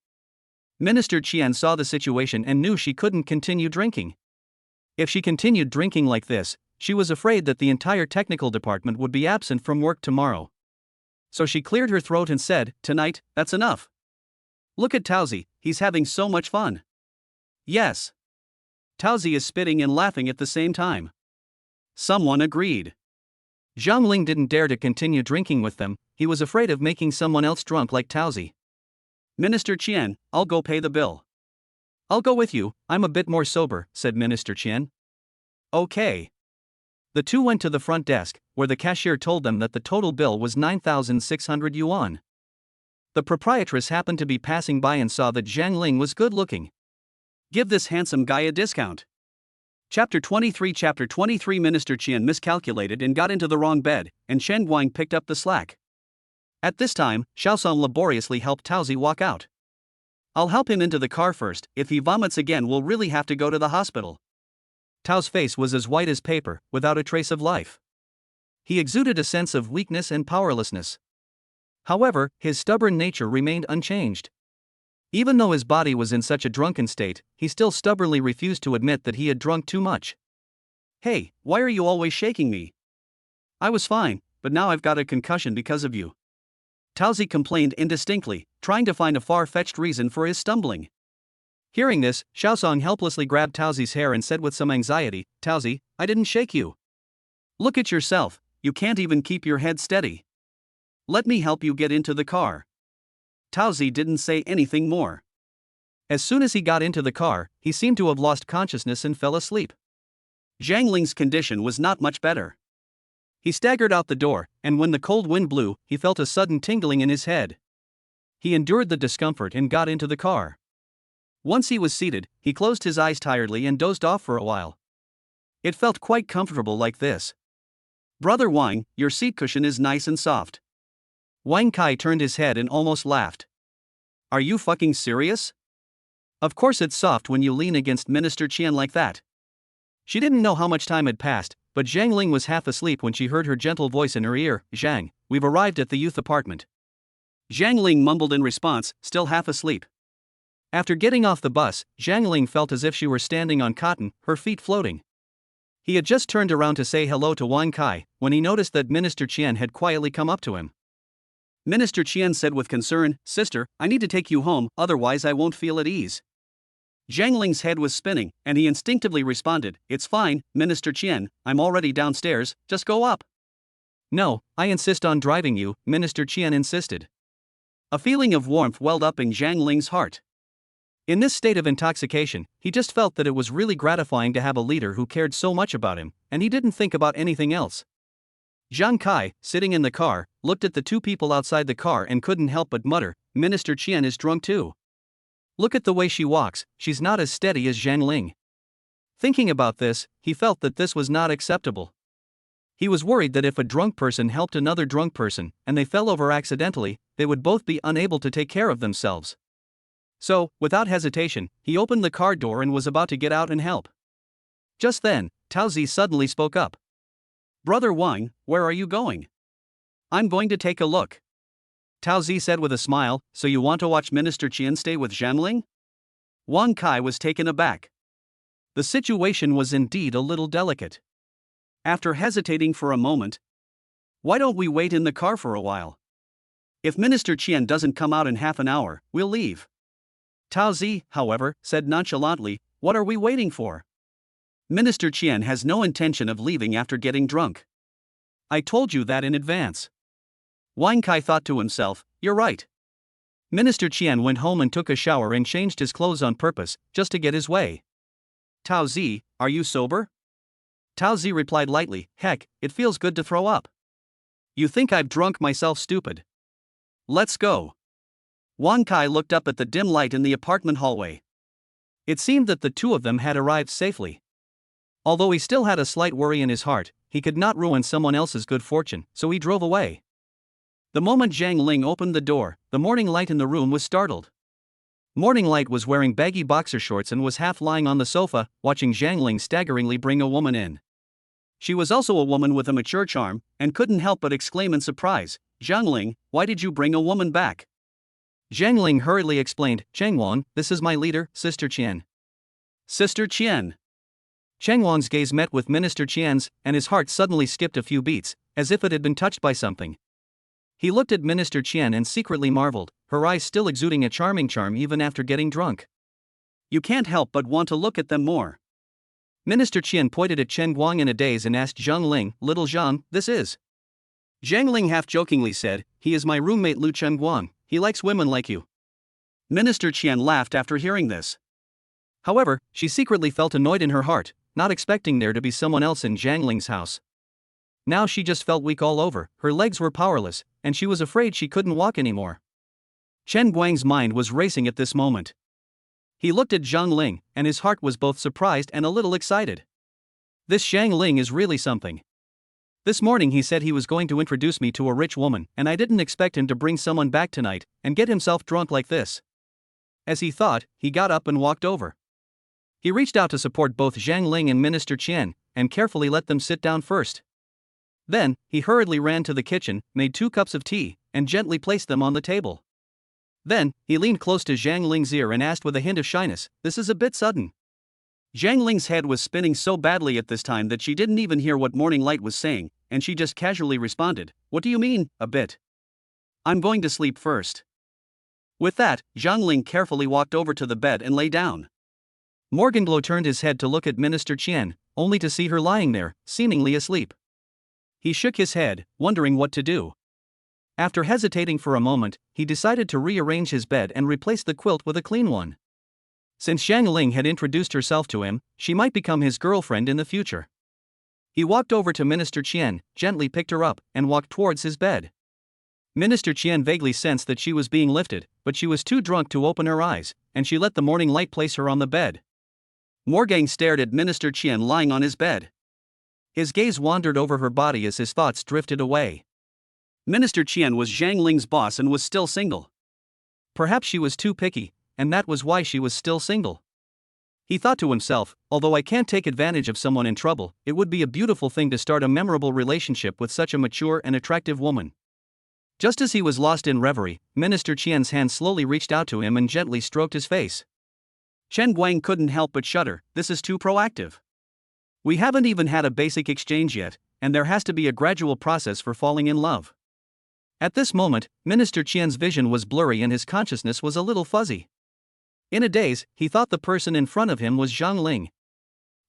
Minister Qian saw the situation and knew she couldn't continue drinking. If she continued drinking like this, she was afraid that the entire technical department would be absent from work tomorrow. So she cleared her throat and said, tonight, that's enough. Look at Tao Zi, he's having so much fun. Yes. Tao Zi is spitting and laughing at the same time. Someone agreed. Zhang Ling didn't dare to continue drinking with them, he was afraid of making someone else drunk like Tao Zi. Minister Qian, I'll go pay the bill. I'll go with you, I'm a bit more sober, said Minister Qian. Okay. The two went to the front desk, where the cashier told them that the total bill was 9,600 yuan. The proprietress happened to be passing by and saw that Zhang Ling was good looking. Give this handsome guy a discount. Chapter 23 Minister Qian miscalculated and got into the wrong bed, and Shen Guang picked up the slack. At this time, Xiaosong laboriously helped Tao Zi walk out. I'll help him into the car first, if he vomits again we'll really have to go to the hospital. Tao's face was as white as paper, without a trace of life. He exuded a sense of weakness and powerlessness. However, his stubborn nature remained unchanged. Even though his body was in such a drunken state, he still stubbornly refused to admit that he had drunk too much. Hey, why are you always shaking me? I was fine, but now I've got a concussion because of you. Tao Zi complained indistinctly, trying to find a far-fetched reason for his stumbling. Hearing this, Xiaosong helplessly grabbed Tao Zi's hair and said with some anxiety, Tao Zi, I didn't shake you. Look at yourself, you can't even keep your head steady. Let me help you get into the car. Tao Zi didn't say anything more. As soon as he got into the car, he seemed to have lost consciousness and fell asleep. Zhang Ling's condition was not much better. He staggered out the door, and when the cold wind blew, he felt a sudden tingling in his head. He endured the discomfort and got into the car. Once he was seated, he closed his eyes tiredly and dozed off for a while. It felt quite comfortable like this. Brother Wang, your seat cushion is nice and soft. Wang Kai turned his head and almost laughed. Are you fucking serious? Of course it's soft when you lean against Minister Qian like that. She didn't know how much time had passed, but Zhang Ling was half asleep when she heard her gentle voice in her ear, Zhang, we've arrived at the youth apartment. Zhang Ling mumbled in response, still half asleep. After getting off the bus, Zhang Ling felt as if she were standing on cotton, her feet floating. He had just turned around to say hello to Wang Kai, when he noticed that Minister Qian had quietly come up to him. Minister Qian said with concern, Sister, I need to take you home, otherwise I won't feel at ease. Zhang Ling's head was spinning, and he instinctively responded, It's fine, Minister Qian, I'm already downstairs, just go up. No, I insist on driving you, Minister Qian insisted. A feeling of warmth welled up in Zhang Ling's heart. In this state of intoxication, he just felt that it was really gratifying to have a leader who cared so much about him, and he didn't think about anything else. Zhang Kai, sitting in the car, looked at the two people outside the car and couldn't help but mutter, Minister Qian is drunk too. Look at the way she walks, she's not as steady as Zhang Ling. Thinking about this, he felt that this was not acceptable. He was worried that if a drunk person helped another drunk person, and they fell over accidentally, they would both be unable to take care of themselves. So, without hesitation, he opened the car door and was about to get out and help. Just then, Tao Zi suddenly spoke up. Brother Wang, where are you going? I'm going to take a look. Tao Zi said with a smile, so you want to watch Minister Qian stay with Zhang Ling? Wang Kai was taken aback. The situation was indeed a little delicate. After hesitating for a moment, why don't we wait in the car for a while? If Minister Qian doesn't come out in half an hour, we'll leave. Tao Zi, however, said nonchalantly, what are we waiting for? Minister Qian has no intention of leaving after getting drunk. I told you that in advance. Wang Kai thought to himself, you're right. Minister Qian went home and took a shower and changed his clothes on purpose, just to get his way. Tao Zi, are you sober? Tao Zi replied lightly, heck, it feels good to throw up. You think I've drunk myself stupid? Let's go. Wang Kai looked up at the dim light in the apartment hallway. It seemed that the two of them had arrived safely. Although he still had a slight worry in his heart, he could not ruin someone else's good fortune, so he drove away. The moment Zhang Ling opened the door, the morning light in the room was startled. Morning Light was wearing baggy boxer shorts and was half lying on the sofa, watching Zhang Ling staggeringly bring a woman in. She was also a woman with a mature charm, and couldn't help but exclaim in surprise, Zhang Ling, why did you bring a woman back? Zhang Ling hurriedly explained, Changwang, this is my leader, Sister Qian. Sister Qian. Changwang's gaze met with Minister Qian's, and his heart suddenly skipped a few beats, as if it had been touched by something. He looked at Minister Qian and secretly marveled, her eyes still exuding a charming charm even after getting drunk. You can't help but want to look at them more. Minister Qian pointed at Chen Guang in a daze and asked Zhang Ling, Little Zhang, this is? Zhang Ling half-jokingly said, he is my roommate Lu Chen Guang, he likes women like you. Minister Qian laughed after hearing this. However, she secretly felt annoyed in her heart, not expecting there to be someone else in Zhang Ling's house. Now she just felt weak all over, her legs were powerless, and she was afraid she couldn't walk anymore. Chen Guang's mind was racing at this moment. He looked at Zhang Ling, and his heart was both surprised and a little excited. This Zhang Ling is really something. This morning he said he was going to introduce me to a rich woman, and I didn't expect him to bring someone back tonight, and get himself drunk like this. As he thought, he got up and walked over. He reached out to support both Zhang Ling and Minister Qian, and carefully let them sit down first. Then, he hurriedly ran to the kitchen, made 2 cups of tea, and gently placed them on the table. Then, he leaned close to Zhang Ling's ear and asked with a hint of shyness, this is a bit sudden. Zhang Ling's head was spinning so badly at this time that she didn't even hear what Morning Light was saying, and she just casually responded, what do you mean, a bit? I'm going to sleep first. With that, Zhang Ling carefully walked over to the bed and lay down. Morgenglow turned his head to look at Minister Qian, only to see her lying there, seemingly asleep. He shook his head, wondering what to do. After hesitating for a moment, he decided to rearrange his bed and replace the quilt with a clean one. Since Zhang Ling had introduced herself to him, she might become his girlfriend in the future. He walked over to Minister Qian, gently picked her up, and walked towards his bed. Minister Qian vaguely sensed that she was being lifted, but she was too drunk to open her eyes, and she let the Morning Light place her on the bed. Morgang stared at Minister Qian lying on his bed. His gaze wandered over her body as his thoughts drifted away. Minister Qian was Zhang Ling's boss and was still single. Perhaps she was too picky, and that was why she was still single. He thought to himself, although I can't take advantage of someone in trouble, it would be a beautiful thing to start a memorable relationship with such a mature and attractive woman. Just as he was lost in reverie, Minister Qian's hand slowly reached out to him and gently stroked his face. Chen Guang couldn't help but shudder, this is too proactive. We haven't even had a basic exchange yet, and there has to be a gradual process for falling in love. At this moment, Minister Qian's vision was blurry and his consciousness was a little fuzzy. In a daze, he thought the person in front of him was Zhang Ling.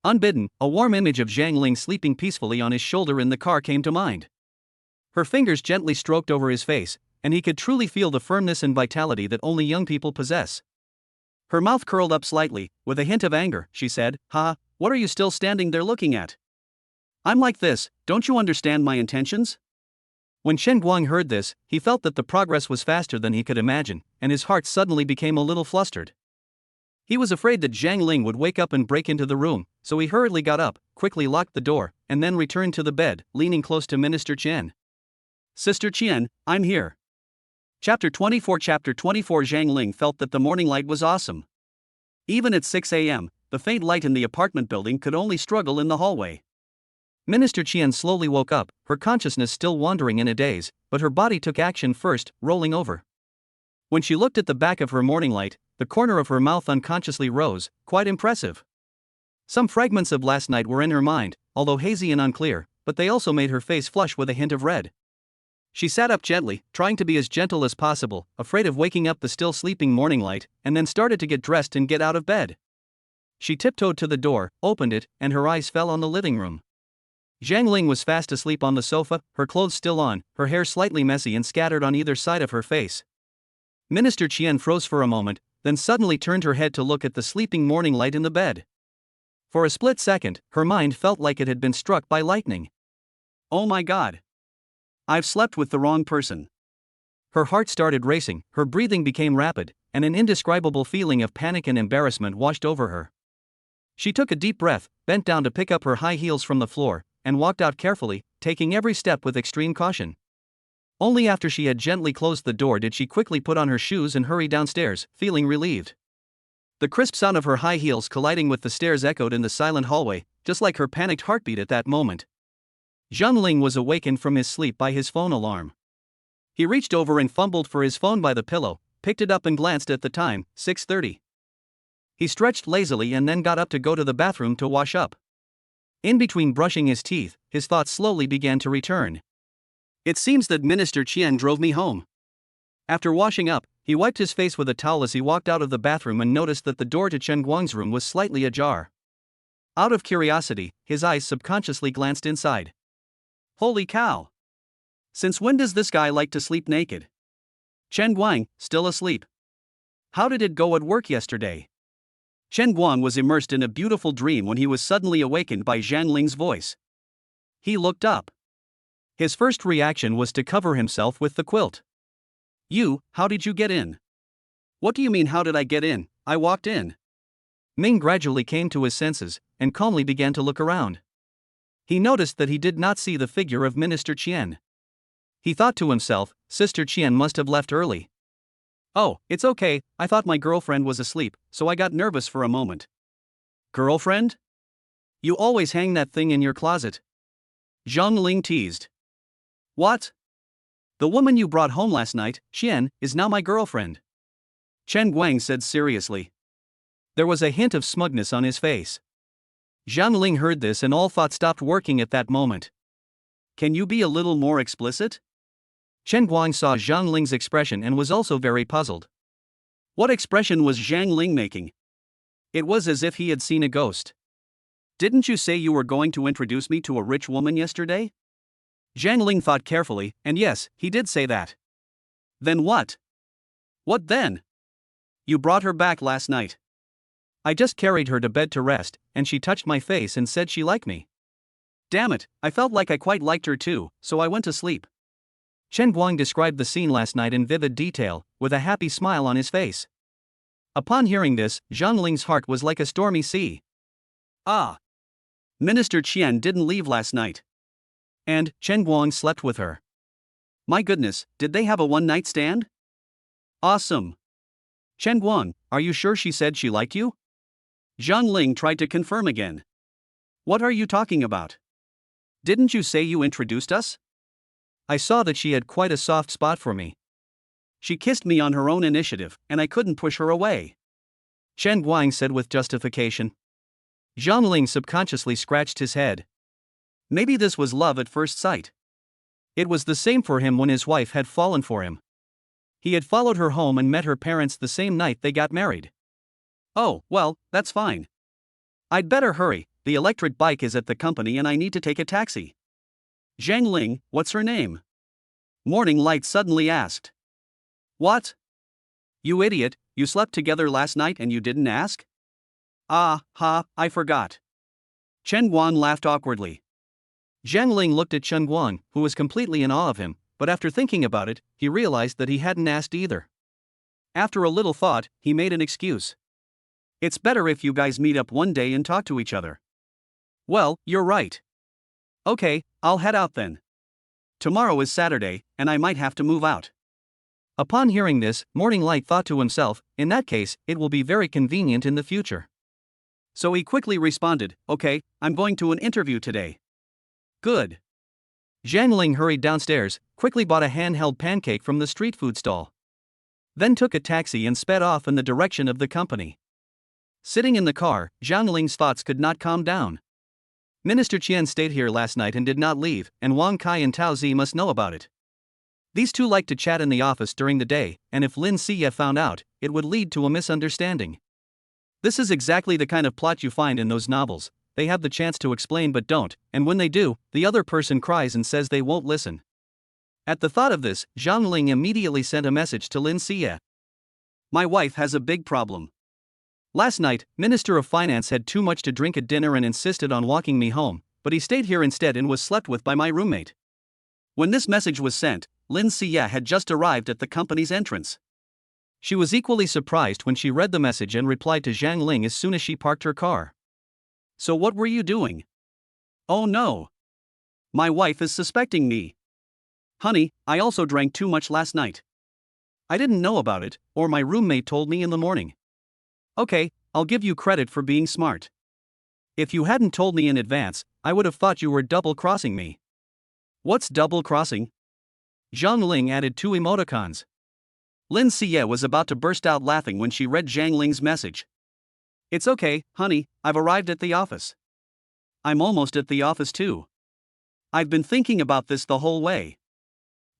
Unbidden, a warm image of Zhang Ling sleeping peacefully on his shoulder in the car came to mind. Her fingers gently stroked over his face, and he could truly feel the firmness and vitality that only young people possess. Her mouth curled up slightly, with a hint of anger, she said, "Ha, what are you still standing there looking at? I'm like this, don't you understand my intentions?" When Chen Guang heard this, he felt that the progress was faster than he could imagine, and his heart suddenly became a little flustered. He was afraid that Zhang Ling would wake up and break into the room, so he hurriedly got up, quickly locked the door, and then returned to the bed, leaning close to Minister Qian. Sister Qian, I'm here. Chapter 24 Zhang Ling felt that the morning light was awesome. Even at 6 a.m., the faint light in the apartment building could only struggle in the hallway. Minister Qian slowly woke up, her consciousness still wandering in a daze, but her body took action first, rolling over. When she looked at the back of her morning light, the corner of her mouth unconsciously rose, quite impressive. Some fragments of last night were in her mind, although hazy and unclear, but they also made her face flush with a hint of red. She sat up gently, trying to be as gentle as possible, afraid of waking up the still sleeping morning light, and then started to get dressed and get out of bed. She tiptoed to the door, opened it, and her eyes fell on the living room. Zhang Ling was fast asleep on the sofa, her clothes still on, her hair slightly messy and scattered on either side of her face. Minister Qian froze for a moment, then suddenly turned her head to look at the sleeping morning light in the bed. For a split second, her mind felt like it had been struck by lightning. Oh my god! I've slept with the wrong person. Her heart started racing, her breathing became rapid, and an indescribable feeling of panic and embarrassment washed over her. She took a deep breath, bent down to pick up her high heels from the floor, and walked out carefully, taking every step with extreme caution. Only after she had gently closed the door did she quickly put on her shoes and hurry downstairs, feeling relieved. The crisp sound of her high heels colliding with the stairs echoed in the silent hallway, just like her panicked heartbeat at that moment. Zhang Ling was awakened from his sleep by his phone alarm. He reached over and fumbled for his phone by the pillow, picked it up and glanced at the time, 6:30. He stretched lazily and then got up to go to the bathroom to wash up. In between brushing his teeth, his thoughts slowly began to return. It seems that Minister Qian drove me home. After washing up, he wiped his face with a towel as he walked out of the bathroom and noticed that the door to Chen Guang's room was slightly ajar. Out of curiosity, his eyes subconsciously glanced inside. Holy cow! Since when does this guy like to sleep naked? Chen Guang, still asleep. How did it go at work yesterday? Chen Guang was immersed in a beautiful dream when he was suddenly awakened by Zhang Ling's voice. He looked up. His first reaction was to cover himself with the quilt. How did you get in? What do you mean, how did I get in? I walked in. Ming gradually came to his senses, and calmly began to look around. He noticed that he did not see the figure of Minister Qian. He thought to himself, Sister Qian must have left early. Oh, it's okay, I thought my girlfriend was asleep, so I got nervous for a moment. Girlfriend? You always hang that thing in your closet. Zhang Ling teased. What? The woman you brought home last night, Qian, is now my girlfriend. Chen Guang said seriously. There was a hint of smugness on his face. Zhang Ling heard this and all thought stopped working at that moment. Can you be a little more explicit? Chen Guang saw Zhang Ling's expression and was also very puzzled. What expression was Zhang Ling making? It was as if he had seen a ghost. Didn't you say you were going to introduce me to a rich woman yesterday? Zhang Ling thought carefully, and yes, he did say that. Then what? What then? You brought her back last night. I just carried her to bed to rest, and she touched my face and said she liked me. Damn it, I felt like I quite liked her too, so I went to sleep. Chen Guang described the scene last night in vivid detail, with a happy smile on his face. Upon hearing this, Zhang Ling's heart was like a stormy sea. Ah! Minister Qian didn't leave last night. And Chen Guang slept with her. My goodness, did they have a one-night stand? Awesome! Chen Guang, are you sure she said she liked you? Zhang Ling tried to confirm again. What are you talking about? Didn't you say you introduced us? I saw that she had quite a soft spot for me. She kissed me on her own initiative, and I couldn't push her away. Chen Guang said with justification. Zhang Ling subconsciously scratched his head. Maybe this was love at first sight. It was the same for him when his wife had fallen for him. He had followed her home and met her parents the same night they got married. Oh, well, that's fine. I'd better hurry, the electric bike is at the company and I need to take a taxi. Zhang Ling, what's her name? Morning Light suddenly asked. What? You idiot, you slept together last night and you didn't ask? Ah, ha, I forgot. Chen Guang laughed awkwardly. Zhang Ling looked at Chen Guang, who was completely in awe of him, but after thinking about it, he realized that he hadn't asked either. After a little thought, he made an excuse. It's better if you guys meet up one day and talk to each other. Well, you're right. Okay, I'll head out then. Tomorrow is Saturday, and I might have to move out. Upon hearing this, Morning Light thought to himself, in that case, it will be very convenient in the future. So he quickly responded, okay, I'm going to an interview today. Good. Zhang Ling hurried downstairs, quickly bought a handheld pancake from the street food stall. Then took a taxi and sped off in the direction of the company. Sitting in the car, Zhang Ling's thoughts could not calm down. Minister Qian stayed here last night and did not leave, and Wang Kai and Tao Zi must know about it. These two like to chat in the office during the day, and if Lin Xie found out, it would lead to a misunderstanding. This is exactly the kind of plot you find in those novels. They have the chance to explain but don't, and when they do, the other person cries and says they won't listen. At the thought of this, Zhang Ling immediately sent a message to Lin Xie. My wife has a big problem. Last night, Minister of Finance had too much to drink at dinner and insisted on walking me home, but he stayed here instead and was slept with by my roommate. When this message was sent, Lin Xie had just arrived at the company's entrance. She was equally surprised when she read the message and replied to Zhang Ling as soon as she parked her car. So what were you doing? Oh no. My wife is suspecting me. Honey, I also drank too much last night. I didn't know about it, or my roommate told me in the morning. Okay, I'll give you credit for being smart. If you hadn't told me in advance, I would have thought you were double-crossing me. What's double-crossing? Zhang Ling added 2 emoticons. Lin Xie was about to burst out laughing when she read Zhang Ling's message. It's okay, honey, I've arrived at the office. I'm almost at the office too. I've been thinking about this the whole way.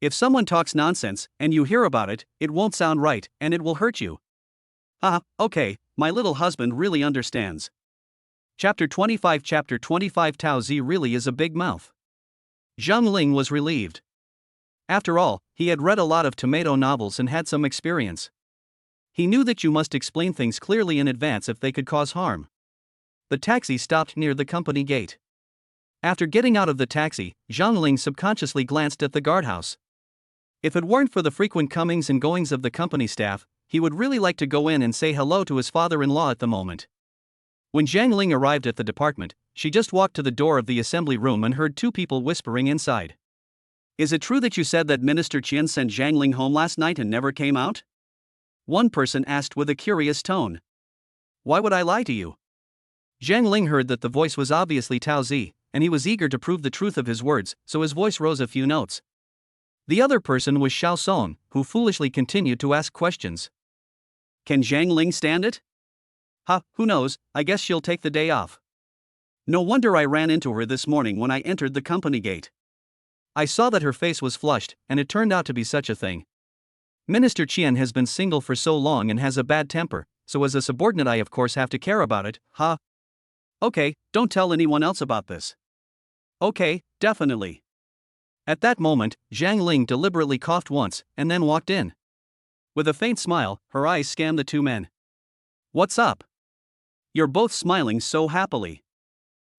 If someone talks nonsense, and you hear about it, it won't sound right, and it will hurt you. Okay, my little husband really understands. Chapter 25 Tao Zi really is a big mouth. Zhang Ling was relieved. After all, he had read a lot of tomato novels and had some experience. He knew that you must explain things clearly in advance if they could cause harm. The taxi stopped near the company gate. After getting out of the taxi, Zhang Ling subconsciously glanced at the guardhouse. If it weren't for the frequent comings and goings of the company staff, he would really like to go in and say hello to his father-in-law at the moment. When Zhang Ling arrived at the department, she just walked to the door of the assembly room and heard 2 people whispering inside. Is it true that you said that Minister Qian sent Zhang Ling home last night and never came out? One person asked with a curious tone. Why would I lie to you? Zhang Ling heard that the voice was obviously Tao Zi, and he was eager to prove the truth of his words, so his voice rose a few notes. The other person was Xiao Song, who foolishly continued to ask questions. Can Zhang Ling stand it? Who knows, I guess she'll take the day off. No wonder I ran into her this morning when I entered the company gate. I saw that her face was flushed, and it turned out to be such a thing. Minister Qian has been single for so long and has a bad temper, so as a subordinate I of course have to care about it, Okay, don't tell anyone else about this. Okay, definitely. At that moment, Zhang Ling deliberately coughed once, and then walked in. With a faint smile, her eyes scanned the 2 men. What's up? You're both smiling so happily.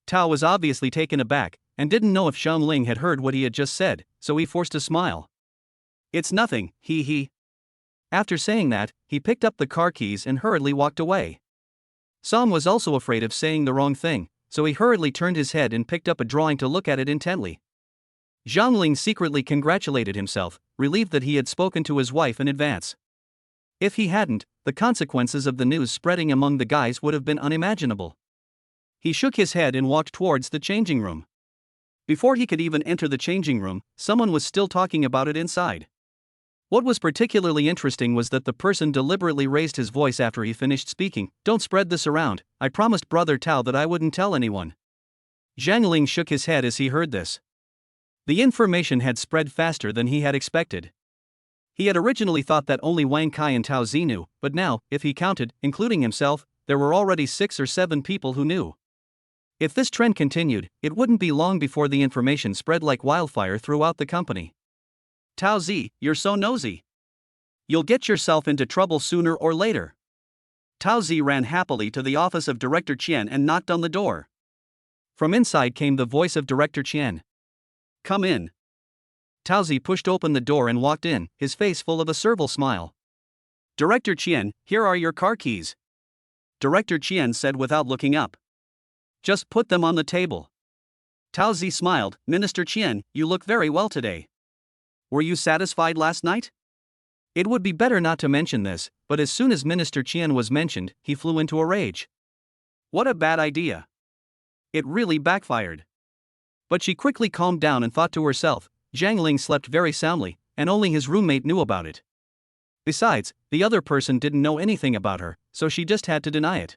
Tao was obviously taken aback, and didn't know if Zhang Ling had heard what he had just said, so he forced a smile. It's nothing, he. After saying that, he picked up the car keys and hurriedly walked away. Song was also afraid of saying the wrong thing, so he hurriedly turned his head and picked up a drawing to look at it intently. Zhang Ling secretly congratulated himself, relieved that he had spoken to his wife in advance. If he hadn't, the consequences of the news spreading among the guys would have been unimaginable. He shook his head and walked towards the changing room. Before he could even enter the changing room, someone was still talking about it inside. What was particularly interesting was that the person deliberately raised his voice after he finished speaking. Don't spread this around, I promised Brother Tao that I wouldn't tell anyone. Zhang Ling shook his head as he heard this. The information had spread faster than he had expected. He had originally thought that only Wang Kai and Tao Zi knew, but now, if he counted, including himself, there were already 6 or 7 people who knew. If this trend continued, it wouldn't be long before the information spread like wildfire throughout the company. Tao Zi, you're so nosy. You'll get yourself into trouble sooner or later. Tao Zi ran happily to the office of Director Qian and knocked on the door. From inside came the voice of Director Qian. Come in. Tao Zi pushed open the door and walked in, his face full of a servile smile. Director Qian, here are your car keys. Director Qian said without looking up. Just put them on the table. Tao Zi smiled. Minister Qian, you look very well today. Were you satisfied last night? It would be better not to mention this, but as soon as Minister Qian was mentioned, he flew into a rage. What a bad idea. It really backfired. But she quickly calmed down and thought to herself, Zhang Ling slept very soundly, and only his roommate knew about it. Besides, the other person didn't know anything about her, so she just had to deny it.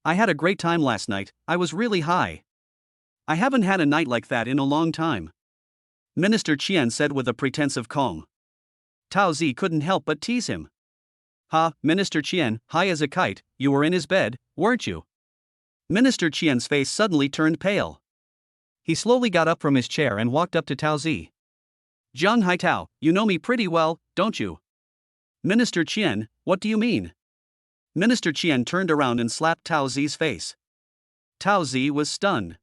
I had a great time last night, I was really high. I haven't had a night like that in a long time. Minister Qian said with a pretense of calm. Tao Zi couldn't help but tease him. Ha, Minister Qian, high as a kite, you were in his bed, weren't you? Minister Qian's face suddenly turned pale. He slowly got up from his chair and walked up to Tao Zi. Zhang Haitao, you know me pretty well, don't you? Minister Qian, what do you mean? Minister Qian turned around and slapped Tao Zi's face. Tao Zi was stunned.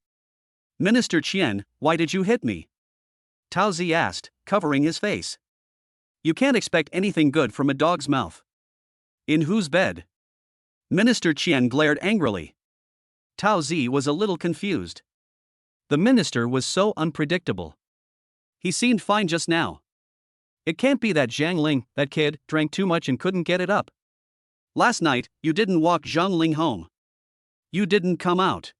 Minister Qian, why did you hit me? Tao Zi asked, covering his face. You can't expect anything good from a dog's mouth. In whose bed? Minister Qian glared angrily. Tao Zi was a little confused. The minister was so unpredictable. He seemed fine just now. It can't be that Zhang Ling, that kid, drank too much and couldn't get it up. Last night, you didn't walk Zhang Ling home. You didn't come out.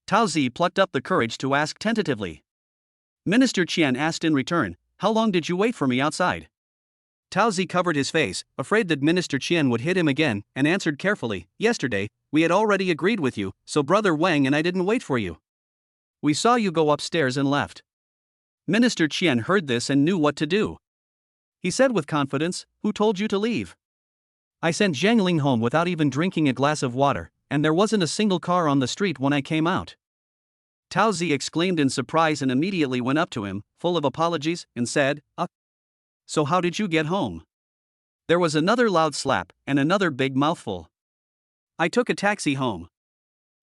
Tao Zi plucked up the courage to ask tentatively. Minister Qian asked in return, how long did you wait for me outside? Tao Zi covered his face, afraid that Minister Qian would hit him again, and answered carefully, yesterday, we had already agreed with you, so Brother Wang and I didn't wait for you. We saw you go upstairs and left. Minister Qian heard this and knew what to do. He said with confidence, who told you to leave? I sent Zhang Ling home without even drinking a glass of water, and there wasn't a single car on the street when I came out. Tao Zi exclaimed in surprise and immediately went up to him, full of apologies, and said, So how did you get home? There was another loud slap, and another big mouthful. I took a taxi home.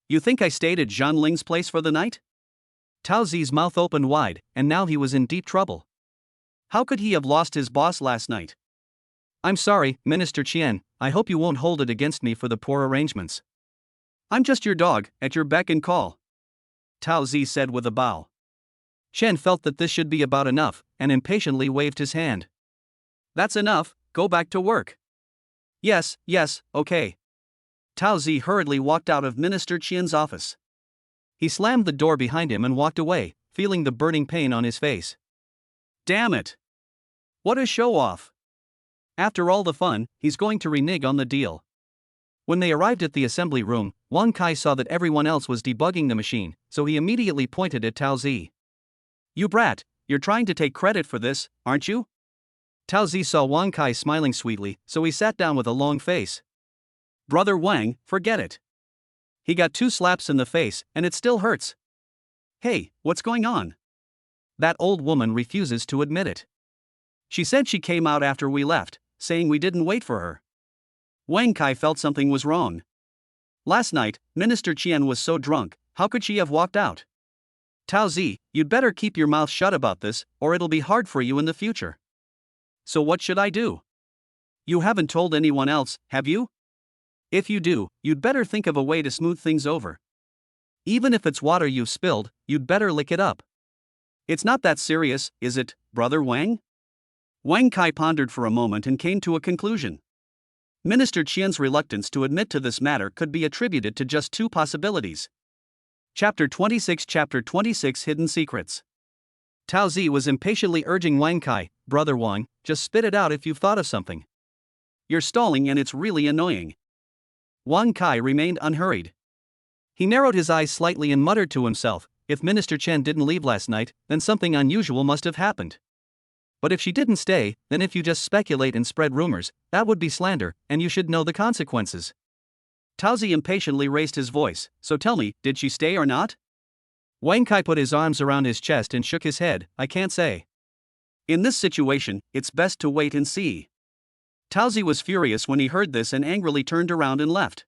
You think I stayed at Zhang Ling's place for the night? Tao Zi's mouth opened wide, and now he was in deep trouble. How could he have lost his boss last night? I'm sorry, Minister Qian, I hope you won't hold it against me for the poor arrangements. I'm just your dog, at your beck and call. Tao Zi said with a bow. Chen felt that this should be about enough, and impatiently waved his hand. That's enough, go back to work. Yes, okay. Tao Zi hurriedly walked out of Minister Qian's office. He slammed the door behind him and walked away, feeling the burning pain on his face. Damn it! What a show-off! After all the fun, he's going to renege on the deal. When they arrived at the assembly room, Wang Kai saw that everyone else was debugging the machine, so he immediately pointed at Tao Zi. You brat, you're trying to take credit for this, aren't you? Tao Zi saw Wang Kai smiling sweetly, so he sat down with a long face. Brother Wang, forget it. He got 2 slaps in the face, and it still hurts. Hey, what's going on? That old woman refuses to admit it. She said she came out after we left, saying we didn't wait for her. Wang Kai felt something was wrong. Last night, Minister Qian was so drunk, how could she have walked out? Tao Zi, you'd better keep your mouth shut about this, or it'll be hard for you in the future. So what should I do? You haven't told anyone else, have you? If you do, you'd better think of a way to smooth things over. Even if it's water you've spilled, you'd better lick it up. It's not that serious, is it, Brother Wang? Wang Kai pondered for a moment and came to a conclusion. Minister Qian's reluctance to admit to this matter could be attributed to just 2 possibilities. Chapter 26 Hidden Secrets. Tao Zi was impatiently urging Wang Kai, Brother Wang, just spit it out if you've thought of something. You're stalling and it's really annoying. Wang Kai remained unhurried. He narrowed his eyes slightly and muttered to himself, if Minister Chen didn't leave last night, then something unusual must have happened. But if she didn't stay, then if you just speculate and spread rumors, that would be slander, and you should know the consequences. Tao Zi impatiently raised his voice, so tell me, did she stay or not? Wang Kai put his arms around his chest and shook his head, I can't say. In this situation, it's best to wait and see. Tao Zi was furious when he heard this and angrily turned around and left.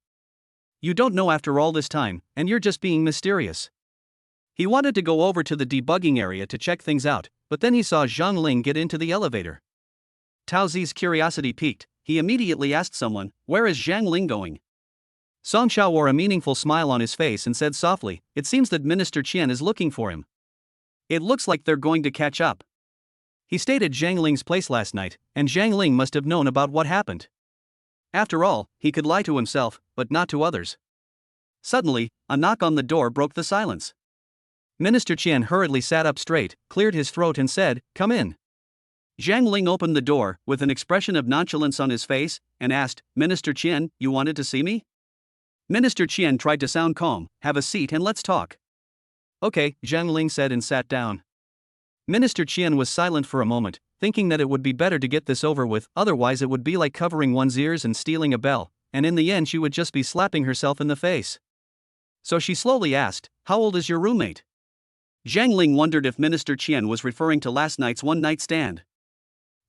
You don't know after all this time, and you're just being mysterious. He wanted to go over to the debugging area to check things out, but then he saw Zhang Ling get into the elevator. Tao Zi's curiosity piqued. He immediately asked someone, where is Zhang Ling going? Song Xiao wore a meaningful smile on his face and said softly, it seems that Minister Qian is looking for him. It looks like they're going to catch up. He stayed at Zhang Ling's place last night, and Zhang Ling must have known about what happened. After all, he could lie to himself, but not to others. Suddenly, a knock on the door broke the silence. Minister Qian hurriedly sat up straight, cleared his throat and said, "Come in." Zhang Ling opened the door, with an expression of nonchalance on his face, and asked, "Minister Qian, you wanted to see me?" Minister Qian tried to sound calm. "Have a seat and let's talk." "Okay," Zhang Ling said and sat down. Minister Qian was silent for a moment, thinking that it would be better to get this over with, otherwise it would be like covering one's ears and stealing a bell, and in the end she would just be slapping herself in the face. So she slowly asked, "How old is your roommate?" Zhang Ling wondered if Minister Qian was referring to last night's one-night stand.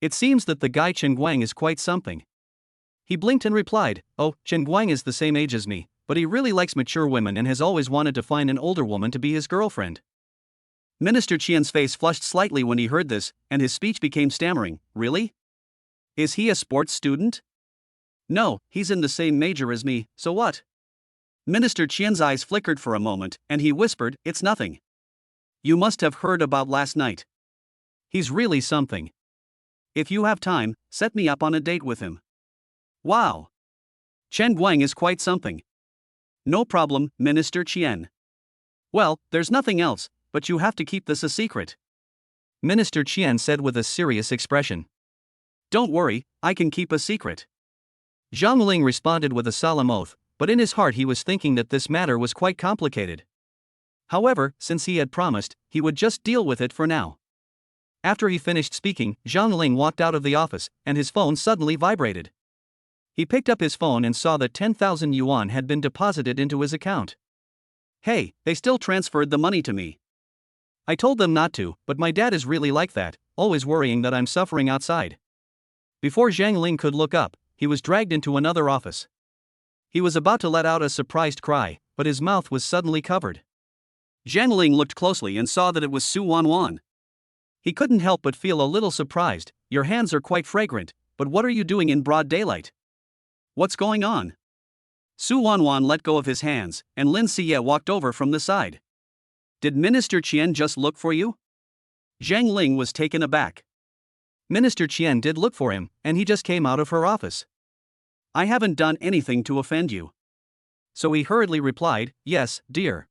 It seems that the guy Chen Guang is quite something. He blinked and replied, "Oh, Chen Guang is the same age as me, but he really likes mature women and has always wanted to find an older woman to be his girlfriend." Minister Qian's face flushed slightly when he heard this, and his speech became stammering. "Really? Is he a sports student?" "No, he's in the same major as me, so what?" Minister Qian's eyes flickered for a moment, and he whispered, "It's nothing. You must have heard about last night. He's really something. If you have time, set me up on a date with him." "Wow. Chen Guang is quite something." "No problem, Minister Qian." "Well, there's nothing else, but you have to keep this a secret," Minister Qian said with a serious expression. "Don't worry, I can keep a secret." Zhang Ling responded with a solemn oath, but in his heart he was thinking that this matter was quite complicated. However, since he had promised, he would just deal with it for now. After he finished speaking, Zhang Ling walked out of the office, and his phone suddenly vibrated. He picked up his phone and saw that 10,000 yuan had been deposited into his account. "Hey, they still transferred the money to me. I told them not to, but my dad is really like that, always worrying that I'm suffering outside." Before Zhang Ling could look up, he was dragged into another office. He was about to let out a surprised cry, but his mouth was suddenly covered. Zhang Ling looked closely and saw that it was Su Wanwan. He couldn't help but feel a little surprised. "Your hands are quite fragrant, but what are you doing in broad daylight? What's going on?" Su Wanwan let go of his hands, and Lin Siye walked over from the side. "Did Minister Qian just look for you?" Zhang Ling was taken aback. Minister Qian did look for him, and he just came out of her office. "I haven't done anything to offend you." So he hurriedly replied, "Yes, dear."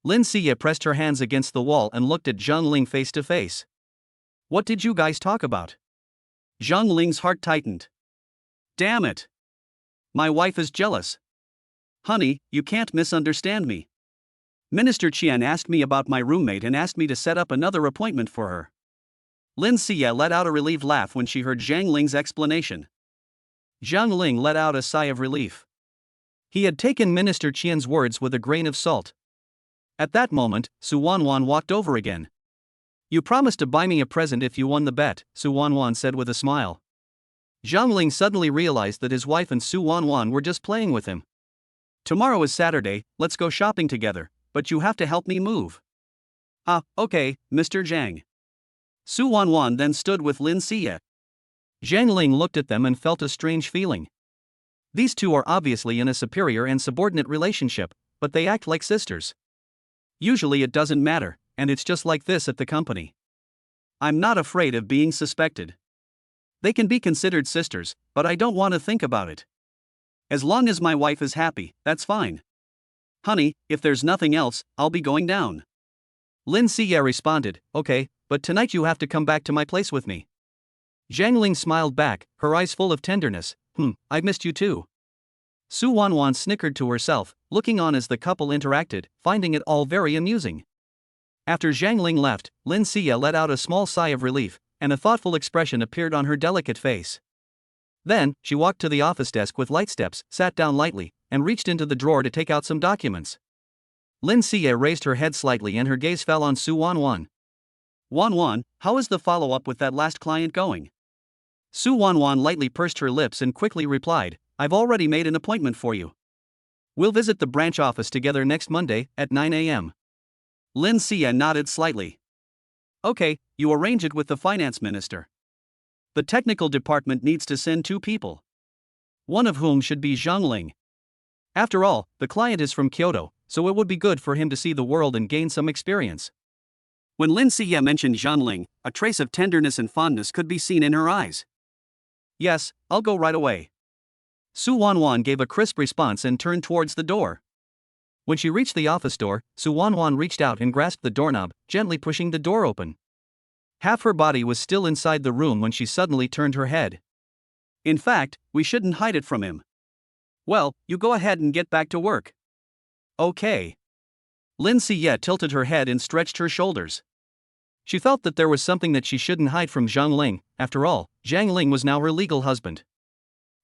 Lin Siye pressed her hands against the wall and looked at Zhang Ling face to face. "What did you guys talk about?" Zhang Ling's heart tightened. "Damn it! My wife is jealous. Honey, you can't misunderstand me. Minister Qian asked me about my roommate and asked me to set up another appointment for her." Lin Siye let out a relieved laugh when she heard Zhang Ling's explanation. Zhang Ling let out a sigh of relief. He had taken Minister Qian's words with a grain of salt. At that moment, Su Wanwan walked over again. "You promised to buy me a present if you won the bet," Su Wanwan said with a smile. Zhang Ling suddenly realized that his wife and Su Wanwan were just playing with him. "Tomorrow is Saturday, let's go shopping together, but you have to help me move." "Ah, okay, Mr. Zhang." Su Wanwan then stood with Lin Siye. Zhang Ling looked at them and felt a strange feeling. These two are obviously in a superior and subordinate relationship, but they act like sisters. Usually it doesn't matter, and it's just like this at the company. I'm not afraid of being suspected. They can be considered sisters, but I don't want to think about it. As long as my wife is happy, that's fine. Honey, if there's nothing else, I'll be going down. Lin Siye responded, "Okay, but tonight you have to come back to my place with me." Zhang Ling smiled back, her eyes full of tenderness. I've missed you too." Su Wanwan snickered to herself, looking on as the couple interacted, finding it all very amusing. After Zhang Ling left, Lin Siye let out a small sigh of relief, and a thoughtful expression appeared on her delicate face. Then, she walked to the office desk with light steps, sat down lightly, and reached into the drawer to take out some documents. Lin Siye raised her head slightly and her gaze fell on Su Wanwan. "Wanwan, how is the follow-up with that last client going?" Su Wanwan lightly pursed her lips and quickly replied, "I've already made an appointment for you. We'll visit the branch office together next Monday, at 9 a.m. Lin Siye nodded slightly. "Okay, you arrange it with the finance minister. The technical department needs to send 2 people. One of whom should be Zhang Ling. After all, the client is from Kyoto, so it would be good for him to see the world and gain some experience." When Lin Siye mentioned Zhang Ling, a trace of tenderness and fondness could be seen in her eyes. "Yes, I'll go right away." Su Wanwan gave a crisp response and turned towards the door. When she reached the office door, Su Wanwan reached out and grasped the doorknob, gently pushing the door open. Half her body was still inside the room when she suddenly turned her head. In fact, we shouldn't hide it from him. Well, you go ahead and get back to work. Okay. Lin Siye tilted her head and stretched her shoulders. She felt that there was something that she shouldn't hide from Zhang Ling. After all, Zhang Ling was now her legal husband.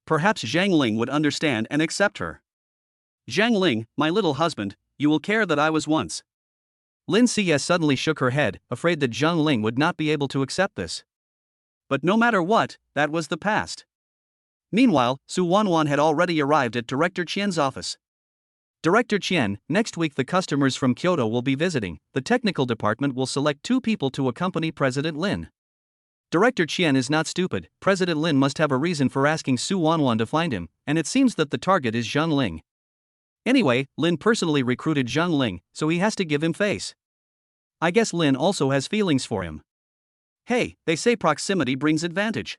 Perhaps Zhang Ling would understand and accept her. Zhang Ling, my little husband, you will care that I was once. Lin Siye suddenly shook her head, afraid that Zhang Ling would not be able to accept this. But no matter what, that was the past. Meanwhile, Su Wanwan had already arrived at Director Qian's office. Director Qian, next week the customers from Kyoto will be visiting. The technical department will select 2 people to accompany President Lin. Director Qian is not stupid. President Lin must have a reason for asking Su Wanwan to find him, and it seems that the target is Zhang Ling. Anyway, Lin personally recruited Zhang Ling, so he has to give him face. I guess Lin also has feelings for him. Hey, they say proximity brings advantage.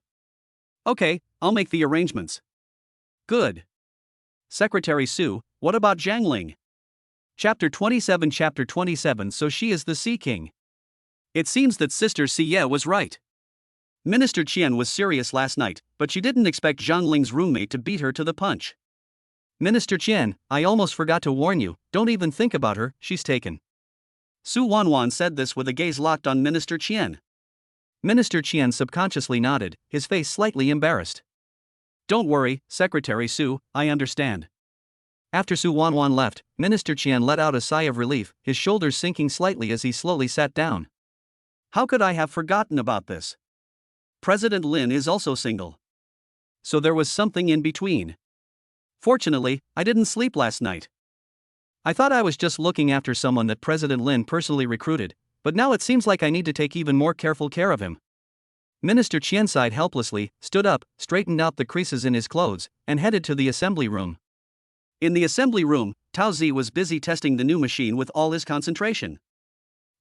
Okay, I'll make the arrangements. Good. Secretary Su, what about Zhang Ling? Chapter 27. So she is the Sea King. It seems that Sister Siye was right. Minister Qian was serious last night, but she didn't expect Zhang Ling's roommate to beat her to the punch. Minister Qian, I almost forgot to warn you, don't even think about her, she's taken. Su Wanwan said this with a gaze locked on Minister Qian. Minister Qian subconsciously nodded, his face slightly embarrassed. Don't worry, Secretary Su, I understand. After Su Wanwan left, Minister Qian let out a sigh of relief, his shoulders sinking slightly as he slowly sat down. How could I have forgotten about this? President Lin is also single. So there was something in between. Fortunately, I didn't sleep last night. I thought I was just looking after someone that President Lin personally recruited, but now it seems like I need to take even more careful care of him. Minister Qian sighed helplessly, stood up, straightened out the creases in his clothes, and headed to the assembly room. In the assembly room, Tao Zi was busy testing the new machine with all his concentration.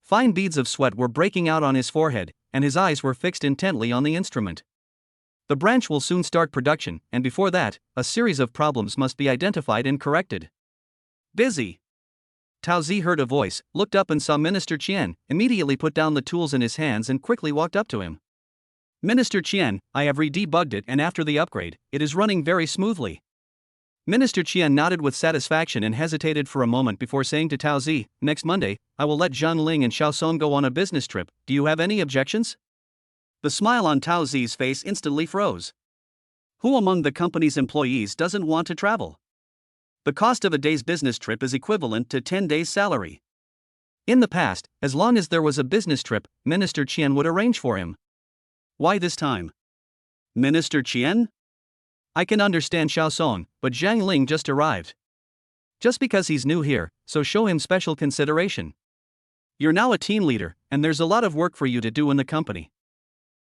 Fine beads of sweat were breaking out on his forehead, and his eyes were fixed intently on the instrument. The branch will soon start production, and before that, a series of problems must be identified and corrected. Busy. Tao Zi heard a voice, looked up and saw Minister Qian, immediately put down the tools in his hands and quickly walked up to him. Minister Qian, I have re-debugged it and after the upgrade, it is running very smoothly. Minister Qian nodded with satisfaction and hesitated for a moment before saying to Tao Zi, next Monday, I will let Zhang Ling and Xiao Song go on a business trip, do you have any objections? The smile on Tao Zi's face instantly froze. Who among the company's employees doesn't want to travel? The cost of a day's business trip is equivalent to 10 days' salary. In the past, as long as there was a business trip, Minister Qian would arrange for him. Why this time? Minister Qian? I can understand Xiao Song, but Zhang Ling just arrived. Just because he's new here, so show him special consideration. You're now a team leader, and there's a lot of work for you to do in the company.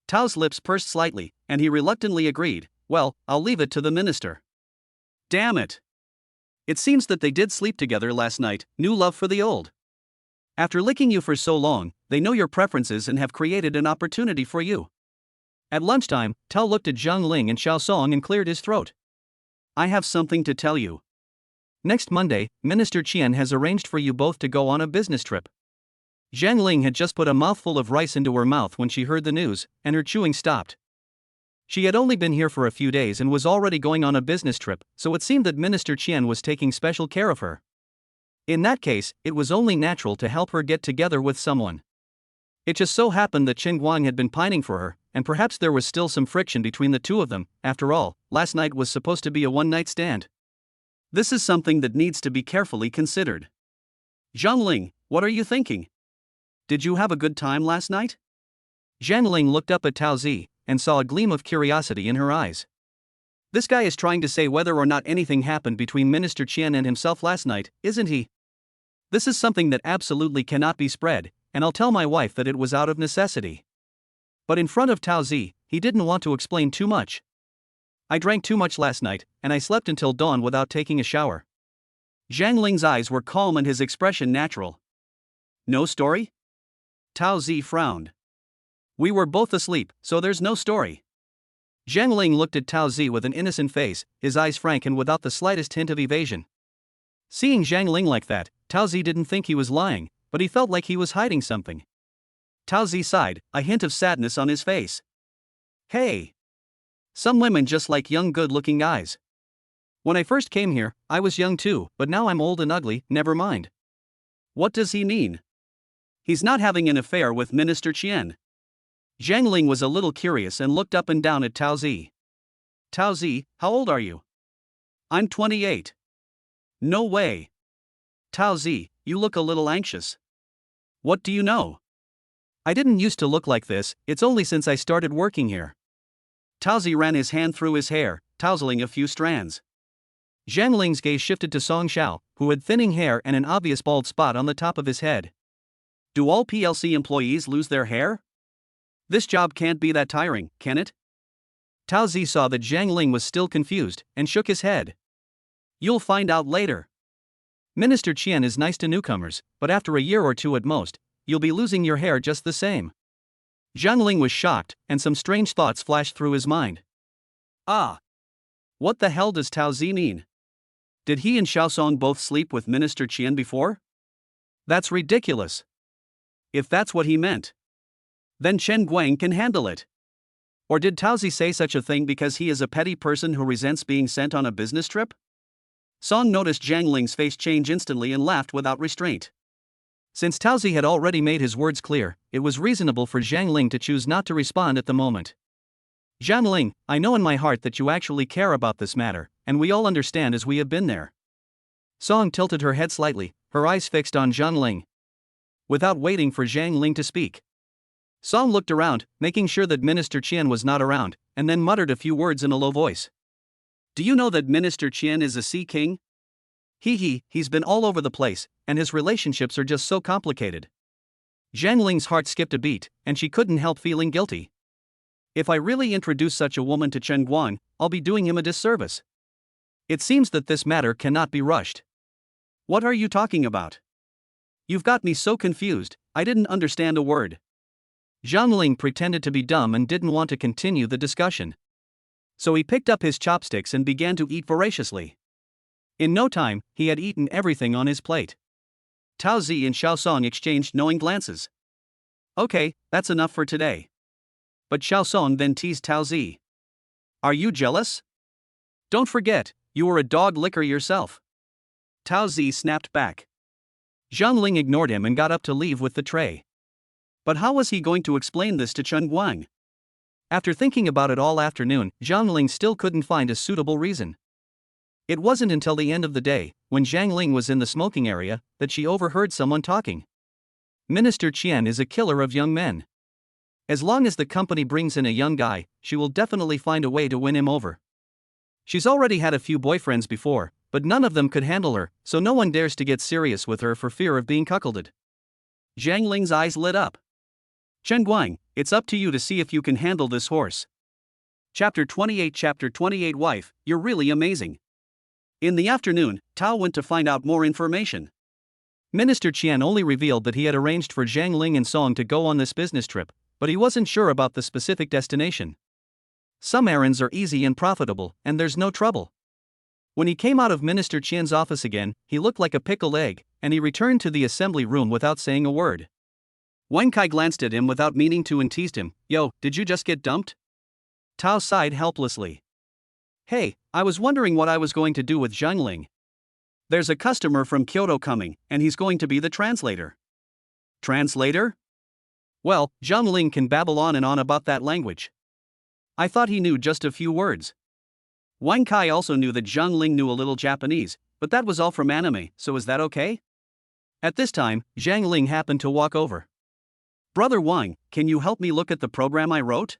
Tao's lips pursed slightly, and he reluctantly agreed, well, I'll leave it to the minister. Damn it. It seems that they did sleep together last night, new love for the old. After licking you for so long, they know your preferences and have created an opportunity for you. At lunchtime, Tao looked at Zhang Ling and Xiao Song and cleared his throat. I have something to tell you. Next Monday, Minister Qian has arranged for you both to go on a business trip. Zhang Ling had just put a mouthful of rice into her mouth when she heard the news, and her chewing stopped. She had only been here for a few days and was already going on a business trip, so it seemed that Minister Qian was taking special care of her. In that case, it was only natural to help her get together with someone. It just so happened that Chen Guang had been pining for her, and perhaps there was still some friction between the two of them. After all, last night was supposed to be a one-night stand. This is something that needs to be carefully considered. Zhang Ling, what are you thinking? Did you have a good time last night? Zhang Ling looked up at Tao Zi, and saw a gleam of curiosity in her eyes. This guy is trying to say whether or not anything happened between Minister Qian and himself last night, isn't he? This is something that absolutely cannot be spread, and I'll tell my wife that it was out of necessity. But in front of Tao Zi, he didn't want to explain too much. I drank too much last night, and I slept until dawn without taking a shower. Zhang Ling's eyes were calm and his expression natural. No story? Tao Zi frowned. We were both asleep, so there's no story. Zhang Ling looked at Tao Zi with an innocent face, his eyes frank and without the slightest hint of evasion. Seeing Zhang Ling like that, Tao Zi didn't think he was lying, but he felt like he was hiding something. Tao Zi sighed, a hint of sadness on his face. Hey! Some women just like young good-looking guys. When I first came here, I was young too, but now I'm old and ugly, never mind. What does he mean? He's not having an affair with Minister Qian. Zhang Ling was a little curious and looked up and down at Tao Zi. Tao Zi, how old are you? I'm 28. No way. Tao Zi, you look a little anxious. What do you know? I didn't used to look like this, it's only since I started working here. Tao Zi ran his hand through his hair, tousling a few strands. Zhang Ling's gaze shifted to Song Xiao, who had thinning hair and an obvious bald spot on the top of his head. Do all PLC employees lose their hair? This job can't be that tiring, can it? Tao Zi saw that Zhang Ling was still confused, and shook his head. You'll find out later. Minister Qian is nice to newcomers, but after a year or two at most, you'll be losing your hair just the same. Zhang Ling was shocked, and some strange thoughts flashed through his mind. Ah! What the hell does Tao Zi mean? Did he and Xiaosong both sleep with Minister Qian before? That's ridiculous. If that's what he meant, then Chen Guang can handle it. Or did Tao Zi say such a thing because he is a petty person who resents being sent on a business trip? Song noticed Zhang Ling's face change instantly and laughed without restraint. Since Tao Zi had already made his words clear, it was reasonable for Zhang Ling to choose not to respond at the moment. Zhang Ling, I know in my heart that you actually care about this matter, and we all understand as we have been there. Song tilted her head slightly, her eyes fixed on Zhang Ling. Without waiting for Zhang Ling to speak, Song looked around, making sure that Minister Qian was not around, and then muttered a few words in a low voice. Do you know that Minister Qian is a sea king? He's been all over the place, and his relationships are just so complicated. Zhang Ling's heart skipped a beat, and she couldn't help feeling guilty. If I really introduce such a woman to Chen Guang, I'll be doing him a disservice. It seems that this matter cannot be rushed. What are you talking about? You've got me so confused, I didn't understand a word. Zhang Ling pretended to be dumb and didn't want to continue the discussion. So he picked up his chopsticks and began to eat voraciously. In no time, he had eaten everything on his plate. Tao Zi and Xiaosong exchanged knowing glances. Okay, that's enough for today. But Xiaosong then teased Tao Zi. Are you jealous? Don't forget, you were a dog licker yourself. Tao Zi snapped back. Zhang Ling ignored him and got up to leave with the tray. But how was he going to explain this to Chen Guang? After thinking about it all afternoon, Zhang Ling still couldn't find a suitable reason. It wasn't until the end of the day, when Zhang Ling was in the smoking area, that she overheard someone talking. Minister Qian is a killer of young men. As long as the company brings in a young guy, she will definitely find a way to win him over. She's already had a few boyfriends before, but none of them could handle her, so no one dares to get serious with her for fear of being cuckolded. Zhang Ling's eyes lit up. Chen Guang, it's up to you to see if you can handle this horse. Chapter 28 Wife, you're really amazing. In the afternoon, Tao went to find out more information. Minister Qian only revealed that he had arranged for Zhang Ling and Song to go on this business trip, but he wasn't sure about the specific destination. Some errands are easy and profitable, and there's no trouble. When he came out of Minister Qian's office again, he looked like a pickled egg, and he returned to the assembly room without saying a word. Wang Kai glanced at him without meaning to and teased him. Yo, did you just get dumped? Tao sighed helplessly. Hey, I was wondering what I was going to do with Zhang Ling. There's a customer from Kyoto coming, and he's going to be the translator. Translator? Well, Zhang Ling can babble on and on about that language. I thought he knew just a few words. Wang Kai also knew that Zhang Ling knew a little Japanese, but that was all from anime, so is that okay? At this time, Zhang Ling happened to walk over. Brother Wang, can you help me look at the program I wrote?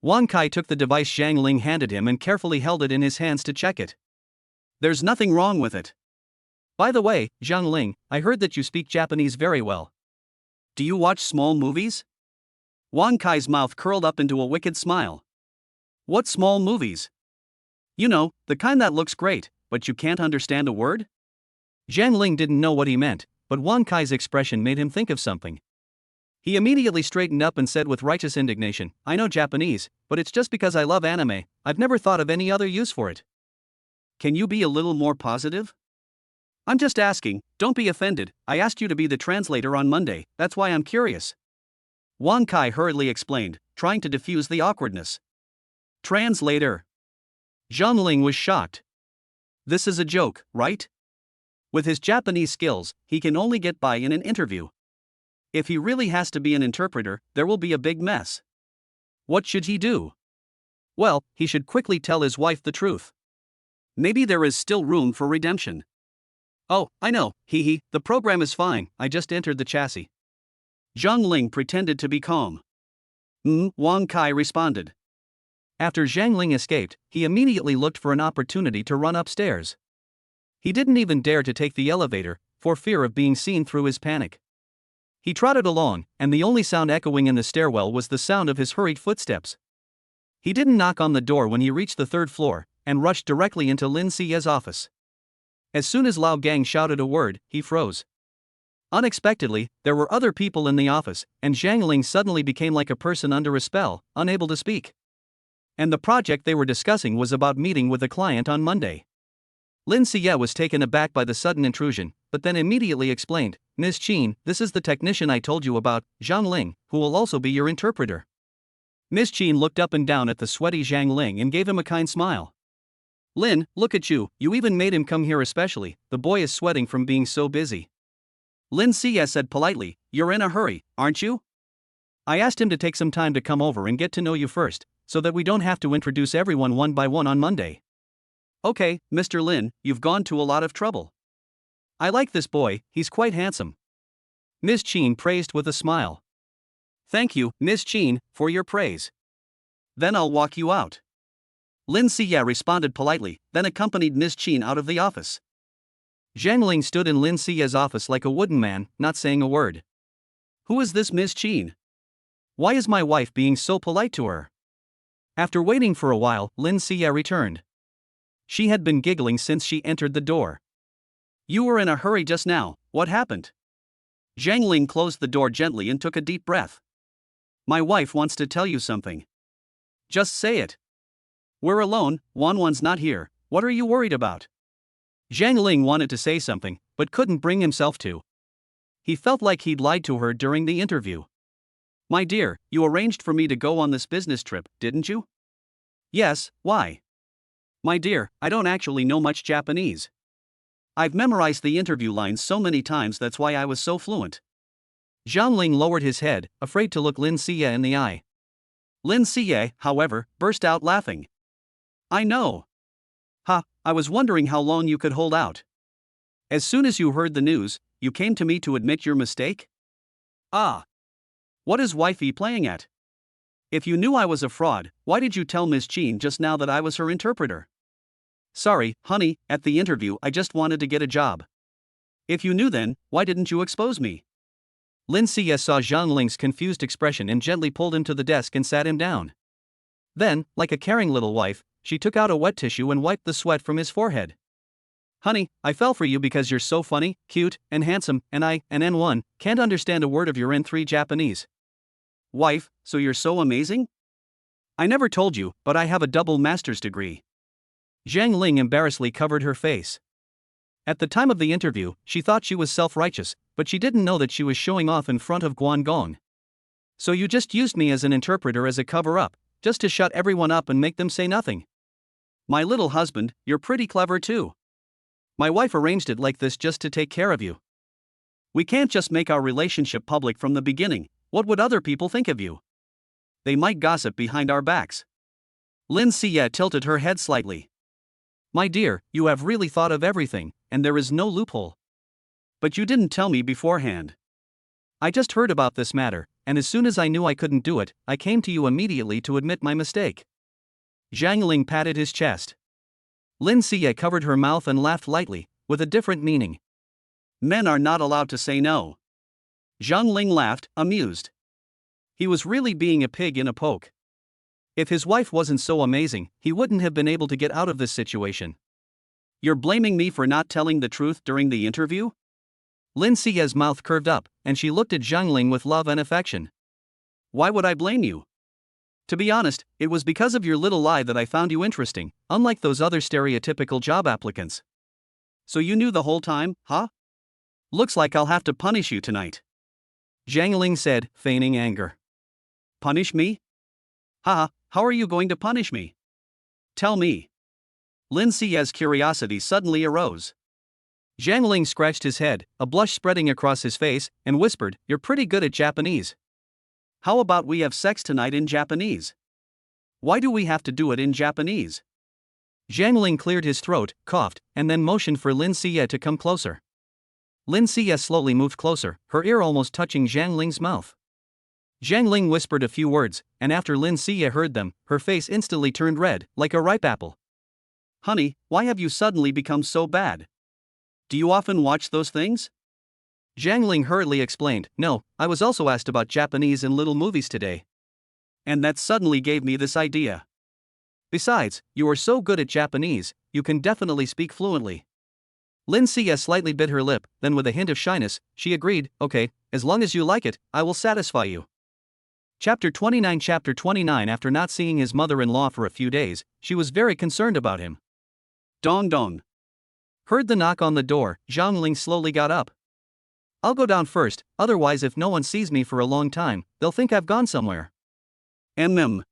Wang Kai took the device Zhang Ling handed him and carefully held it in his hands to check it. There's nothing wrong with it. By the way, Zhang Ling, I heard that you speak Japanese very well. Do you watch small movies? Wang Kai's mouth curled up into a wicked smile. What small movies? You know, the kind that looks great, but you can't understand a word? Zhang Ling didn't know what he meant, but Wang Kai's expression made him think of something. He immediately straightened up and said with righteous indignation, I know Japanese, but it's just because I love anime, I've never thought of any other use for it. Can you be a little more positive? I'm just asking, don't be offended, I asked you to be the translator on Monday, that's why I'm curious. Wang Kai hurriedly explained, trying to diffuse the awkwardness. Translator. Zhang Ling was shocked. This is a joke, right? With his Japanese skills, he can only get by in an interview. If he really has to be an interpreter, there will be a big mess. What should he do? Well, he should quickly tell his wife the truth. Maybe there is still room for redemption. Oh, I know, the program is fine, I just entered the chassis. Zhang Ling pretended to be calm. Wang Kai responded. After Zhang Ling escaped, he immediately looked for an opportunity to run upstairs. He didn't even dare to take the elevator, for fear of being seen through his panic. He trotted along, and the only sound echoing in the stairwell was the sound of his hurried footsteps. He didn't knock on the door when he reached the third floor, and rushed directly into Lin Siye's office. As soon as Lao Gang shouted a word, he froze. Unexpectedly, there were other people in the office, and Zhang Ling suddenly became like a person under a spell, unable to speak. And the project they were discussing was about meeting with a client on Monday. Lin Siye was taken aback by the sudden intrusion, but then immediately explained, Ms. Qin, this is the technician I told you about, Zhang Ling, who will also be your interpreter. Ms. Qin looked up and down at the sweaty Zhang Ling and gave him a kind smile. Lin, look at you even made him come here especially, the boy is sweating from being so busy. Lin Siye said politely, you're in a hurry, aren't you? I asked him to take some time to come over and get to know you first, so that we don't have to introduce everyone one by one on Monday. Okay, Mr. Lin, you've gone to a lot of trouble. I like this boy, he's quite handsome. Ms. Qin praised with a smile. Thank you, Ms. Qin, for your praise. Then I'll walk you out. Lin Siye responded politely, then accompanied Ms. Qin out of the office. Zhang Ling stood in Lin Siye's office like a wooden man, not saying a word. Who is this Ms. Qin? Why is my wife being so polite to her? After waiting for a while, Lin Siye returned. She had been giggling since she entered the door. You were in a hurry just now, what happened? Zhang Ling closed the door gently and took a deep breath. My wife wants to tell you something. Just say it. We're alone, Wanwan's not here, what are you worried about? Zhang Ling wanted to say something, but couldn't bring himself to. He felt like he'd lied to her during the interview. My dear, you arranged for me to go on this business trip, didn't you? Yes, why? My dear, I don't actually know much Japanese. I've memorized the interview lines so many times, that's why I was so fluent. Zhang Ling lowered his head, afraid to look Lin Siye in the eye. Lin Siye, however, burst out laughing. I know. Ha, I was wondering how long you could hold out. As soon as you heard the news, you came to me to admit your mistake? Ah. What is wifey playing at? If you knew I was a fraud, why did you tell Ms. Qin just now that I was her interpreter? Sorry, honey, at the interview I just wanted to get a job. If you knew then, why didn't you expose me? Lin Siye saw Zhang Ling's confused expression and gently pulled him to the desk and sat him down. Then, like a caring little wife, she took out a wet tissue and wiped the sweat from his forehead. Honey, I fell for you because you're so funny, cute, and handsome, and I, an N1, can't understand a word of your N3 Japanese. Wife, so you're so amazing? I never told you, but I have a double master's degree. Zhang Ling embarrassedly covered her face. At the time of the interview, she thought she was self-righteous, but she didn't know that she was showing off in front of Guangong. So you just used me as an interpreter as a cover-up, just to shut everyone up and make them say nothing. My little husband, you're pretty clever too. My wife arranged it like this just to take care of you. We can't just make our relationship public from the beginning. What would other people think of you? They might gossip behind our backs. Lin Siye tilted her head slightly. My dear, you have really thought of everything, and there is no loophole. But you didn't tell me beforehand. I just heard about this matter, and as soon as I knew I couldn't do it, I came to you immediately to admit my mistake. Zhang Ling patted his chest. Lin Siye covered her mouth and laughed lightly, with a different meaning. Men are not allowed to say no. Zhang Ling laughed, amused. He was really being a pig in a poke. If his wife wasn't so amazing, he wouldn't have been able to get out of this situation. You're blaming me for not telling the truth during the interview? Lin Siye's mouth curved up, and she looked at Zhang Ling with love and affection. Why would I blame you? To be honest, it was because of your little lie that I found you interesting, unlike those other stereotypical job applicants. So you knew the whole time, huh? Looks like I'll have to punish you tonight. Zhang Ling said, feigning anger. Punish me? Haha, how are you going to punish me? Tell me. Lin Xia's curiosity suddenly arose. Zhang Ling scratched his head, a blush spreading across his face, and whispered, "You're pretty good at Japanese. How about we have sex tonight in Japanese? Why do we have to do it in Japanese?" Zhang Ling cleared his throat, coughed, and then motioned for Lin Xia to come closer. Lin Xia slowly moved closer, her ear almost touching Zhang Ling's mouth. Zhang Ling whispered a few words, and after Lin Xia heard them, her face instantly turned red, like a ripe apple. Honey, why have you suddenly become so bad? Do you often watch those things? Zhang Ling hurriedly explained, No, I was also asked about Japanese in little movies today. And that suddenly gave me this idea. Besides, you are so good at Japanese, you can definitely speak fluently. Lin Xia slightly bit her lip, then with a hint of shyness, she agreed, okay, as long as you like it, I will satisfy you. Chapter 29. After not seeing his mother-in-law for a few days, she was very concerned about him. Dong dong. Heard the knock on the door, Zhang Ling slowly got up. I'll go down first, otherwise if no one sees me for a long time, they'll think I've gone somewhere. Mm.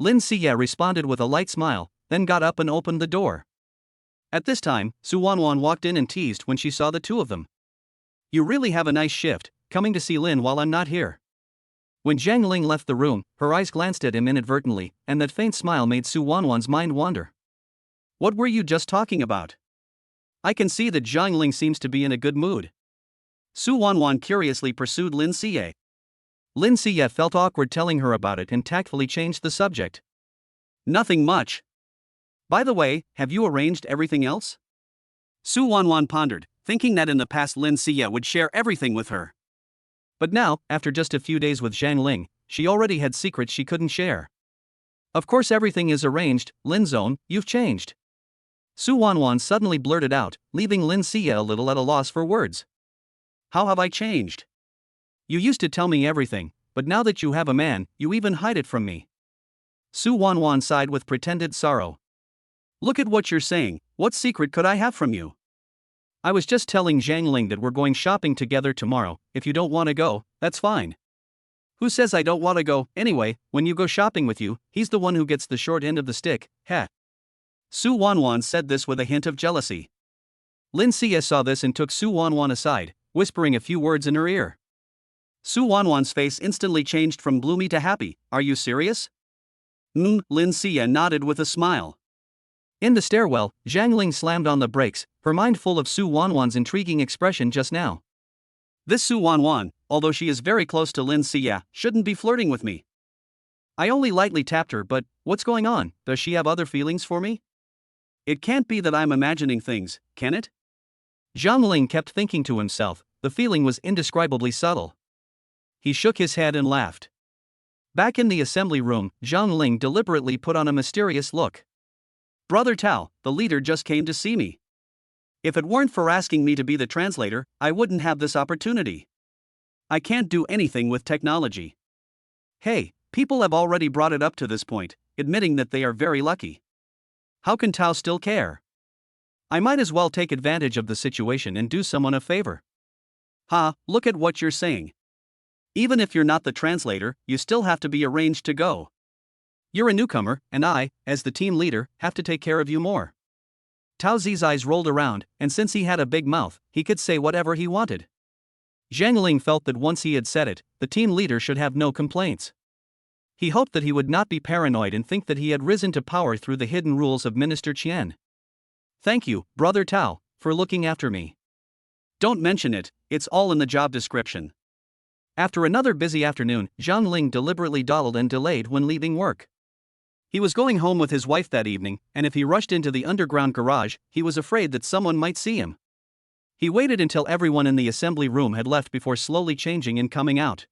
Lin Xia responded with a light smile, then got up and opened the door. At this time, Su Wanwan walked in and teased when she saw the two of them. You really have a nice shift, coming to see Lin while I'm not here. When Zhang Ling left the room, her eyes glanced at him inadvertently, and that faint smile made Su Wanwan's mind wander. What were you just talking about? I can see that Zhang Ling seems to be in a good mood. Su Wanwan curiously pursued Lin Xia. Lin Xia felt awkward telling her about it and tactfully changed the subject. Nothing much. By the way, have you arranged everything else? Su Wanwan pondered, thinking that in the past Lin Xia would share everything with her. But now, after just a few days with Zhang Ling, she already had secrets she couldn't share. Of course everything is arranged, Lin Zone, you've changed. Su Wanwan suddenly blurted out, leaving Lin Xia a little at a loss for words. How have I changed? You used to tell me everything, but now that you have a man, you even hide it from me. Su Wanwan sighed with pretended sorrow. Look at what you're saying, what secret could I have from you? I was just telling Zhang Ling that we're going shopping together tomorrow. If you don't want to go, that's fine. Who says I don't want to go? Anyway, when you go shopping with you, he's the one who gets the short end of the stick, heh. Su Wanwan said this with a hint of jealousy. Lin Xia saw this and took Su Wanwan aside, whispering a few words in her ear. Su Wanwan's face instantly changed from gloomy to happy. Are you serious? Lin Xia nodded with a smile. In the stairwell, Zhang Ling slammed on the brakes, her mind full of Su Wanwan's intriguing expression just now. This Su Wanwan, although she is very close to Lin Xia, shouldn't be flirting with me. I only lightly tapped her, but what's going on? Does she have other feelings for me? It can't be that I'm imagining things, can it? Zhang Ling kept thinking to himself, the feeling was indescribably subtle. He shook his head and laughed. Back in the assembly room, Zhang Ling deliberately put on a mysterious look. Brother Tao, the leader just came to see me. If it weren't for asking me to be the translator, I wouldn't have this opportunity. I can't do anything with technology. Hey, people have already brought it up to this point, admitting that they are very lucky. How can Tao still care? I might as well take advantage of the situation and do someone a favor. Look at what you're saying. Even if you're not the translator, you still have to be arranged to go. You're a newcomer, and I, as the team leader, have to take care of you more. Tao Zi's eyes rolled around, and since he had a big mouth, he could say whatever he wanted. Zhang Ling felt that once he had said it, the team leader should have no complaints. He hoped that he would not be paranoid and think that he had risen to power through the hidden rules of Minister Qian. Thank you, Brother Tao, for looking after me. Don't mention it, it's all in the job description. After another busy afternoon, Zhang Ling deliberately dawdled and delayed when leaving work. He was going home with his wife that evening, and if he rushed into the underground garage, he was afraid that someone might see him. He waited until everyone in the assembly room had left before slowly changing and coming out.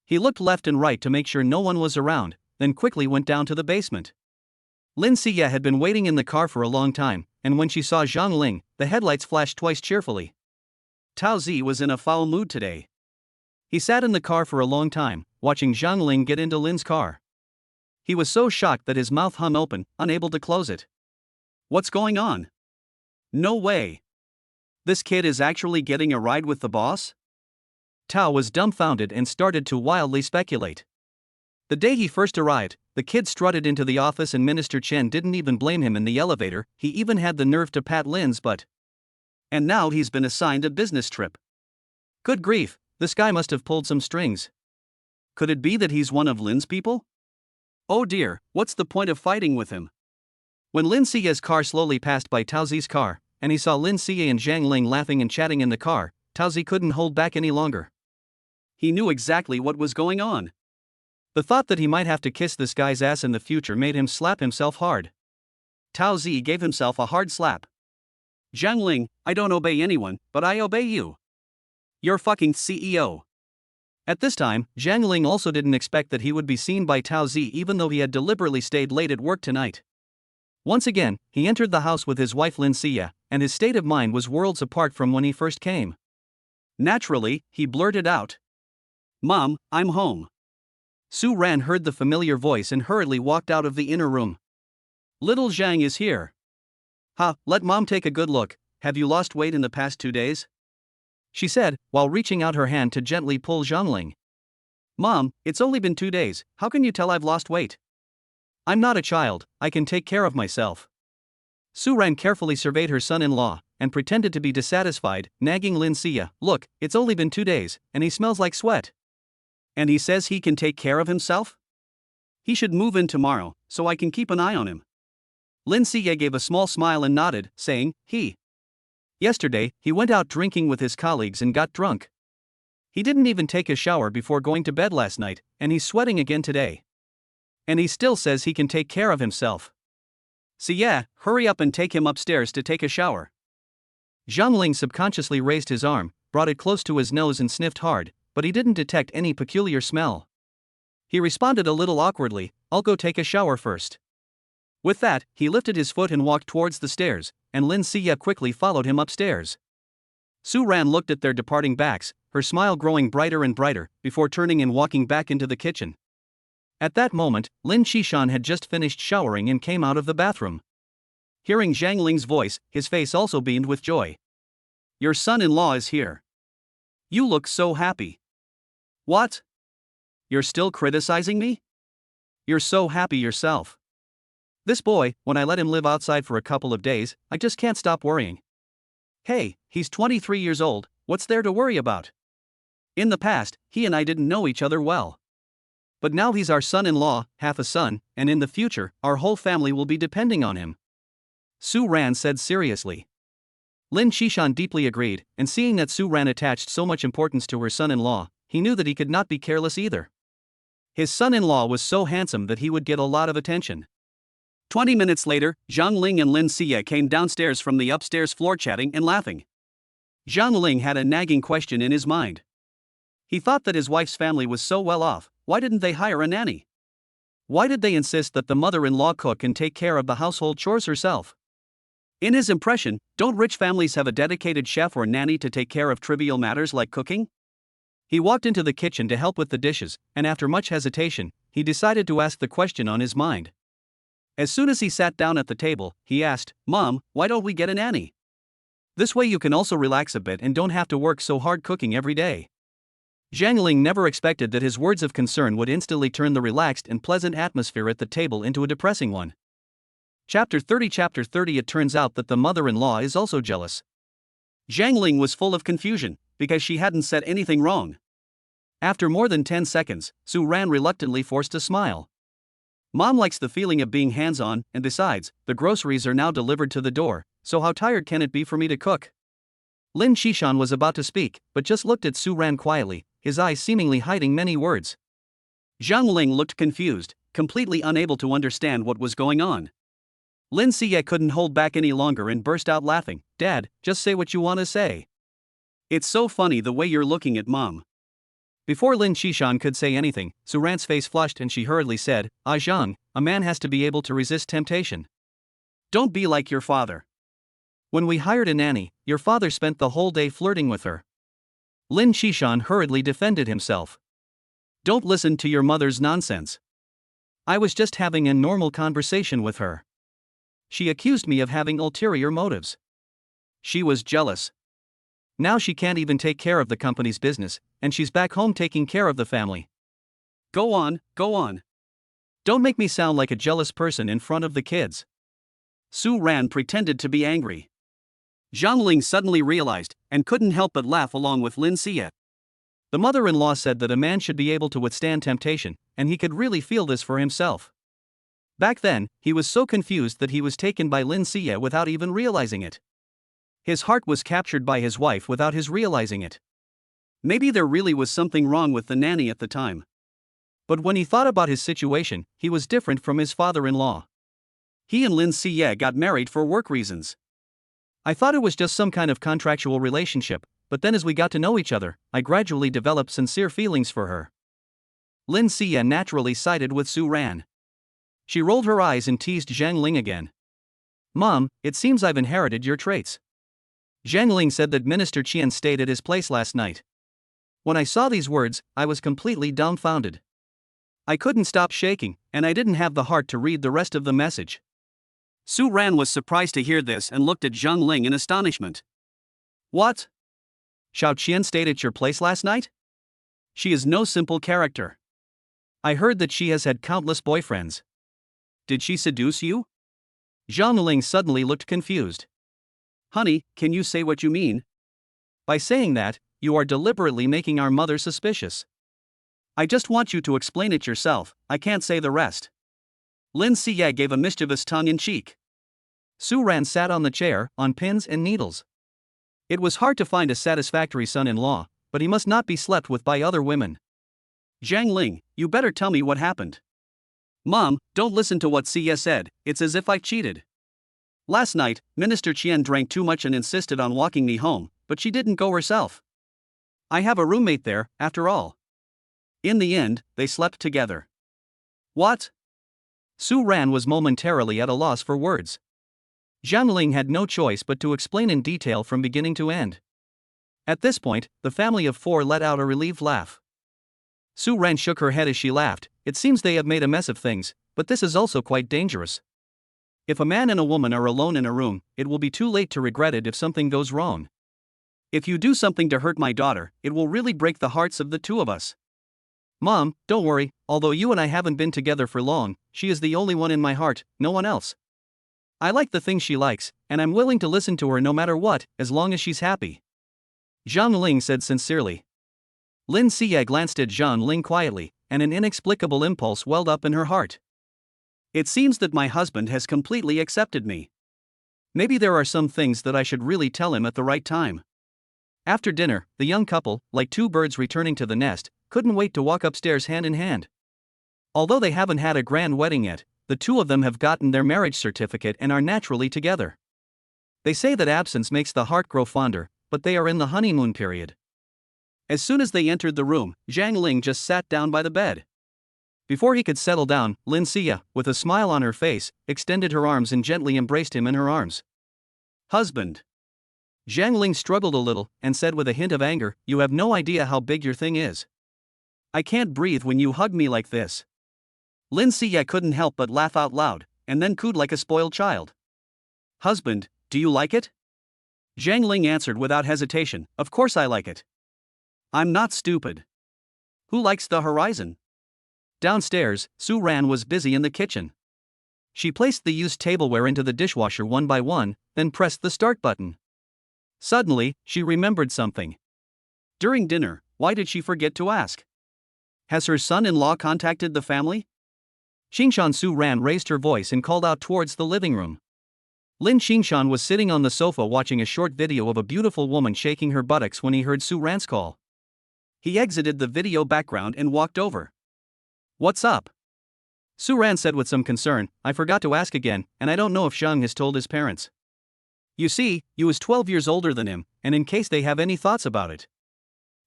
He looked left and right to make sure no one was around, then quickly went down to the basement. Lin Xia had been waiting in the car for a long time, and when she saw Zhang Ling, the headlights flashed twice cheerfully. Tao Zi was in a foul mood today. He sat in the car for a long time, watching Zhang Ling get into Lin's car. He was so shocked that his mouth hung open, unable to close it. What's going on? No way. This kid is actually getting a ride with the boss? Tao was dumbfounded and started to wildly speculate. The day he first arrived, the kid strutted into the office and Minister Chen didn't even blame him in the elevator. He even had the nerve to pat Lin's butt. And now he's been assigned a business trip. Good grief, this guy must have pulled some strings. Could it be that he's one of Lin's people? Oh dear, what's the point of fighting with him? When Lin Xia's car slowly passed by Tao Zi's car, and he saw Lin Xia and Zhang Ling laughing and chatting in the car, Tao Zi couldn't hold back any longer. He knew exactly what was going on. The thought that he might have to kiss this guy's ass in the future made him slap himself hard. Tao Zi gave himself a hard slap. Zhang Ling, I don't obey anyone, but I obey you. You're fucking CEO. At this time, Zhang Ling also didn't expect that he would be seen by Tao Zi even though he had deliberately stayed late at work tonight. Once again, he entered the house with his wife Lin Xia, and his state of mind was worlds apart from when he first came. Naturally, he blurted out, "Mom, I'm home." Su Ran heard the familiar voice and hurriedly walked out of the inner room. "Little Zhang is here." "Ha, let Mom take a good look. Have you lost weight in the past 2 days?" she said, while reaching out her hand to gently pull Zhang Ling. "Mom, it's only been 2 days, how can you tell I've lost weight? I'm not a child, I can take care of myself." Su Ran carefully surveyed her son-in-law, and pretended to be dissatisfied, nagging Lin Xia, "Look, it's only been 2 days, and he smells like sweat. And he says he can take care of himself? He should move in tomorrow, so I can keep an eye on him." Lin Xia gave a small smile and nodded, saying, Yesterday, he went out drinking with his colleagues and got drunk. He didn't even take a shower before going to bed last night, and he's sweating again today. And he still says he can take care of himself. So yeah, hurry up and take him upstairs to take a shower." Zhang Ling subconsciously raised his arm, brought it close to his nose and sniffed hard, but he didn't detect any peculiar smell. He responded a little awkwardly, "I'll go take a shower first." With that, he lifted his foot and walked towards the stairs, and Lin Xia quickly followed him upstairs. Su Ran looked at their departing backs, her smile growing brighter and brighter, before turning and walking back into the kitchen. At that moment, Lin Xishan had just finished showering and came out of the bathroom. Hearing Zhang Ling's voice, his face also beamed with joy. "Your son-in-law is here. You look so happy." "What? You're still criticizing me? You're so happy yourself. This boy, when I let him live outside for a couple of days, I just can't stop worrying. Hey, he's 23 years old, what's there to worry about? In the past, he and I didn't know each other well. But now he's our son-in-law, half a son, and in the future, our whole family will be depending on him," Su Ran said seriously. Lin Xishan deeply agreed, and seeing that Su Ran attached so much importance to her son-in-law, he knew that he could not be careless either. His son-in-law was so handsome that he would get a lot of attention. 20 minutes later, Zhang Ling and Lin Xia came downstairs from the upstairs floor chatting and laughing. Zhang Ling had a nagging question in his mind. He thought that his wife's family was so well off, why didn't they hire a nanny? Why did they insist that the mother-in-law cook and take care of the household chores herself? In his impression, don't rich families have a dedicated chef or nanny to take care of trivial matters like cooking? He walked into the kitchen to help with the dishes, and after much hesitation, he decided to ask the question on his mind. As soon as he sat down at the table, he asked, "Mom, why don't we get a nanny? This way you can also relax a bit and don't have to work so hard cooking every day." Zhang Ling never expected that his words of concern would instantly turn the relaxed and pleasant atmosphere at the table into a depressing one. Chapter 30 It turns out that the mother-in-law is also jealous. Zhang Ling was full of confusion, because she hadn't said anything wrong. After more than 10 seconds, Su Ran reluctantly forced a smile. Mom likes the feeling of being hands-on, and besides, the groceries are now delivered to the door, so how tired can it be for me to cook? Lin Xishan was about to speak, but just looked at Su Ran quietly, his eyes seemingly hiding many words. Zhang Ling looked confused, completely unable to understand what was going on. Lin Xia couldn't hold back any longer and burst out laughing. "Dad, just say what you want to say. It's so funny the way you're looking at Mom." Before Lin Xishan could say anything, Su Ran's face flushed and she hurriedly said, Zhang, a man has to be able to resist temptation. Don't be like your father. When we hired a nanny, your father spent the whole day flirting with her." Lin Xishan hurriedly defended himself. "Don't listen to your mother's nonsense. I was just having a normal conversation with her. She accused me of having ulterior motives. She was jealous. Now she can't even take care of the company's business, and she's back home taking care of the family. Go on, go on. Don't make me sound like a jealous person in front of the kids. Su Ran pretended to be angry. Zhang Ling suddenly realized, and couldn't help but laugh along with Lin Xie. The mother-in-law said that a man should be able to withstand temptation, and he could really feel this for himself. Back then, he was so confused that he was taken by Lin Xie without even realizing it. His heart was captured by his wife without his realizing it. Maybe there really was something wrong with the nanny at the time. But when he thought about his situation, he was different from his father-in-law. He and Lin Xie got married for work reasons. I thought it was just some kind of contractual relationship, but then as we got to know each other, I gradually developed sincere feelings for her. Lin Xie naturally sided with Su Ran. She rolled her eyes and teased Zhang Ling again. Mom, it seems I've inherited your traits. Zhang Ling said that Minister Qian stayed at his place last night. When I saw these words, I was completely dumbfounded. I couldn't stop shaking, and I didn't have the heart to read the rest of the message. Su Ran was surprised to hear this and looked at Zhang Ling in astonishment. What? Xiao Qian stayed at your place last night? She is no simple character. I heard that she has had countless boyfriends. Did she seduce you? Zhang Ling suddenly looked confused. Honey, can you say what you mean? By saying that, you are deliberately making our mother suspicious. I just want you to explain it yourself, I can't say the rest. Lin Xie gave a mischievous tongue-in-cheek. Su Ran sat on the chair, on pins and needles. It was hard to find a satisfactory son-in-law, but he must not be slept with by other women. Zhang Ling, you better tell me what happened. Mom, don't listen to what Xie said, it's as if I cheated. Last night, Minister Qian drank too much and insisted on walking me home, but she didn't go herself. I have a roommate there, after all. In the end, they slept together. What? Su Ran was momentarily at a loss for words. Zhang Ling had no choice but to explain in detail from beginning to end. At this point, the family of four let out a relieved laugh. Su Ran shook her head as she laughed. It seems they have made a mess of things, but this is also quite dangerous. If a man and a woman are alone in a room, it will be too late to regret it if something goes wrong. If you do something to hurt my daughter, it will really break the hearts of the two of us. Mom, don't worry, although you and I haven't been together for long, she is the only one in my heart, no one else. I like the things she likes, and I'm willing to listen to her no matter what, as long as she's happy. Zhang Ling said sincerely. Lin Xie glanced at Zhang Ling quietly, and an inexplicable impulse welled up in her heart. It seems that my husband has completely accepted me. Maybe there are some things that I should really tell him at the right time. After dinner, the young couple, like two birds returning to the nest, couldn't wait to walk upstairs hand in hand. Although they haven't had a grand wedding yet, the two of them have gotten their marriage certificate and are naturally together. They say that absence makes the heart grow fonder, but they are in the honeymoon period. As soon as they entered the room, Zhang Ling just sat down by the bed. Before he could settle down, Lin Xie, with a smile on her face, extended her arms and gently embraced him in her arms. Husband. Zhang Ling struggled a little, and said with a hint of anger, You have no idea how big your thing is. I can't breathe when you hug me like this. Lin Xie couldn't help but laugh out loud, and then cooed like a spoiled child. Husband, do you like it? Zhang Ling answered without hesitation, Of course I like it. I'm not stupid. Who likes the horizon? Downstairs, Su Ran was busy in the kitchen. She placed the used tableware into the dishwasher one by one, then pressed the start button. Suddenly, she remembered something. During dinner, why did she forget to ask? Has her son-in-law contacted the family? Qingshan Su Ran raised her voice and called out towards the living room. Lin Qingshan was sitting on the sofa watching a short video of a beautiful woman shaking her buttocks when he heard Su Ran's call. He exited the video background and walked over. What's up? Su Ran said with some concern, I forgot to ask again, and I don't know if Shang has told his parents. You see, you is 12 years older than him, and in case they have any thoughts about it.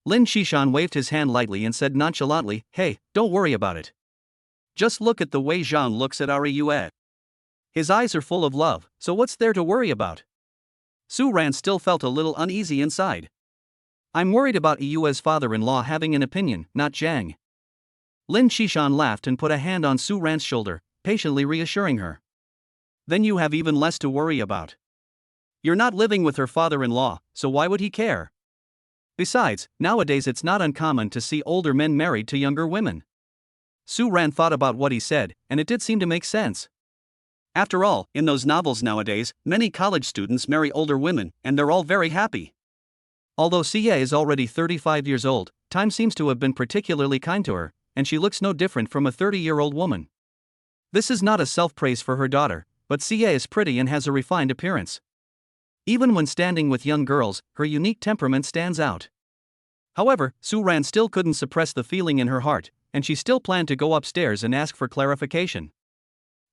Lin Qingshan waved his hand lightly and said nonchalantly, Hey, don't worry about it. Just look at the way Zhang looks at our Yue. His eyes are full of love, so what's there to worry about? Su Ran still felt a little uneasy inside. I'm worried about Yue's father-in-law having an opinion, not Zhang. Lin Qingshan laughed and put a hand on Su Ran's shoulder, patiently reassuring her. Then you have even less to worry about. You're not living with her father-in-law, so why would he care? Besides, nowadays it's not uncommon to see older men married to younger women. Su Ran thought about what he said, and it did seem to make sense. After all, in those novels nowadays, many college students marry older women, and they're all very happy. Although Xie is already 35 years old, time seems to have been particularly kind to her, and she looks no different from a 30-year-old woman. This is not a self-praise for her daughter, but Xie is pretty and has a refined appearance. Even when standing with young girls, her unique temperament stands out. However, Su Ran still couldn't suppress the feeling in her heart, and she still planned to go upstairs and ask for clarification.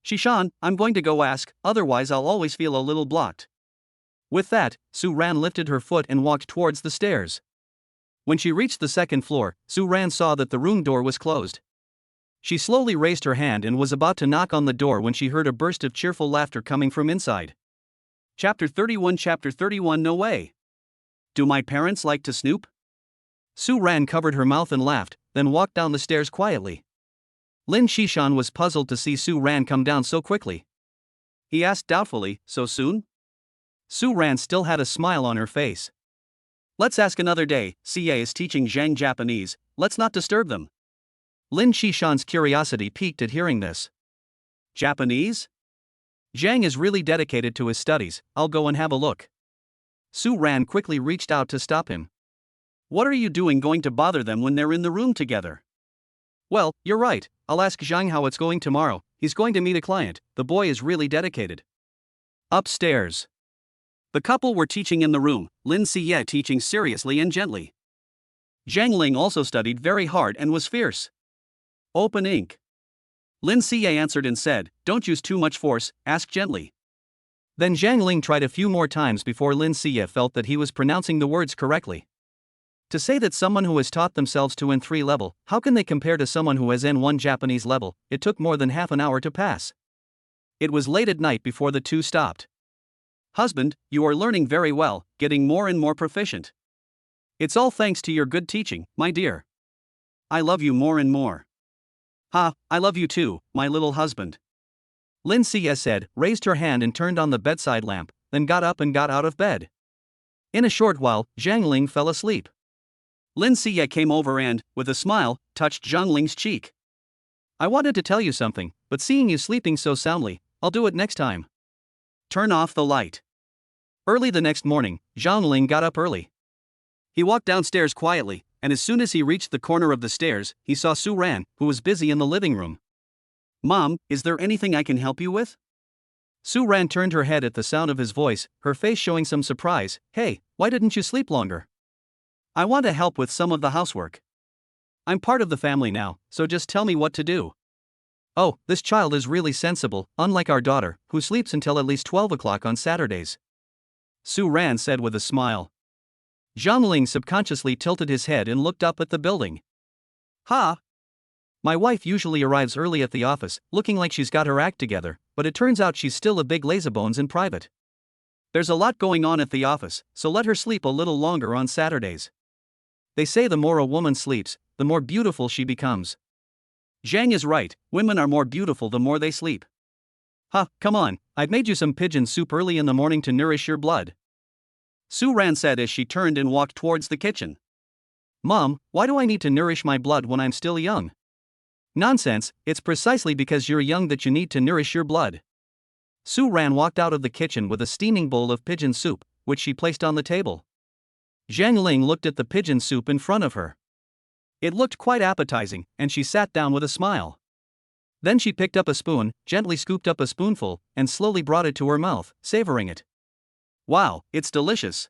Shishan, I'm going to go ask, otherwise I'll always feel a little blocked. With that, Su Ran lifted her foot and walked towards the stairs. When she reached the second floor, Su Ran saw that the room door was closed. She slowly raised her hand and was about to knock on the door when she heard a burst of cheerful laughter coming from inside. Chapter 31 No way. Do my parents like to snoop? Su Ran covered her mouth and laughed, then walked down the stairs quietly. Lin Shishan was puzzled to see Su Ran come down so quickly. He asked doubtfully, so soon? Su Ran still had a smile on her face. Let's ask another day, Xie is teaching Zhang Japanese, let's not disturb them. Lin Shishan's curiosity piqued at hearing this. Japanese? Zhang is really dedicated to his studies, I'll go and have a look. Su Ran quickly reached out to stop him. What are you doing going to bother them when they're in the room together? Well, you're right, I'll ask Zhang how it's going tomorrow, he's going to meet a client, the boy is really dedicated. Upstairs. The couple were teaching in the room, Lin Xie teaching seriously and gently. Zhang Ling also studied very hard and was fierce. Open ink. Lin Xie answered and said, don't use too much force, ask gently. Then Zhang Ling tried a few more times before Lin Xie felt that he was pronouncing the words correctly. To say that someone who has taught themselves to N3 level, how can they compare to someone who has N1 Japanese level? It took more than half an hour to pass. It was late at night before the two stopped. Husband, you are learning very well, getting more and more proficient. It's all thanks to your good teaching, my dear. I love you more and more. Ha, I love you too, my little husband. Lin Xie said, raised her hand and turned on the bedside lamp, then got up and got out of bed. In a short while, Zhang Ling fell asleep. Lin Xie came over and, with a smile, touched Zhang Ling's cheek. I wanted to tell you something, but seeing you sleeping so soundly, I'll do it next time. Turn off the light. Early the next morning, Zhang Ling got up early. He walked downstairs quietly, and as soon as he reached the corner of the stairs, he saw Su Ran, who was busy in the living room. Mom, is there anything I can help you with? Su Ran turned her head at the sound of his voice, her face showing some surprise. Hey, why didn't you sleep longer? I want to help with some of the housework. I'm part of the family now, so just tell me what to do. Oh, this child is really sensible, unlike our daughter, who sleeps until at least 12 o'clock on Saturdays. Su Ran said with a smile. Zhang Ling subconsciously tilted his head and looked up at the building. Ha! My wife usually arrives early at the office, looking like she's got her act together, but it turns out she's still a big lazybones in private. There's a lot going on at the office, so let her sleep a little longer on Saturdays. They say the more a woman sleeps, the more beautiful she becomes. Zhang is right, women are more beautiful the more they sleep. Ha, come on, I've made you some pigeon soup early in the morning to nourish your blood. Su Ran said as she turned and walked towards the kitchen. Mom, why do I need to nourish my blood when I'm still young? Nonsense, it's precisely because you're young that you need to nourish your blood. Su Ran walked out of the kitchen with a steaming bowl of pigeon soup, which she placed on the table. Zhang Ling looked at the pigeon soup in front of her. It looked quite appetizing, and she sat down with a smile. Then she picked up a spoon, gently scooped up a spoonful, and slowly brought it to her mouth, savoring it. Wow, it's delicious.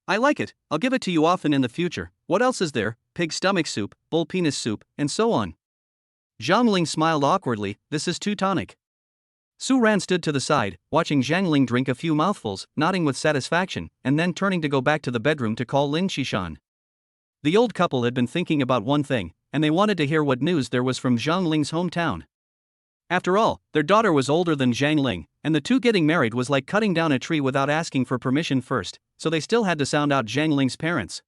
I like it, I'll give it to you often in the future. What else is there? Pig stomach soup, bull penis soup, and so on. Zhang Ling smiled awkwardly, this is too tonic. Su Ran stood to the side, watching Zhang Ling drink a few mouthfuls, nodding with satisfaction, and then turning to go back to the bedroom to call Lin Shishan. The old couple had been thinking about one thing, and they wanted to hear what news there was from Zhang Ling's hometown. After all, their daughter was older than Zhang Ling, and the two getting married was like cutting down a tree without asking for permission first, so they still had to sound out Zhang Ling's parents.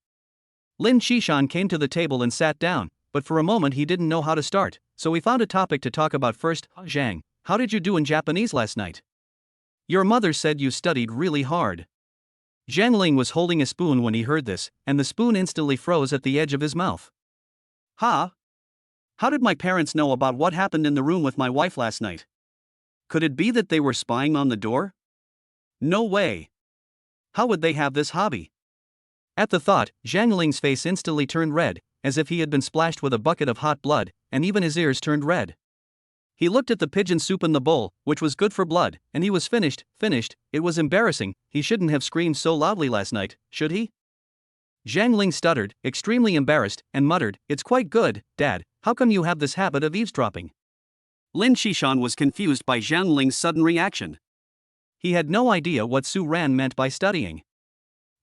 Lin Shishan came to the table and sat down, but for a moment he didn't know how to start, so he found a topic to talk about first. Zhang, how did you do in Japanese last night? Your mother said you studied really hard. Jiang Ling was holding a spoon when he heard this, and the spoon instantly froze at the edge of his mouth. Huh? How did my parents know about what happened in the room with my wife last night? Could it be that they were spying on the door? No way. How would they have this hobby? At the thought, Jiang Ling's face instantly turned red, as if he had been splashed with a bucket of hot blood, and even his ears turned red. He looked at the pigeon soup in the bowl, which was good for blood, and he was finished. It was embarrassing. He shouldn't have screamed so loudly last night, should he? Jiang Ling stuttered, extremely embarrassed, and muttered, "It's quite good, Dad. How come you have this habit of eavesdropping?" Lin Xishan was confused by Jiang Ling's sudden reaction. He had no idea what Su Ran meant by studying.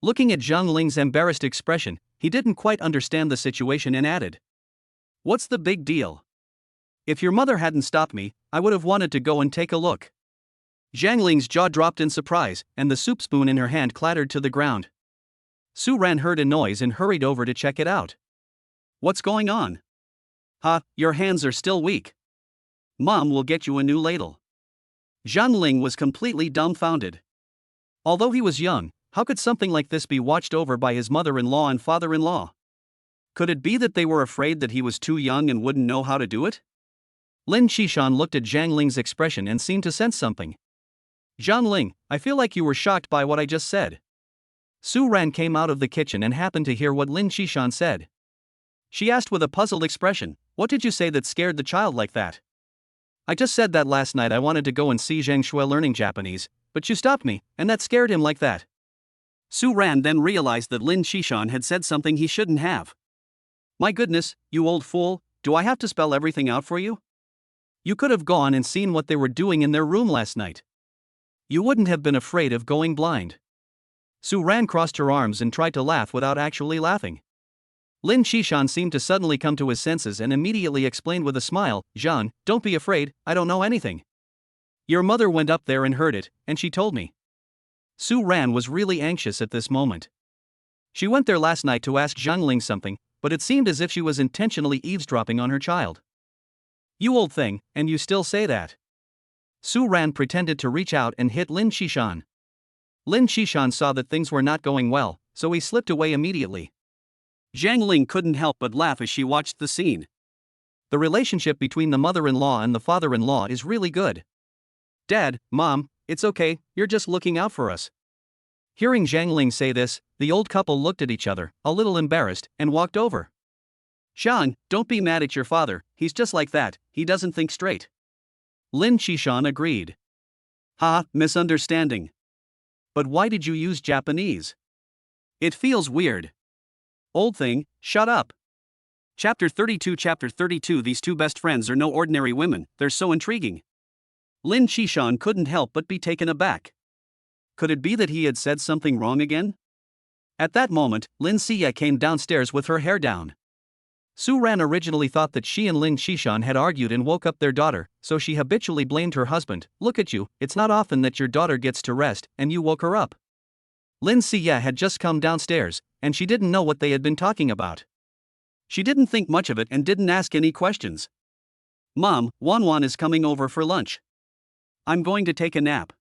Looking at Jiang Ling's embarrassed expression, he didn't quite understand the situation and added, "What's the big deal? If your mother hadn't stopped me, I would have wanted to go and take a look." Jiang Ling's jaw dropped in surprise, and the soup spoon in her hand clattered to the ground. Su Ran heard a noise and hurried over to check it out. "What's going on?" Your hands are still weak. Mom will get you a new ladle." Jiang Ling was completely dumbfounded. Although he was young, how could something like this be watched over by his mother-in-law and father-in-law? Could it be that they were afraid that he was too young and wouldn't know how to do it? Lin Xishan looked at Jiang Ling's expression and seemed to sense something. "Jiang Ling, I feel like you were shocked by what I just said." Su Ran came out of the kitchen and happened to hear what Lin Xishan said. She asked with a puzzled expression, "What did you say that scared the child like that?" "I just said that last night I wanted to go and see Zhang Shui learning Japanese, but you stopped me, and that scared him like that." Su Ran then realized that Lin Xishan had said something he shouldn't have. "My goodness, you old fool, do I have to spell everything out for you? You could have gone and seen what they were doing in their room last night. You wouldn't have been afraid of going blind." Su Ran crossed her arms and tried to laugh without actually laughing. Lin Xishan seemed to suddenly come to his senses and immediately explained with a smile, "Zhang, don't be afraid, I don't know anything. Your mother went up there and heard it, and she told me." Su Ran was really anxious at this moment. She went there last night to ask Jiang Ling something, but it seemed as if she was intentionally eavesdropping on her child. "You old thing, and you still say that." Su Ran pretended to reach out and hit Lin Xishan. Lin Xishan saw that things were not going well, so he slipped away immediately. Jiang Ling couldn't help but laugh as she watched the scene. The relationship between the mother-in-law and the father-in-law is really good. "Dad, Mom, it's okay, you're just looking out for us." Hearing Jiang Ling say this, the old couple looked at each other, a little embarrassed, and walked over. "Zhang, don't be mad at your father, he's just like that, he doesn't think straight." Lin Xishan agreed. Misunderstanding. But why did you use Japanese? It feels weird. Old thing, shut up. Chapter 32. These two best friends are no ordinary women, they're so intriguing. Lin Xishan couldn't help but be taken aback. Could it be that he had said something wrong again? At that moment, Lin Siya came downstairs with her hair down. Su Ran originally thought that she and Lin Xishan had argued and woke up their daughter, so she habitually blamed her husband. "Look at you, it's not often that your daughter gets to rest, and you woke her up." Lin Siya had just come downstairs, and she didn't know what they had been talking about. She didn't think much of it and didn't ask any questions. "Mom, Wanwan is coming over for lunch. I'm going to take a nap."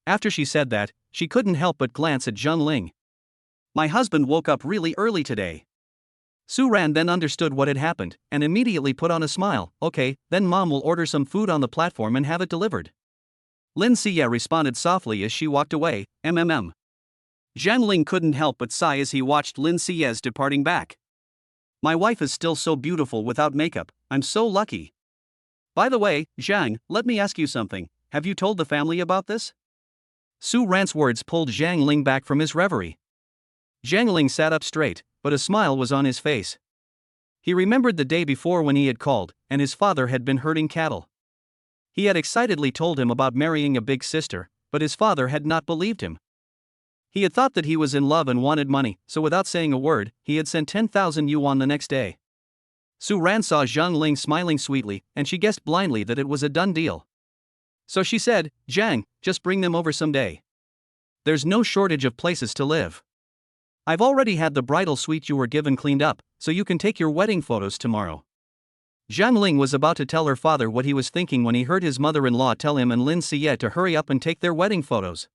After she said that, she couldn't help but glance at Jiang Ling. "My husband woke up really early today." Su Ran then understood what had happened, and immediately put on a smile. "Okay, then Mom will order some food on the platform and have it delivered." Lin Siya responded softly as she walked away. Jiang Ling couldn't help but sigh as he watched Lin Siya's departing back. "My wife is still so beautiful without makeup, I'm so lucky. By the way, Zhang, let me ask you something, have you told the family about this?" Su Ran's words pulled Jiang Ling back from his reverie. Jiang Ling sat up straight, but a smile was on his face. He remembered the day before when he had called, and his father had been herding cattle. He had excitedly told him about marrying a big sister, but his father had not believed him. He had thought that he was in love and wanted money, so without saying a word, he had sent 10,000 yuan the next day. Su Ran saw Jiang Ling smiling sweetly, and she guessed blindly that it was a done deal. So she said, "Jiang, just bring them over someday. There's no shortage of places to live. I've already had the bridal suite you were given cleaned up, so you can take your wedding photos tomorrow." Jiang Ling was about to tell her father what he was thinking when he heard his mother-in-law tell him and Lin Siya to hurry up and take their wedding photos.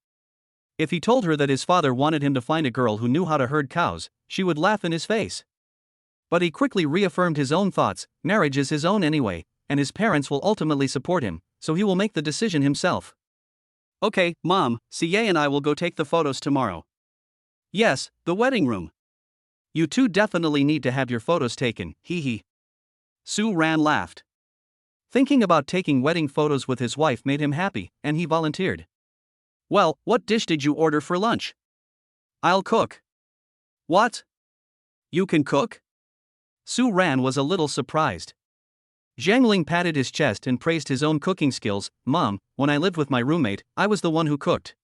If he told her that his father wanted him to find a girl who knew how to herd cows, she would laugh in his face. But he quickly reaffirmed his own thoughts: marriage is his own anyway, and his parents will ultimately support him, so he will make the decision himself. Okay, Mom, CA and I will go take the photos tomorrow. Yes, the wedding room. You two definitely need to have your photos taken, hee hee. Su Ran laughed. Thinking about taking wedding photos with his wife made him happy, and he volunteered. Well, what dish did you order for lunch? I'll cook. What? You can cook? Su Ran was a little surprised. Zhang Ling patted his chest and praised his own cooking skills. Mom, when I lived with my roommate, I was the one who cooked.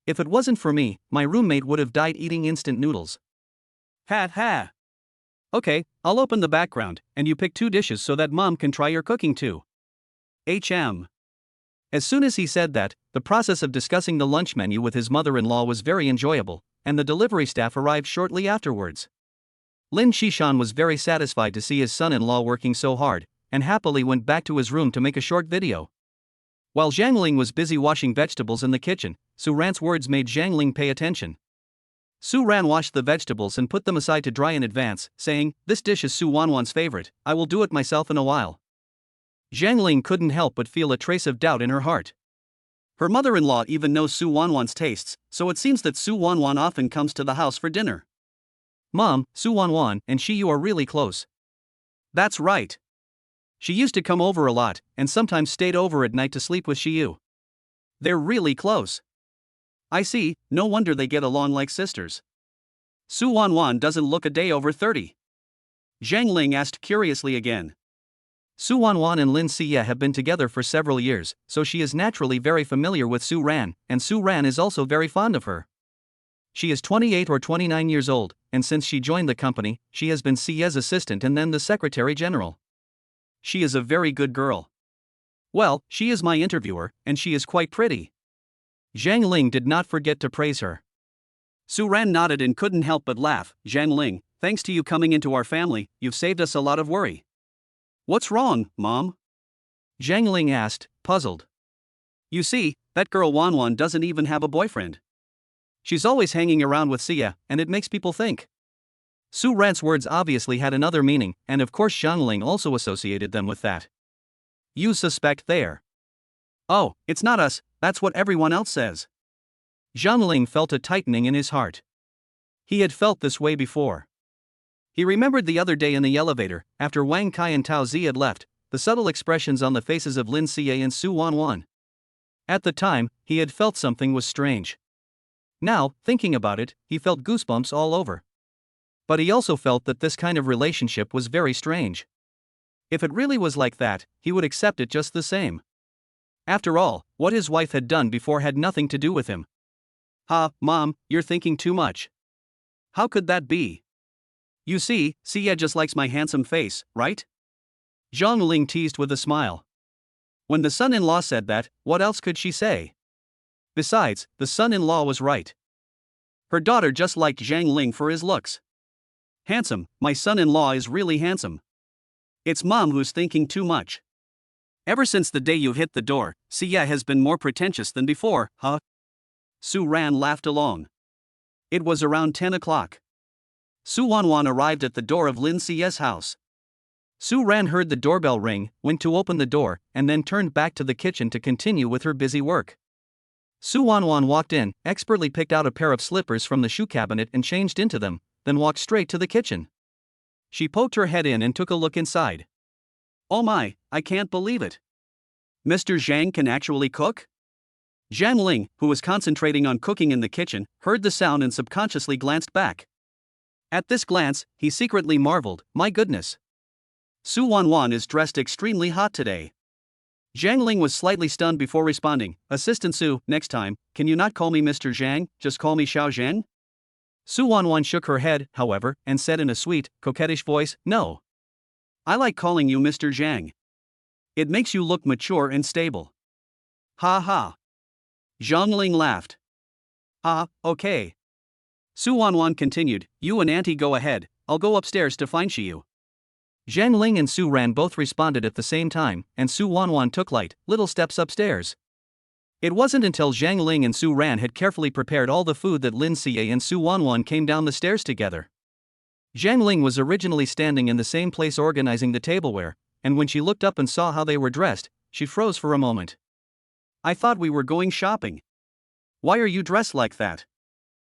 If it wasn't for me, my roommate would have died eating instant noodles. Ha ha. Okay, I'll open the background, and you pick 2 dishes so that Mom can try your cooking too. As soon as he said that, the process of discussing the lunch menu with his mother-in-law was very enjoyable, and the delivery staff arrived shortly afterwards. Lin Shishan was very satisfied to see his son-in-law working so hard, and happily went back to his room to make a short video. While Zhang Ling was busy washing vegetables in the kitchen, Su Ran's words made Zhang Ling pay attention. Su Ran washed the vegetables and put them aside to dry in advance, saying, "This dish is Su Wanwan's favorite, I will do it myself in a while." Zhang Ling couldn't help but feel a trace of doubt in her heart. Her mother-in-law even knows Su Wanwan's tastes, so it seems that Su Wanwan often comes to the house for dinner. Mom, Su Wanwan and you are really close. That's right. She used to come over a lot, and sometimes stayed over at night to sleep with Shiyu. They're really close. I see, no wonder they get along like sisters. Su Wanwan doesn't look a day over 30. Zhang Ling asked curiously again. Su Wanwan and Lin Xie have been together for several years, so she is naturally very familiar with Su Ran, and Su Ran is also very fond of her. She is 28 or 29 years old, and since she joined the company, she has been Xie's assistant and then the secretary general. She is a very good girl. Well, she is my interviewer, and she is quite pretty. Zhang Ling did not forget to praise her. Su Ran nodded and couldn't help but laugh. Zhang Ling, thanks to you coming into our family, you've saved us a lot of worry. What's wrong, Mom? Zhang Ling asked, puzzled. You see, that girl Wanwan doesn't even have a boyfriend. She's always hanging around with Xie, and it makes people think. Su Ran's words obviously had another meaning, and of course Zhang Ling also associated them with that. You suspect there. Oh, it's not us, that's what everyone else says. Zhang Ling felt a tightening in his heart. He had felt this way before. He remembered the other day in the elevator, after Wang Kai and Tao Zi had left, the subtle expressions on the faces of Lin Xie and Su Wanwan. At the time, he had felt something was strange. Now, thinking about it, he felt goosebumps all over. But he also felt that this kind of relationship was very strange. If it really was like that, he would accept it just the same. After all, what his wife had done before had nothing to do with him. Mom, you're thinking too much. How could that be? You see, Xie just likes my handsome face, right? Zhang Ling teased with a smile. When the son-in-law said that, what else could she say? Besides, the son-in-law was right. Her daughter just liked Zhang Ling for his looks. Handsome, my son-in-law is really handsome. It's Mom who's thinking too much. Ever since the day you hit the door, Xie has been more pretentious than before, huh? Su Ran laughed along. It was around 10 o'clock. Su Wanwan arrived at the door of Lin Xie's house. Su Ran heard the doorbell ring, went to open the door, and then turned back to the kitchen to continue with her busy work. Su Wanwan walked in, expertly picked out a pair of slippers from the shoe cabinet and changed into them, then walked straight to the kitchen. She poked her head in and took a look inside. Oh my, I can't believe it. Mr. Zhang can actually cook? Zhang Ling, who was concentrating on cooking in the kitchen, heard the sound and subconsciously glanced back. At this glance, he secretly marveled, my goodness. Su Wanwan is dressed extremely hot today. Zhang Ling was slightly stunned before responding, Assistant Su, next time, can you not call me Mr. Zhang, just call me Xiao Zhang? Su Wanwan shook her head, however, and said in a sweet, coquettish voice, no. I like calling you Mr. Zhang. It makes you look mature and stable. Ha ha. Zhang Ling laughed. Okay. Su Wanwan continued, you and Auntie go ahead, I'll go upstairs to find Shiyu. Zhang Ling and Su Ran both responded at the same time, and Su Wanwan took light, little steps upstairs. It wasn't until Zhang Ling and Su Ran had carefully prepared all the food that Lin Xie and Su Wanwan came down the stairs together. Zhang Ling was originally standing in the same place organizing the tableware, and when she looked up and saw how they were dressed, she froze for a moment. "I thought we were going shopping. Why are you dressed like that?"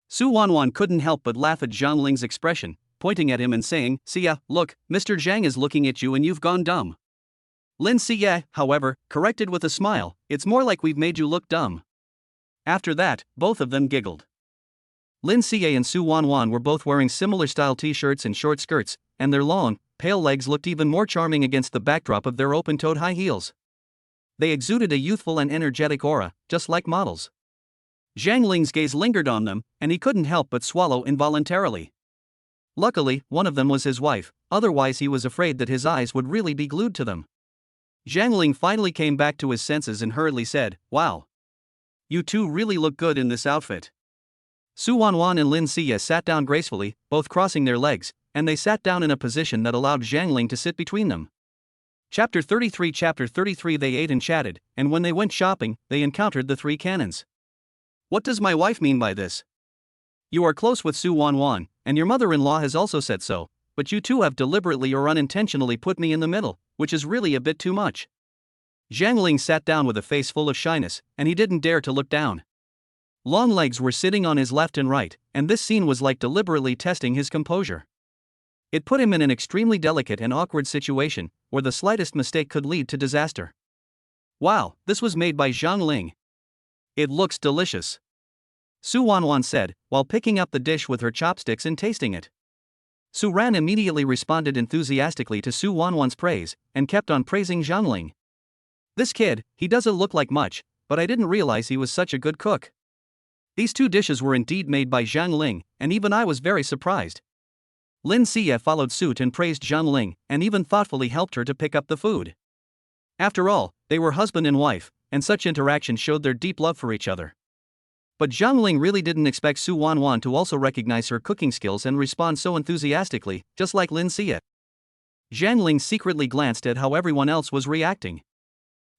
Su Wanwan couldn't help but laugh at Zhang Ling's expression, pointing at him and saying, "Xie, look, Mr. Zhang is looking at you and you've gone dumb." Lin Xie, however, corrected with a smile, "It's more like we've made you look dumb." After that, both of them giggled. Lin Xie and Su Wanwan were both wearing similar style t-shirts and short skirts, and their long, pale legs looked even more charming against the backdrop of their open-toed high heels. They exuded a youthful and energetic aura, just like models. Zhang Ling's gaze lingered on them, and he couldn't help but swallow involuntarily. Luckily, one of them was his wife, otherwise he was afraid that his eyes would really be glued to them. Zhang Ling finally came back to his senses and hurriedly said, "Wow. You two really look good in this outfit." Su Wanwan and Lin Xie sat down gracefully, both crossing their legs, and they sat down in a position that allowed Zhang Ling to sit between them. Chapter 33 They ate and chatted, and when they went shopping, they encountered the three cannons. "What does my wife mean by this? You are close with Su Wanwan, and your mother-in-law has also said so, but you two have deliberately or unintentionally put me in the middle, which is really a bit too much." Zhang Ling sat down with a face full of shyness, and he didn't dare to look down. Longlegs were sitting on his left and right, and this scene was like deliberately testing his composure. It put him in an extremely delicate and awkward situation, where the slightest mistake could lead to disaster. "Wow, this was made by Zhang Ling. It looks delicious," Su Wanwan said, while picking up the dish with her chopsticks and tasting it. Su Ran immediately responded enthusiastically to Su Wanwan's praise, and kept on praising Zhang Ling. "This kid, he doesn't look like much, but I didn't realize he was such a good cook." These two dishes were indeed made by Zhang Ling, and even I was very surprised. Lin Xie followed suit and praised Zhang Ling, and even thoughtfully helped her to pick up the food. After all, they were husband and wife, and such interaction showed their deep love for each other. But Zhang Ling really didn't expect Su Wanwan to also recognize her cooking skills and respond so enthusiastically, just like Lin Xie. Zhang Ling secretly glanced at how everyone else was reacting.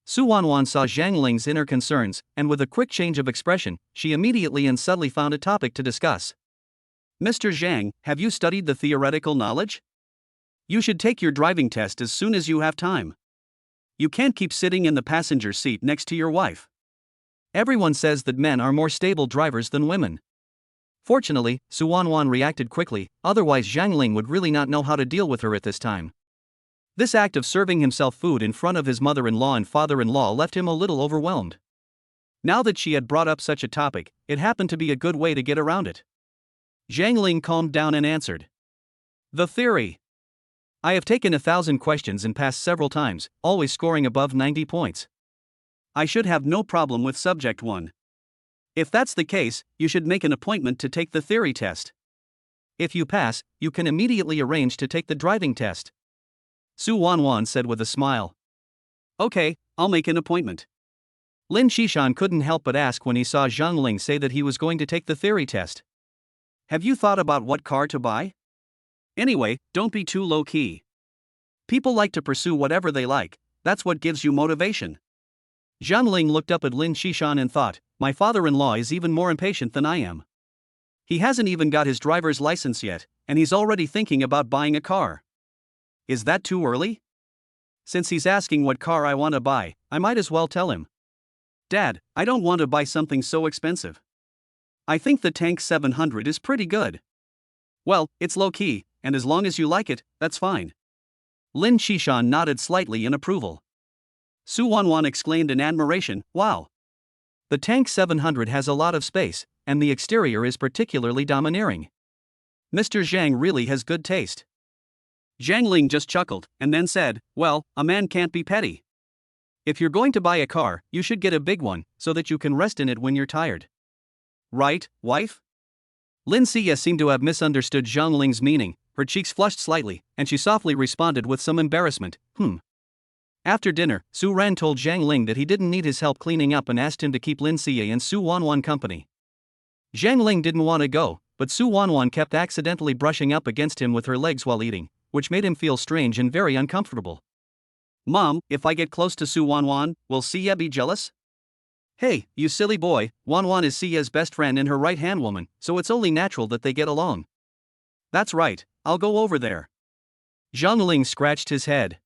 Su Wanwan saw Zhang Ling's inner concerns, and with a quick change of expression, she immediately and subtly found a topic to discuss. "Mr. Zhang, have you studied the theoretical knowledge? You should take your driving test as soon as you have time. You can't keep sitting in the passenger seat next to your wife. Everyone says that men are more stable drivers than women." Fortunately, Su Wanwan reacted quickly, otherwise Zhang Ling would really not know how to deal with her at this time. This act of serving himself food in front of his mother-in-law and father-in-law left him a little overwhelmed. Now that she had brought up such a topic, it happened to be a good way to get around it. Zhang Ling calmed down and answered. "The theory. I have taken 1,000 questions and passed several times, always scoring above 90 points. I should have no problem with subject 1. If that's the case, you should make an appointment to take the theory test. If you pass, you can immediately arrange to take the driving test." Su Wanwan said with a smile. "Okay, I'll make an appointment." Lin Xishan couldn't help but ask when he saw Zhang Ling say that he was going to take the theory test. "Have you thought about what car to buy? Anyway, don't be too low-key. People like to pursue whatever they like, that's what gives you motivation." Zhang Ling looked up at Lin Xishan and thought, "My father-in-law is even more impatient than I am. He hasn't even got his driver's license yet, and he's already thinking about buying a car. Is that too early? Since he's asking what car I want to buy, I might as well tell him. Dad, I don't want to buy something so expensive. I think the Tank 700 is pretty good." "Well, it's low-key, and as long as you like it, that's fine." Lin Xishan nodded slightly in approval. Su Wanwan exclaimed in admiration, "Wow! The Tank 700 has a lot of space, and the exterior is particularly domineering. Mr. Zhang really has good taste." Zhang Ling just chuckled, and then said, "Well, a man can't be petty. If you're going to buy a car, you should get a big one, so that you can rest in it when you're tired. Right, wife?" Lin Xie seemed to have misunderstood Zhang Ling's meaning, her cheeks flushed slightly, and she softly responded with some embarrassment, After dinner, Su Ran told Zhang Ling that he didn't need his help cleaning up and asked him to keep Lin Xie and Su Wanwan company. Zhang Ling didn't want to go, but Su Wanwan kept accidentally brushing up against him with her legs while eating, which made him feel strange and very uncomfortable. "Mom, if I get close to Su Wanwan, will Xie be jealous?" Hey, you silly boy, Wan Wan is Sia's best friend and her right-hand woman, so it's only natural that they get along. That's right, I'll go over there. Zhang Ling scratched his head.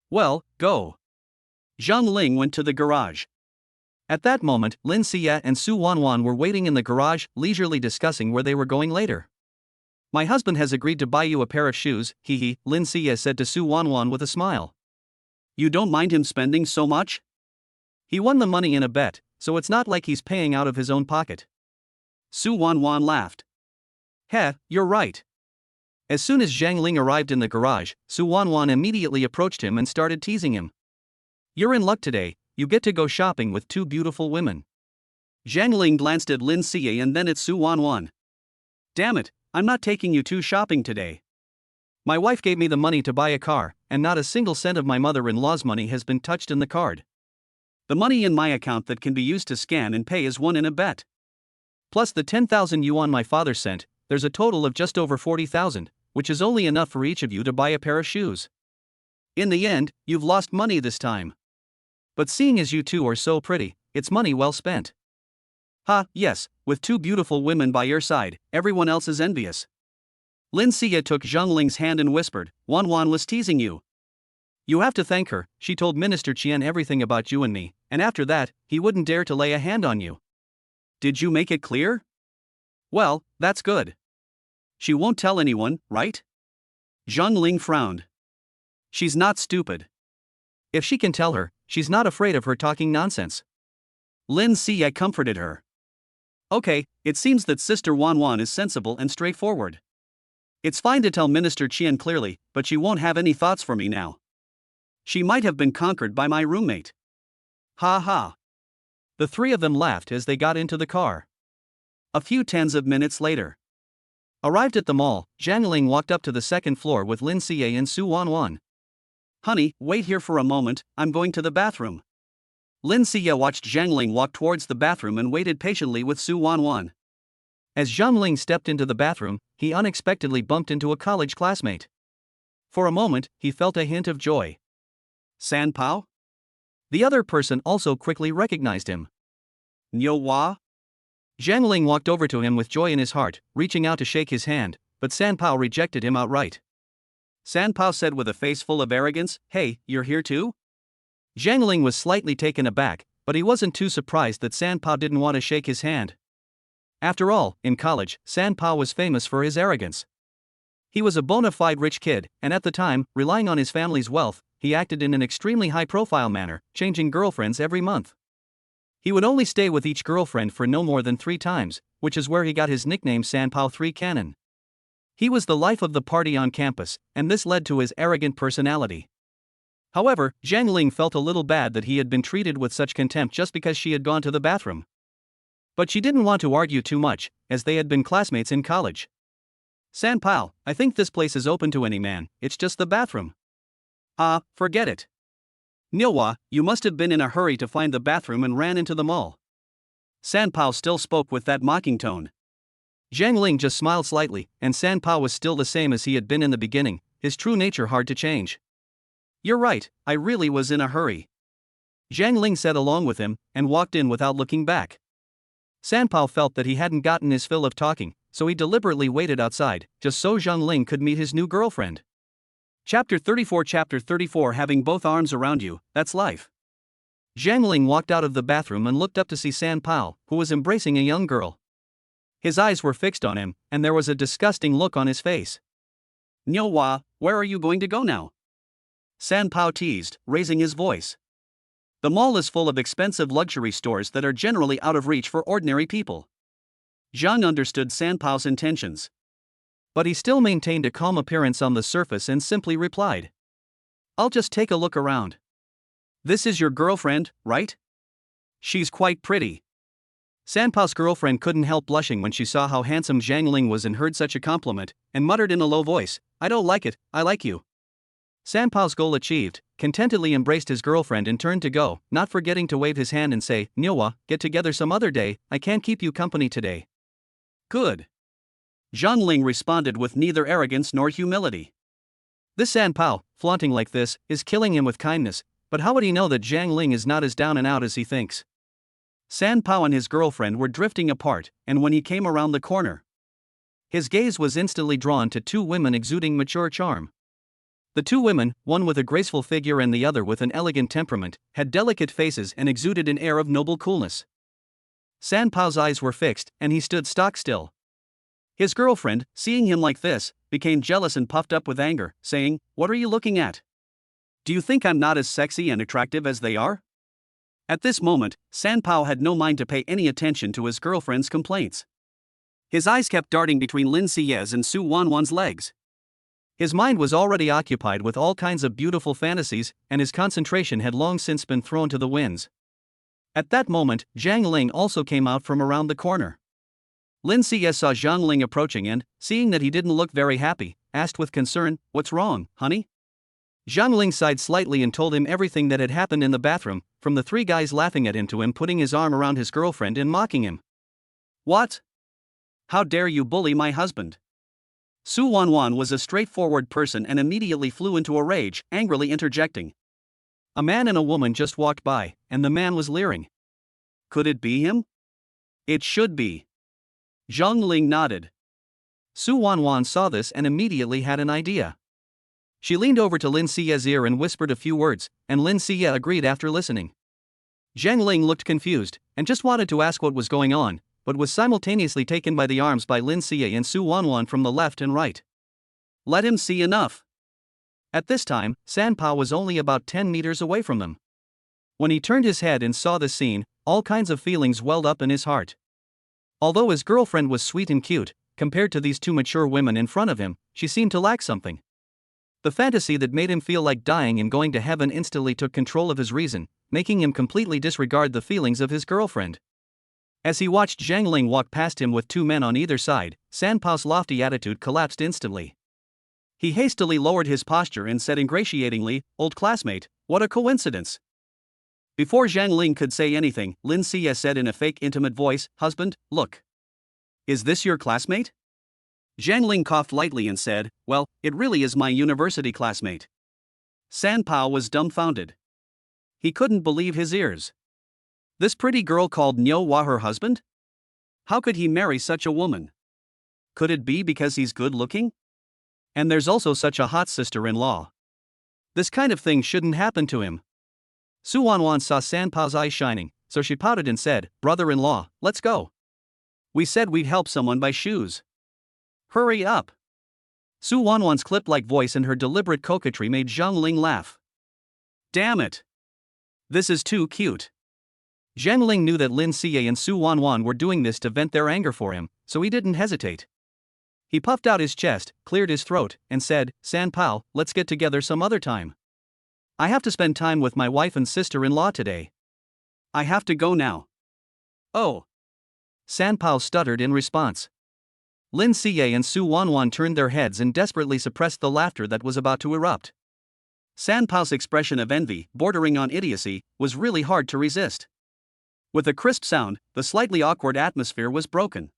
Well, go. Zhang Ling went to the garage. At that moment, Lin Xia and Su Wanwan were waiting in the garage, leisurely discussing where they were going later. My husband has agreed to buy you a pair of shoes, hee, Lin Xia said to Su Wanwan with a smile. You don't mind him spending so much? He won the money in a bet, so it's not like he's paying out of his own pocket. Su Wanwan laughed. Heh, you're right. As soon as Zhang Ling arrived in the garage, Su Wanwan immediately approached him and started teasing him. You're in luck today, you get to go shopping with two beautiful women. Zhang Ling glanced at Lin Xie and then at Su Wanwan. Damn it, I'm not taking you two shopping today. My wife gave me the money to buy a car, and not a single cent of my mother-in-law's money has been touched in the card. The money in my account that can be used to scan and pay is won in a bet. Plus the 10,000 yuan my father sent, there's a total of just over 40,000, which is only enough for each of you to buy a pair of shoes. In the end, you've lost money this time. But seeing as you two are so pretty, it's money well spent. Ha, yes, with two beautiful women by your side, everyone else is envious. Lin Xia took Zhang Ling's hand and whispered, Wan Wan was teasing you. You have to thank her, she told Minister Qian everything about you and me, and after that, he wouldn't dare to lay a hand on you. Did you make it clear? Well, that's good. She won't tell anyone, right? Zhang Ling frowned. She's not stupid. If she can tell her, she's not afraid of her talking nonsense. Lin Xia comforted her. Okay, it seems that Sister Wan Wan is sensible and straightforward. It's fine to tell Minister Qian clearly, but she won't have any thoughts for me now. She might have been conquered by my roommate. Ha ha. The three of them laughed as they got into the car. A few tens of minutes later. Arrived at the mall, Zhang Ling walked up to the second floor with Lin Xie and Su Wanwan. Honey, wait here for a moment, I'm going to the bathroom. Lin Xie watched Zhang Ling walk towards the bathroom and waited patiently with Su Wanwan. As Zhang Ling stepped into the bathroom, he unexpectedly bumped into a college classmate. For a moment, he felt a hint of joy. San Pao? The other person also quickly recognized him. Niu Hua? Zhang Ling walked over to him with joy in his heart, reaching out to shake his hand, but San Pao rejected him outright. San Pao said with a face full of arrogance, Hey, you're here too? Zhang Ling was slightly taken aback, but he wasn't too surprised that San Pao didn't want to shake his hand. After all, in college, San Pao was famous for his arrogance. He was a bona fide rich kid, and at the time, relying on his family's wealth, he acted in an extremely high-profile manner, changing girlfriends every month. He would only stay with each girlfriend for no more than 3 times, which is where he got his nickname San Pao 3 Cannon. He was the life of the party on campus, and this led to his arrogant personality. However, Zhang Ling felt a little bad that he had been treated with such contempt just because she had gone to the bathroom. But she didn't want to argue too much, as they had been classmates in college. San Pao, I think this place is open to any man, it's just the bathroom. Ah, forget it. Niu Hua, you must have been in a hurry to find the bathroom and ran into the mall. San Pao still spoke with that mocking tone. Zhang Ling just smiled slightly, and San Pao was still the same as he had been in the beginning, his true nature hard to change. You're right, I really was in a hurry. Zhang Ling said along with him, and walked in without looking back. San Pao felt that he hadn't gotten his fill of talking, so he deliberately waited outside, just so Zhang Ling could meet his new girlfriend. Chapter 34 Having both arms around you, that's life. Zhang Ling walked out of the bathroom and looked up to see San Pao, who was embracing a young girl. His eyes were fixed on him, and there was a disgusting look on his face. Niu Hua, where are you going to go now? San Pao teased, raising his voice. The mall is full of expensive luxury stores that are generally out of reach for ordinary people. Zhang understood San Pao's intentions. But he still maintained a calm appearance on the surface and simply replied. I'll just take a look around. This is your girlfriend, right? She's quite pretty. San Pao's girlfriend couldn't help blushing when she saw how handsome Zhang Ling was and heard such a compliment, and muttered in a low voice, I don't like it, I like you. San Pao's goal achieved, contentedly embraced his girlfriend and turned to go, not forgetting to wave his hand and say, Niu Hua, get together some other day, I can't keep you company today. Good. Zhang Ling responded with neither arrogance nor humility. This San Pao, flaunting like this, is killing him with kindness, but how would he know that Zhang Ling is not as down and out as he thinks? San Pao and his girlfriend were drifting apart, and when he came around the corner, his gaze was instantly drawn to two women exuding mature charm. The two women, one with a graceful figure and the other with an elegant temperament, had delicate faces and exuded an air of noble coolness. San Pao's eyes were fixed, and he stood stock still. His girlfriend, seeing him like this, became jealous and puffed up with anger, saying, "What are you looking at? Do you think I'm not as sexy and attractive as they are?" At this moment, San Pao had no mind to pay any attention to his girlfriend's complaints. His eyes kept darting between Lin Siyes and Su Wanwan's legs. His mind was already occupied with all kinds of beautiful fantasies, and his concentration had long since been thrown to the winds. At that moment, Zhang Ling also came out from around the corner. Lin Siyes saw Zhang Ling approaching and, seeing that he didn't look very happy, asked with concern, "What's wrong, honey?" Zhang Ling sighed slightly and told him everything that had happened in the bathroom, from the three guys laughing at him to him putting his arm around his girlfriend and mocking him. "What? How dare you bully my husband?" Su Wanwan was a straightforward person and immediately flew into a rage, angrily interjecting. A man and a woman just walked by, and the man was leering. Could it be him? It should be. Zhang Ling nodded. Su Wanwan saw this and immediately had an idea. She leaned over to Lin Siyes' ear and whispered a few words, and Lin Siye agreed after listening. Zhang Ling looked confused, and just wanted to ask what was going on, but was simultaneously taken by the arms by Lin Siye and Su Wanwan from the left and right. Let him see enough. At this time, San Pao was only about 10 meters away from them. When he turned his head and saw the scene, all kinds of feelings welled up in his heart. Although his girlfriend was sweet and cute, compared to these two mature women in front of him, she seemed to lack something. The fantasy that made him feel like dying and going to heaven instantly took control of his reason, making him completely disregard the feelings of his girlfriend. As he watched Zhang Ling walk past him with two men on either side, San Pao's lofty attitude collapsed instantly. He hastily lowered his posture and said ingratiatingly, "Old classmate, what a coincidence." Before Zhang Ling could say anything, Lin Siye said in a fake intimate voice, "Husband, look. Is this your classmate?" Zhang Ling coughed lightly and said, "Well, it really is my university classmate." San Pao was dumbfounded. He couldn't believe his ears. This pretty girl called Niu Hua her husband? How could he marry such a woman? Could it be because he's good looking? And there's also such a hot sister-in-law. This kind of thing shouldn't happen to him. Su Wanwan saw San Pao's eyes shining, so she pouted and said, "Brother-in-law, let's go. We said we'd help someone buy shoes. Hurry up." Su Wanwan's clipped-like voice and her deliberate coquetry made Zhang Ling laugh. Damn it. This is too cute. Zhang Ling knew that Lin Siye and Su Wanwan were doing this to vent their anger for him, so he didn't hesitate. He puffed out his chest, cleared his throat, and said, "San Pao, let's get together some other time. I have to spend time with my wife and sister-in-law today. I have to go now." "Oh." San Pao stuttered in response. Lin Siye and Su Wanwan turned their heads and desperately suppressed the laughter that was about to erupt. San Pao's expression of envy, bordering on idiocy, was really hard to resist. With a crisp sound, the slightly awkward atmosphere was broken.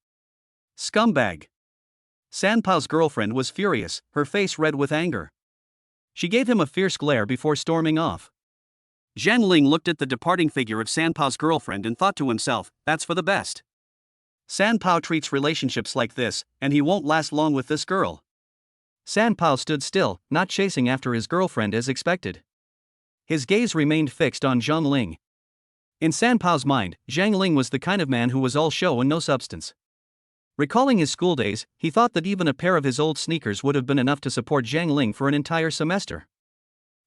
Scumbag. San Pao's girlfriend was furious, her face red with anger. She gave him a fierce glare before storming off. Zhang Ling looked at the departing figure of San Pao's girlfriend and thought to himself, that's for the best. San Pao treats relationships like this, and he won't last long with this girl. San Pao stood still, not chasing after his girlfriend as expected. His gaze remained fixed on Zhang Ling. In San Pao's mind, Zhang Ling was the kind of man who was all show and no substance. Recalling his school days, he thought that even a pair of his old sneakers would have been enough to support Zhang Ling for an entire semester.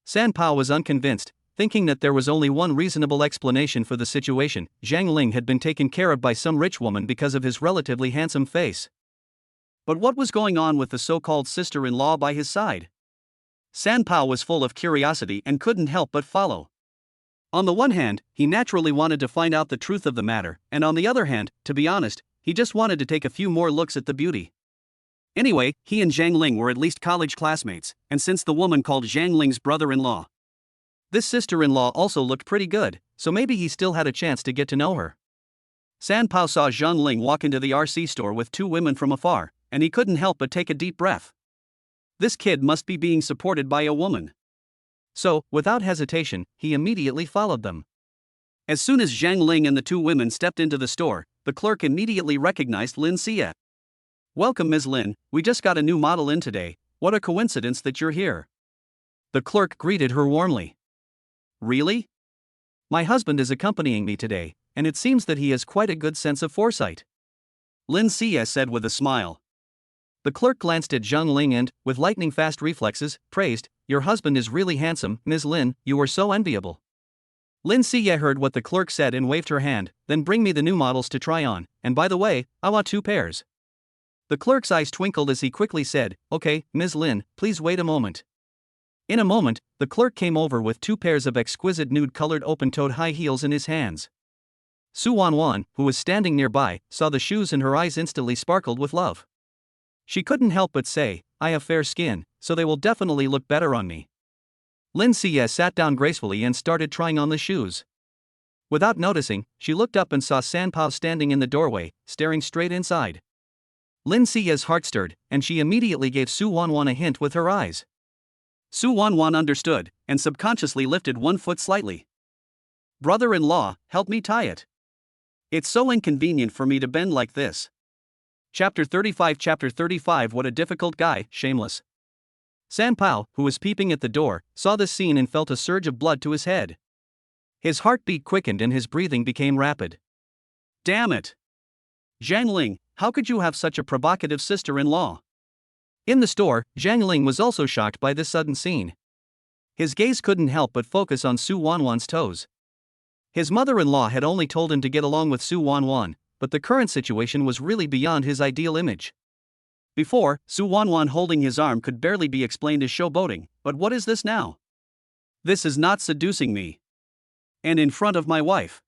San Pao was unconvinced, thinking that there was only one reasonable explanation for the situation: Zhang Ling had been taken care of by some rich woman because of his relatively handsome face. But what was going on with the so-called sister-in-law by his side? San Pao was full of curiosity and couldn't help but follow. On the one hand, he naturally wanted to find out the truth of the matter, and on the other hand, to be honest, he just wanted to take a few more looks at the beauty. Anyway, he and Zhang Ling were at least college classmates, and since the woman called Zhang Ling's brother-in-law, this sister-in-law also looked pretty good, so maybe he still had a chance to get to know her. San Pao saw Zhang Ling walk into the RC store with two women from afar, and he couldn't help but take a deep breath. This kid must be being supported by a woman. So, without hesitation, he immediately followed them. As soon as Zhang Ling and the two women stepped into the store, the clerk immediately recognized Lin Xie. "Welcome, Ms. Lin, we just got a new model in today. What a coincidence that you're here." The clerk greeted her warmly. "Really? My husband is accompanying me today, and it seems that he has quite a good sense of foresight," Lin Xie said with a smile. The clerk glanced at Zhang Ling and, with lightning-fast reflexes, praised, "Your husband is really handsome, Ms. Lin, you are so enviable." Lin Xie heard what the clerk said and waved her hand, "Then bring me the new models to try on, and by the way, I want 2 pairs." The clerk's eyes twinkled as he quickly said, "Okay, Ms. Lin, please wait a moment." In a moment, the clerk came over with 2 pairs of exquisite nude-colored open-toed high heels in his hands. Su Wanwan, who was standing nearby, saw the shoes and her eyes instantly sparkled with love. She couldn't help but say, "I have fair skin, so they will definitely look better on me." Lin Xie sat down gracefully and started trying on the shoes. Without noticing, she looked up and saw Sanpao standing in the doorway, staring straight inside. Lin Xie's heart stirred, and she immediately gave Su Wanwan a hint with her eyes. Su Wanwan understood, and subconsciously lifted one foot slightly. "Brother-in-law, help me tie it. It's so inconvenient for me to bend like this." Chapter 35 What a difficult guy, shameless. Sanpao, who was peeping at the door, saw this scene and felt a surge of blood to his head. His heartbeat quickened and his breathing became rapid. "Damn it! Zhang Ling, how could you have such a provocative sister-in-law?" In the store, Zhang Ling was also shocked by this sudden scene. His gaze couldn't help but focus on Su Wanwan's toes. His mother-in-law had only told him to get along with Su Wanwan, but the current situation was really beyond his ideal image. Before, Su Wanwan holding his arm could barely be explained as showboating, but what is this now? This is not seducing me. And in front of my wife.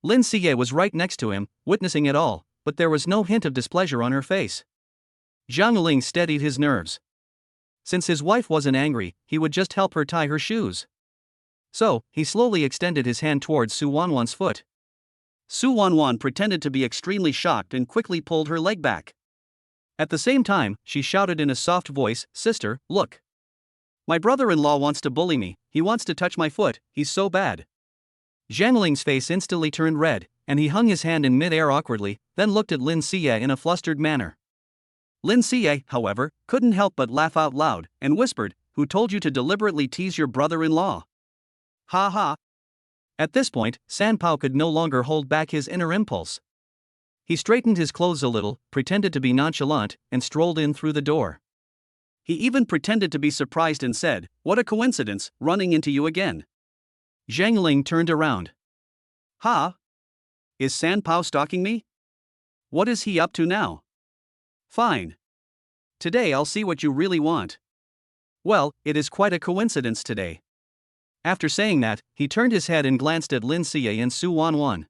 Lin Xie was right next to him, witnessing it all, but there was no hint of displeasure on her face. Zhang Ling steadied his nerves. Since his wife wasn't angry, he would just help her tie her shoes. So, he slowly extended his hand towards Su Wanwan's foot. Su Wanwan pretended to be extremely shocked and quickly pulled her leg back. At the same time, she shouted in a soft voice, "Sister, look. My brother-in-law wants to bully me, he wants to touch my foot, he's so bad." Zhang Ling's face instantly turned red, and he hung his hand in mid-air awkwardly, then looked at Lin Xie in a flustered manner. Lin Xie, however, couldn't help but laugh out loud, and whispered, "Who told you to deliberately tease your brother-in-law? Ha ha." At this point, Sanpao could no longer hold back his inner impulse. He straightened his clothes a little, pretended to be nonchalant, and strolled in through the door. He even pretended to be surprised and said, "What a coincidence, running into you again." Zhang Ling turned around. "Ha? Is Sanpao stalking me? What is he up to now? Fine. Today I'll see what you really want. Well, it is quite a coincidence today." After saying that, he turned his head and glanced at Lin Xie and Su Wanwan.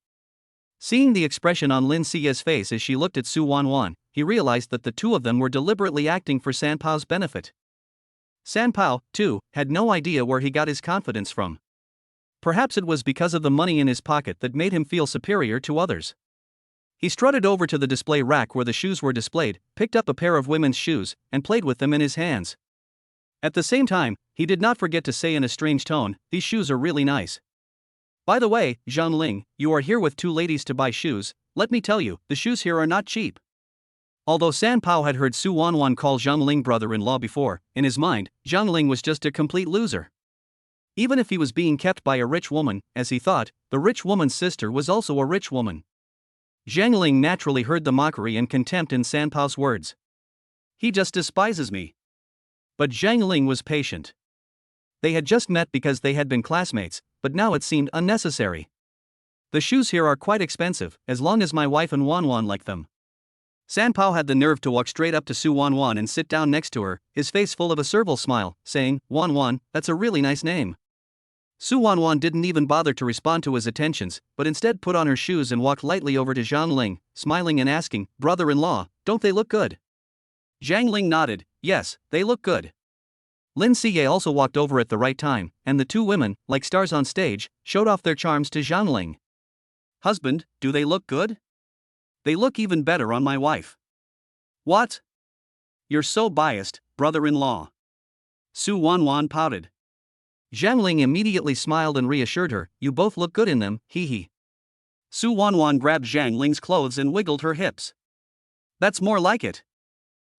Seeing the expression on Lin Xie's face as she looked at Su Wanwan, he realized that the two of them were deliberately acting for Sanpao's benefit. Sanpao, too, had no idea where he got his confidence from. Perhaps it was because of the money in his pocket that made him feel superior to others. He strutted over to the display rack where the shoes were displayed, picked up a pair of women's shoes, and played with them in his hands. At the same time, he did not forget to say in a strange tone, "These shoes are really nice. By the way, Zhang Ling, you are here with 2 ladies to buy shoes. Let me tell you, the shoes here are not cheap." Although Sanpao had heard Su Wanwan call Zhang Ling brother-in-law before, in his mind, Zhang Ling was just a complete loser. Even if he was being kept by a rich woman, as he thought, the rich woman's sister was also a rich woman. Zhang Ling naturally heard the mockery and contempt in Sanpao's words. He just despises me. But Zhang Ling was patient. They had just met because they had been classmates, but now it seemed unnecessary. "The shoes here are quite expensive, as long as my wife and Wanwan like them." Sanpao had the nerve to walk straight up to Su Wanwan and sit down next to her, his face full of a servile smile, saying, "Wanwan, that's a really nice name." Su Wanwan didn't even bother to respond to his attentions, but instead put on her shoes and walked lightly over to Zhang Ling, smiling and asking, "Brother-in-law, don't they look good?" Zhang Ling nodded, "Yes, they look good." Lin Xie also walked over at the right time, and the two women, like stars on stage, showed off their charms to Zhang Ling. "Husband, do they look good? They look even better on my wife." "What? You're so biased, brother-in-law." Su Wanwan pouted. Zhang Ling immediately smiled and reassured her, "You both look good in them, hee hee." Su Wanwan grabbed Zhang Ling's clothes and wiggled her hips. "That's more like it."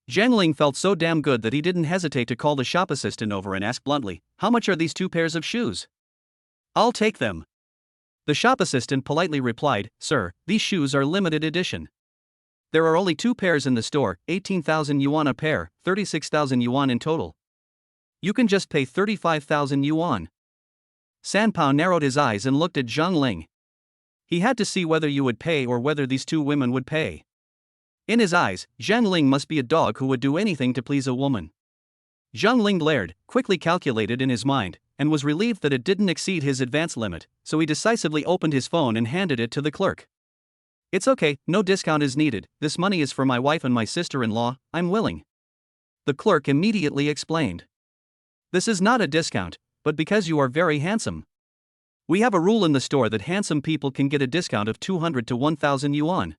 Zhang Ling felt so damn good that he didn't hesitate to call the shop assistant over and ask bluntly, "How much are these 2 pairs of shoes?" "I'll take them." The shop assistant politely replied, "Sir, these shoes are limited edition. There are only 2 pairs in the store, 18,000 yuan a pair, 36,000 yuan in total. You can just pay 35,000 yuan." Sanpao narrowed his eyes and looked at Zhang Ling. He had to see whether you would pay or whether these 2 women would pay. In his eyes, Zhang Ling must be a dog who would do anything to please a woman. Zhang Ling glared, quickly calculated in his mind, and was relieved that it didn't exceed his advance limit, so he decisively opened his phone and handed it to the clerk. "It's okay, no discount is needed, this money is for my wife and my sister-in-law, I'm willing." The clerk immediately explained. "This is not a discount, but because you are very handsome. We have a rule in the store that handsome people can get a discount of 200 to 1,000 yuan.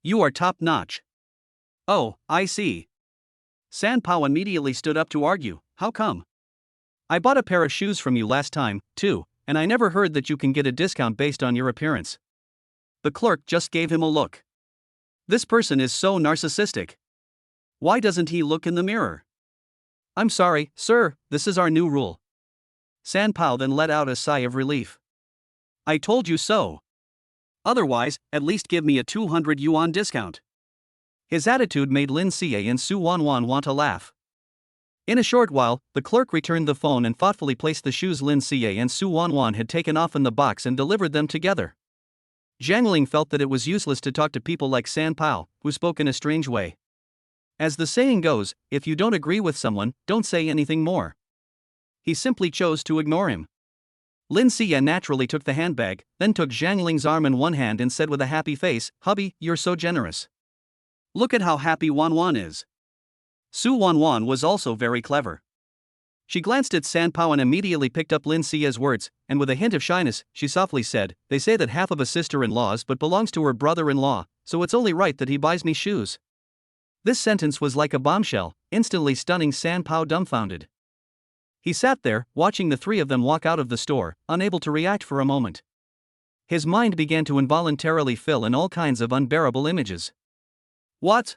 You are top-notch." "Oh, I see." Sanpao immediately stood up to argue, "How come? I bought a pair of shoes from you last time, too, and I never heard that you can get a discount based on your appearance." The clerk just gave him a look. This person is so narcissistic. Why doesn't he look in the mirror? "I'm sorry, sir, this is our new rule." Sanpao then let out a sigh of relief. "I told you so. Otherwise, at least give me a 200 yuan discount." His attitude made Lin Xie and Su Wanwan want to laugh. In a short while, the clerk returned the phone and thoughtfully placed the shoes Lin Xie and Su Wanwan had taken off in the box and delivered them together. Zhang Ling felt that it was useless to talk to people like Sanpao, who spoke in a strange way. As the saying goes, if you don't agree with someone, don't say anything more. He simply chose to ignore him. Lin Xie naturally took the handbag, then took Zhang Ling's arm in one hand and said with a happy face, "Hubby, you're so generous. Look at how happy Wanwan is." Su Wanwan was also very clever. She glanced at Sanpao and immediately picked up Lin Xie's words, and with a hint of shyness, she softly said, "They say that half of a sister-in-law's but belongs to her brother-in-law, so it's only right that he buys me shoes." This sentence was like a bombshell, instantly stunning Sanpao dumbfounded. He sat there, watching the 3 of them walk out of the store, unable to react for a moment. His mind began to involuntarily fill in all kinds of unbearable images. What?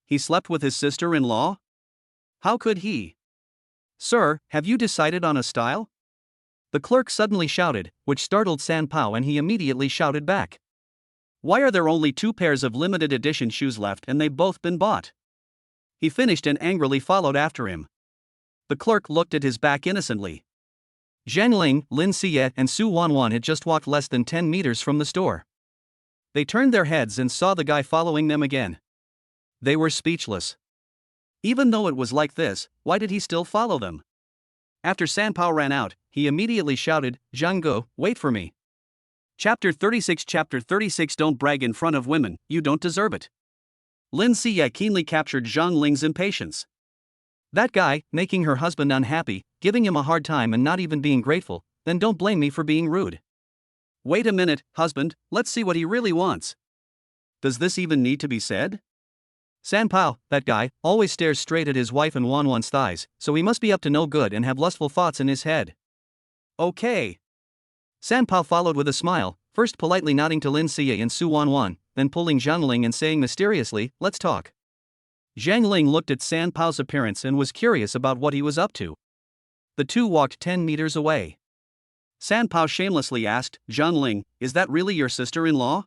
He slept with his sister-in-law? How could he? "Sir, have you decided on a style?" The clerk suddenly shouted, which startled Sanpao and he immediately shouted back. "Why are there only 2 pairs of limited edition shoes left and they've both been bought?" He finished and angrily followed after him. The clerk looked at his back innocently. Zhang Ling, Lin Xie and Su Wanwan had just walked less than 10 meters from the store. They turned their heads and saw the guy following them again. They were speechless. Even though it was like this, why did he still follow them? After Sanpao ran out, he immediately shouted, "Zhang Go, wait for me." Chapter 36 Don't brag in front of women, you don't deserve it. Lin Xie keenly captured Zhang Ling's impatience. That guy, making her husband unhappy, giving him a hard time and not even being grateful, then don't blame me for being rude. Wait a minute, husband, let's see what he really wants. Does this even need to be said? Sanpao, that guy, always stares straight at his wife and Wanwan's thighs, so he must be up to no good and have lustful thoughts in his head. Okay. Sanpao followed with a smile, first politely nodding to Lin Xie and Su Wanwan, then pulling Zhang Ling and saying mysteriously, "Let's talk." Zhang Ling looked at Sanpao's appearance and was curious about what he was up to. The 2 walked 10 meters away. Sanpao shamelessly asked, "Zhang Ling, is that really your sister-in-law?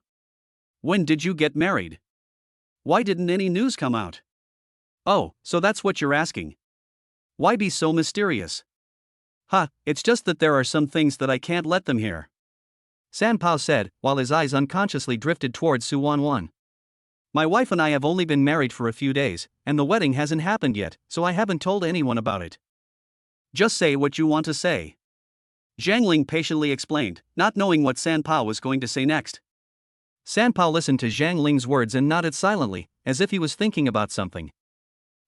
When did you get married? Why didn't any news come out?" "Oh, so that's what you're asking. Why be so mysterious?" It's just that there are some things that I can't let them hear," Sanpao said, while his eyes unconsciously drifted towards Su Wanwan. "My wife and I have only been married for a few days, and the wedding hasn't happened yet, so I haven't told anyone about it." "Just say what you want to say," Zhang Ling patiently explained, not knowing what Sanpao was going to say next. Sanpao listened to Zhang Ling's words and nodded silently, as if he was thinking about something.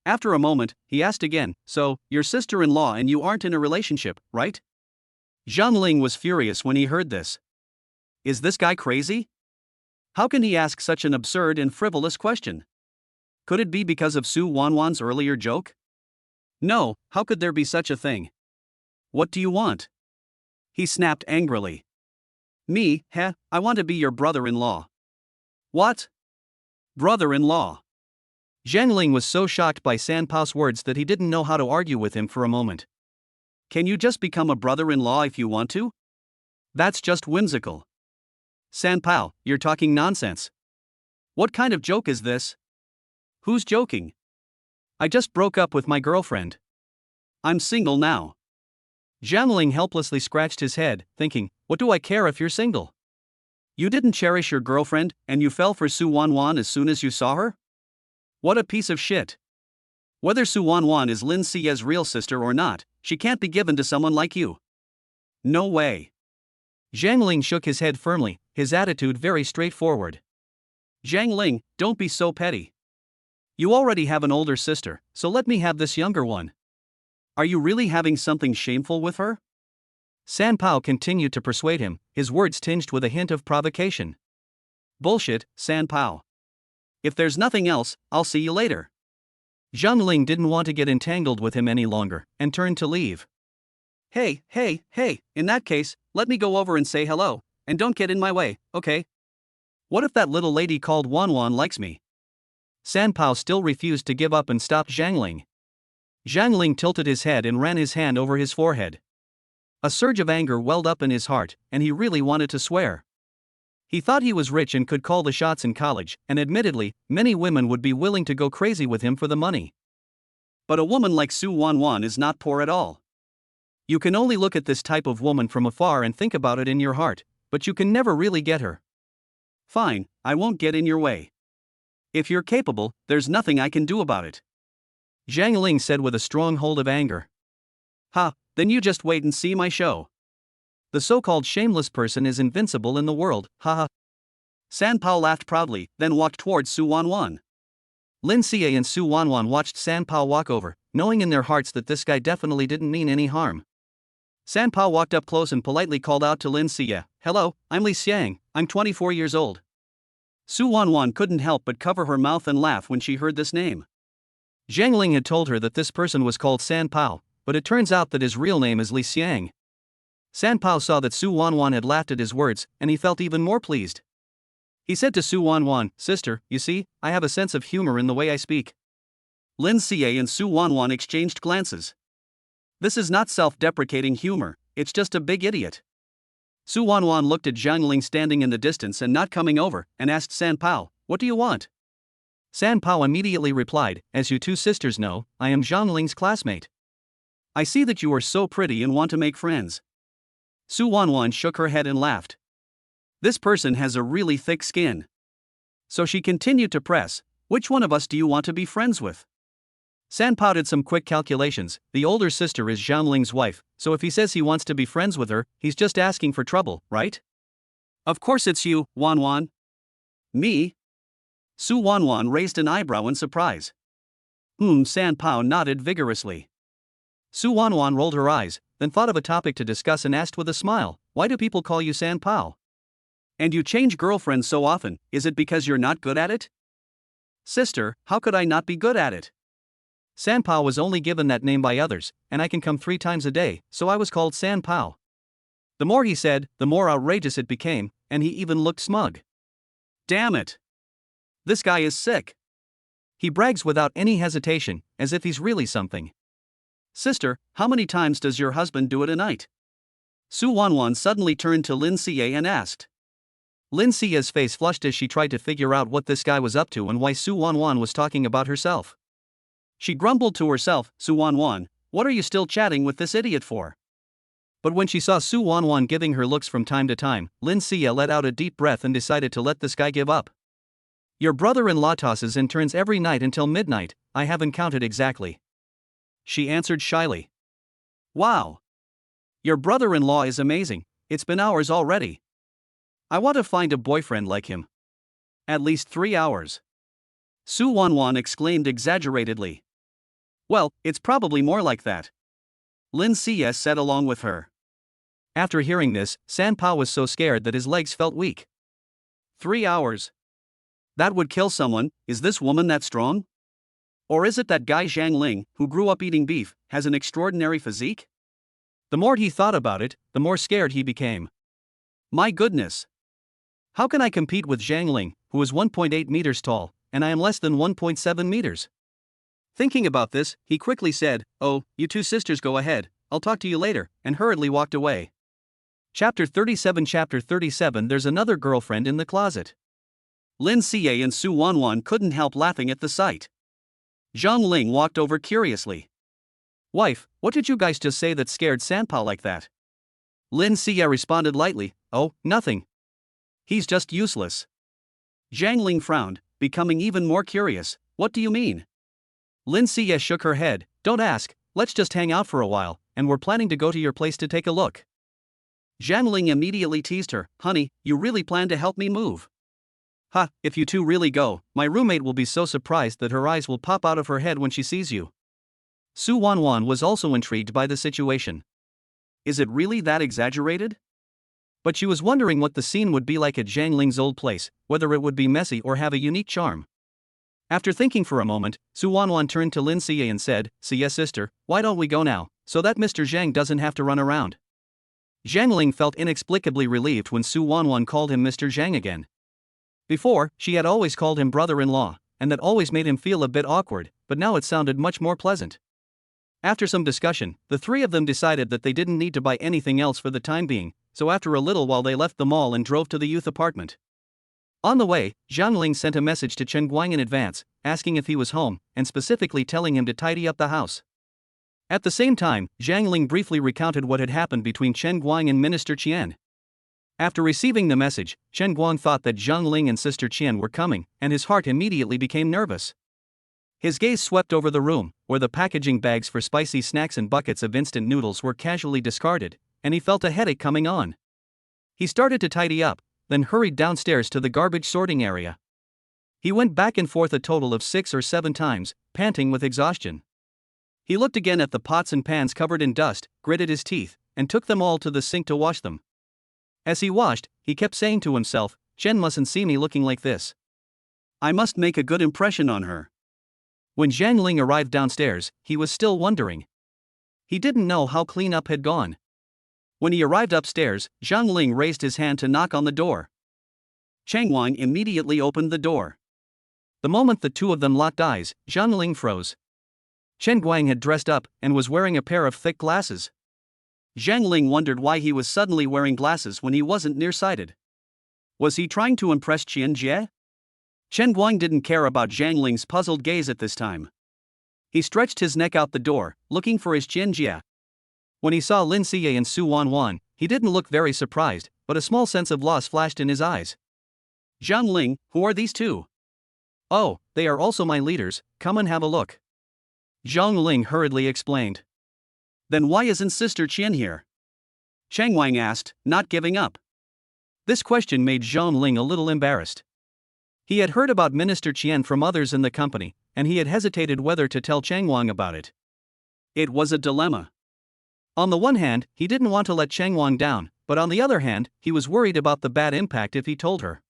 After a moment, he asked again, "So, your sister-in-law and you aren't in a relationship, right?" Zhang Ling was furious when he heard this. Is this guy crazy? How can he ask such an absurd and frivolous question? Could it be because of Su Wanwan's earlier joke? No, how could there be such a thing? What do you want? He snapped angrily. Me, heh, I want to be your brother-in-law. What? Brother-in-law? Zhang Ling was so shocked by San Pao's words that he didn't know how to argue with him for a moment. Can you just become a brother-in-law if you want to? That's just whimsical. San Pao, you're talking nonsense. What kind of joke is this? Who's joking? I just broke up with my girlfriend. I'm single now. Zhang Ling helplessly scratched his head, thinking, what do I care if you're single? You didn't cherish your girlfriend, and you fell for Su Wanwan as soon as you saw her? What a piece of shit. Whether Su Wanwan is Lin Xie's real sister or not, she can't be given to someone like you. No way. Zhang Ling shook his head firmly, his attitude very straightforward. Zhang Ling, don't be so petty. You already have an older sister, so let me have this younger one. Are you really having something shameful with her? San Pao continued to persuade him, his words tinged with a hint of provocation. Bullshit, San Pao. If there's nothing else, I'll see you later. Zhang Ling didn't want to get entangled with him any longer, and turned to leave. Hey, in that case, let me go over and say hello, and don't get in my way, okay? What if that little lady called Wanwan likes me? San Pao still refused to give up and stopped Zhang Ling. Zhang Ling tilted his head and ran his hand over his forehead. A surge of anger welled up in his heart, and he really wanted to swear. He thought he was rich and could call the shots in college, and admittedly, many women would be willing to go crazy with him for the money. But a woman like Su Wanwan is not poor at all. You can only look at this type of woman from afar and think about it in your heart, but you can never really get her. Fine, I won't get in your way. If you're capable, there's nothing I can do about it. Zhang Ling said with a strong hold of anger. Ha, then you just wait and see my show. The so-called shameless person is invincible in the world, haha. San Pao laughed proudly, then walked towards Su Wanwan. Lin Xie and Su Wanwan watched San Pao walk over, knowing in their hearts that this guy definitely didn't mean any harm. San Pao walked up close and politely called out to Lin Xie, hello, I'm Li Xiang, I'm 24 years old. Su Wanwan couldn't help but cover her mouth and laugh when she heard this name. Zhang Ling had told her that this person was called San Pao, but it turns out that his real name is Li Xiang. San Pao saw that Su Wanwan had laughed at his words, and he felt even more pleased. He said to Su Wanwan, sister, you see, I have a sense of humor in the way I speak. Lin Xie and Su Wanwan exchanged glances. This is not self-deprecating humor, it's just a big idiot. Su Wanwan looked at Zhang Ling standing in the distance and not coming over, and asked San Pao, what do you want? San Pao immediately replied, as you two sisters know, I am Zhang Ling's classmate. I see that you are so pretty and want to make friends. Su Wanwan shook her head and laughed. This person has a really thick skin. So she continued to press, which one of us do you want to be friends with? San Pao did some quick calculations, the older sister is Zhang Ling's wife, so if he says he wants to be friends with her, he's just asking for trouble, right? Of course it's you, Wanwan. Me? Su Wanwan raised an eyebrow in surprise. San Pao nodded vigorously. Su Wanwan rolled her eyes, then thought of a topic to discuss and asked with a smile, why do people call you San Pao? And you change girlfriends so often, is it because you're not good at it? Sister, how could I not be good at it? San Pao was only given that name by others, and I can come 3 times a day, so I was called San Pao. The more he said, the more outrageous it became, and he even looked smug. Damn it! This guy is sick. He brags without any hesitation, as if he's really something. Sister, how many times does your husband do it a night? Su Wanwan suddenly turned to Lin Xie and asked. Lin Xie's face flushed as she tried to figure out what this guy was up to and why Su Wanwan was talking about herself. She grumbled to herself, Su Wanwan, what are you still chatting with this idiot for? But when she saw Su Wanwan giving her looks from time to time, Lin Xie let out a deep breath and decided to let this guy give up. Your brother-in-law tosses and turns every night until midnight, I haven't counted exactly. She answered shyly. Wow. Your brother-in-law is amazing, it's been hours already. I want to find a boyfriend like him. At least 3 hours. Su Wanwan exclaimed exaggeratedly. Well, it's probably more like that. Lin Xie said along with her. After hearing this, San Pao was so scared that his legs felt weak. 3 hours. That would kill someone, is this woman that strong? Or is it that guy Zhang Ling, who grew up eating beef, has an extraordinary physique? The more he thought about it, the more scared he became. My goodness! How can I compete with Zhang Ling, who is 1.8 meters tall, and I am less than 1.7 meters? Thinking about this, he quickly said, "Oh, you two sisters go ahead, I'll talk to you later," and hurriedly walked away. Chapter 37. There's another girlfriend in the closet. Lin Xie and Su Wanwan couldn't help laughing at the sight. Zhang Ling walked over curiously. "Wife, what did you guys just say that scared Sanpa like that?" Lin Xie responded lightly, "Oh, nothing. He's just useless." Zhang Ling frowned, becoming even more curious. "What do you mean?" Lin Xie shook her head. "Don't ask, let's just hang out for a while, and we're planning to go to your place to take a look." Zhang Ling immediately teased her, "Honey, you really plan to help me move?" "Ha, if you two really go, my roommate will be so surprised that her eyes will pop out of her head when she sees you." Su Wanwan was also intrigued by the situation. Is it really that exaggerated? But she was wondering what the scene would be like at Zhang Ling's old place, whether it would be messy or have a unique charm. After thinking for a moment, Su Wanwan turned to Lin Xie and said, "Xie sister, why don't we go now, so that Mr. Zhang doesn't have to run around?" Zhang Ling felt inexplicably relieved when Su Wanwan called him Mr. Zhang again. Before, she had always called him brother-in-law, and that always made him feel a bit awkward, but now it sounded much more pleasant. After some discussion, the three of them decided that they didn't need to buy anything else for the time being, so after a little while they left the mall and drove to the youth apartment. On the way, Zhang Ling sent a message to Chen Guang in advance, asking if he was home, and specifically telling him to tidy up the house. At the same time, Zhang Ling briefly recounted what had happened between Chen Guang and Minister Qian. After receiving the message, Chen Guang thought that Zhang Ling and Sister Qian were coming, and his heart immediately became nervous. His gaze swept over the room, where the packaging bags for spicy snacks and buckets of instant noodles were casually discarded, and he felt a headache coming on. He started to tidy up, then hurried downstairs to the garbage sorting area. He went back and forth a total of 6 or 7 times, panting with exhaustion. He looked again at the pots and pans covered in dust, gritted his teeth, and took them all to the sink to wash them. As he washed, he kept saying to himself, "Chen mustn't see me looking like this. I must make a good impression on her." When Zhang Ling arrived downstairs, he was still wondering. He didn't know how clean up had gone. When he arrived upstairs, Zhang Ling raised his hand to knock on the door. Chang Wang immediately opened the door. The moment the two of them locked eyes, Zhang Ling froze. Chen Guang had dressed up and was wearing a pair of thick glasses. Zhang Ling wondered why he was suddenly wearing glasses when he wasn't nearsighted. Was he trying to impress Qian Jie? Chen Guang didn't care about Zhang Ling's puzzled gaze at this time. He stretched his neck out the door, looking for his Qian Jie. When he saw Lin Xie and Su Wanwan, he didn't look very surprised, but a small sense of loss flashed in his eyes. "Zhang Ling, who are these two?" "Oh, they are also my leaders, come and have a look." Zhang Ling hurriedly explained. "Then why isn't Sister Qian here?" Chang Wang asked, not giving up. This question made Zhang Ling a little embarrassed. He had heard about Minister Qian from others in the company, and he had hesitated whether to tell Chang Wang about it. It was a dilemma. On the one hand, he didn't want to let Chang Wang down, but on the other hand, he was worried about the bad impact if he told her.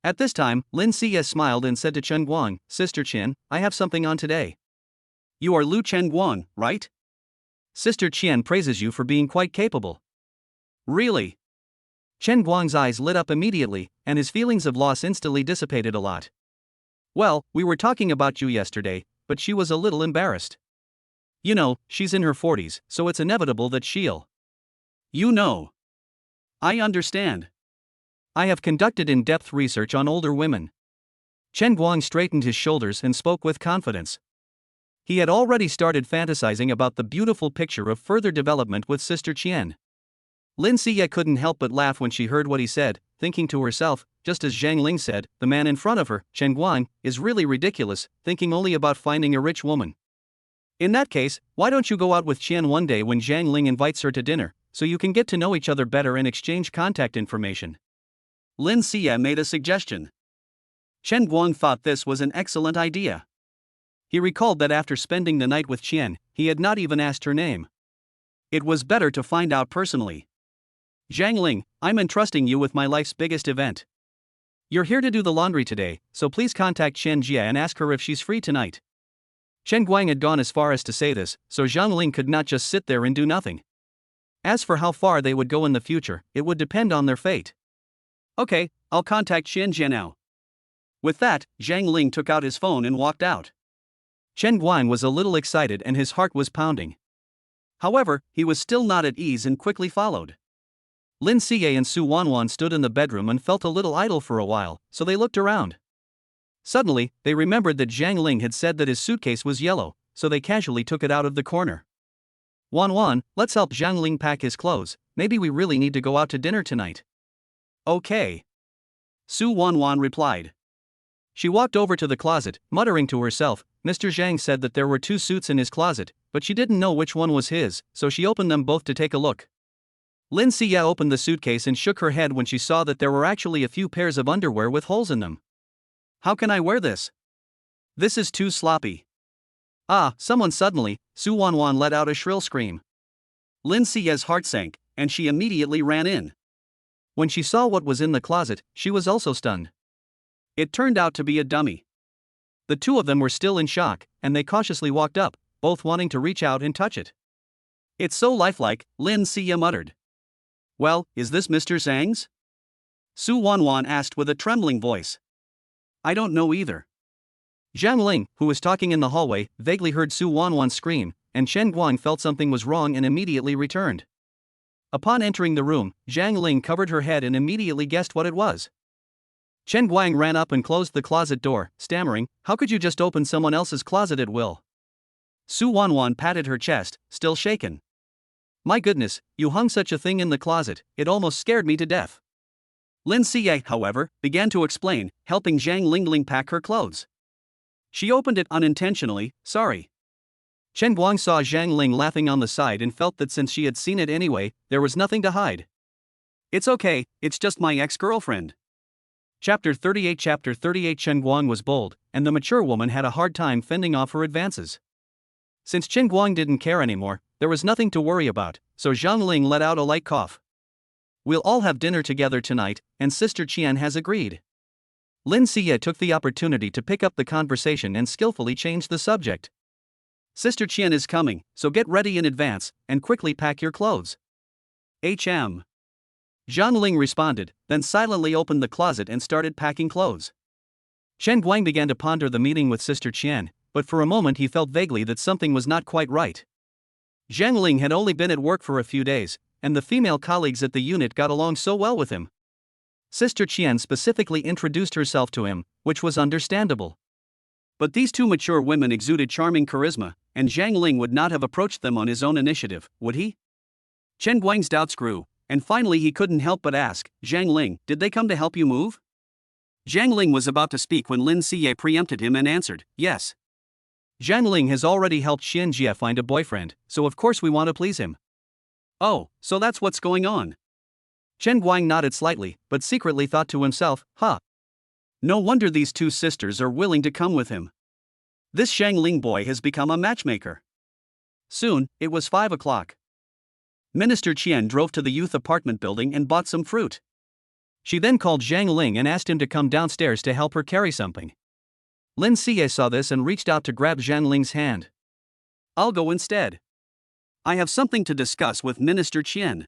At this time, Lin Xie smiled and said to Chen Guang, "Sister Qian, I have something on today." "You are Lu Chen Guang, right? Sister Qian praises you for being quite capable." "Really?" Chen Guang's eyes lit up immediately, and his feelings of loss instantly dissipated a lot. "Well, we were talking about you yesterday," but she was a little embarrassed. "You know, she's in her 40s, so it's inevitable that she'll." "You know. I understand. I have conducted in-depth research on older women." Chen Guang straightened his shoulders and spoke with confidence. He had already started fantasizing about the beautiful picture of further development with Sister Qian. Lin Xie couldn't help but laugh when she heard what he said, thinking to herself, just as Zhang Ling said, the man in front of her, Chen Guang, is really ridiculous, thinking only about finding a rich woman. In that case, why don't you go out with Qian one day when Zhang Ling invites her to dinner, so you can get to know each other better and exchange contact information? Lin Xie made a suggestion. Chen Guang thought this was an excellent idea. He recalled that after spending the night with Qian, he had not even asked her name. It was better to find out personally. "Zhang Ling, I'm entrusting you with my life's biggest event. You're here to do the laundry today, so please contact Qian Jie and ask her if she's free tonight." Chen Guang had gone as far as to say this, so Zhang Ling could not just sit there and do nothing. As for how far they would go in the future, it would depend on their fate. Okay, I'll contact Chen Jie now. With that, Zhang Ling took out his phone and walked out. Chen Guang was a little excited and his heart was pounding. However, he was still not at ease and quickly followed. Lin Xie and Su Wanwan stood in the bedroom and felt a little idle for a while, so they looked around. Suddenly, they remembered that Zhang Ling had said that his suitcase was yellow, so they casually took it out of the corner. Wanwan, let's help Zhang Ling pack his clothes, maybe we really need to go out to dinner tonight. Okay. Su Wanwan replied. She walked over to the closet, muttering to herself. Mr. Zhang said that there were 2 suits in his closet, but she didn't know which one was his, so she opened them both to take a look. Lin Xie opened the suitcase and shook her head when she saw that there were actually a few pairs of underwear with holes in them. How can I wear this? This is too sloppy. Ah, someone suddenly, Su Wanwan let out a shrill scream. Lin Xie's heart sank, and she immediately ran in. When she saw what was in the closet, she was also stunned. It turned out to be a dummy. The 2 of them were still in shock, and they cautiously walked up, both wanting to reach out and touch it. It's so lifelike, Lin Xie muttered. Well, is this Mr. Zhang's? Su Wanwan asked with a trembling voice. I don't know either. Zhang Ling, who was talking in the hallway, vaguely heard Su Wanwan scream, and Chen Guang felt something was wrong and immediately returned. Upon entering the room, Zhang Ling covered her head and immediately guessed what it was. Chen Guang ran up and closed the closet door, stammering, how could you just open someone else's closet at will? Su Wanwan patted her chest, still shaken. My goodness, you hung such a thing in the closet, it almost scared me to death. Lin Xie, however, began to explain, helping Zhang Ling pack her clothes. She opened it unintentionally, sorry. Chen Guang saw Zhang Ling laughing on the side and felt that since she had seen it anyway, there was nothing to hide. It's okay, it's just my ex-girlfriend. Chapter 38 Chen Guang was bold, and the mature woman had a hard time fending off her advances. Since Chen Guang didn't care anymore, there was nothing to worry about, so Zhang Ling let out a light cough. We'll all have dinner together tonight, and Sister Qian has agreed. Lin Xie took the opportunity to pick up the conversation and skillfully change the subject. Sister Qian is coming, so get ready in advance, and quickly pack your clothes. Zhang Ling responded, then silently opened the closet and started packing clothes. Chen Guang began to ponder the meeting with Sister Qian, but for a moment he felt vaguely that something was not quite right. Zhang Ling had only been at work for a few days, and the female colleagues at the unit got along so well with him. Sister Qian specifically introduced herself to him, which was understandable. But these 2 mature women exuded charming charisma, and Zhang Ling would not have approached them on his own initiative, would he? Chen Guang's doubts grew, and finally he couldn't help but ask, Zhang Ling, did they come to help you move? Zhang Ling was about to speak when Lin Xie preempted him and answered, yes. Zhang Ling has already helped Xian Jie find a boyfriend, so of course we want to please him. Oh, so that's what's going on. Chen Guang nodded slightly, but secretly thought to himself, no wonder these 2 sisters are willing to come with him. This Zhang Ling boy has become a matchmaker. Soon, it was 5 o'clock. Minister Qian drove to the youth apartment building and bought some fruit. She then called Zhang Ling and asked him to come downstairs to help her carry something. Lin Xie saw this and reached out to grab Zhang Ling's hand. I'll go instead. I have something to discuss with Minister Qian.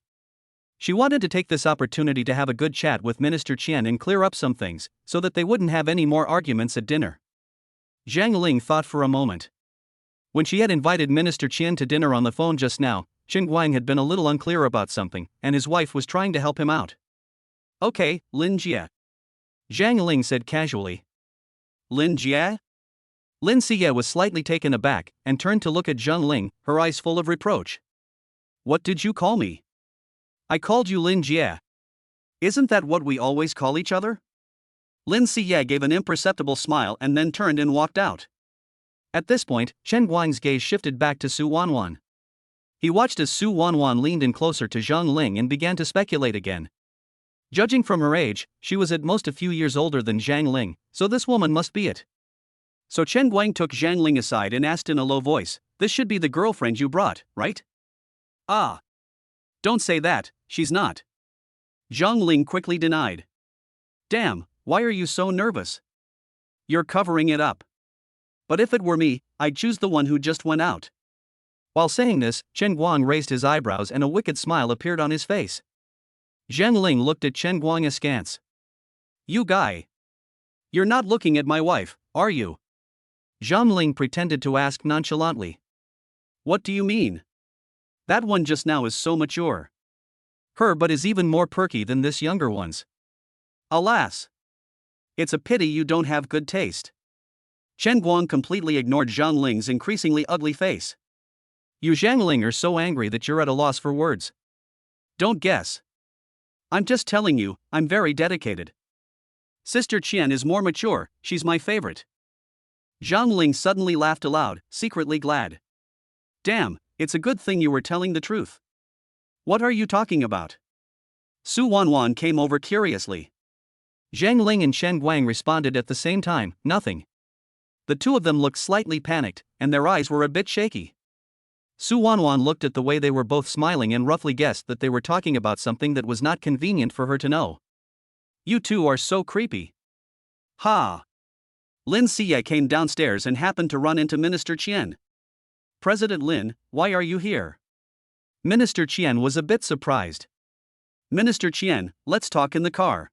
She wanted to take this opportunity to have a good chat with Minister Qian and clear up some things, so that they wouldn't have any more arguments at dinner. Zhang Ling thought for a moment. When she had invited Minister Qian to dinner on the phone just now, Chen Guang had been a little unclear about something, and his wife was trying to help him out. Okay, Lin Jie. Zhang Ling said casually. Lin Jie? Lin Xie was slightly taken aback, and turned to look at Zhang Ling, her eyes full of reproach. What did you call me? I called you Lin Jie. Isn't that what we always call each other? Lin Xie gave an imperceptible smile and then turned and walked out. At this point, Chen Guang's gaze shifted back to Su Wanwan. He watched as Su Wanwan leaned in closer to Zhang Ling and began to speculate again. Judging from her age, she was at most a few years older than Zhang Ling, so this woman must be it. So Chen Guang took Zhang Ling aside and asked in a low voice, this should be the girlfriend you brought, right? Ah. Don't say that, she's not. Zhang Ling quickly denied. Damn, why are you so nervous? You're covering it up. But if it were me, I'd choose the one who just went out. While saying this, Chen Guang raised his eyebrows and a wicked smile appeared on his face. Zhang Ling looked at Chen Guang askance. You guy. You're not looking at my wife, are you? Zhang Ling pretended to ask nonchalantly. What do you mean? That one just now is so mature. Her but is even more perky than this younger one's. Alas. It's a pity you don't have good taste. Chen Guang completely ignored Zhang Ling's increasingly ugly face. You Zhang Ling are so angry that you're at a loss for words. Don't guess. I'm just telling you, I'm very dedicated. Sister Qian is more mature, she's my favorite. Zhang Ling suddenly laughed aloud, secretly glad. Damn, it's a good thing you were telling the truth. What are you talking about? Su Wanwan came over curiously. Zhang Ling and Chen Guang responded at the same time, nothing. The two of them looked slightly panicked, and their eyes were a bit shaky. Su Wanwan looked at the way they were both smiling and roughly guessed that they were talking about something that was not convenient for her to know. You two are so creepy. Ha! Lin Xie came downstairs and happened to run into Minister Qian. President Lin, why are you here? Minister Qian was a bit surprised. Minister Qian, let's talk in the car.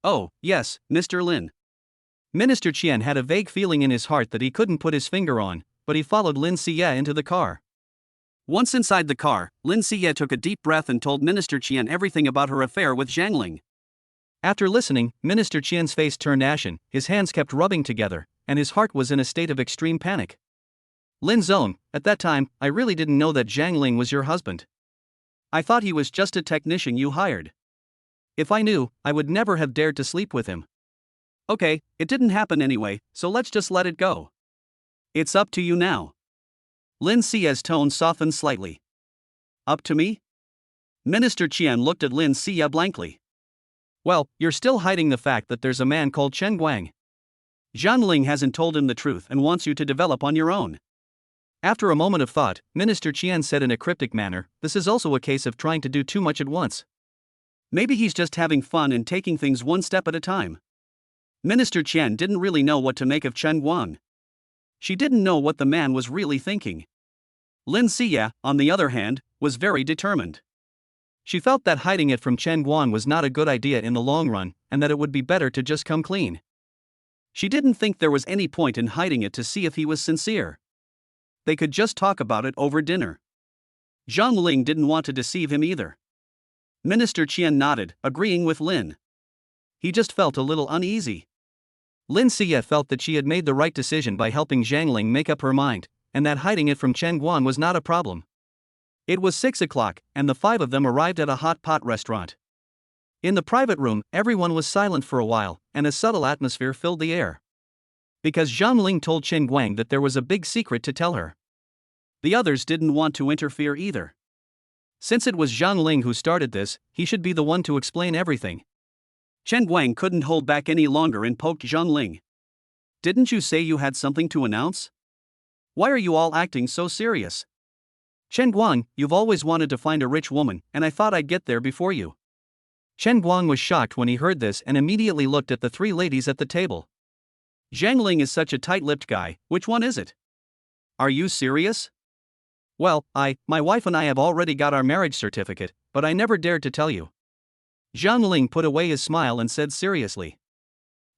Oh, yes, Mr. Lin. Minister Qian had a vague feeling in his heart that he couldn't put his finger on, but he followed Lin Xie into the car. Once inside the car, Lin Xie took a deep breath and told Minister Qian everything about her affair with Zhang Ling. After listening, Minister Qian's face turned ashen, his hands kept rubbing together, and his heart was in a state of extreme panic. Lin Zone, at that time, I really didn't know that Zhang Ling was your husband. I thought he was just a technician you hired. If I knew, I would never have dared to sleep with him. Okay, it didn't happen anyway, so let's just let it go. It's up to you now. Lin Xie's tone softened slightly. Up to me? Minister Qian looked at Lin Xie blankly. Well, you're still hiding the fact that there's a man called Chen Guang. Zhang Ling hasn't told him the truth and wants you to develop on your own. After a moment of thought, Minister Qian said in a cryptic manner, this is also a case of trying to do too much at once. Maybe he's just having fun and taking things one step at a time. Minister Qian didn't really know what to make of Chen Guang. She didn't know what the man was really thinking. Lin Xie, on the other hand, was very determined. She felt that hiding it from Chen Guang was not a good idea in the long run, and that it would be better to just come clean. She didn't think there was any point in hiding it to see if he was sincere. They could just talk about it over dinner. Zhang Ling didn't want to deceive him either. Minister Qian nodded, agreeing with Lin. He just felt a little uneasy. Lin Xie felt that she had made the right decision by helping Zhang Ling make up her mind, and that hiding it from Chen Guang was not a problem. It was 6 o'clock, and the five of them arrived at a hot pot restaurant. In the private room, everyone was silent for a while, and a subtle atmosphere filled the air. Because Zhang Ling told Chen Guang that there was a big secret to tell her. The others didn't want to interfere either. Since it was Zhang Ling who started this, he should be the one to explain everything. Chen Guang couldn't hold back any longer and poked Zhang Ling. Didn't you say you had something to announce? Why are you all acting so serious? Chen Guang, you've always wanted to find a rich woman, and I thought I'd get there before you. Chen Guang was shocked when he heard this and immediately looked at the three ladies at the table. Zhang Ling is such a tight-lipped guy, which one is it? Are you serious? Well, my wife and I have already got our marriage certificate, but I never dared to tell you. Zhang Ling put away his smile and said seriously.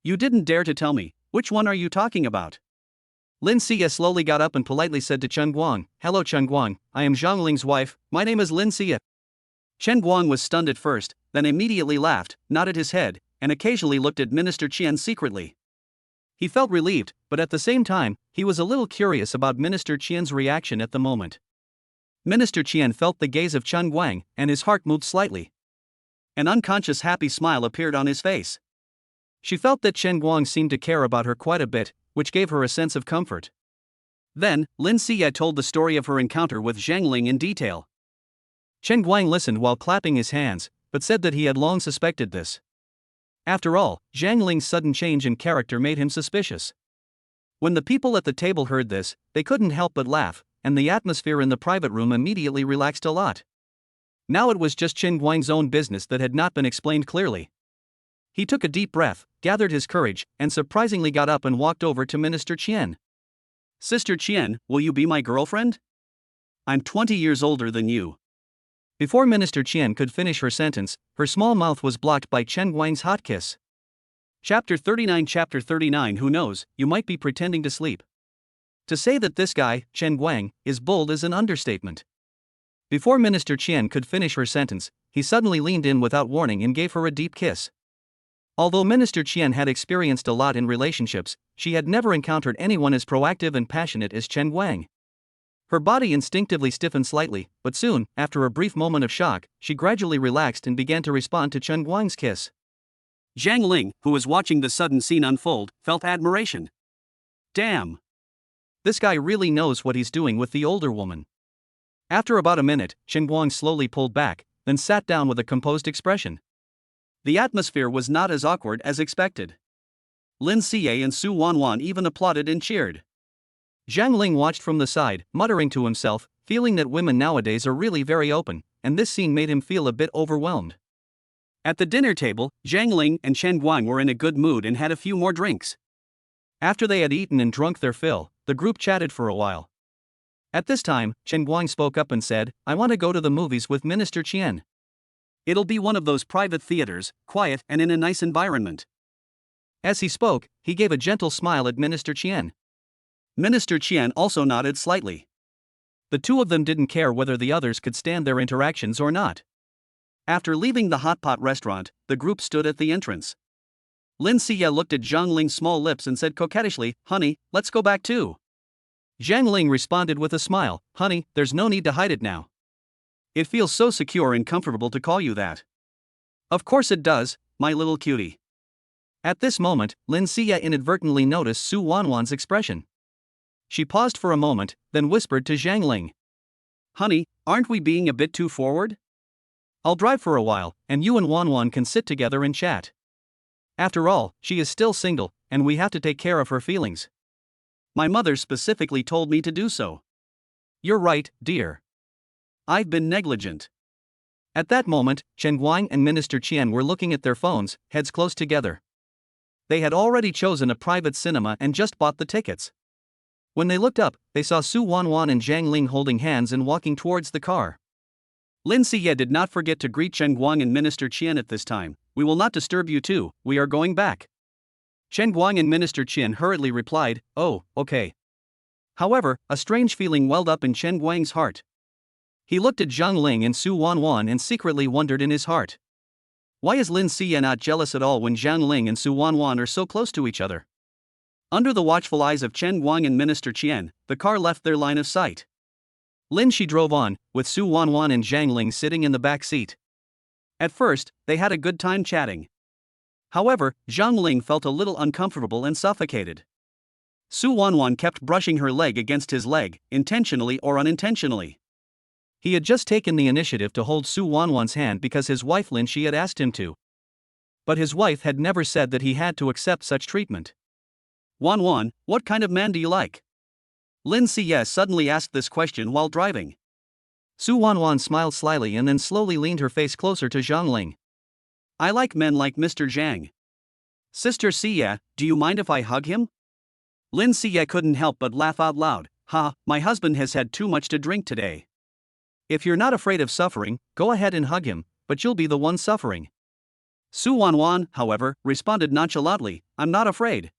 You didn't dare to tell me, which one are you talking about? Lin Xie slowly got up and politely said to Chen Guang, Hello Chen Guang, I am Zhang Ling's wife, my name is Lin Xie. Chen Guang was stunned at first, then immediately laughed, nodded his head, and occasionally looked at Minister Qian secretly. He felt relieved, but at the same time, he was a little curious about Minister Qian's reaction at the moment. Minister Qian felt the gaze of Chen Guang, and his heart moved slightly. An unconscious happy smile appeared on his face. She felt that Chen Guang seemed to care about her quite a bit, which gave her a sense of comfort. Then, Lin Xie told the story of her encounter with Zhang Ling in detail. Chen Guang listened while clapping his hands, but said that he had long suspected this. After all, Zhang Ling's sudden change in character made him suspicious. When the people at the table heard this, they couldn't help but laugh, and the atmosphere in the private room immediately relaxed a lot. Now it was just Chen Guang's own business that had not been explained clearly. He took a deep breath, gathered his courage, and surprisingly got up and walked over to Minister Qian. Sister Qian, will you be my girlfriend? I'm 20 years older than you. Before Minister Qian could finish her sentence, her small mouth was blocked by Chen Guang's hot kiss. Chapter 39. Who knows, you might be pretending to sleep. To say that this guy, Chen Guang, is bold is an understatement. Before Minister Qian could finish her sentence, he suddenly leaned in without warning and gave her a deep kiss. Although Minister Qian had experienced a lot in relationships, she had never encountered anyone as proactive and passionate as Chen Guang. Her body instinctively stiffened slightly, but soon, after a brief moment of shock, she gradually relaxed and began to respond to Chen Guang's kiss. Zhang Ling, who was watching the sudden scene unfold, felt admiration. Damn! This guy really knows what he's doing with the older woman. After about a minute, Chen Guang slowly pulled back, then sat down with a composed expression. The atmosphere was not as awkward as expected. Lin Xie and Su Wanwan even applauded and cheered. Zhang Ling watched from the side, muttering to himself, feeling that women nowadays are really very open, and this scene made him feel a bit overwhelmed. At the dinner table, Zhang Ling and Chen Guang were in a good mood and had a few more drinks. After they had eaten and drunk their fill, the group chatted for a while. At this time, Chen Guang spoke up and said, I want to go to the movies with Minister Qian. It'll be one of those private theaters, quiet and in a nice environment. As he spoke, he gave a gentle smile at Minister Qian. Minister Qian also nodded slightly. The two of them didn't care whether the others could stand their interactions or not. After leaving the hot pot restaurant, the group stood at the entrance. Lin Xie looked at Zhang Ling's small lips and said coquettishly, Honey, let's go back too. Zhang Ling responded with a smile, Honey, there's no need to hide it now. It feels so secure and comfortable to call you that. Of course it does, my little cutie. At this moment, Lin Xie inadvertently noticed Su Wanwan's expression. She paused for a moment, then whispered to Zhang Ling. Honey, aren't we being a bit too forward? I'll drive for a while, and you and Wanwan can sit together and chat. After all, she is still single, and we have to take care of her feelings. My mother specifically told me to do so. You're right, dear. I've been negligent. At that moment, Chen Guang and Minister Qian were looking at their phones, heads close together. They had already chosen a private cinema and just bought the tickets. When they looked up, they saw Su Wanwan and Zhang Ling holding hands and walking towards the car. Lin Xie did not forget to greet Chen Guang and Minister Qian at this time. We will not disturb you too, we are going back. Chen Guang and Minister Qian hurriedly replied, Oh, okay. However, a strange feeling welled up in Chen Guang's heart. He looked at Zhang Ling and Su Wanwan and secretly wondered in his heart. Why is Lin Xie not jealous at all when Zhang Ling and Su Wanwan are so close to each other? Under the watchful eyes of Chen Guang and Minister Qian, the car left their line of sight. Lin Xie drove on, with Su Wanwan and Zhang Ling sitting in the back seat. At first, they had a good time chatting. However, Zhang Ling felt a little uncomfortable and suffocated. Su Wanwan kept brushing her leg against his leg, intentionally or unintentionally. He had just taken the initiative to hold Su Wanwan's hand because his wife Lin Xie had asked him to. But his wife had never said that he had to accept such treatment. Wanwan, what kind of man do you like? Lin Xie suddenly asked this question while driving. Su Wanwan smiled slyly and then slowly leaned her face closer to Zhang Ling. I like men like Mr. Zhang. Sister Xie, do you mind if I hug him? Lin Xie couldn't help but laugh out loud. Ha, my husband has had too much to drink today. If you're not afraid of suffering, go ahead and hug him, but you'll be the one suffering. Su Wanwan, however, responded nonchalantly, I'm not afraid.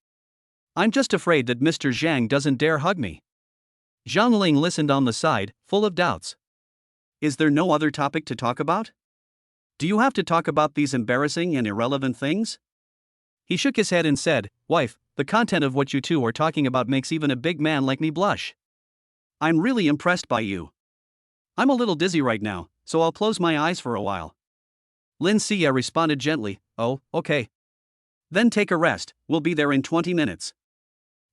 I'm just afraid that Mr. Zhang doesn't dare hug me. Zhang Ling listened on the side, full of doubts. Is there no other topic to talk about? Do you have to talk about these embarrassing and irrelevant things? He shook his head and said, Wife, the content of what you two are talking about makes even a big man like me blush. I'm really impressed by you. I'm a little dizzy right now, so I'll close my eyes for a while. Lin Xie responded gently, Oh, okay. Then take a rest, we'll be there in 20 minutes.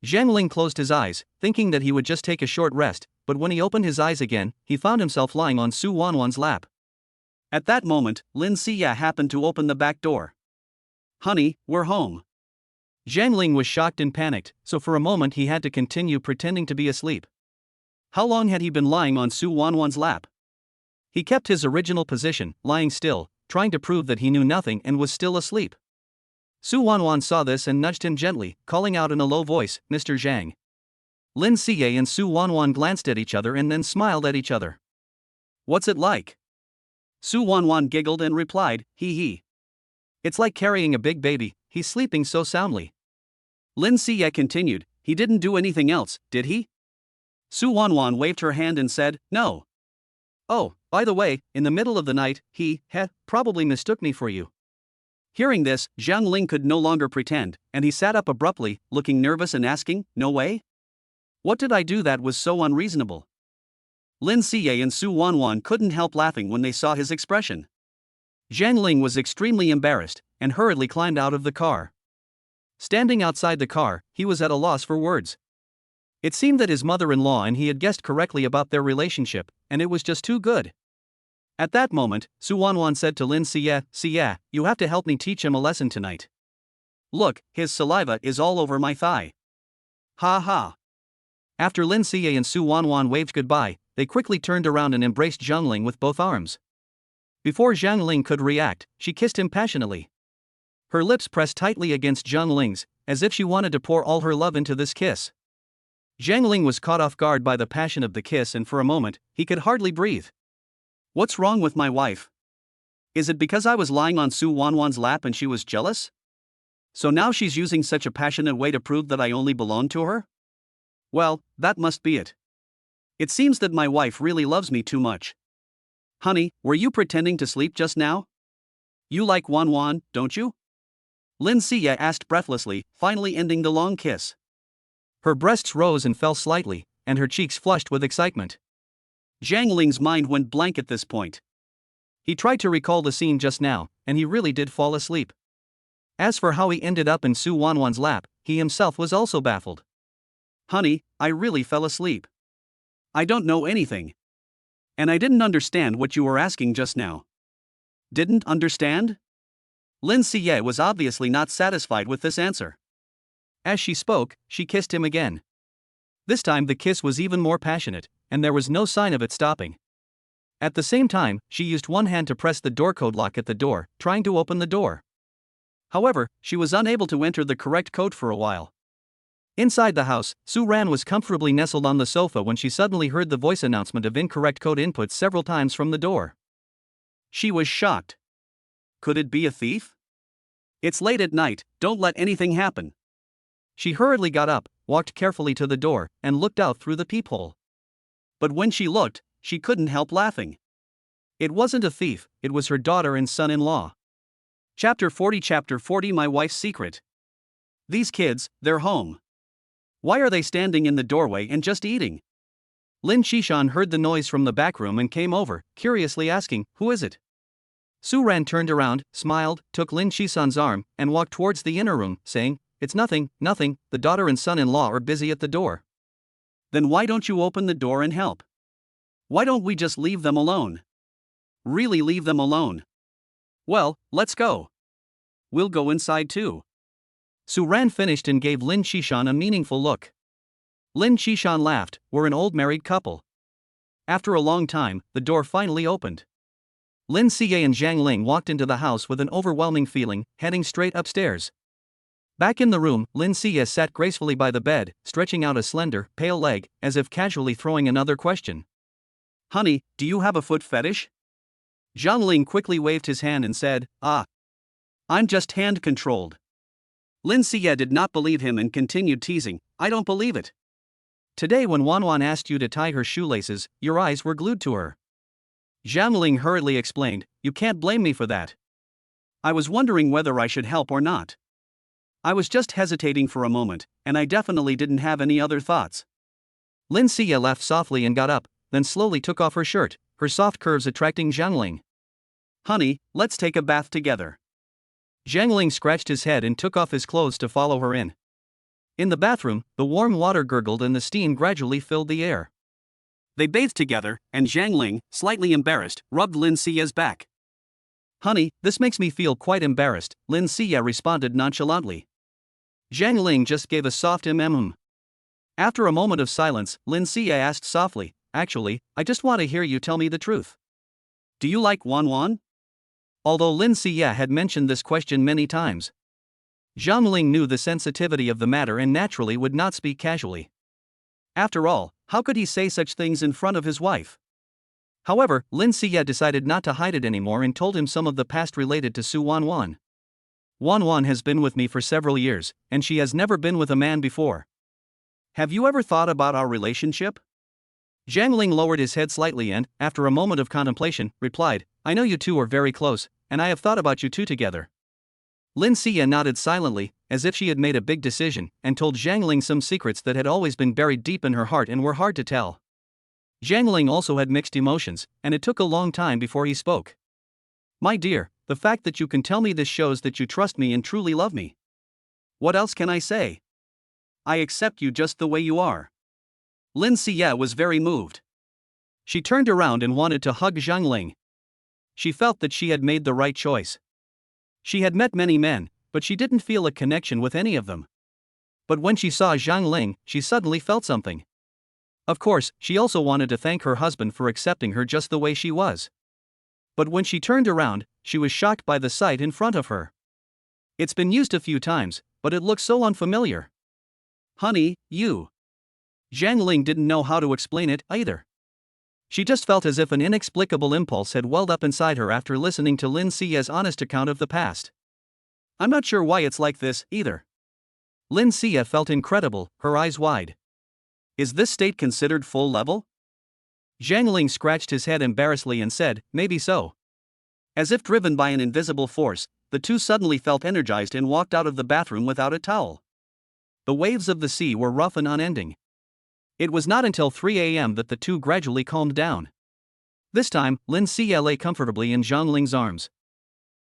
Zhang Ling closed his eyes, thinking that he would just take a short rest, but when he opened his eyes again, he found himself lying on Su Wanwan's lap. At that moment, Lin Xie happened to open the back door. Honey, we're home. Zhang Ling was shocked and panicked, so for a moment he had to continue pretending to be asleep. How long had he been lying on Su Wanwan's lap? He kept his original position, lying still, trying to prove that he knew nothing and was still asleep. Su Wanwan saw this and nudged him gently, calling out in a low voice, Mr. Zhang. Lin Siye and Su Wanwan glanced at each other and then smiled at each other. What's it like? Su Wanwan giggled and replied, hee hee. It's like carrying a big baby, he's sleeping so soundly. Lin Siye continued, he didn't do anything else, did he? Su Wanwan waved her hand and said, no. Oh, by the way, in the middle of the night, he probably mistook me for you. Hearing this, Zhang Ling could no longer pretend, and he sat up abruptly, looking nervous and asking, no way? What did I do that was so unreasonable? Lin Siye and Su Wanwan couldn't help laughing when they saw his expression. Zhang Ling was extremely embarrassed, and hurriedly climbed out of the car. Standing outside the car, he was at a loss for words. It seemed that his mother-in-law and he had guessed correctly about their relationship, and it was just too good. At that moment, Su Wanwan said to Lin Siye, Siye, you have to help me teach him a lesson tonight. Look, his saliva is all over my thigh. Ha ha. After Lin Siye and Su Wanwan waved goodbye, they quickly turned around and embraced Zhang Ling with both arms. Before Zhang Ling could react, she kissed him passionately. Her lips pressed tightly against Zhang Ling's, as if she wanted to pour all her love into this kiss. Zhang Ling was caught off guard by the passion of the kiss, and for a moment, he could hardly breathe. What's wrong with my wife? Is it because I was lying on Su Wanwan's lap and she was jealous? So now she's using such a passionate way to prove that I only belong to her? Well, that must be it. It seems that my wife really loves me too much. Honey, were you pretending to sleep just now? You like Wanwan, don't you? Lin Siye asked breathlessly, finally ending the long kiss. Her breasts rose and fell slightly, and her cheeks flushed with excitement. Zhang Ling's mind went blank at this point. He tried to recall the scene just now, and he really did fall asleep. As for how he ended up in Su Wanwan's lap, he himself was also baffled. Honey, I really fell asleep. I don't know anything. And I didn't understand what you were asking just now. Didn't understand? Lin Siye was obviously not satisfied with this answer. As she spoke, she kissed him again. This time the kiss was even more passionate, and there was no sign of it stopping. At the same time, she used one hand to press the door code lock at the door, trying to open the door. However, she was unable to enter the correct code for a while. Inside the house, Su Ran was comfortably nestled on the sofa when she suddenly heard the voice announcement of incorrect code input several times from the door. She was shocked. Could it be a thief? It's late at night, don't let anything happen. She hurriedly got up, walked carefully to the door, and looked out through the peephole. But when she looked, she couldn't help laughing. It wasn't a thief, it was her daughter and son-in-law. Chapter 40 My Wife's Secret. These kids, they're home. Why are they standing in the doorway and just eating? Lin Shishan heard the noise from the back room and came over, curiously asking, who is it? Su Ran turned around, smiled, took Lin Shishan's arm, and walked towards the inner room, saying, it's nothing, the daughter and son-in-law are busy at the door. Then why don't you open the door and help? Why don't we just leave them alone? Really leave them alone? Well, let's go. We'll go inside too. Su Ran finished and gave Lin Shishan a meaningful look. Lin Shishan laughed, we're an old married couple. After a long time, the door finally opened. Lin Siye and Zhang Ling walked into the house with an overwhelming feeling, heading straight upstairs. Back in the room, Lin Siye sat gracefully by the bed, stretching out a slender, pale leg, as if casually throwing another question. Honey, do you have a foot fetish? Zhang Ling quickly waved his hand and said, I'm just hand-controlled. Lin Siye did not believe him and continued teasing, I don't believe it. Today when Wanwan asked you to tie her shoelaces, your eyes were glued to her. Zhang Ling hurriedly explained, you can't blame me for that. I was wondering whether I should help or not. I was just hesitating for a moment, and I definitely didn't have any other thoughts. Lin Siye laughed softly and got up, then slowly took off her shirt, her soft curves attracting Zhang Ling. Honey, let's take a bath together. Zhang Ling scratched his head and took off his clothes to follow her in. In the bathroom, the warm water gurgled and the steam gradually filled the air. They bathed together, and Zhang Ling, slightly embarrassed, rubbed Lin Siye's back. Honey, this makes me feel quite embarrassed, Lin Siye responded nonchalantly. Zhang Ling just gave a soft After a moment of silence, Lin Siye asked softly, actually, I just want to hear you tell me the truth. Do you like Wanwan? Although Lin Siye had mentioned this question many times, Zhang Ling knew the sensitivity of the matter and naturally would not speak casually. After all, how could he say such things in front of his wife? However, Lin Siye decided not to hide it anymore and told him some of the past related to Su Wanwan. Wanwan has been with me for several years, and she has never been with a man before. Have you ever thought about our relationship? Zhang Ling lowered his head slightly and, after a moment of contemplation, replied, I know you two are very close, and I have thought about you two together. Lin Siye nodded silently, as if she had made a big decision, and told Zhang Ling some secrets that had always been buried deep in her heart and were hard to tell. Zhang Ling also had mixed emotions, and it took a long time before he spoke. My dear, the fact that you can tell me this shows that you trust me and truly love me. What else can I say? I accept you just the way you are. Lin Siye was very moved. She turned around and wanted to hug Zhang Ling. She felt that she had made the right choice. She had met many men, but she didn't feel a connection with any of them. But when she saw Zhang Ling, she suddenly felt something. Of course, she also wanted to thank her husband for accepting her just the way she was. But when she turned around, she was shocked by the sight in front of her. It's been used a few times, but it looks so unfamiliar. Honey, you. Zhang Ling didn't know how to explain it either. She just felt as if an inexplicable impulse had welled up inside her after listening to Lin Siye's honest account of the past. I'm not sure why it's like this, either. Lin Siye felt incredible, her eyes wide. Is this state considered full level? Zhang Ling scratched his head embarrassedly and said, maybe so. As if driven by an invisible force, the two suddenly felt energized and walked out of the bathroom without a towel. The waves of the sea were rough and unending. It was not until 3 a.m. that the two gradually calmed down. This time, Lin Siye lay comfortably in Zhang Ling's arms.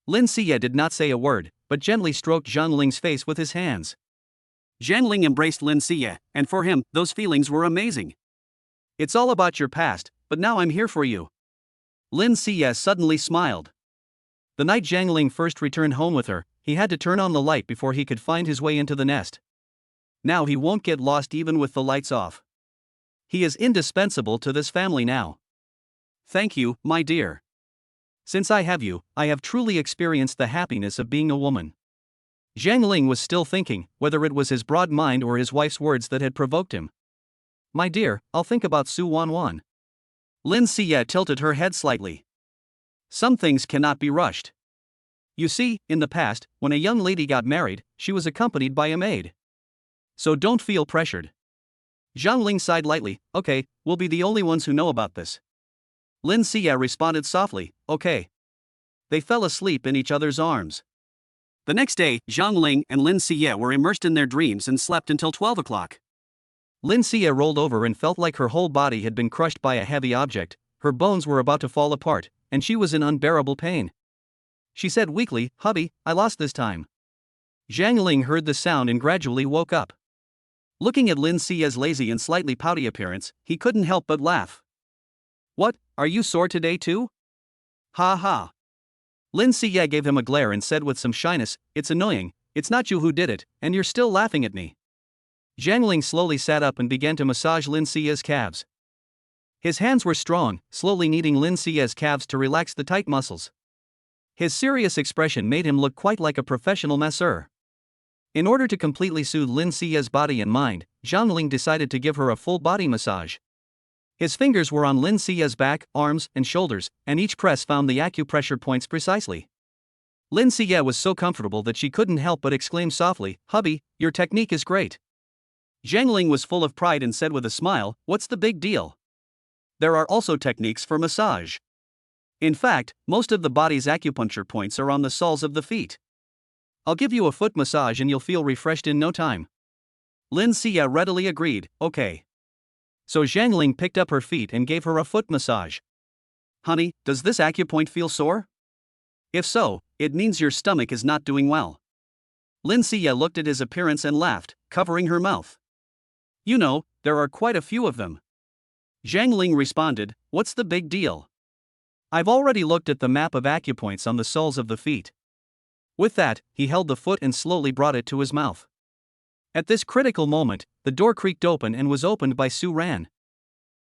Lin Siye did not say a word, but gently stroked Zhang Ling's face with his hands. Zhang Ling embraced Lin Siye, and for him, those feelings were amazing. It's all about your past, but now I'm here for you. Lin Siye suddenly smiled. The night Zhang Ling first returned home with her, he had to turn on the light before he could find his way into the nest. Now he won't get lost even with the lights off. He is indispensable to this family now. Thank you, my dear. Since I have you, I have truly experienced the happiness of being a woman. Zhang Ling was still thinking, whether it was his broad mind or his wife's words that had provoked him. My dear, I'll think about Su Wanwan. Lin Siye tilted her head slightly. Some things cannot be rushed. You see, in the past, when a young lady got married, she was accompanied by a maid. So don't feel pressured. Zhang Ling sighed lightly, okay, we'll be the only ones who know about this. Lin Siye responded softly, okay. They fell asleep in each other's arms. The next day, Zhang Ling and Lin Siye were immersed in their dreams and slept until 12 o'clock. Lin Siye rolled over and felt like her whole body had been crushed by a heavy object, her bones were about to fall apart, and she was in unbearable pain. She said weakly, hubby, I lost this time. Zhang Ling heard the sound and gradually woke up. Looking at Lin Siye's lazy and slightly pouty appearance, he couldn't help but laugh. What, are you sore today too? Ha ha. Lin Siye gave him a glare and said with some shyness, it's annoying, it's not you who did it, and you're still laughing at me. Zhang Ling slowly sat up and began to massage Lin Siye's calves. His hands were strong, slowly kneading Lin Siye's calves to relax the tight muscles. His serious expression made him look quite like a professional masseur. In order to completely soothe Lin Siye's body and mind, Zhang Ling decided to give her a full body massage. His fingers were on Lin Siye's back, arms, and shoulders, and each press found the acupressure points precisely. Lin Siye was so comfortable that she couldn't help but exclaim softly, hubby, your technique is great. Zhang Ling was full of pride and said with a smile, what's the big deal? There are also techniques for massage. In fact, most of the body's acupuncture points are on the soles of the feet. I'll give you a foot massage and you'll feel refreshed in no time. Lin Siye readily agreed, okay. So Zhang Ling picked up her feet and gave her a foot massage. Honey, does this acupoint feel sore? If so, it means your stomach is not doing well. Lin Siye looked at his appearance and laughed, covering her mouth. You know, there are quite a few of them. Zhang Ling responded, what's the big deal? I've already looked at the map of acupoints on the soles of the feet. With that, he held the foot and slowly brought it to his mouth. At this critical moment, the door creaked open and was opened by Su Ran.